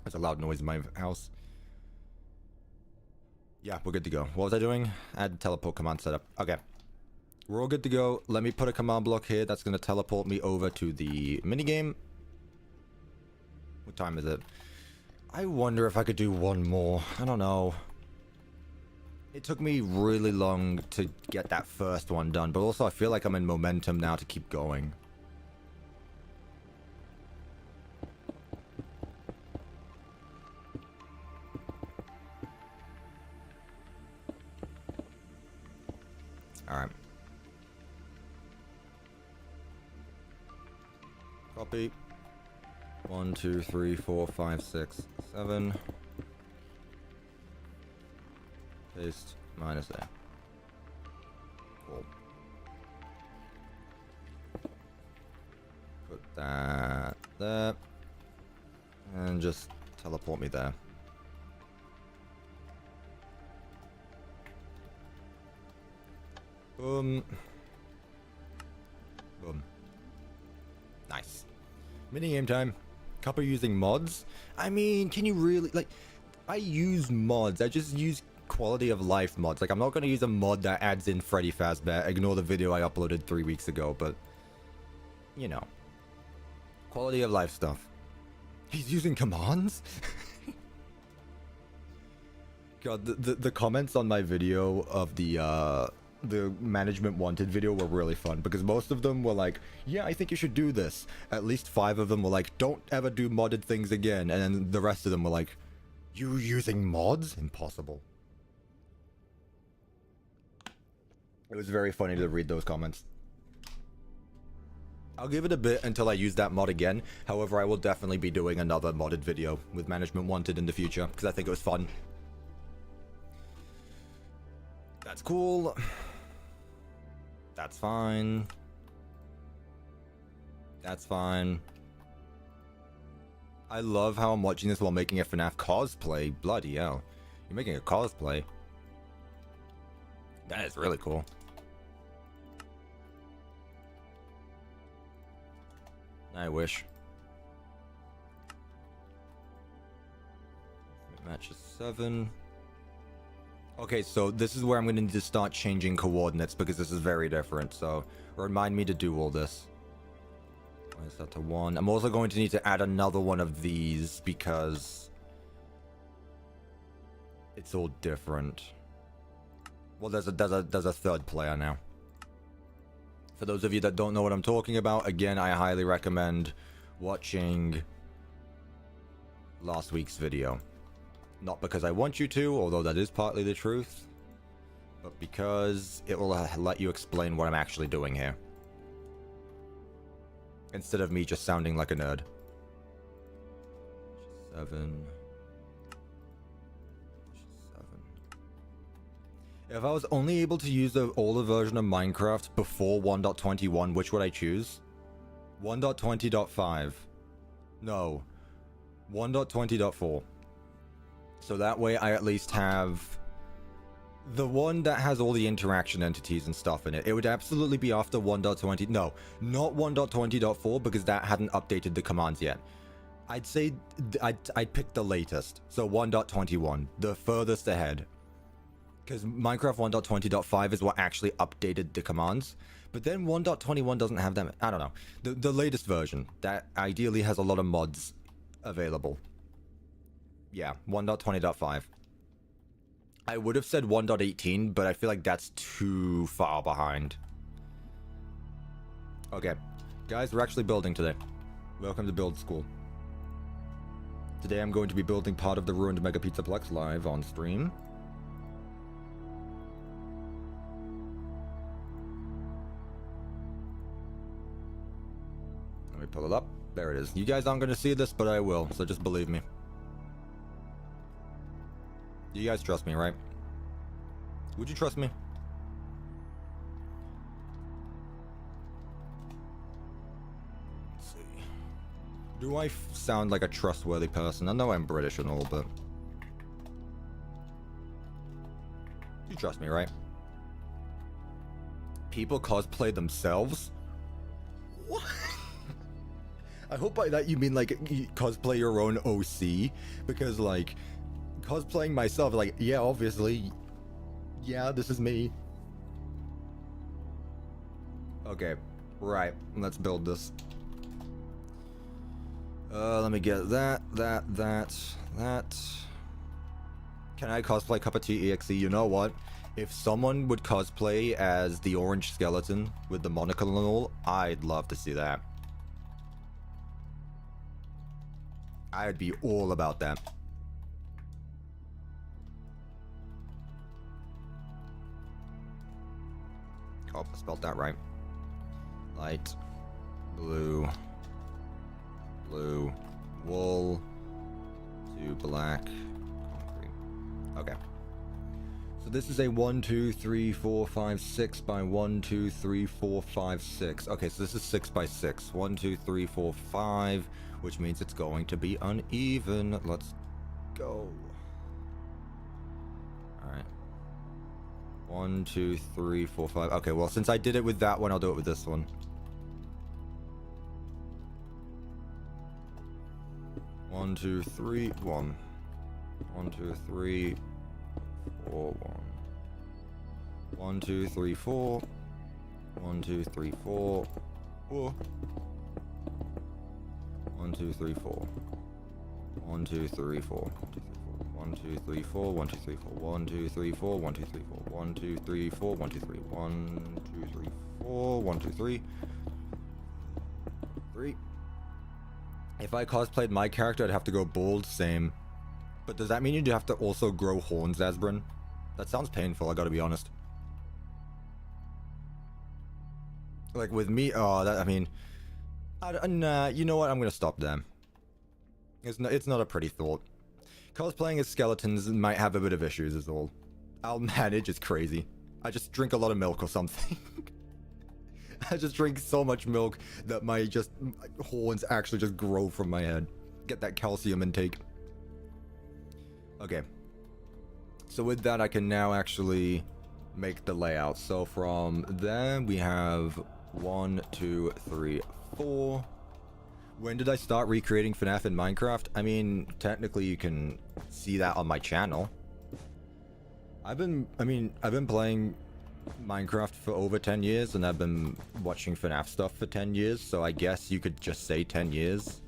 There's a loud noise in my house. Yeah, we're good to go. What was I doing? Add teleport command setup. Okay. We're all good to go. Let me put a command block here. That's going to teleport me over to the minigame. What time is it? I wonder if I could do one more. I don't know. It took me really long to get that first one done, but also I feel like I'm in momentum now to keep going. Alright. Copy. 1, 2, 3, 4, 5, 6, 7. Paste minus A. Cool. Put that there. And just teleport me there. Boom. Boom. Nice. Minigame time. Cuppa using mods? I mean, can you really, like, I use mods. I just use quality of life mods. Like, I'm not going to use a mod that adds in Freddy Fazbear. Ignore the video I uploaded 3 weeks ago, but, you know. Quality of life stuff. He's using commands? God, the comments on my video of the management wanted video were really fun, because most of them were like, yeah, I think you should do this. At least 5 of them were like, don't ever do modded things again. And then the rest of them were like, you using mods? Impossible. It was very funny to read those comments. I'll give it a bit until I use that mod again. However, I will definitely be doing another modded video with management wanted in the future, because I think it was fun. That's cool. That's fine. That's fine. I love how I'm watching this while making a FNAF cosplay. Bloody hell. You're making a cosplay. That is really cool. I wish. Matches 7. Okay, so this is where I'm going to need to start changing coordinates, because this is very different, so remind me to do all this. Why is that to 1? I'm also going to need to add another one of these because it's all different. Well, there's a third player now. For those of you that don't know what I'm talking about, again, I highly recommend watching last week's video. Not because I want you to, although that is partly the truth, but because it will let you explain what I'm actually doing here. Instead of me just sounding like a nerd. 7. If I was only able to use the older version of Minecraft before 1.21, which would I choose? 1.20.5. No. 1.20.4. So that way I at least have the one that has all the interaction entities and stuff in it. It would absolutely be after 1.20. No, not 1.20.4 because that hadn't updated the commands yet. I'd say I'd pick the latest. So 1.21, the furthest ahead. Because Minecraft 1.20.5 is what actually updated the commands. But then 1.21 doesn't have them. I don't know. The latest version that ideally has a lot of mods available. Yeah, 1.20.5. I would have said 1.18, but I feel like that's too far behind. Okay. Guys, we're actually building today. Welcome to Build School. Today I'm going to be building part of the ruined Mega Pizzaplex live on stream. Let me pull it up. There it is. You guys aren't going to see this, but I will, so just believe me. You guys trust me, right? Would you trust me? Let's see. Do I sound like a trustworthy person? I know I'm British and all, but... You trust me, right? People cosplay themselves? What? I hope by that you mean, like, you cosplay your own OC, because, like, cosplaying myself, like, yeah, obviously, yeah, this is me. Okay, right, let's build this. Let me get that. Can I cosplay CuppaTeaExe? You know what? If someone would cosplay as the orange skeleton with the monocle and all, I'd love to see that. I'd be all about that. Oh, I spelled that right. Light blue, wool to black concrete. Okay. So this is a 1, 2, 3, 4, 5, 6 by 1, 2, 3, 4, 5, 6. Okay, so this is 6 by 6. 1, 2, 3, 4, 5, which means it's going to be uneven. Let's go. Alright. 1, 2, 3, 4, 5. Okay, well, since I did it with that one, I'll do it with this one. 1, 2, 3, 1. 1, 2, 3, 4, 1. 1, 2, 3, 4. 1, 2, 3, 4. 4. 1, 2, 3, 4. 1, 2, 3, 4. 1, 2, 3, 4. 1, 2, 3, 4. 1, 2, 3, 4. 1, 2, 3, 4. 1, 2, 3, 4. 1, 2, 3. 1, 2, 3, 4. 1, 2, 3. 3. If I cosplayed my character, I'd have to go bald, same. But does that mean you'd have to also grow horns, Asbrin? That sounds painful, I gotta be honest. Like with me, oh, that, I mean... nah, you know what, I'm gonna stop them. It's not a pretty thought. Cosplaying as skeletons might have a bit of issues is all. I'll manage, it's crazy. I just drink a lot of milk or something. I just drink so much milk that my horns actually just grow from my head. Get that calcium intake. Okay. So with that, I can now actually make the layout. So from there, we have 1, 2, 3, 4. When did I start recreating FNAF in Minecraft? I mean, technically you can see that on my channel. I've been playing Minecraft for over 10 years, and I've been watching FNAF stuff for 10 years, so I guess you could just say 10 years.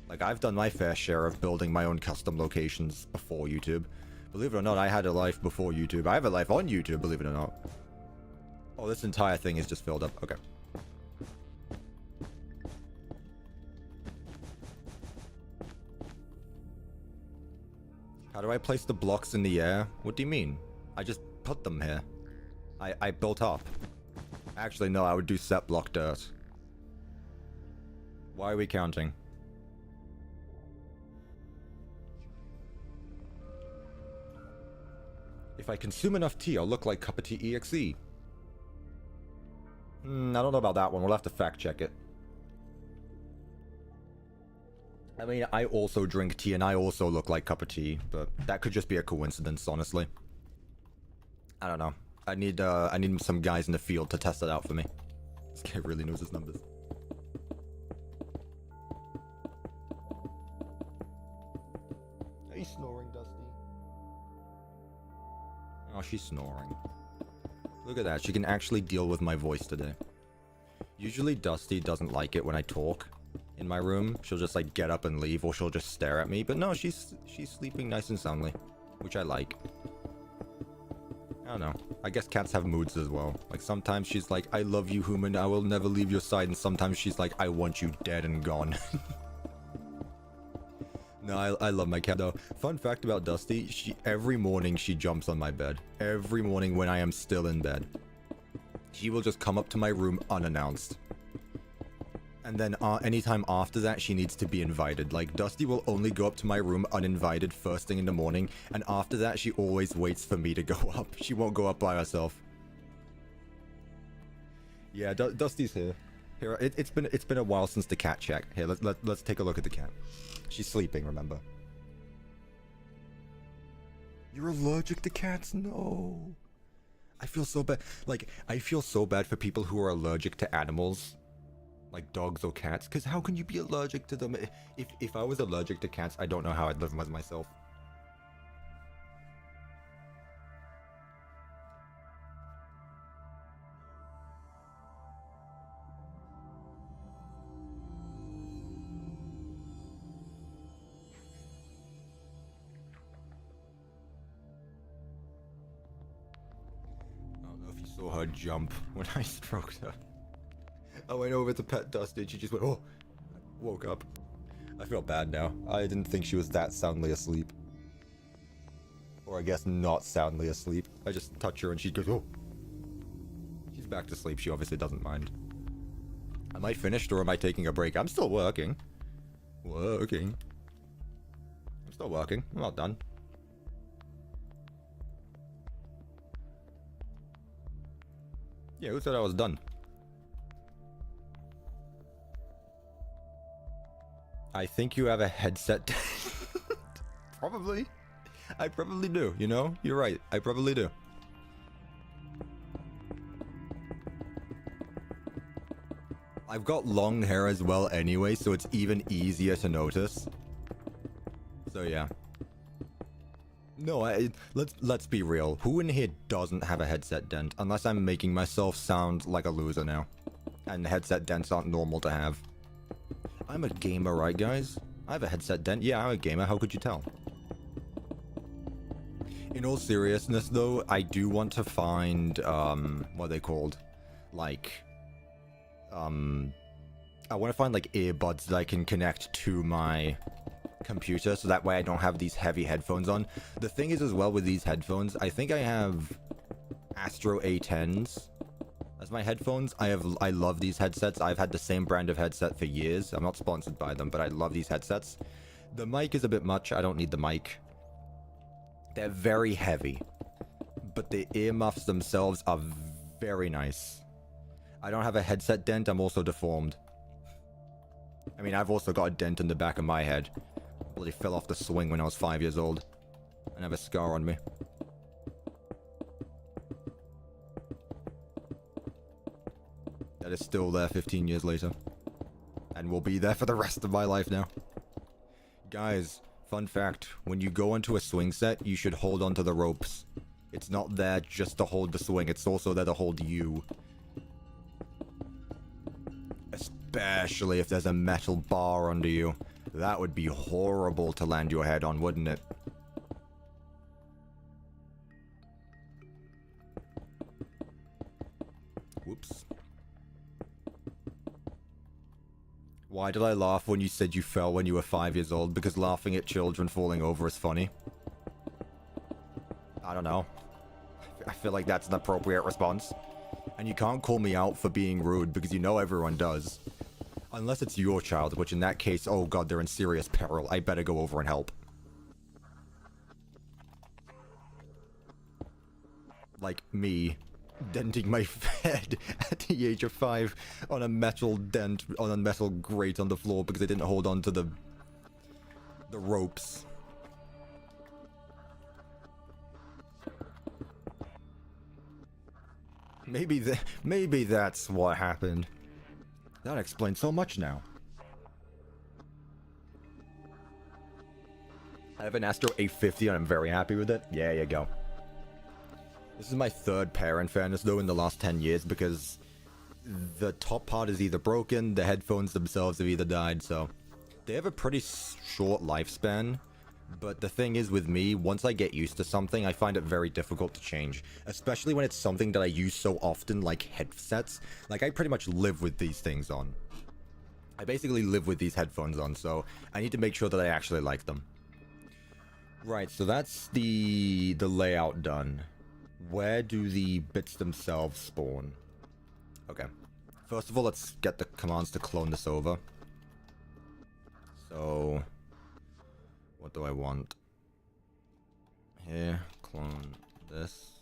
Like, I've done my fair share of building my own custom locations before YouTube. Believe it or not, I had a life before YouTube. I have a life on YouTube, believe it or not. Oh, this entire thing is just filled up. Okay. How do I place the blocks in the air? What do you mean? I just put them here. I built up. Actually, no, I would do set block dirt. Why are we counting? If I consume enough tea, I'll look like CuppaTeaExe. I don't know about that one. We'll have to fact check it. I mean, I also drink tea and I also look like cup of tea, but that could just be a coincidence, honestly. I don't know. I need some guys in the field to test it out for me. This guy really knows his numbers. Are you snoring, Dusty? Oh, she's snoring. Look at that. She can actually deal with my voice today. Usually Dusty doesn't like it when I talk in my room. She'll just like get up and leave, or she'll just stare at me. But no, she's sleeping nice and soundly, which I like. I don't know. I guess cats have moods as well. Like sometimes she's like, I love you, human, I will never leave your side. And sometimes she's like, I want you dead and gone. No, I love my cat though. Fun fact about Dusty, every morning she jumps on my bed. Every morning when I am still in bed. She will just come up to my room unannounced. And then anytime after that, she needs to be invited. Like, Dusty will only go up to my room uninvited first thing in the morning. And after that, she always waits for me to go up. She won't go up by herself. Yeah, Dusty's here. Here, it's been a while since the cat check. Here, let's take a look at the cat. She's sleeping, remember? You're allergic to cats? No. I feel so bad. Like, I feel so bad for people who are allergic to animals. Like dogs or cats, because how can you be allergic to them? If I was allergic to cats, I don't know how I'd live with myself. I don't know if you saw her jump when I stroked her. I went over to pet Dusty and she just went, oh, woke up. I feel bad now. I didn't think she was that soundly asleep. Or I guess not soundly asleep. I just touch her and she goes, oh. She's back to sleep. She obviously doesn't mind. Am I finished or am I taking a break? I'm still working. I'm still working. I'm not done. Yeah, who said I was done? I think you have a headset. Probably. I probably do, you know? You're right. I probably do. I've got long hair as well anyway, so it's even easier to notice. So yeah. No, let's be real. Who in here doesn't have a headset dent? Unless I'm making myself sound like a loser now. And headset dents aren't normal to have. I'm a gamer, right, guys? I have a headset dent. Yeah, I'm a gamer. How could you tell? In all seriousness, though, I do want to find, what are they called? Like, I want to find, like, earbuds that I can connect to my computer, so that way I don't have these heavy headphones on. The thing is, as well, with these headphones, I think I have Astro A10s as my headphones. I love these headsets. I've had the same brand of headset for years. I'm not sponsored by them, but I love these headsets. The mic is a bit much. I don't need the mic. They're very heavy, but the earmuffs themselves are very nice. I don't have a headset dent. I'm also deformed. I mean, I've also got a dent in the back of my head. I bloody fell off the swing when I was 5 years old. I have a scar on me. That is still there 15 years later. And will be there for the rest of my life now. Guys, fun fact. When you go onto a swing set, you should hold onto the ropes. It's not there just to hold the swing, it's also there to hold you. Especially if there's a metal bar under you. That would be horrible to land your head on, wouldn't it? Whoops. Why did I laugh when you said you fell when you were 5 years old? Because laughing at children falling over is funny. I don't know. I feel like that's an appropriate response. And you can't call me out for being rude because you know everyone does. Unless it's your child, which in that case, oh god, they're in serious peril. I better go over and help. Like me, denting my head at the age of 5 on a metal dent, on a metal grate on the floor because I didn't hold on to the ropes. Maybe that's what happened. That explains so much now. I have an Astro 850 and I'm very happy with it. Yeah, you go. This is my third pair, in fairness, though, in the last 10 years, because the top part is either broken, the headphones themselves have either died, so they have a pretty short lifespan. But the thing is with me, once I get used to something, I find it very difficult to change. Especially when it's something that I use so often, like headsets. Like, I pretty much live with these things on. I basically live with these headphones on, so I need to make sure that I actually like them. Right, so that's the layout done. Where do the bits themselves spawn? Okay. First of all, let's get the commands to clone this over. So... what do I want? Here, clone this.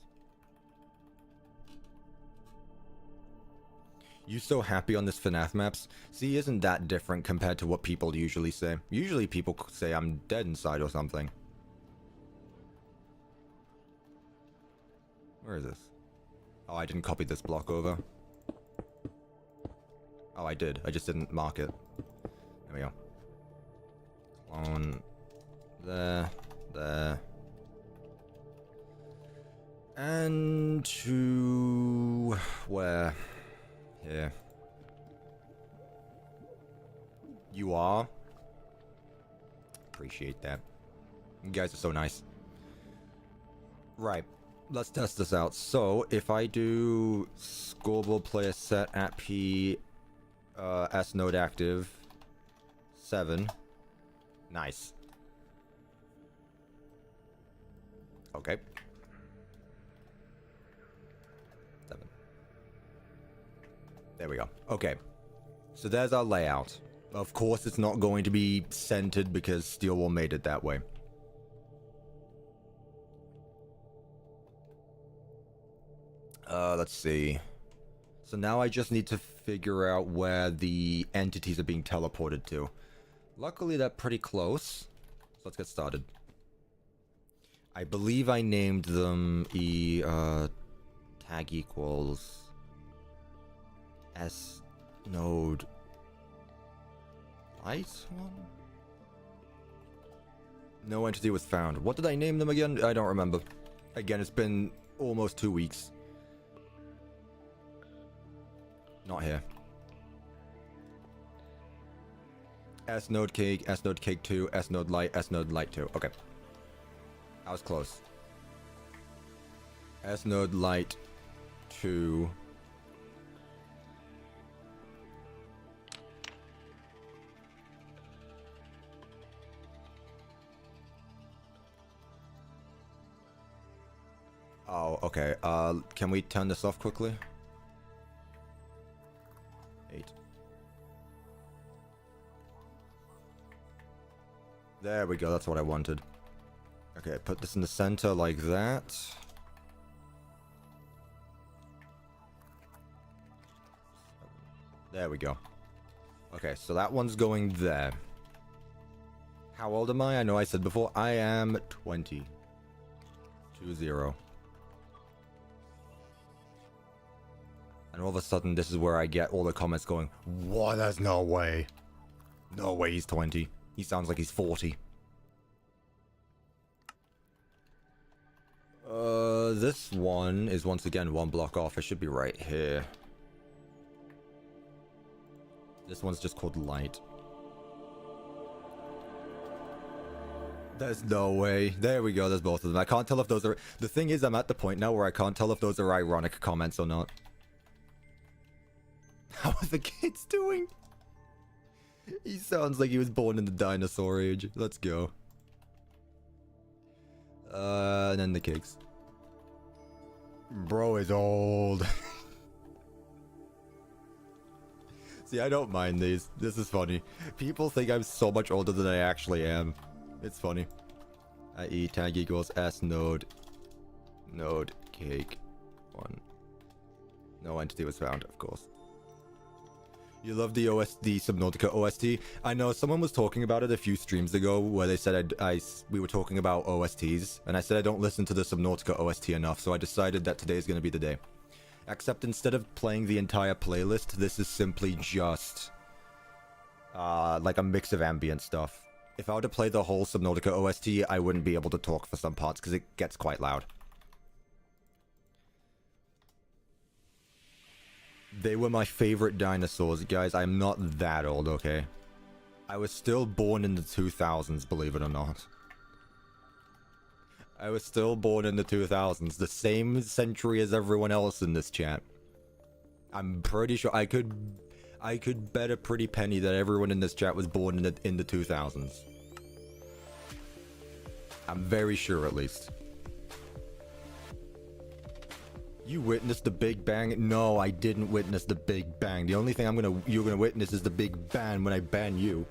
You so happy on this FNAF maps? See, isn't that different compared to what people usually say? Usually people say I'm dead inside or something. Where is this? Oh, I didn't copy this block over. Oh, I did. I just didn't mark it. There we go. Clone... there. And to... where? Here. You are? Appreciate that. You guys are so nice. Right. Let's test this out. So, if I do scoreboard player set at P S node active 7. Nice. Okay. 7. There we go. Okay. So there's our layout. Of course it's not going to be centered because Steelwall made it that way. Let's see. So now I just need to figure out where the entities are being teleported to. Luckily they're pretty close. So let's get started. I believe I named them tag equals S node light one? No entity was found. What did I name them again? I don't remember. Again, it's been almost 2 weeks. Not here. S node cake 2, S node light 2. Okay. I was close. S node light 2. Oh, okay. Can we turn this off quickly? 8. There we go, that's what I wanted. Okay, put this in the center like that. There we go. Okay, so that one's going there. How old am I? I know I said before, I am 20. 20. And all of a sudden, this is where I get all the comments going, what? There's no way. No way he's 20. He sounds like he's 40. This one is once again one block off. It should be right here. This one's just called Light. There's no way. There we go, there's both of them. I can't tell if those are... The thing is, I'm at the point now where I can't tell if those are ironic comments or not. How are the kids doing? He sounds like he was born in the dinosaur age. Let's go. And then the cakes. Bro is old. See, I don't mind these. This is funny. People think I'm so much older than I actually am. It's funny. I.e. tag equals s node cake 1. No entity was found, of course. You love the Subnautica OST? I know someone was talking about it a few streams ago where they said we were talking about OSTs, and I said I don't listen to the Subnautica OST enough, so I decided that today is going to be the day. Except instead of playing the entire playlist, this is simply just like a mix of ambient stuff. If I were to play the whole Subnautica OST, I wouldn't be able to talk for some parts because it gets quite loud. They were my favorite dinosaurs, guys. I'm not that old, okay? I was still born in the 2000s, believe it or not. I was still born in the 2000s, the same century as everyone else in this chat. I'm pretty sure I could bet a pretty penny that everyone in this chat was born in the 2000s. I'm very sure, at least. You witnessed the Big Bang? No, I didn't witness the Big Bang. The only thing you're gonna witness is the Big Bang when I ban you.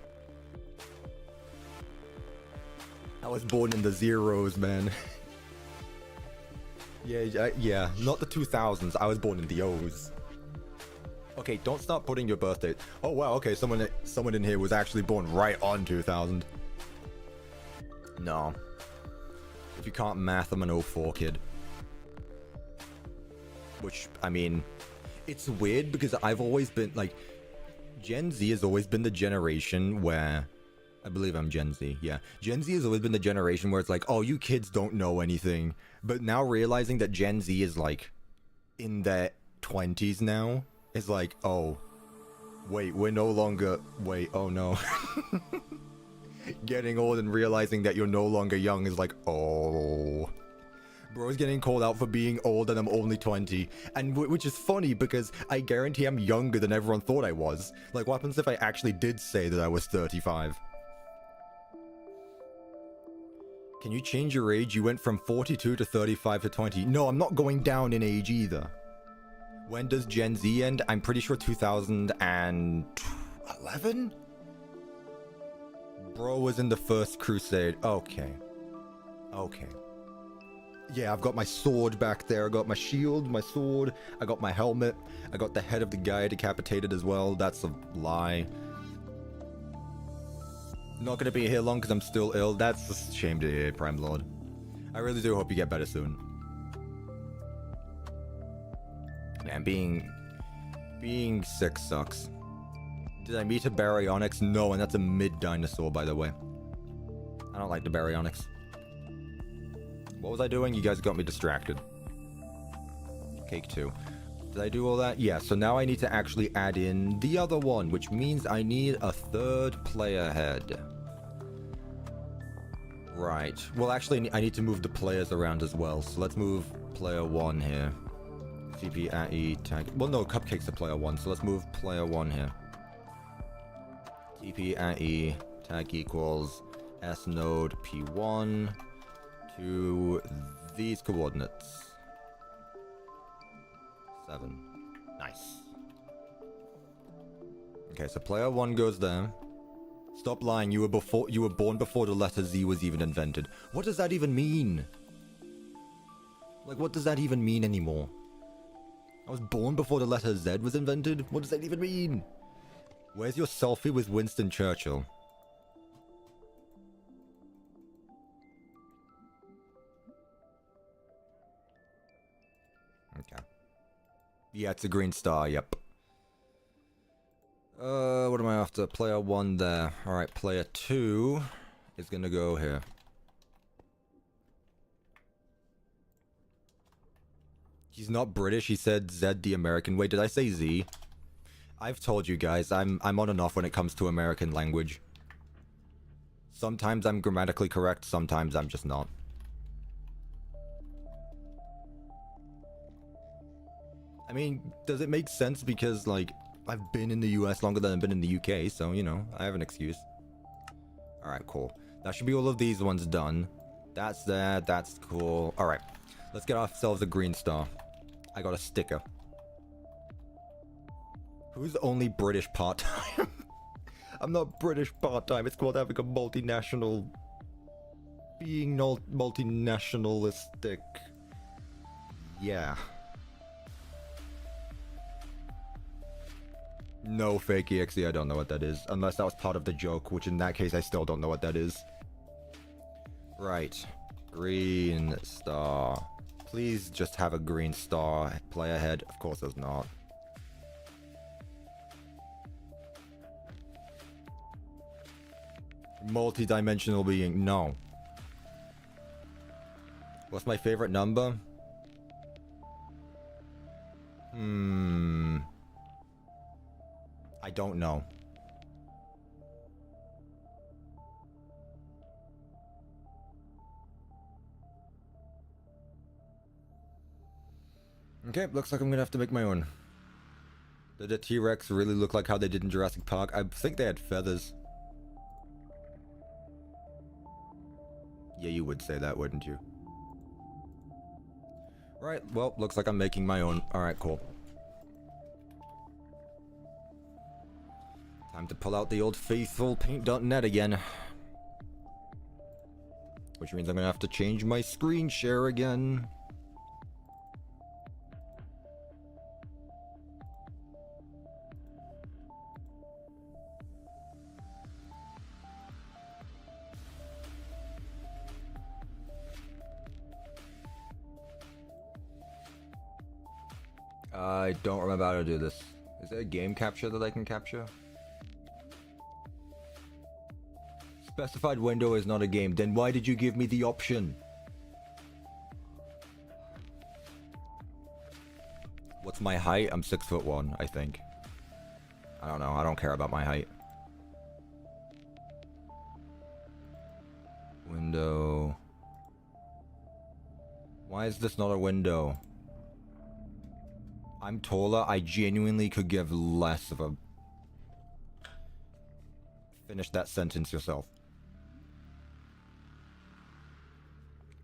I was born in the zeros, man. Yeah, not the 2000s. I was born in the O's. Okay, don't start putting your birthday. Oh wow, okay, someone in here was actually born right on 2000. No. If you can't math, I'm an 04 kid. Which, I mean, it's weird because I've always been, like, Gen Z has always been the generation where, I believe I'm Gen Z, yeah. Gen Z has always been the generation where it's like, oh, you kids don't know anything. But now realizing that Gen Z is, like, in their 20s now, is like, oh, wait, we're no longer, wait, oh no. Getting old and realizing that you're no longer young is like, oh. Bro's getting called out for being old and I'm only 20. And which is funny because I guarantee I'm younger than everyone thought I was. Like, what happens if I actually did say that I was 35? Can you change your age? You went from 42 to 35 to 20. No, I'm not going down in age either. When does Gen Z end? I'm pretty sure 2011? Bro was in the First Crusade. Okay. Okay. Yeah, I've got my sword back there. I got my shield, my sword. I got my helmet. I got the head of the guy decapitated as well. That's a lie. Not gonna be here long because I'm still ill. That's a shame to hear, Prime Lord. I really do hope you get better soon. Man, being sick sucks. Did I meet a Baryonyx? No, and that's a mid-dinosaur, by the way. I don't like the Baryonyx. What was I doing? You guys got me distracted. Cake 2. Did I do all that? Yeah, so now I need to actually add in the other one, which means I need a third player head. Right. Well, actually, I need to move the players around as well, so let's move player 1 here. TPAE tag... Well, no, Cupcake's a player 1, so let's move player 1 here. TPAE tag equals S node P1 to these coordinates. 7. Nice. Okay, so player 1 goes there. Stop lying, you were born before the letter Z was even invented. What does that even mean? Like, what does that even mean anymore? I was born before the letter Z was invented? What does that even mean? Where's your selfie with Winston Churchill? Okay. Yeah, it's a green star, yep. What am I after? Player 1 there. Alright, player 2 is gonna go here. He's not British, he said Zed the American. Wait, did I say Z? I've told you guys, I'm on and off when it comes to American language. Sometimes I'm grammatically correct, sometimes I'm just not. I mean, does it make sense? Because, like, I've been in the US longer than I've been in the UK, so, you know, I have an excuse. Alright, cool. That should be all of these ones done. That's that, that's cool. Alright, let's get ourselves a green star. I got a sticker. Who's only British part-time? I'm not British part-time, it's called having a multinational... being multinationalistic. Yeah. No, fake EXE, I don't know what that is. Unless that was part of the joke, which in that case I still don't know what that is. Right. Green star. Please just have a green star. Play ahead. Of course there's not. Multi-dimensional being. No. What's my favorite number? I don't know. Okay, looks like I'm gonna have to make my own. Did the T-Rex really look like how they did in Jurassic Park? I think they had feathers. Yeah, you would say that, wouldn't you? Right, well, looks like I'm making my own. Alright, cool. Time to pull out the old faithful paint.net again. Which means I'm gonna have to change my screen share again. I don't remember how to do this. Is there a game capture that I can capture? Specified window is not a game. Then why did you give me the option? What's my height? I'm 6'1", I think. I don't know. I don't care about my height. Window. Why is this not a window? I'm taller. I genuinely could give less of a... Finish that sentence yourself.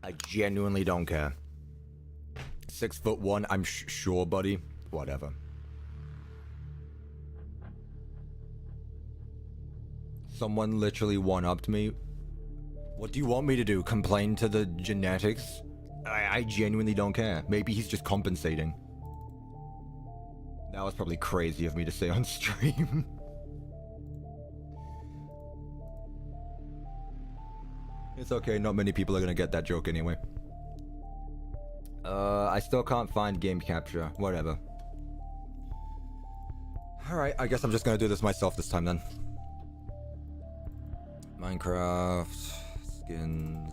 I genuinely don't care. 6'1", I'm sure, buddy. Whatever. Someone literally one-upped me. What do you want me to do? Complain to the genetics? I genuinely don't care. Maybe he's just compensating. That was probably crazy of me to say on stream. It's okay, not many people are gonna get that joke anyway. I still can't find game capture. Whatever. Alright, I guess I'm just gonna do this myself this time then. Minecraft... skins...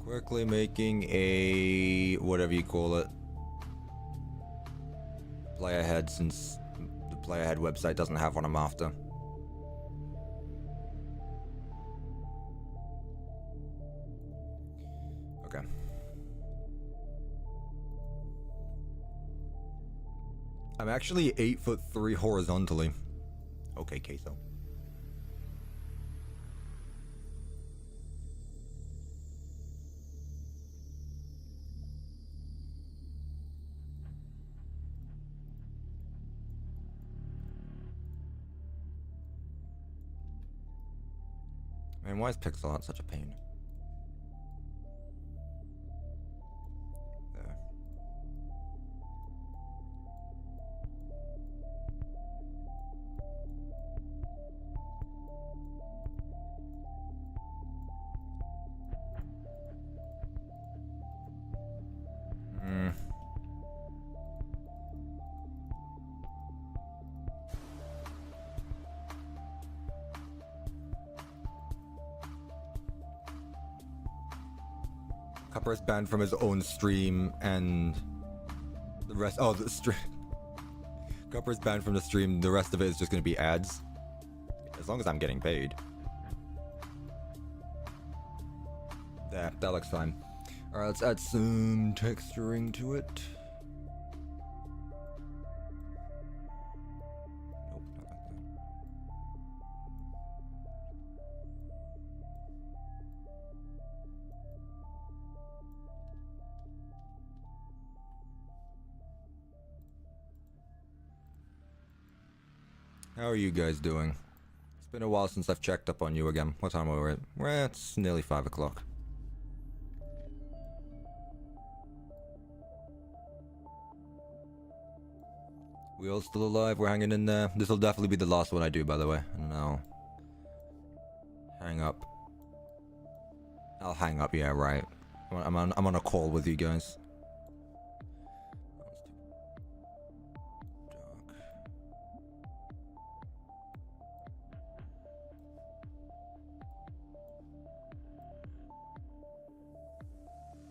Quickly making a... whatever you call it. Play ahead, since the play ahead website doesn't have one I'm after. Okay. I'm actually 8'3" horizontally. Okay, queso. Man, why is pixel art such a pain? There. Cupper's banned from his own stream, and the rest. Oh, the stream. Cupper's banned from the stream. The rest of it is just gonna be ads. As long as I'm getting paid. There, that looks fine. Alright, let's add some texturing to it. Nope, not like that. How are you guys doing? It's been a while since I've checked up on you again. What time are we at? Well, it's nearly 5 o'clock. We all still alive, we're hanging in there. This will definitely be the last one I do, by the way. And I'll hang up. I'll hang up, yeah, right. I'm on a call with you guys.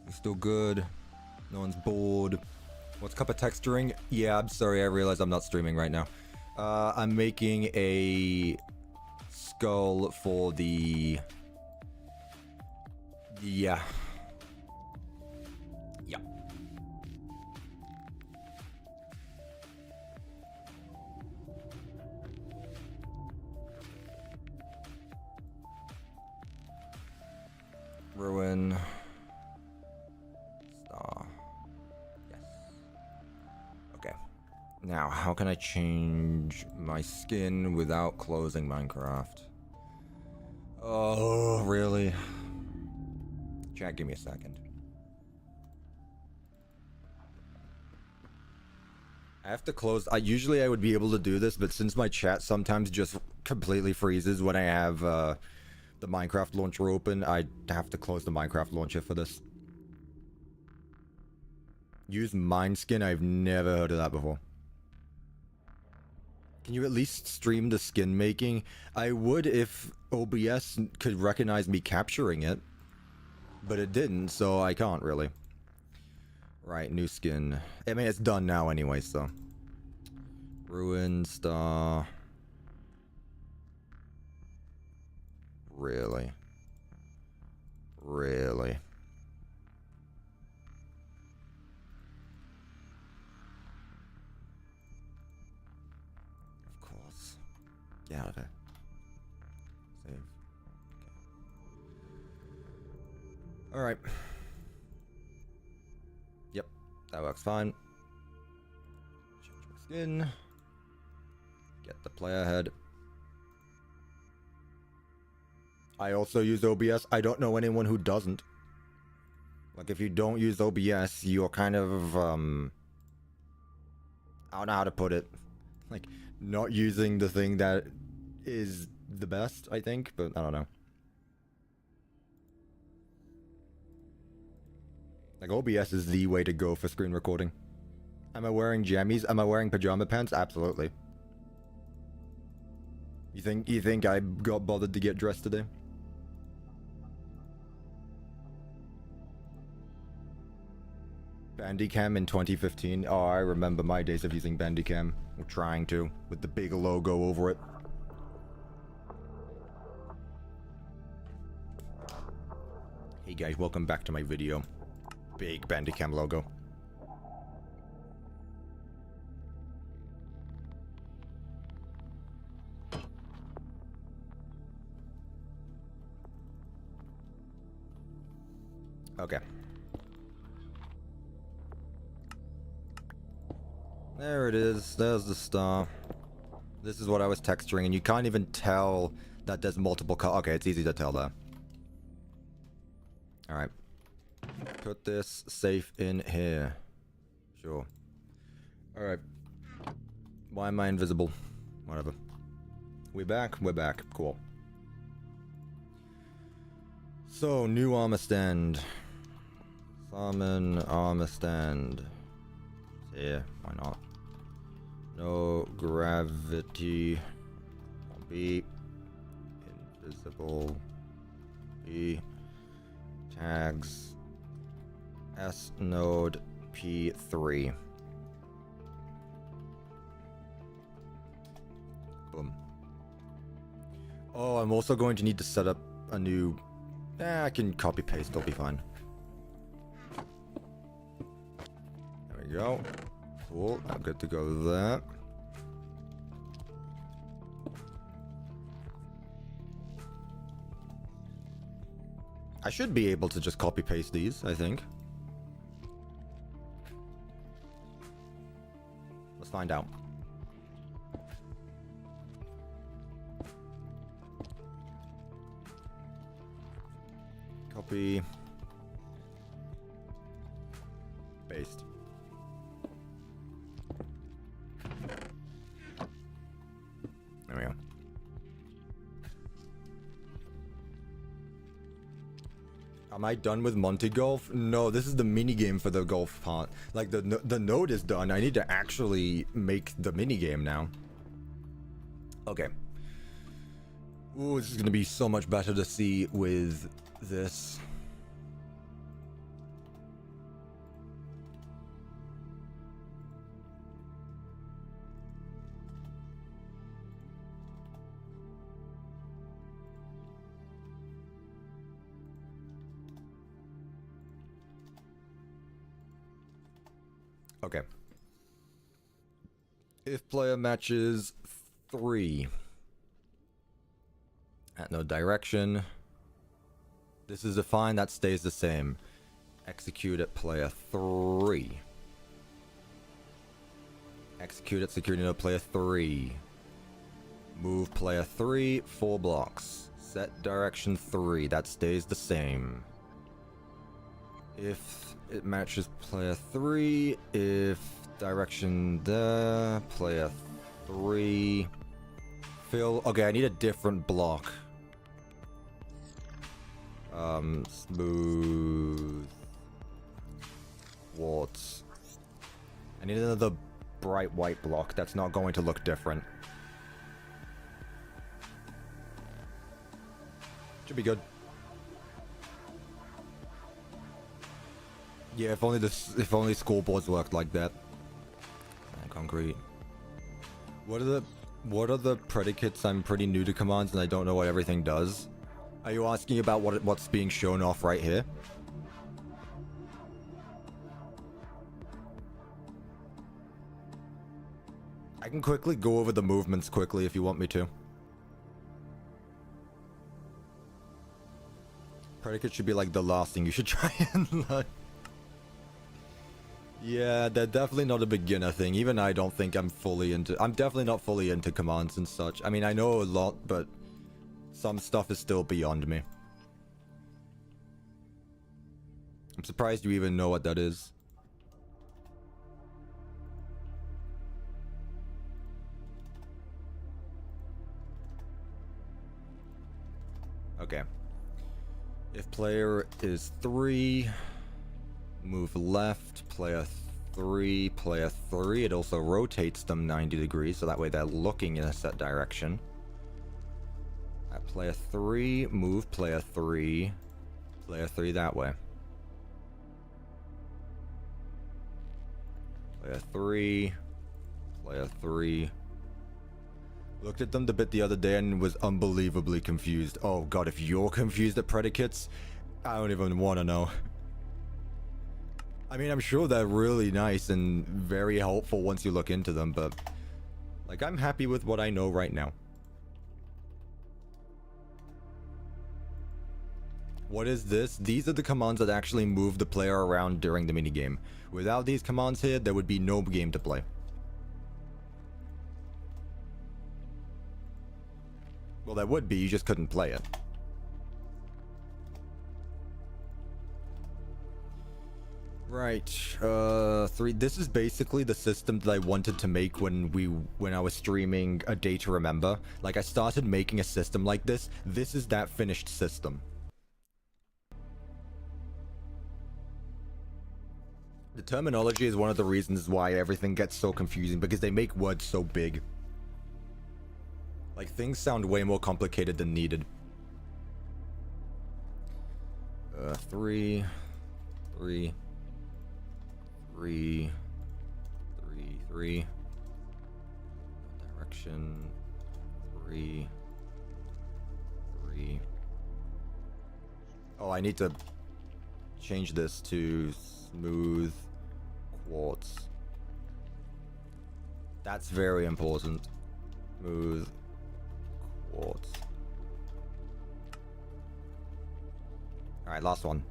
We're still good. No one's bored. What's Cuppa texturing? Yeah, I'm sorry, I realize I'm not streaming right now. I'm making a skull for the... Yeah. Yeah. Ruin. Star. Yes. Okay. Now, how can I change my skin without closing Minecraft? Oh, really? Chat, give me a second. I have to close. Usually I would be able to do this, but since my chat sometimes just completely freezes when I have the Minecraft launcher open, I have to close the Minecraft launcher for this. Use Mineskin? I've never heard of that before. Can you at least stream the skin making? I would if OBS could recognize me capturing it. But it didn't, so I can't really. Right, new skin. I mean, it's done now anyway, so. Ruin star. Really? Really? Of course. Get out of there. Save. Alright. Yep, that works fine. Change my skin. Get the player head. I also use OBS. I don't know anyone who doesn't. Like, if you don't use OBS, you're kind of, I don't know how to put it. Like, not using the thing that is the best, I think, but I don't know. Like, OBS is the way to go for screen recording. Am I wearing jammies? Am I wearing pajama pants? Absolutely. You think I got bothered to get dressed today? Bandicam in 2015. Oh, I remember my days of using Bandicam. Or trying to, with the big logo over it. Hey guys, welcome back to my video. Big Bandicam logo. Okay. There it is. There's the star. This is what I was texturing, and you can't even tell that there's multiple colors. Okay, it's easy to tell there. Alright. Put this safe in here. Sure. Alright. Why am I invisible? Whatever. We back? We're back. Cool. So, new armor stand. Summon armor stand. Here. Why not? No gravity. Be invisible. Be tags. S node P3. Boom. Oh, I'm also going to need to set up a new... I can copy paste, it'll be fine. There we go. Cool, I'm good to go with that. I should be able to just copy paste these, I think. Let's find out. Copy. Paste. There we go. Am I done with Monty Golf? No, this is the minigame for the golf part. Like, the node is done. I need to actually make the minigame now. Okay. Ooh, this is gonna be so much better to see with this. Okay. If player matches 3 at no direction, this is defined, that stays the same. Execute at player 3. Execute at security node player 3. Move player 3 4 blocks. Set direction 3, that stays the same. If it matches player 3, if direction there, player 3. Fill. Okay, I need a different block. Smooth. Warts. I need another bright white block that's not going to look different. Should be good. Yeah, if only scoreboards worked like that. Concrete. What are the predicates? I'm pretty new to commands and I don't know what everything does. Are you asking about what's being shown off right here? I can quickly go over the movements quickly if you want me to. Predicate should be like the last thing you should try and learn. Yeah, they're definitely not a beginner thing. Even I don't think I'm definitely not fully into commands and such. I mean, I know a lot, but some stuff is still beyond me. I'm surprised you even know what that is. Okay. If player is 3... move left, player 3, player 3. It also rotates them 90 degrees, so that way they're looking in a set direction. At player 3, move player 3, player 3 that way. Player 3, player 3. Looked at them a bit the other day and was unbelievably confused. Oh god, if you're confused at predicates, I don't even want to know. I mean, I'm sure they're really nice and very helpful once you look into them, but... like, I'm happy with what I know right now. What is this? These are the commands that actually move the player around during the minigame. Without these commands here, there would be no game to play. Well, there would be, you just couldn't play it. Right, 3. This is basically the system that I wanted to make when I was streaming A Day to Remember. Like, I started making a system like this. This is that finished system. The terminology is one of the reasons why everything gets so confusing, because they make words so big. Like, things sound way more complicated than needed. 3. 3, 3, 3. Direction 3, 3. Oh, I need to change this to smooth quartz. That's very important. Smooth quartz. Alright, last one.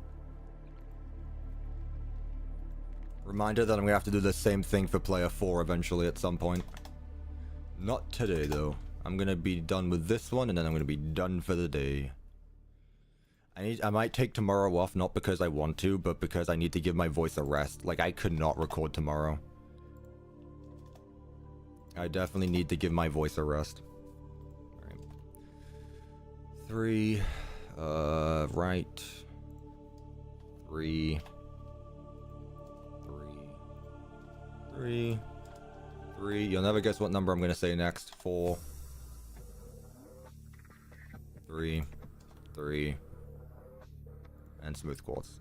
Reminder that I'm gonna have to do the same thing for player 4 eventually at some point. Not today though. I'm gonna be done with this one and then I'm gonna be done for the day. I might take tomorrow off, not because I want to, but because I need to give my voice a rest. Like, I could not record tomorrow. I definitely need to give my voice a rest. Alright. 3, right. 3, 3, 3. You'll never guess what number I'm gonna say next. 4, 3, 3. And smooth quartz.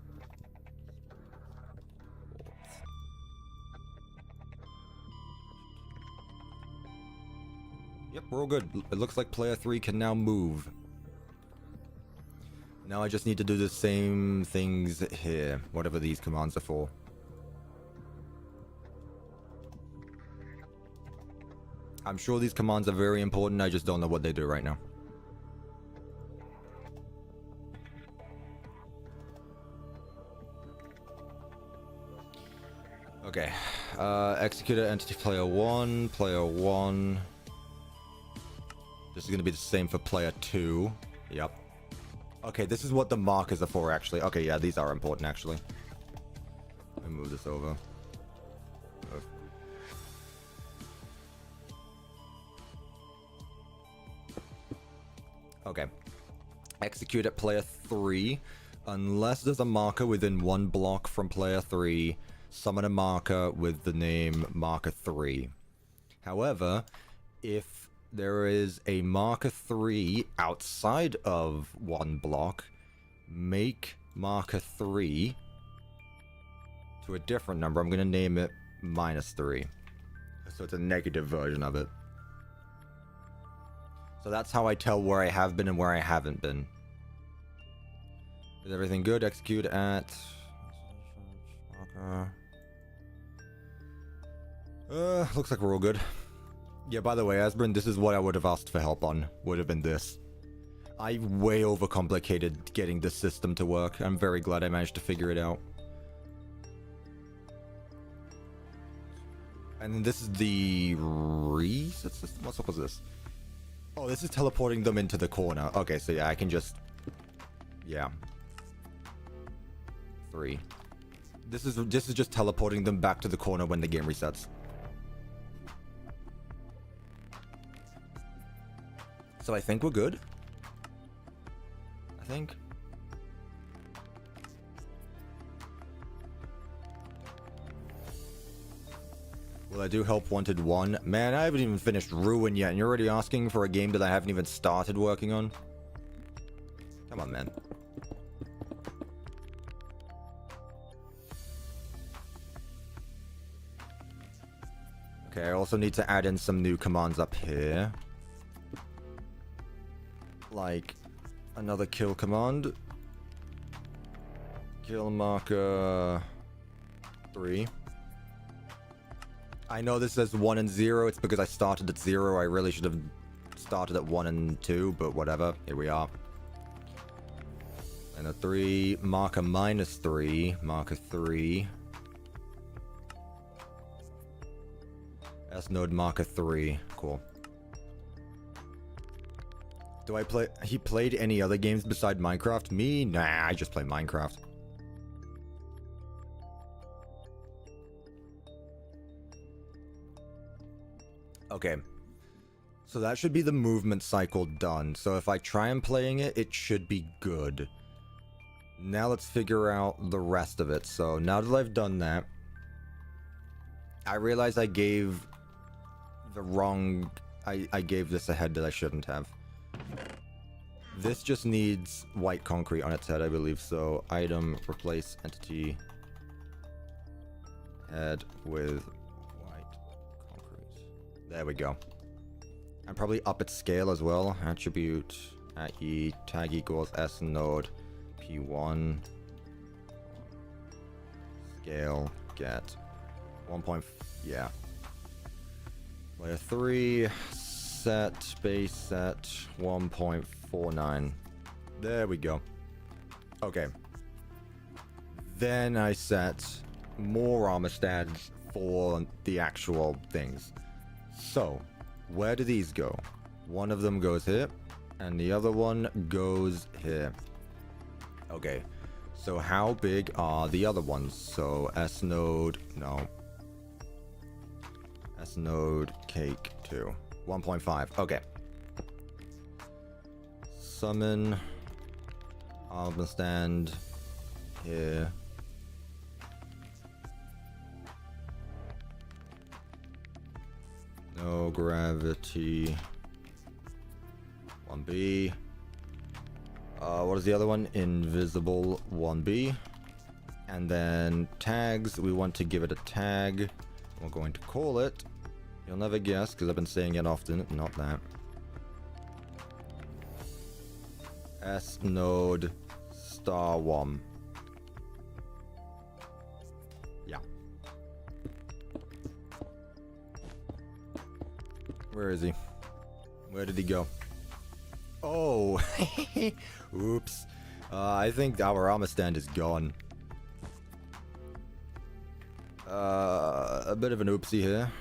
Yep, we're all good. It looks like player 3 can now move. Now I just need to do the same things here, whatever these commands are for. I'm sure these commands are very important, I just don't know what they do right now. Okay, executed entity player 1, player 1. This is gonna be the same for player 2. Yep. Okay, this is what the markers are for, actually. Okay, yeah, these are important, actually. Let me move this over. Okay. Execute at player 3. Unless there's a marker within 1 block from player 3, summon a marker with the name marker 3. However, if there is a marker 3 outside of 1 block, make marker 3 to a different number. I'm going to name it -3. So it's a negative version of it. So that's how I tell where I have been and where I haven't been. Is everything good? Execute at... looks like we're all good. Yeah, by the way, Asbrin, this is what I would have asked for help on. Would have been this. I way overcomplicated getting this system to work. I'm very glad I managed to figure it out. And then this is the reset system? What was this? Oh, this is teleporting them into the corner. Okay, so yeah, I can just... Yeah. 3. This is just teleporting them back to the corner when the game resets. So I think we're good. I think. Will I do Help Wanted 1? Man, I haven't even finished Ruin yet, and you're already asking for a game that I haven't even started working on? Come on, man. Okay, I also need to add in some new commands up here. Like, another kill command. Kill marker 3. I know this says 1 and 0. It's because I started at 0. I really should have started at 1 and 2, but whatever. Here we are. And a 3. Marker -3. Marker 3. S node marker 3. Cool. Do I play... He played any other games beside Minecraft? Me? Nah, I just play Minecraft. Okay. So that should be the movement cycle done. So if I try and playing it, it should be good. Now let's figure out the rest of it. So now that I've done that, I realize I gave the wrong... I gave this a head that I shouldn't have. This just needs white concrete on its head, I believe. So item, replace entity, head with white concrete. There we go. And probably up its scale as well. Attribute at E tag equals S node P1 scale get 1. Yeah. Layer 3 set base set 1.49. There we go. Okay. Then I set more armor stats for the actual things. So, where do these go? One of them goes here, and the other one goes here. Okay, so how big are the other ones? So S node, no. S node cake 2. 1.5, okay. Summon armor stand here. No gravity. 1B. What is the other one? Invisible 1B. And then tags, we want to give it a tag. We're going to call it, you'll never guess because I've been saying it often, not that. S node star 1. Yeah. Where is he? Where did he go? Oh, oops. I think our armor stand is gone. A bit of an oopsie here.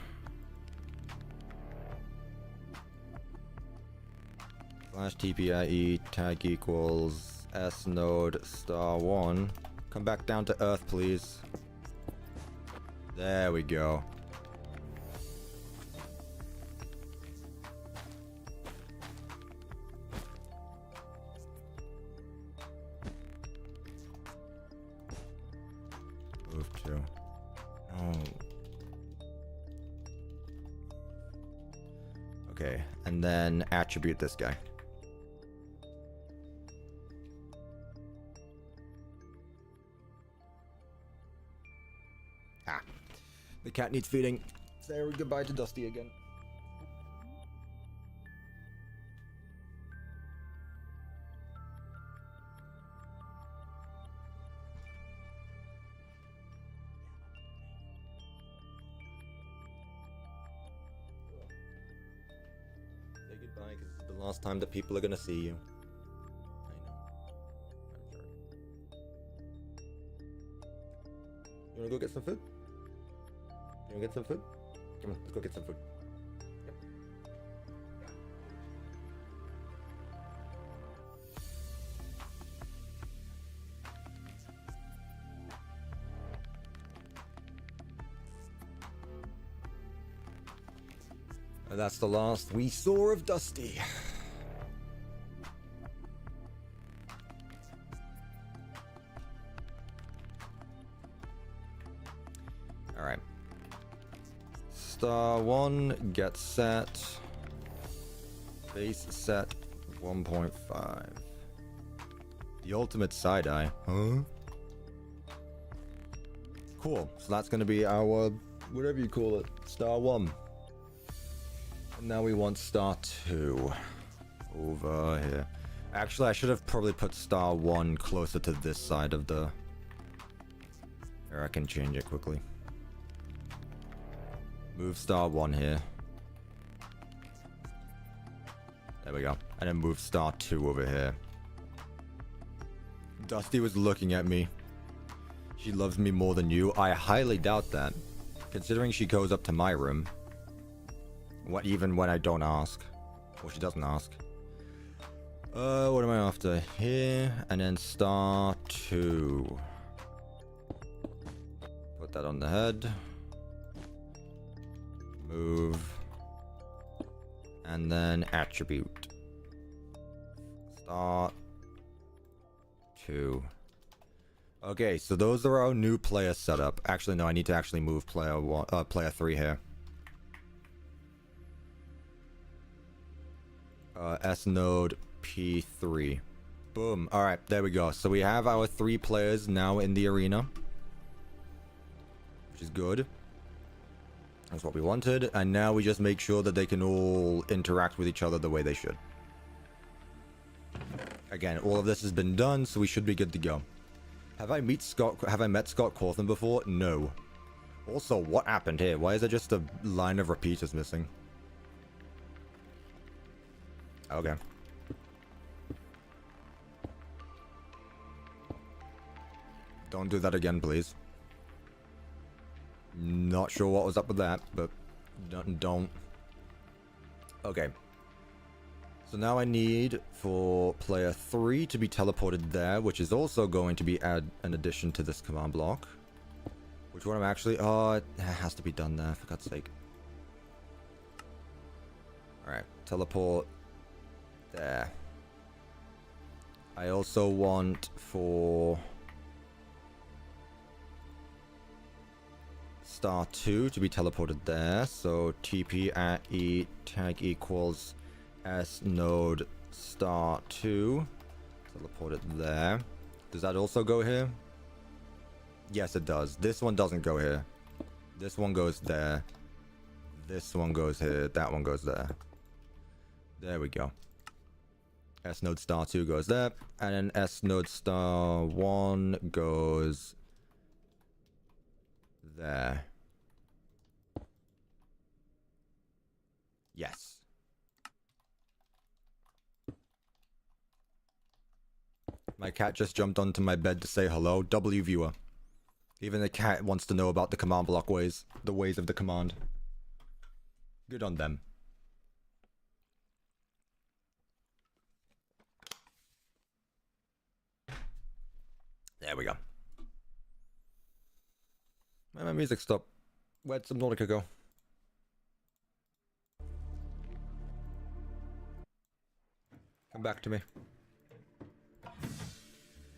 Slash TPIE tag equals S node star 1. Come back down to Earth, please. There we go. Move to. Oh. Okay, and then attribute this guy. Ah. The cat needs feeding. Say goodbye to Dusty again. Say goodbye because it's the last time that people are gonna see you. I know. I'm sorry. You wanna go get some food? You wanna get some food? Come on, let's go get some food. Yep. And that's the last we saw of Dusty. Alright. Star 1 gets set. Base set 1.5. The ultimate side-eye. Huh? Cool. So that's going to be our, whatever you call it, Star 1. And now we want Star 2. Over here. Actually, I should have probably put Star 1 closer to this side of the... Here, I can change it quickly. Move Star 1 here. There we go. And then move Star 2 over here. Dusty was looking at me. She loves me more than you. I highly doubt that. Considering she goes up to my room. Even when I don't ask. Or she doesn't ask. What am I after? Here. And then Star 2. Put that on the head. Move. And then attribute. Star 2. Okay, so those are our new player setup. Actually, no, I need to actually move player 3 here. S node P3. Boom. Alright, there we go. So we have our 3 players now in the arena. which is good. That's what we wanted. And now we just make sure that they can all interact with each other the way they should. Again, all of this has been done, so we should be good to go. Have I met Scott Cawthon before? No. Also, what happened here? Why is there just a line of repeaters missing? Okay. Don't do that again, please. Not sure what was up with that, but don't. Okay. So now I need for player 3 to be teleported there, which is also going to be an addition to this command block. Which one I'm actually... Oh, it has to be done there, for God's sake. Alright, teleport there. I also want for... star 2 to be teleported there, so TP at E tag equals S node star 2. Teleport it there. Does that also go here? Yes, it does. This one doesn't go here. This one goes there. This one goes here. That one goes there. There we go. S node star 2 goes there, and then S node star 1 goes there. Yes. My cat just jumped onto my bed to say hello. W viewer. Even the cat wants to know about the command block ways. The ways of the command. Good on them. There we go. Where'd my music stop? Where'd Subnautica go? Come back to me.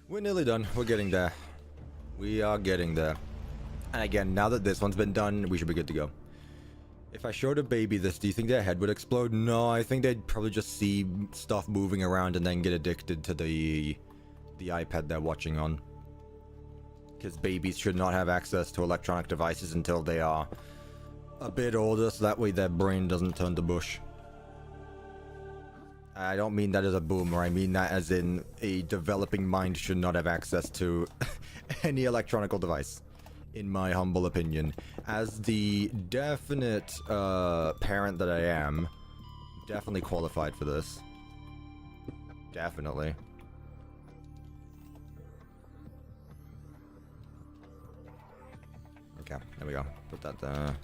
We're nearly done. We're getting there. We are getting there. And again, now that this one's been done, we should be good to go. If I showed a baby this, do you think their head would explode? No, I think they'd probably just see stuff moving around and then get addicted to the iPad they're watching on. Because babies should not have access to electronic devices until they are a bit older, so that way their brain doesn't turn to mush. I don't mean that as a boomer, I mean that as in a developing mind should not have access to any electronic device, in my humble opinion. As the definite parent that I am, definitely qualified for this. Definitely. Okay, there we go. Put that there.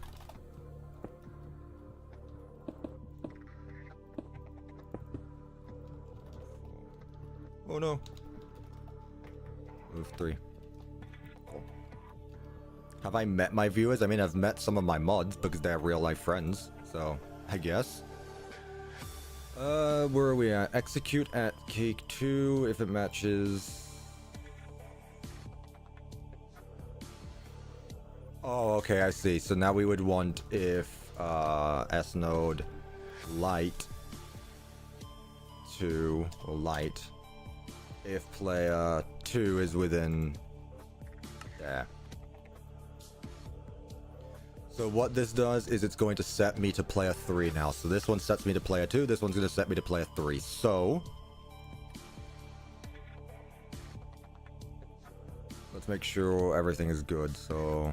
Oh no. Move 3. Cool. Have I met my viewers? I mean, I've met some of my mods because they're real life friends. So, I guess. Where are we at? Execute at cake 2 if it matches. Oh, okay, I see. So now we would want if S node light 2 or light if player 2 is within there. So what this does is it's going to set me to player 3 now. So this one sets me to player 2, this one's going to set me to player 3. So let's make sure everything is good. So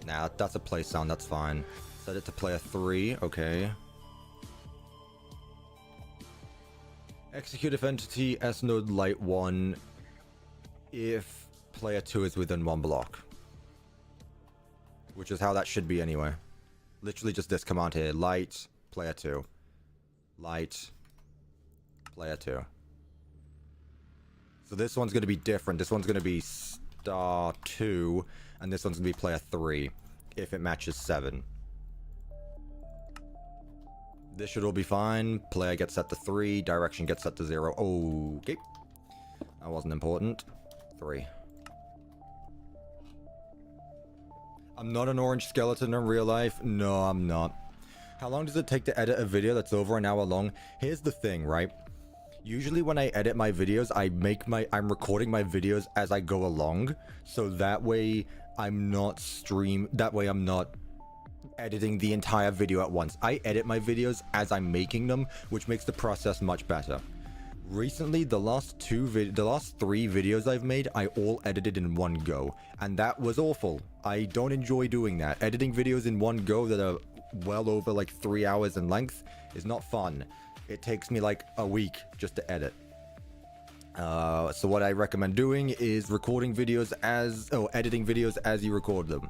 nah, that's a play sound, that's fine. Set it to player 3, okay. Execute if entity S node light 1 if player 2 is within 1 block. Which is how that should be anyway. Literally just this command here. Light, player 2. Light, player 2. So this one's going to be different. This one's going to be star 2. And this one's going to be player 3. If it matches 7. This should all be fine. Player gets set to 3. Direction gets set to 0. Okay. That wasn't important. 3. I'm not an orange skeleton in real life. No, I'm not. How long does it take to edit a video that's over an hour long? Here's the thing, right? Usually when I edit my videos, I'm recording my videos as I go along. So that way, I'm not that way I'm not editing the entire video at once. I edit my videos as I'm making them, which makes the process much better. Recently, the last 3 videos I've made, I all edited in one go, and that was awful. I don't enjoy doing that. Editing videos in one go that are well over like 3 hours in length is not fun. It takes me like a week just to edit. So what I recommend doing is editing videos as you record them,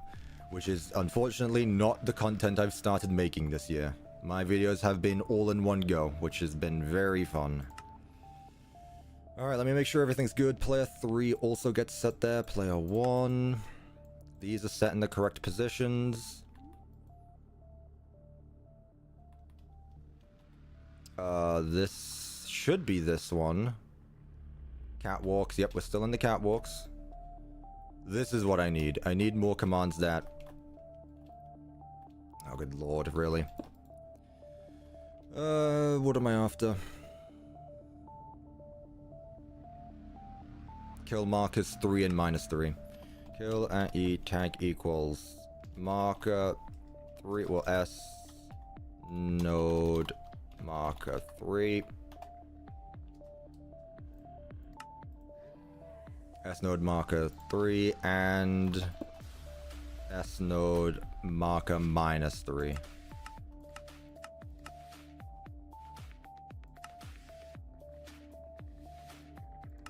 which is unfortunately not the content I've started making this year. My videos have been all in one go, which has been very fun. Alright, let me make sure everything's good. Player 3 also gets set there. Player 1. These are set in the correct positions. This should be this one. Catwalks. Yep, we're still in the catwalks. This is what I need. I need more commands that... Oh, good lord, really? What am I after? Kill markers 3 and -3. Kill at E tag equals marker 3, well, S node marker 3. S node marker 3 and S node marker -3.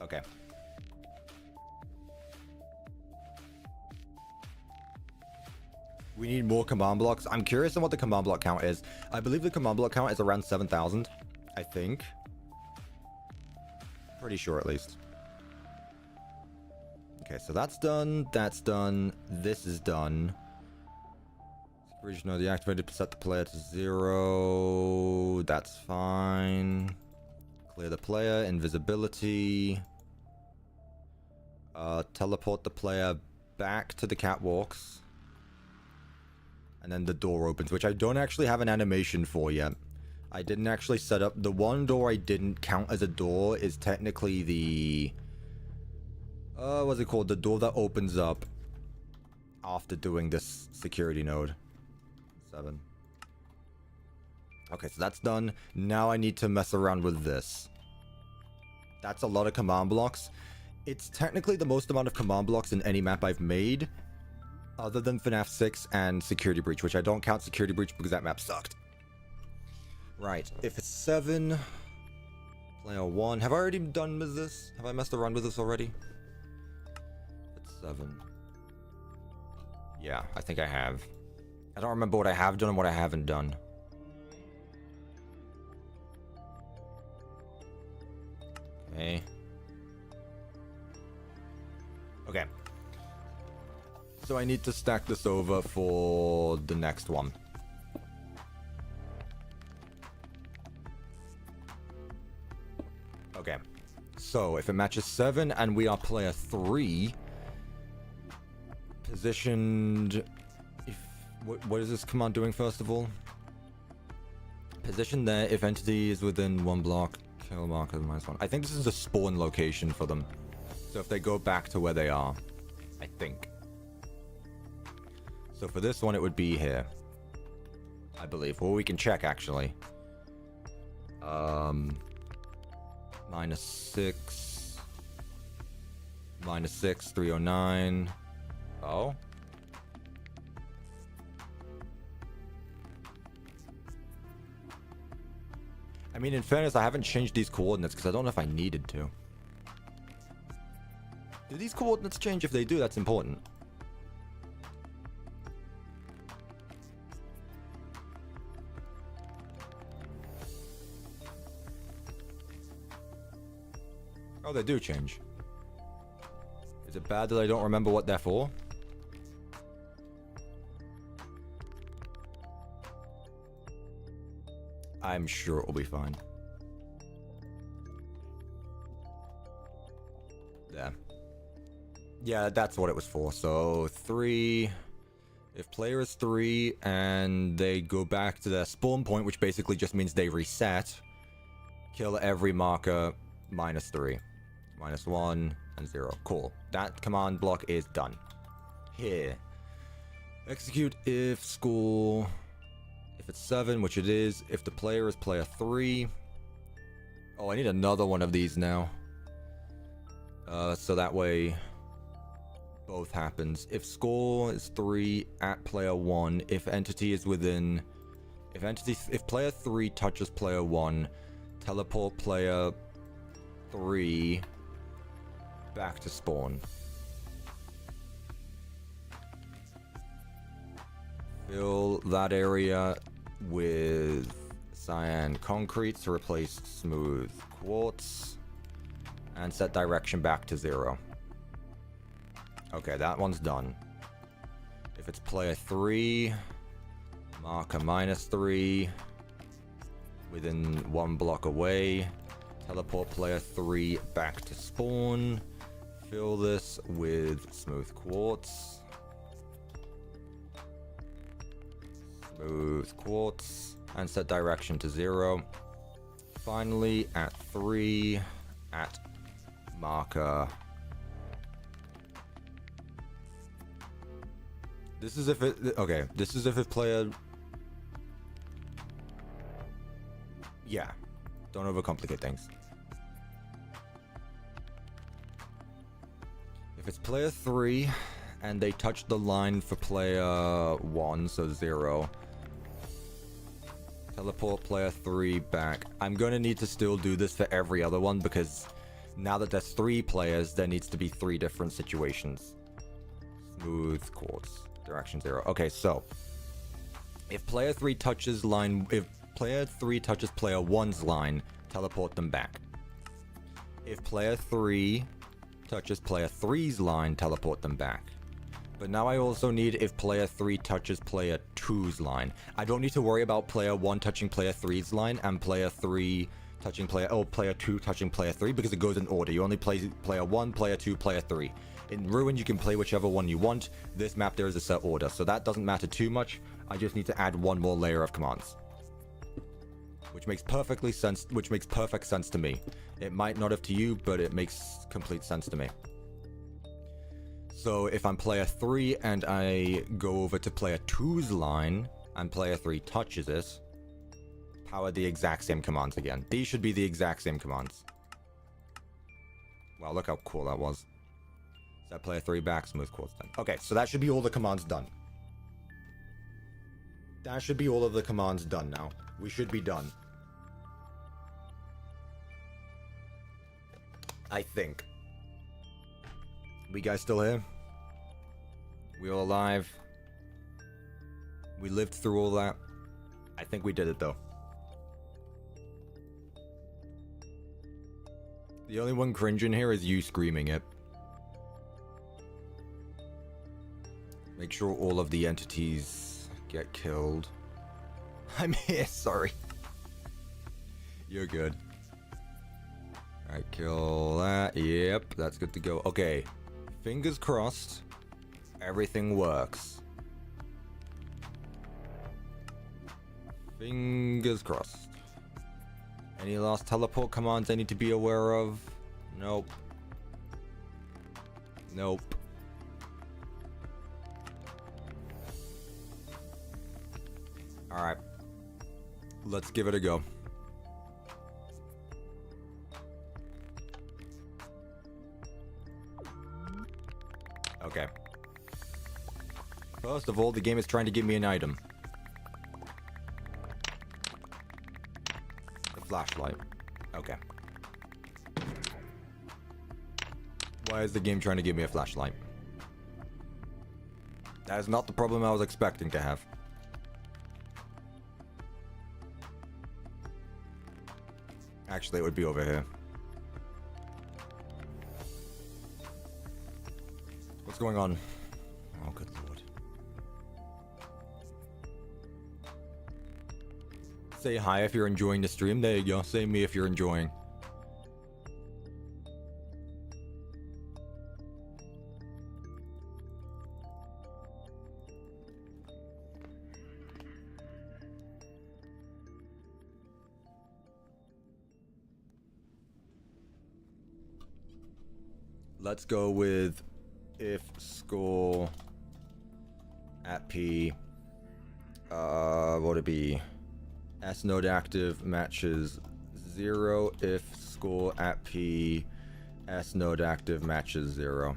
Okay. We need more command blocks. I'm curious on what the command block count is. I believe the command block count is around 7,000. I think. Pretty sure at least. Okay, so that's done. That's done. This is done. Regional deactivated to set the player to 0. That's fine. Clear the player. Invisibility. Teleport the player back to the catwalks. And then the door opens, which I don't actually have an animation for yet. I didn't actually set up... The one door I didn't count as a door is technically the... what's it called? The door that opens up after doing this security node. 7. Okay, so that's done. Now I need to mess around with this. That's a lot of command blocks. It's technically the most amount of command blocks in any map I've made, other than FNAF 6 and Security Breach, which I don't count Security Breach because that map sucked. Right, if it's 7, player 1. Have I already done with this? Have I messed around with this already? It's 7. Yeah, I think I have. I don't remember what I have done and what I haven't done. Okay. Okay. So I need to stack this over for the next one. Okay. So if it matches 7 and we are player 3, positioned... What is this command doing first of all? Position there if entity is within 1 block. Kill marker -1. I think this is a spawn location for them. So if they go back to where they are, I think. So for this one, it would be here, I believe. Well, we can check actually. -6, -6, 309. Oh. I mean, in fairness, I haven't changed these coordinates because I don't know if I needed to. Do these coordinates change? If they do, that's important. Oh, they do change. Is it bad that I don't remember what they're for? I'm sure it will be fine. There. Yeah, that's what it was for. So 3. If player is 3 and they go back to their spawn point, which basically just means they reset, kill every marker -3. -1 and 0. Cool. That command block is done. here. Execute if score... If it's 7, which it is. If the player is player 3... Oh, I need another one of these now. So that way... both happens. If score is 3 at player 1, if entity is within... If player 3 touches player 1, teleport player 3 back to spawn. Fill that area with cyan concrete to replace smooth quartz. And set direction back to 0. Okay, that one's done. If it's player 3, mark a -3 within 1 block away. Teleport player 3 back to spawn. Fill this with smooth quartz. Smooth quartz. And set direction to 0. Finally, at 3, at marker. This is if it... Okay, this is if it player... Yeah. Don't overcomplicate things. If it's player 3, and they touch the line for player 1, so 0... Teleport player 3 back. I'm gonna need to still do this for every other one, because... Now that there's 3 players, there needs to be 3 different situations. Smooth quartz. Direction 0. Okay, so... If player 3 touches line... If player 3 touches player 1's line, teleport them back. If player 3 touches player 3's line, teleport them back. But now I also need if player 3 touches player 2's line. I don't need to worry about player 1 touching player 3's line and player 3... touching player 2 touching player 3, because it goes in order. You only play player 1, player 2, player 3. In Ruin, you can play whichever one you want. This map, there is a set order, so that doesn't matter too much. I just need to add one more layer of commands, which makes perfect sense to me. It might not have to you, but it makes complete sense to me. So if I'm player 3 and I go over to player 2's line and player 3 touches it, power the exact same commands again. These should be the exact same commands. Wow, look how cool that was. Set player 3 back, smooth quartz done. Okay, so that should be all the commands done. That should be all of the commands done now. We should be done. I think. We guys still here? We all alive? We lived through all that? I think we did it though. The only one cringe in here is you screaming it. Make sure all of the entities get killed. I'm here, sorry. You're good. Alright, kill that. Yep, that's good to go. Okay. Fingers crossed. Everything works. Fingers crossed. Any last teleport commands I need to be aware of? Nope. Nope. Alright. Let's give it a go. Okay. First of all, the game is trying to give me an item. The flashlight. Okay. Why is the game trying to give me a flashlight? That is not the problem I was expecting to have. Actually, it would be over here. What's going on? Oh, good lord. Say hi if you're enjoying the stream. There you go. Say me if you're enjoying. Let's go with if score at P, what would it be? S node active matches 0 if score at P, S node active matches 0.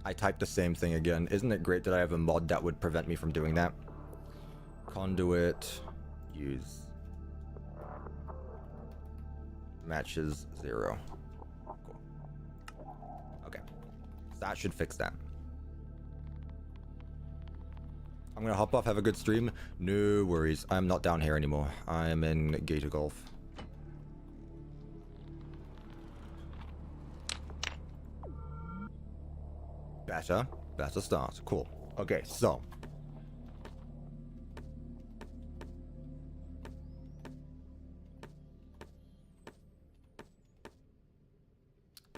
I typed the same thing again. Isn't it great that I have a mod that would prevent me from doing that? Conduit, use. Matches 0. Cool. Okay. So that should fix that. I'm gonna hop off, have a good stream. No worries. I'm not down here anymore. I'm in Gator Golf. Better start. Cool. Okay, so.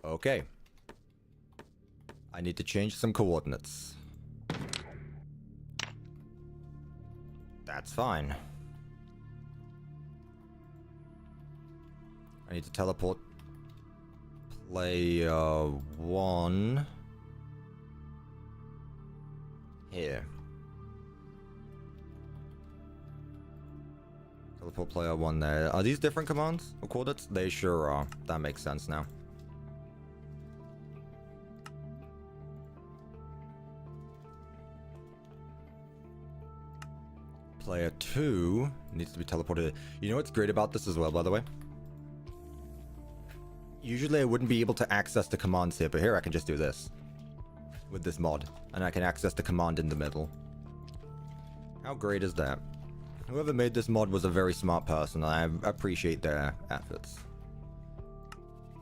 Okay. I need to change some coordinates. That's fine. I need to teleport player 1 here. Teleport player 1 there. Are these different commands or coordinates? They sure are. That makes sense now. Player 2 needs to be teleported. You know what's great about this as well, by the way? Usually I wouldn't be able to access the commands here, but here I can just do this. With this mod. And I can access the command in the middle. How great is that? Whoever made this mod was a very smart person, and I appreciate their efforts.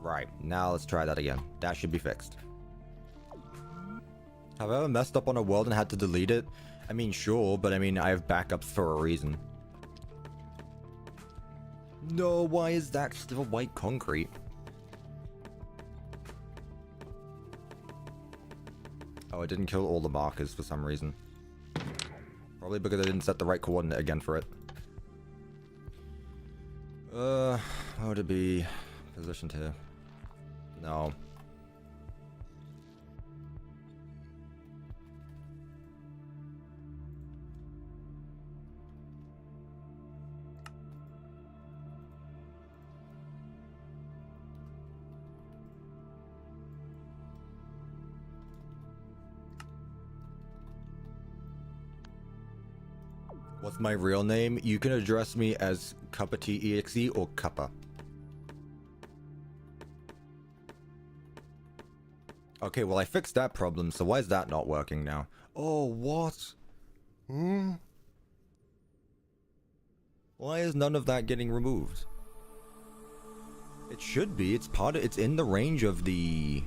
Right, now let's try that again. That should be fixed. Have I ever messed up on a world and had to delete it? I mean, sure, but I mean, I have backups for a reason. No, why is that still white concrete? Oh, I didn't kill all the markers for some reason. Probably because I didn't set the right coordinate again for it. What would it be? Positioned here. No. What's my real name? You can address me as CuppaTeaExe or Cuppa. Okay, well I fixed that problem, so why is that not working now? Oh, what? Why is none of that getting removed? It should be. It's part of, it's in the range of the...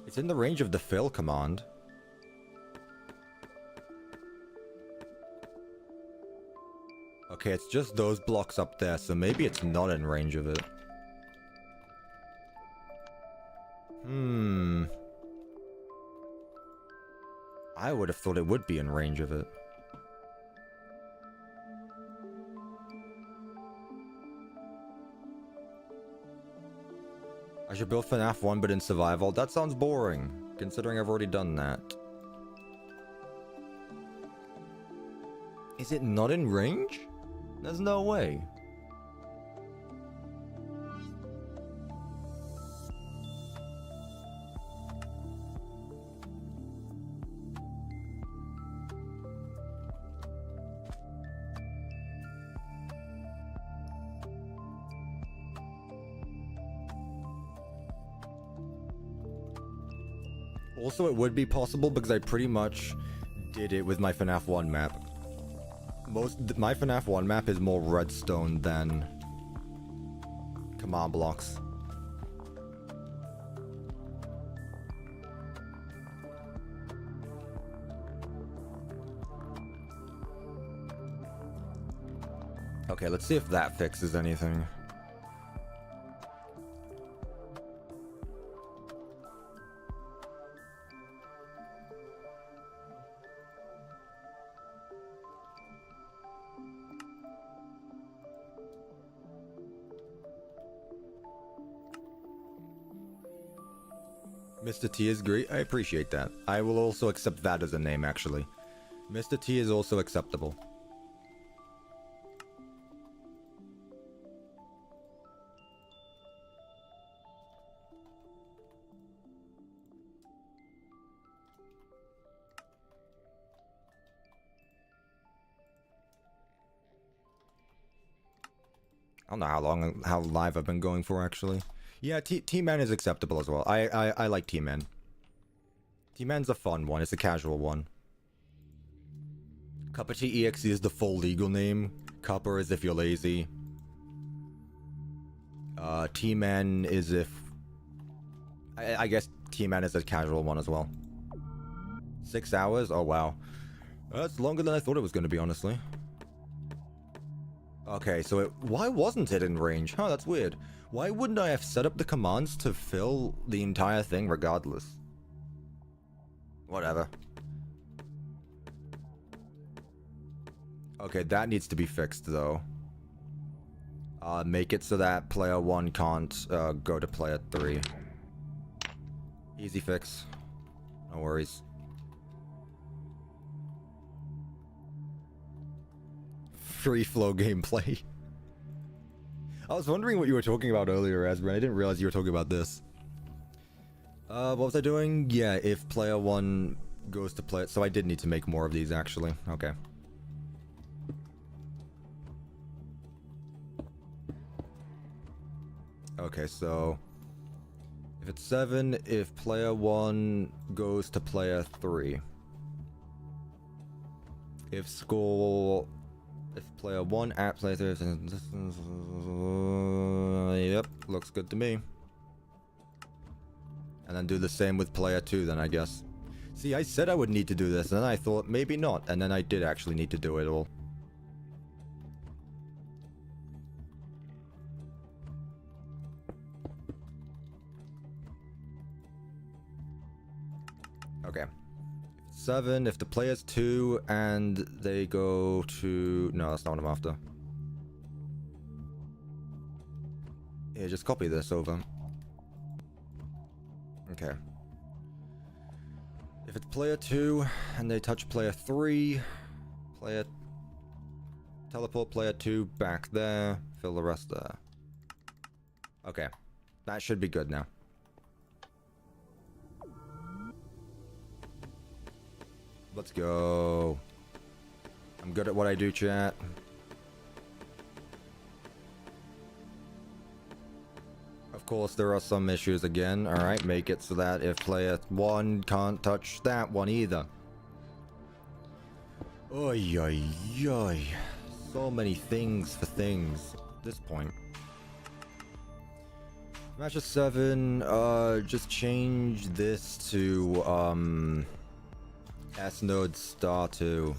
It's in the range of the fill command. Okay, it's just those blocks up there, so maybe it's not in range of it. I would have thought it would be in range of it. I should build FNAF 1 but in survival. That sounds boring, considering I've already done that. Is it not in range? There's no way. Also, it would be possible because I pretty much did it with my FNAF 1 map. My FNAF 1 map is more redstone than command blocks. Okay, let's see if that fixes anything. Mr. T is great. I appreciate that. I will also accept that as a name, actually. Mr. T is also acceptable. I don't know how live I've been going for, actually. Yeah, T-Man is acceptable as well. I like T-Man. T-Man's a fun one. It's a casual one. CuppaTeaExe is the full legal name. Cuppa is if you're lazy. T-Man is if... I guess T-Man is a casual one as well. 6 hours? Oh, wow. That's longer than I thought it was going to be, honestly. Okay, so why wasn't it in range? Huh, that's weird. Why wouldn't I have set up the commands to fill the entire thing regardless? Whatever. Okay, that needs to be fixed, though. Make it so that player 1 can't go to player 3. Easy fix. No worries. Free flow gameplay. I was wondering what you were talking about earlier, Asbrin. I didn't realize you were talking about this. What was I doing? Yeah, if player 1 goes to play... So I did need to make more of these, actually. Okay. Okay, so... If it's 7, if player 1 goes to player 3. If score... If player 1 at player 3... Yep, looks good to me. And then do the same with player 2 then, I guess. See, I said I would need to do this, and then I thought maybe not, and then I did actually need to do it all. Okay. 7, if the player's 2 and they go to... No, that's not what I'm after. Yeah, just copy this over. Okay. If it's player 2 and they touch player 3, teleport player 2 back there, fill the rest there. Okay. That should be good now. Let's go. I'm good at what I do, chat. Of course, there are some issues again. Alright, make it so that if player 1 can't touch that one either. Oy, oy, oy. So many things for things at this point. Match of 7, just change this to, S node star 2.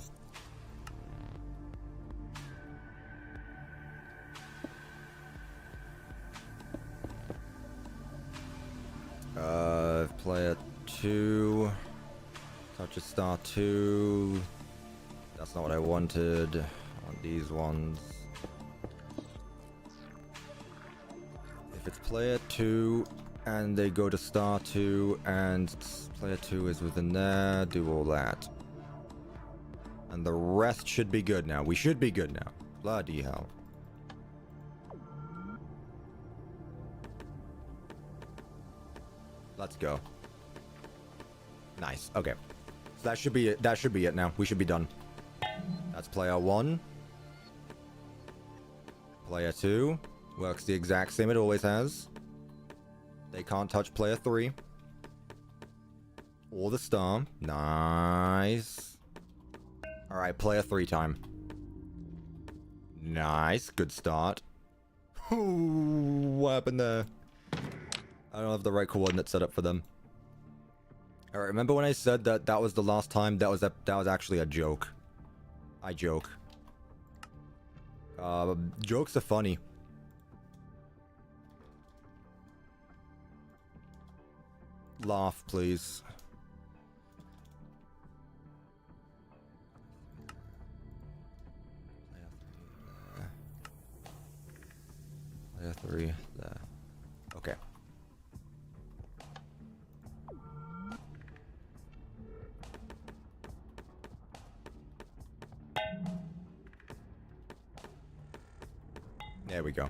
Player 2 touches star 2. That's not what I wanted. I want these ones. If it's player 2 and they go to star 2 and player 2 is within there, do all that. And the rest should be good now. We should be good now. Bloody hell. Let's go. Nice. Okay. So that should be it. That should be it now. We should be done. That's player 1. Player 2. Works the exact same it always has. They can't touch player 3. Or the star. Nice. Alright, player 3 time. Nice. Good start. Ooh, what happened there? I don't have the right coordinate set up for them. Alright, remember when I said that that was the last time? That was actually a joke. I joke. Jokes are funny. Laugh, please. Player 3 there. Okay. There we go.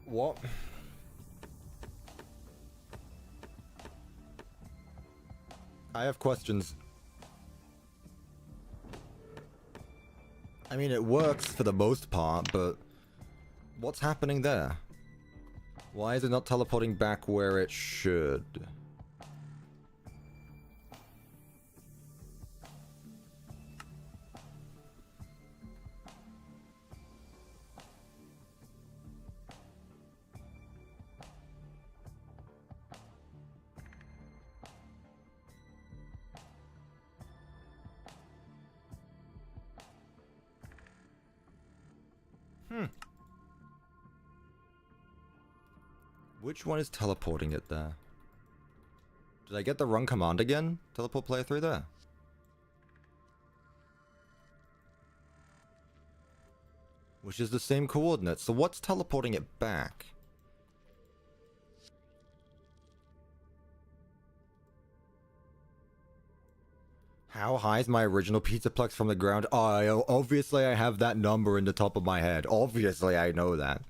What? I have questions. I mean, it works for the most part, but what's happening there? Why is it not teleporting back where it should? Which one is teleporting it there? Did I get the wrong command again? Teleport player through there. Which is the same coordinates, so what's teleporting it back? How high is my original Pizzaplex from the ground? Oh, obviously I have that number in the top of my head. Obviously I know that.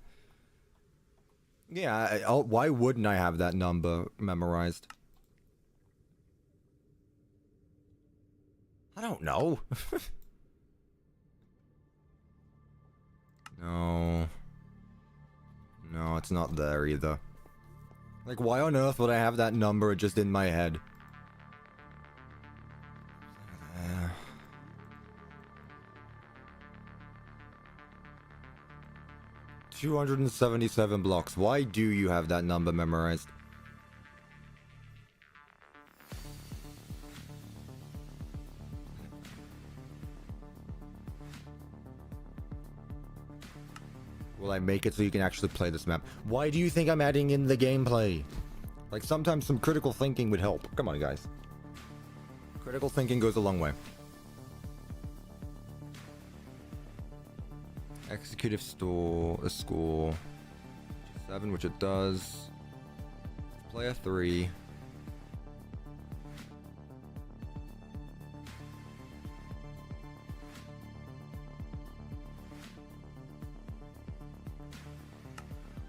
Yeah, why wouldn't I have that number memorized? I don't know. No. No, it's not there either. Like, why on earth would I have that number just in my head? 277 blocks. Why do you have that number memorized? Will I make it so you can actually play this map? Why do you think I'm adding in the gameplay? Like, sometimes some critical thinking would help. Come on, guys. Critical thinking goes a long way. Executive score 7, which it does. Player 3.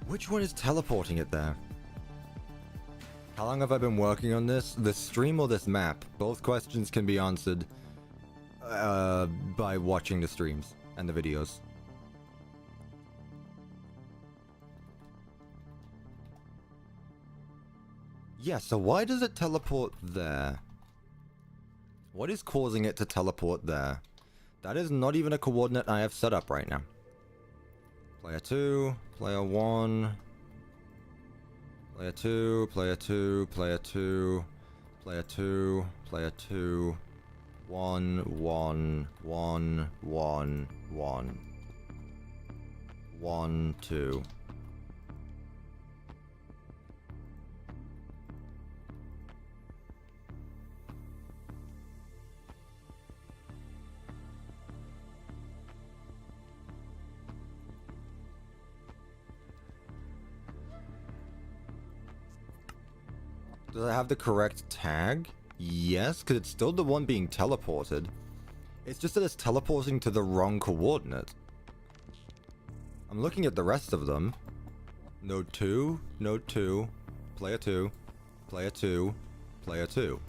Which one is teleporting it there? How long have I been working on this? This stream or this map? Both questions can be answered by watching the streams and the videos. Yeah, so why does it teleport there? What is causing it to teleport there? That is not even a coordinate I have set up right now. Player 2, player 1, player 2, player 2, player 2, player 2, player 2, 1, 1, 1, 1, 1, 1, 2. Does it have the correct tag? Yes, because it's still the one being teleported. It's just that it's teleporting to the wrong coordinate. I'm looking at the rest of them. Node 2, Node 2, Player 2, Player 2, Player 2,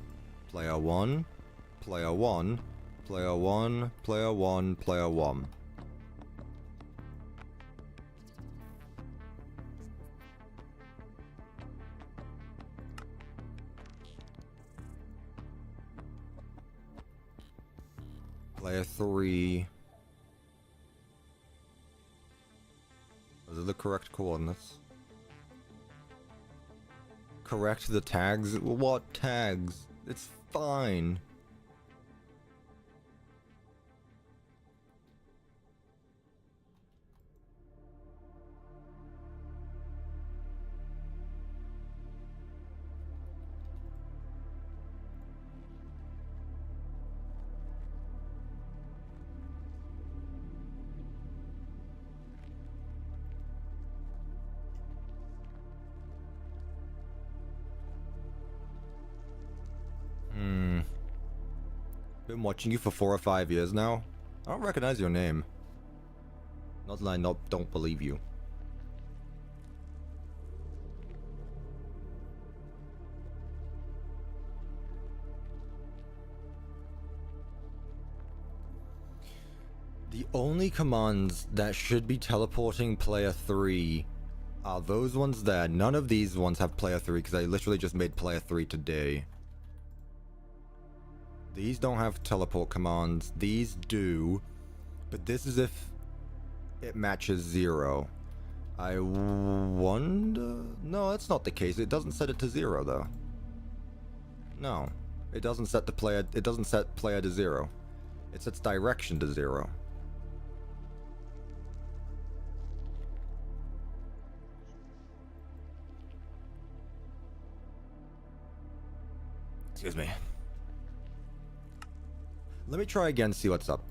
Player 1, Player 1, Player 1, Player 1, Player 1. Player 3. Those are the correct coordinates. Correct the tags? What tags? It's fine. Been watching you for 4 or 5 years now. I don't recognize your name. Not that I don't believe you. The only commands that should be teleporting player 3 are those ones there. None of these ones have player 3 because I literally just made player 3 today. These don't have teleport commands. These do. But this is if it matches 0. I wonder... No, that's not the case. It doesn't set it to 0 though. No. It doesn't set the player... It doesn't set player to 0. It sets direction to 0. Excuse me. Let me try again, see what's up.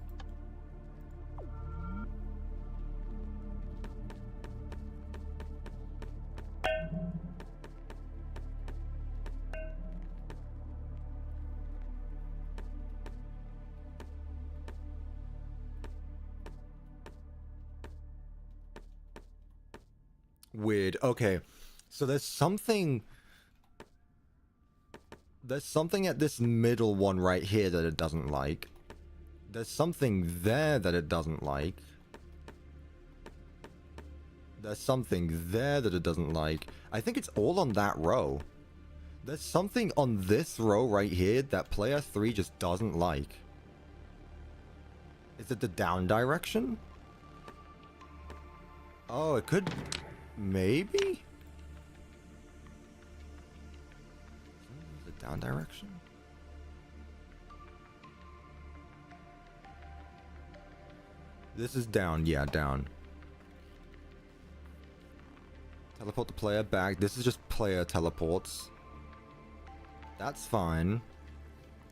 Weird. Okay. So there's something at this middle one right here that it doesn't like. There's something there that it doesn't like. There's something there that it doesn't like. I think it's all on that row. There's something on this row right here that player 3 just doesn't like. Is it the down direction? Oh, it could... Maybe? Is it down direction? This is down, yeah, down. Teleport the player back. This is just player teleports. That's fine.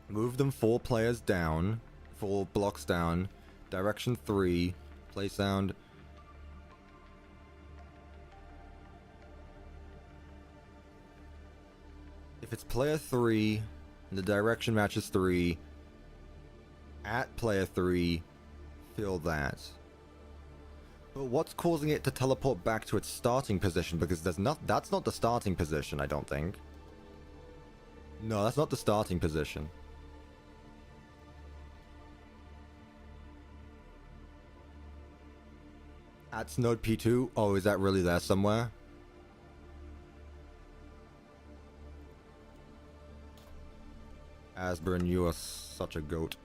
Move them 4 players down. 4 blocks down. Direction 3. Play sound. If it's player 3, and the direction matches 3, at player 3, feel that. But what's causing it to teleport back to its starting position? Because that's not the starting position, I don't think. No, that's not the starting position. At node P2? Oh, is that really there somewhere? Asburn, you are such a goat.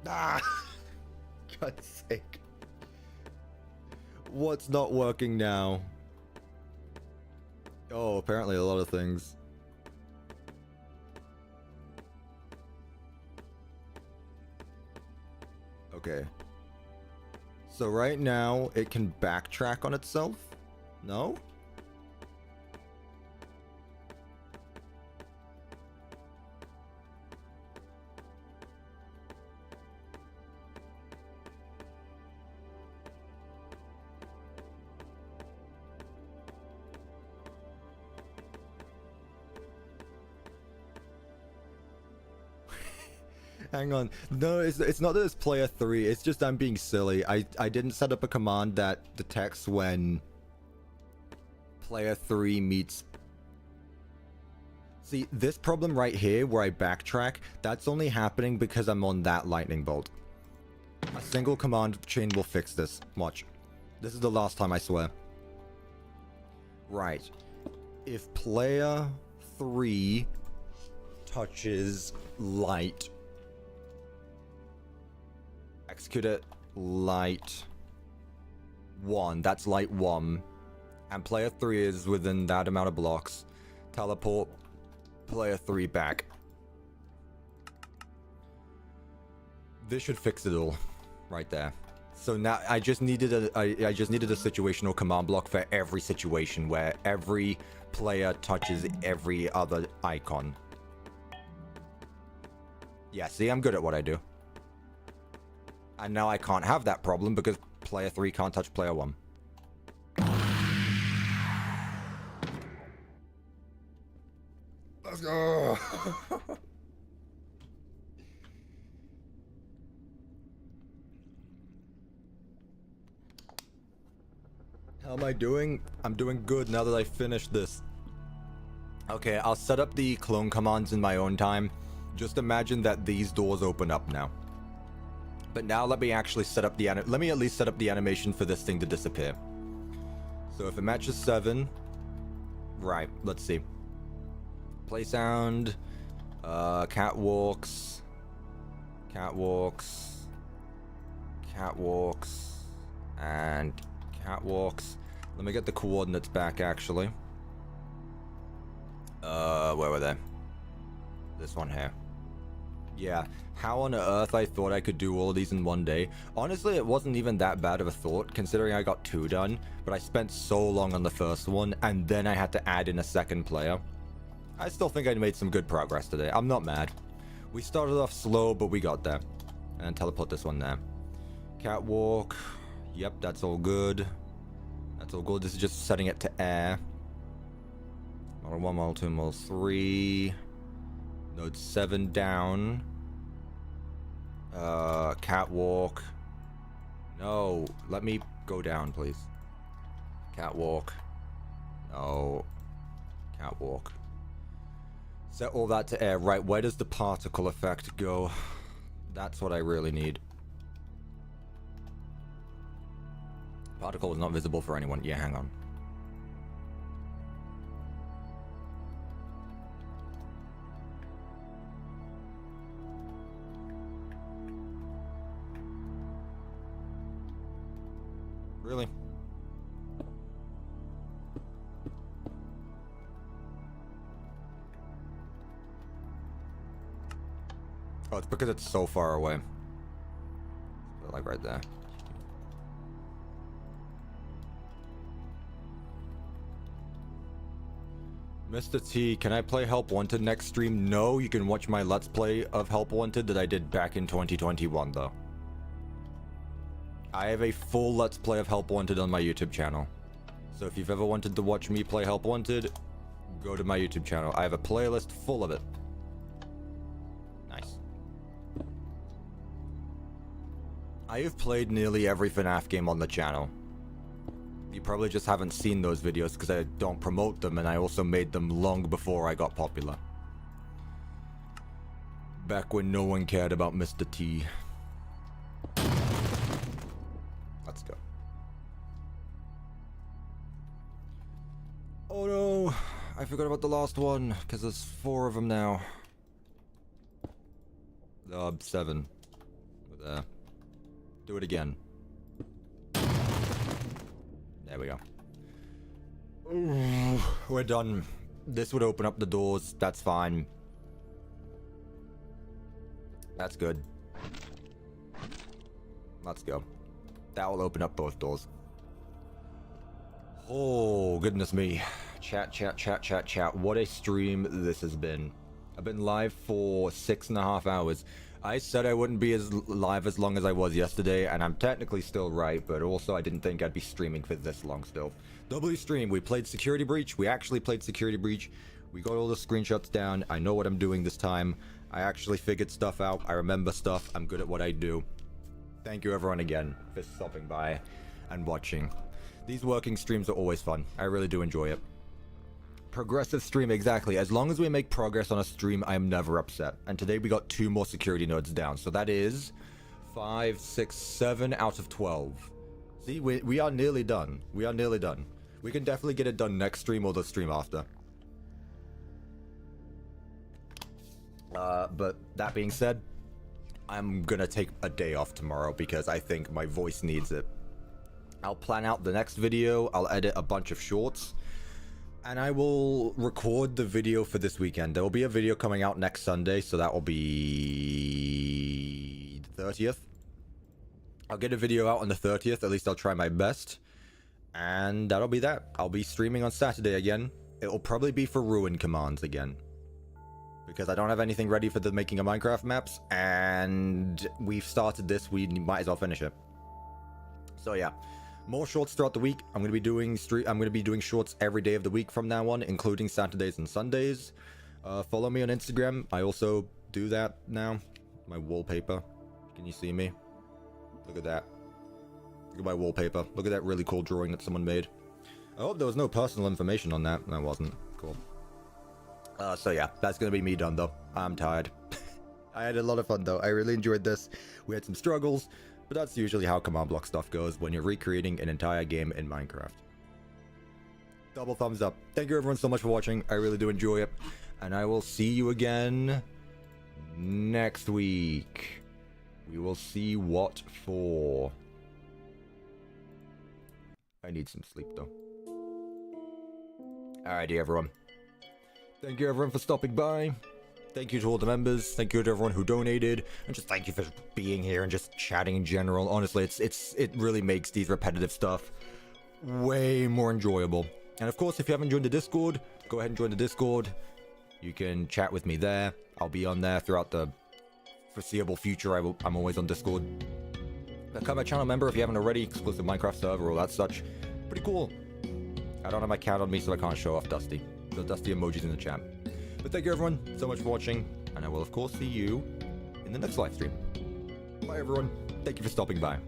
Ah! God's sake. What's not working now? Oh, apparently a lot of things. Okay. So right now, it can backtrack on itself? No? Hang on. No, it's not that it's player 3. It's just I'm being silly. I didn't set up a command that detects when player 3 meets... See, this problem right here where I backtrack, that's only happening because I'm on that lightning bolt. A single command chain will fix this. Watch. This is the last time, I swear. Right. If player 3 touches light... Execute it, light 1, that's light 1, and player 3 is within that amount of blocks. Teleport player 3 back. This should fix it all, right there. So now I just needed a situational command block for every situation where every player touches every other icon. Yeah, see, I'm good at what I do. And now I can't have that problem because player 3 can't touch player 1. Let's go! How am I doing? I'm doing good now that I finished this. Okay, I'll set up the clone commands in my own time. Just imagine that these doors open up now. But now let me actually set up the let me at least set up the animation for this thing to disappear. So if it matches 7, right, let's see. Play sound, catwalks, and catwalks. Let me get the coordinates back actually. Where were they? This one here. Yeah, how on earth I thought I could do all of these in one day. Honestly, it wasn't even that bad of a thought, considering I got 2 done, but I spent so long on the first one, and then I had to add in a second player. I still think I made some good progress today. I'm not mad. We started off slow, but we got there. And teleport this one there. Catwalk. Yep, that's all good. That's all good. This is just setting it to air. Model 1, Model 2, Model 3. Node 7 down. Catwalk. No, let me go down, please. Catwalk. No. Catwalk. Set all that to air. Right, where does the particle effect go? That's what I really need. Particle is not visible for anyone. Yeah, hang on. Really? Oh, it's because it's so far away. Like right there. Mr. T, can I play Help Wanted next stream? No, you can watch my Let's Play of Help Wanted that I did back in 2021, though. I have a full Let's Play of Help Wanted on my YouTube channel. So if you've ever wanted to watch me play Help Wanted, go to my YouTube channel. I have a playlist full of it. Nice. I have played nearly every FNAF game on the channel. You probably just haven't seen those videos because I don't promote them, and I also made them long before I got popular. Back when no one cared about Mr. T. Let's go. Oh no! I forgot about the last one, because there's 4 of them now. 7. There. Do it again. There we go. Ooh, we're done. This would open up the doors. That's fine. That's good. Let's go. That will open up both doors. Oh, goodness me. Chat. What a stream this has been. I've been live for 6.5 hours. I said I wouldn't be as live as long as I was yesterday, and I'm technically still right, but also I didn't think I'd be streaming for this long still. W stream, we played Security Breach. We actually played Security Breach. We got all the screenshots down. I know what I'm doing this time. I actually figured stuff out. I remember stuff. I'm good at what I do. Thank you everyone again for stopping by and watching. These working streams are always fun. I really do enjoy it. Progressive stream, exactly. As long as we make progress on a stream, I am never upset. And today we got 2 more security nodes down. So that is 5, 6, 7 out of 12. See, we are nearly done. We are nearly done. We can definitely get it done next stream or the stream after. But that being said, I'm gonna take a day off tomorrow because I think my voice needs it. I'll plan out the next video. I'll edit a bunch of shorts. And I will record the video for this weekend. There will be a video coming out next Sunday, so that will be the 30th. I'll get a video out on the 30th, at least I'll try my best. And that'll be that. I'll be streaming on Saturday again. It will probably be for Ruin commands again. because I don't have anything ready for the making of Minecraft maps, and we've started this, we might as well finish it. So yeah, more shorts throughout the week. I'm going to be doing shorts every day of the week from now on, including Saturdays and Sundays. Follow me on Instagram. I also do that now. My wallpaper. Can you see me? Look at that. Look at my wallpaper. Look at that really cool drawing that someone made. I hope there was no personal information on that. That wasn't. Cool. So yeah, that's going to be me done though. I'm tired. I had a lot of fun though. I really enjoyed this. We had some struggles, but that's usually how command block stuff goes when you're recreating an entire game in Minecraft. Double thumbs up. Thank you everyone so much for watching. I really do enjoy it. And I will see you again next week. We will see what for. I need some sleep though. Alrighty everyone. Thank you everyone for stopping by. Thank you to all the members. Thank you to everyone who donated. And just thank you for being here and just chatting in general. Honestly, it really makes these repetitive stuff way more enjoyable. And of course, if you haven't joined the Discord, go ahead and join the Discord. You can chat with me there. I'll be on there throughout the foreseeable future. I'm always on Discord. Become a channel member if you haven't already. Exclusive Minecraft server, all that such. Pretty cool. I don't have my cat on me, so I can't show off Dusty. The Dusty emojis in the chat. But thank you everyone so much for watching, and I will of course see you in the next live stream. Bye everyone. Thank you for stopping by.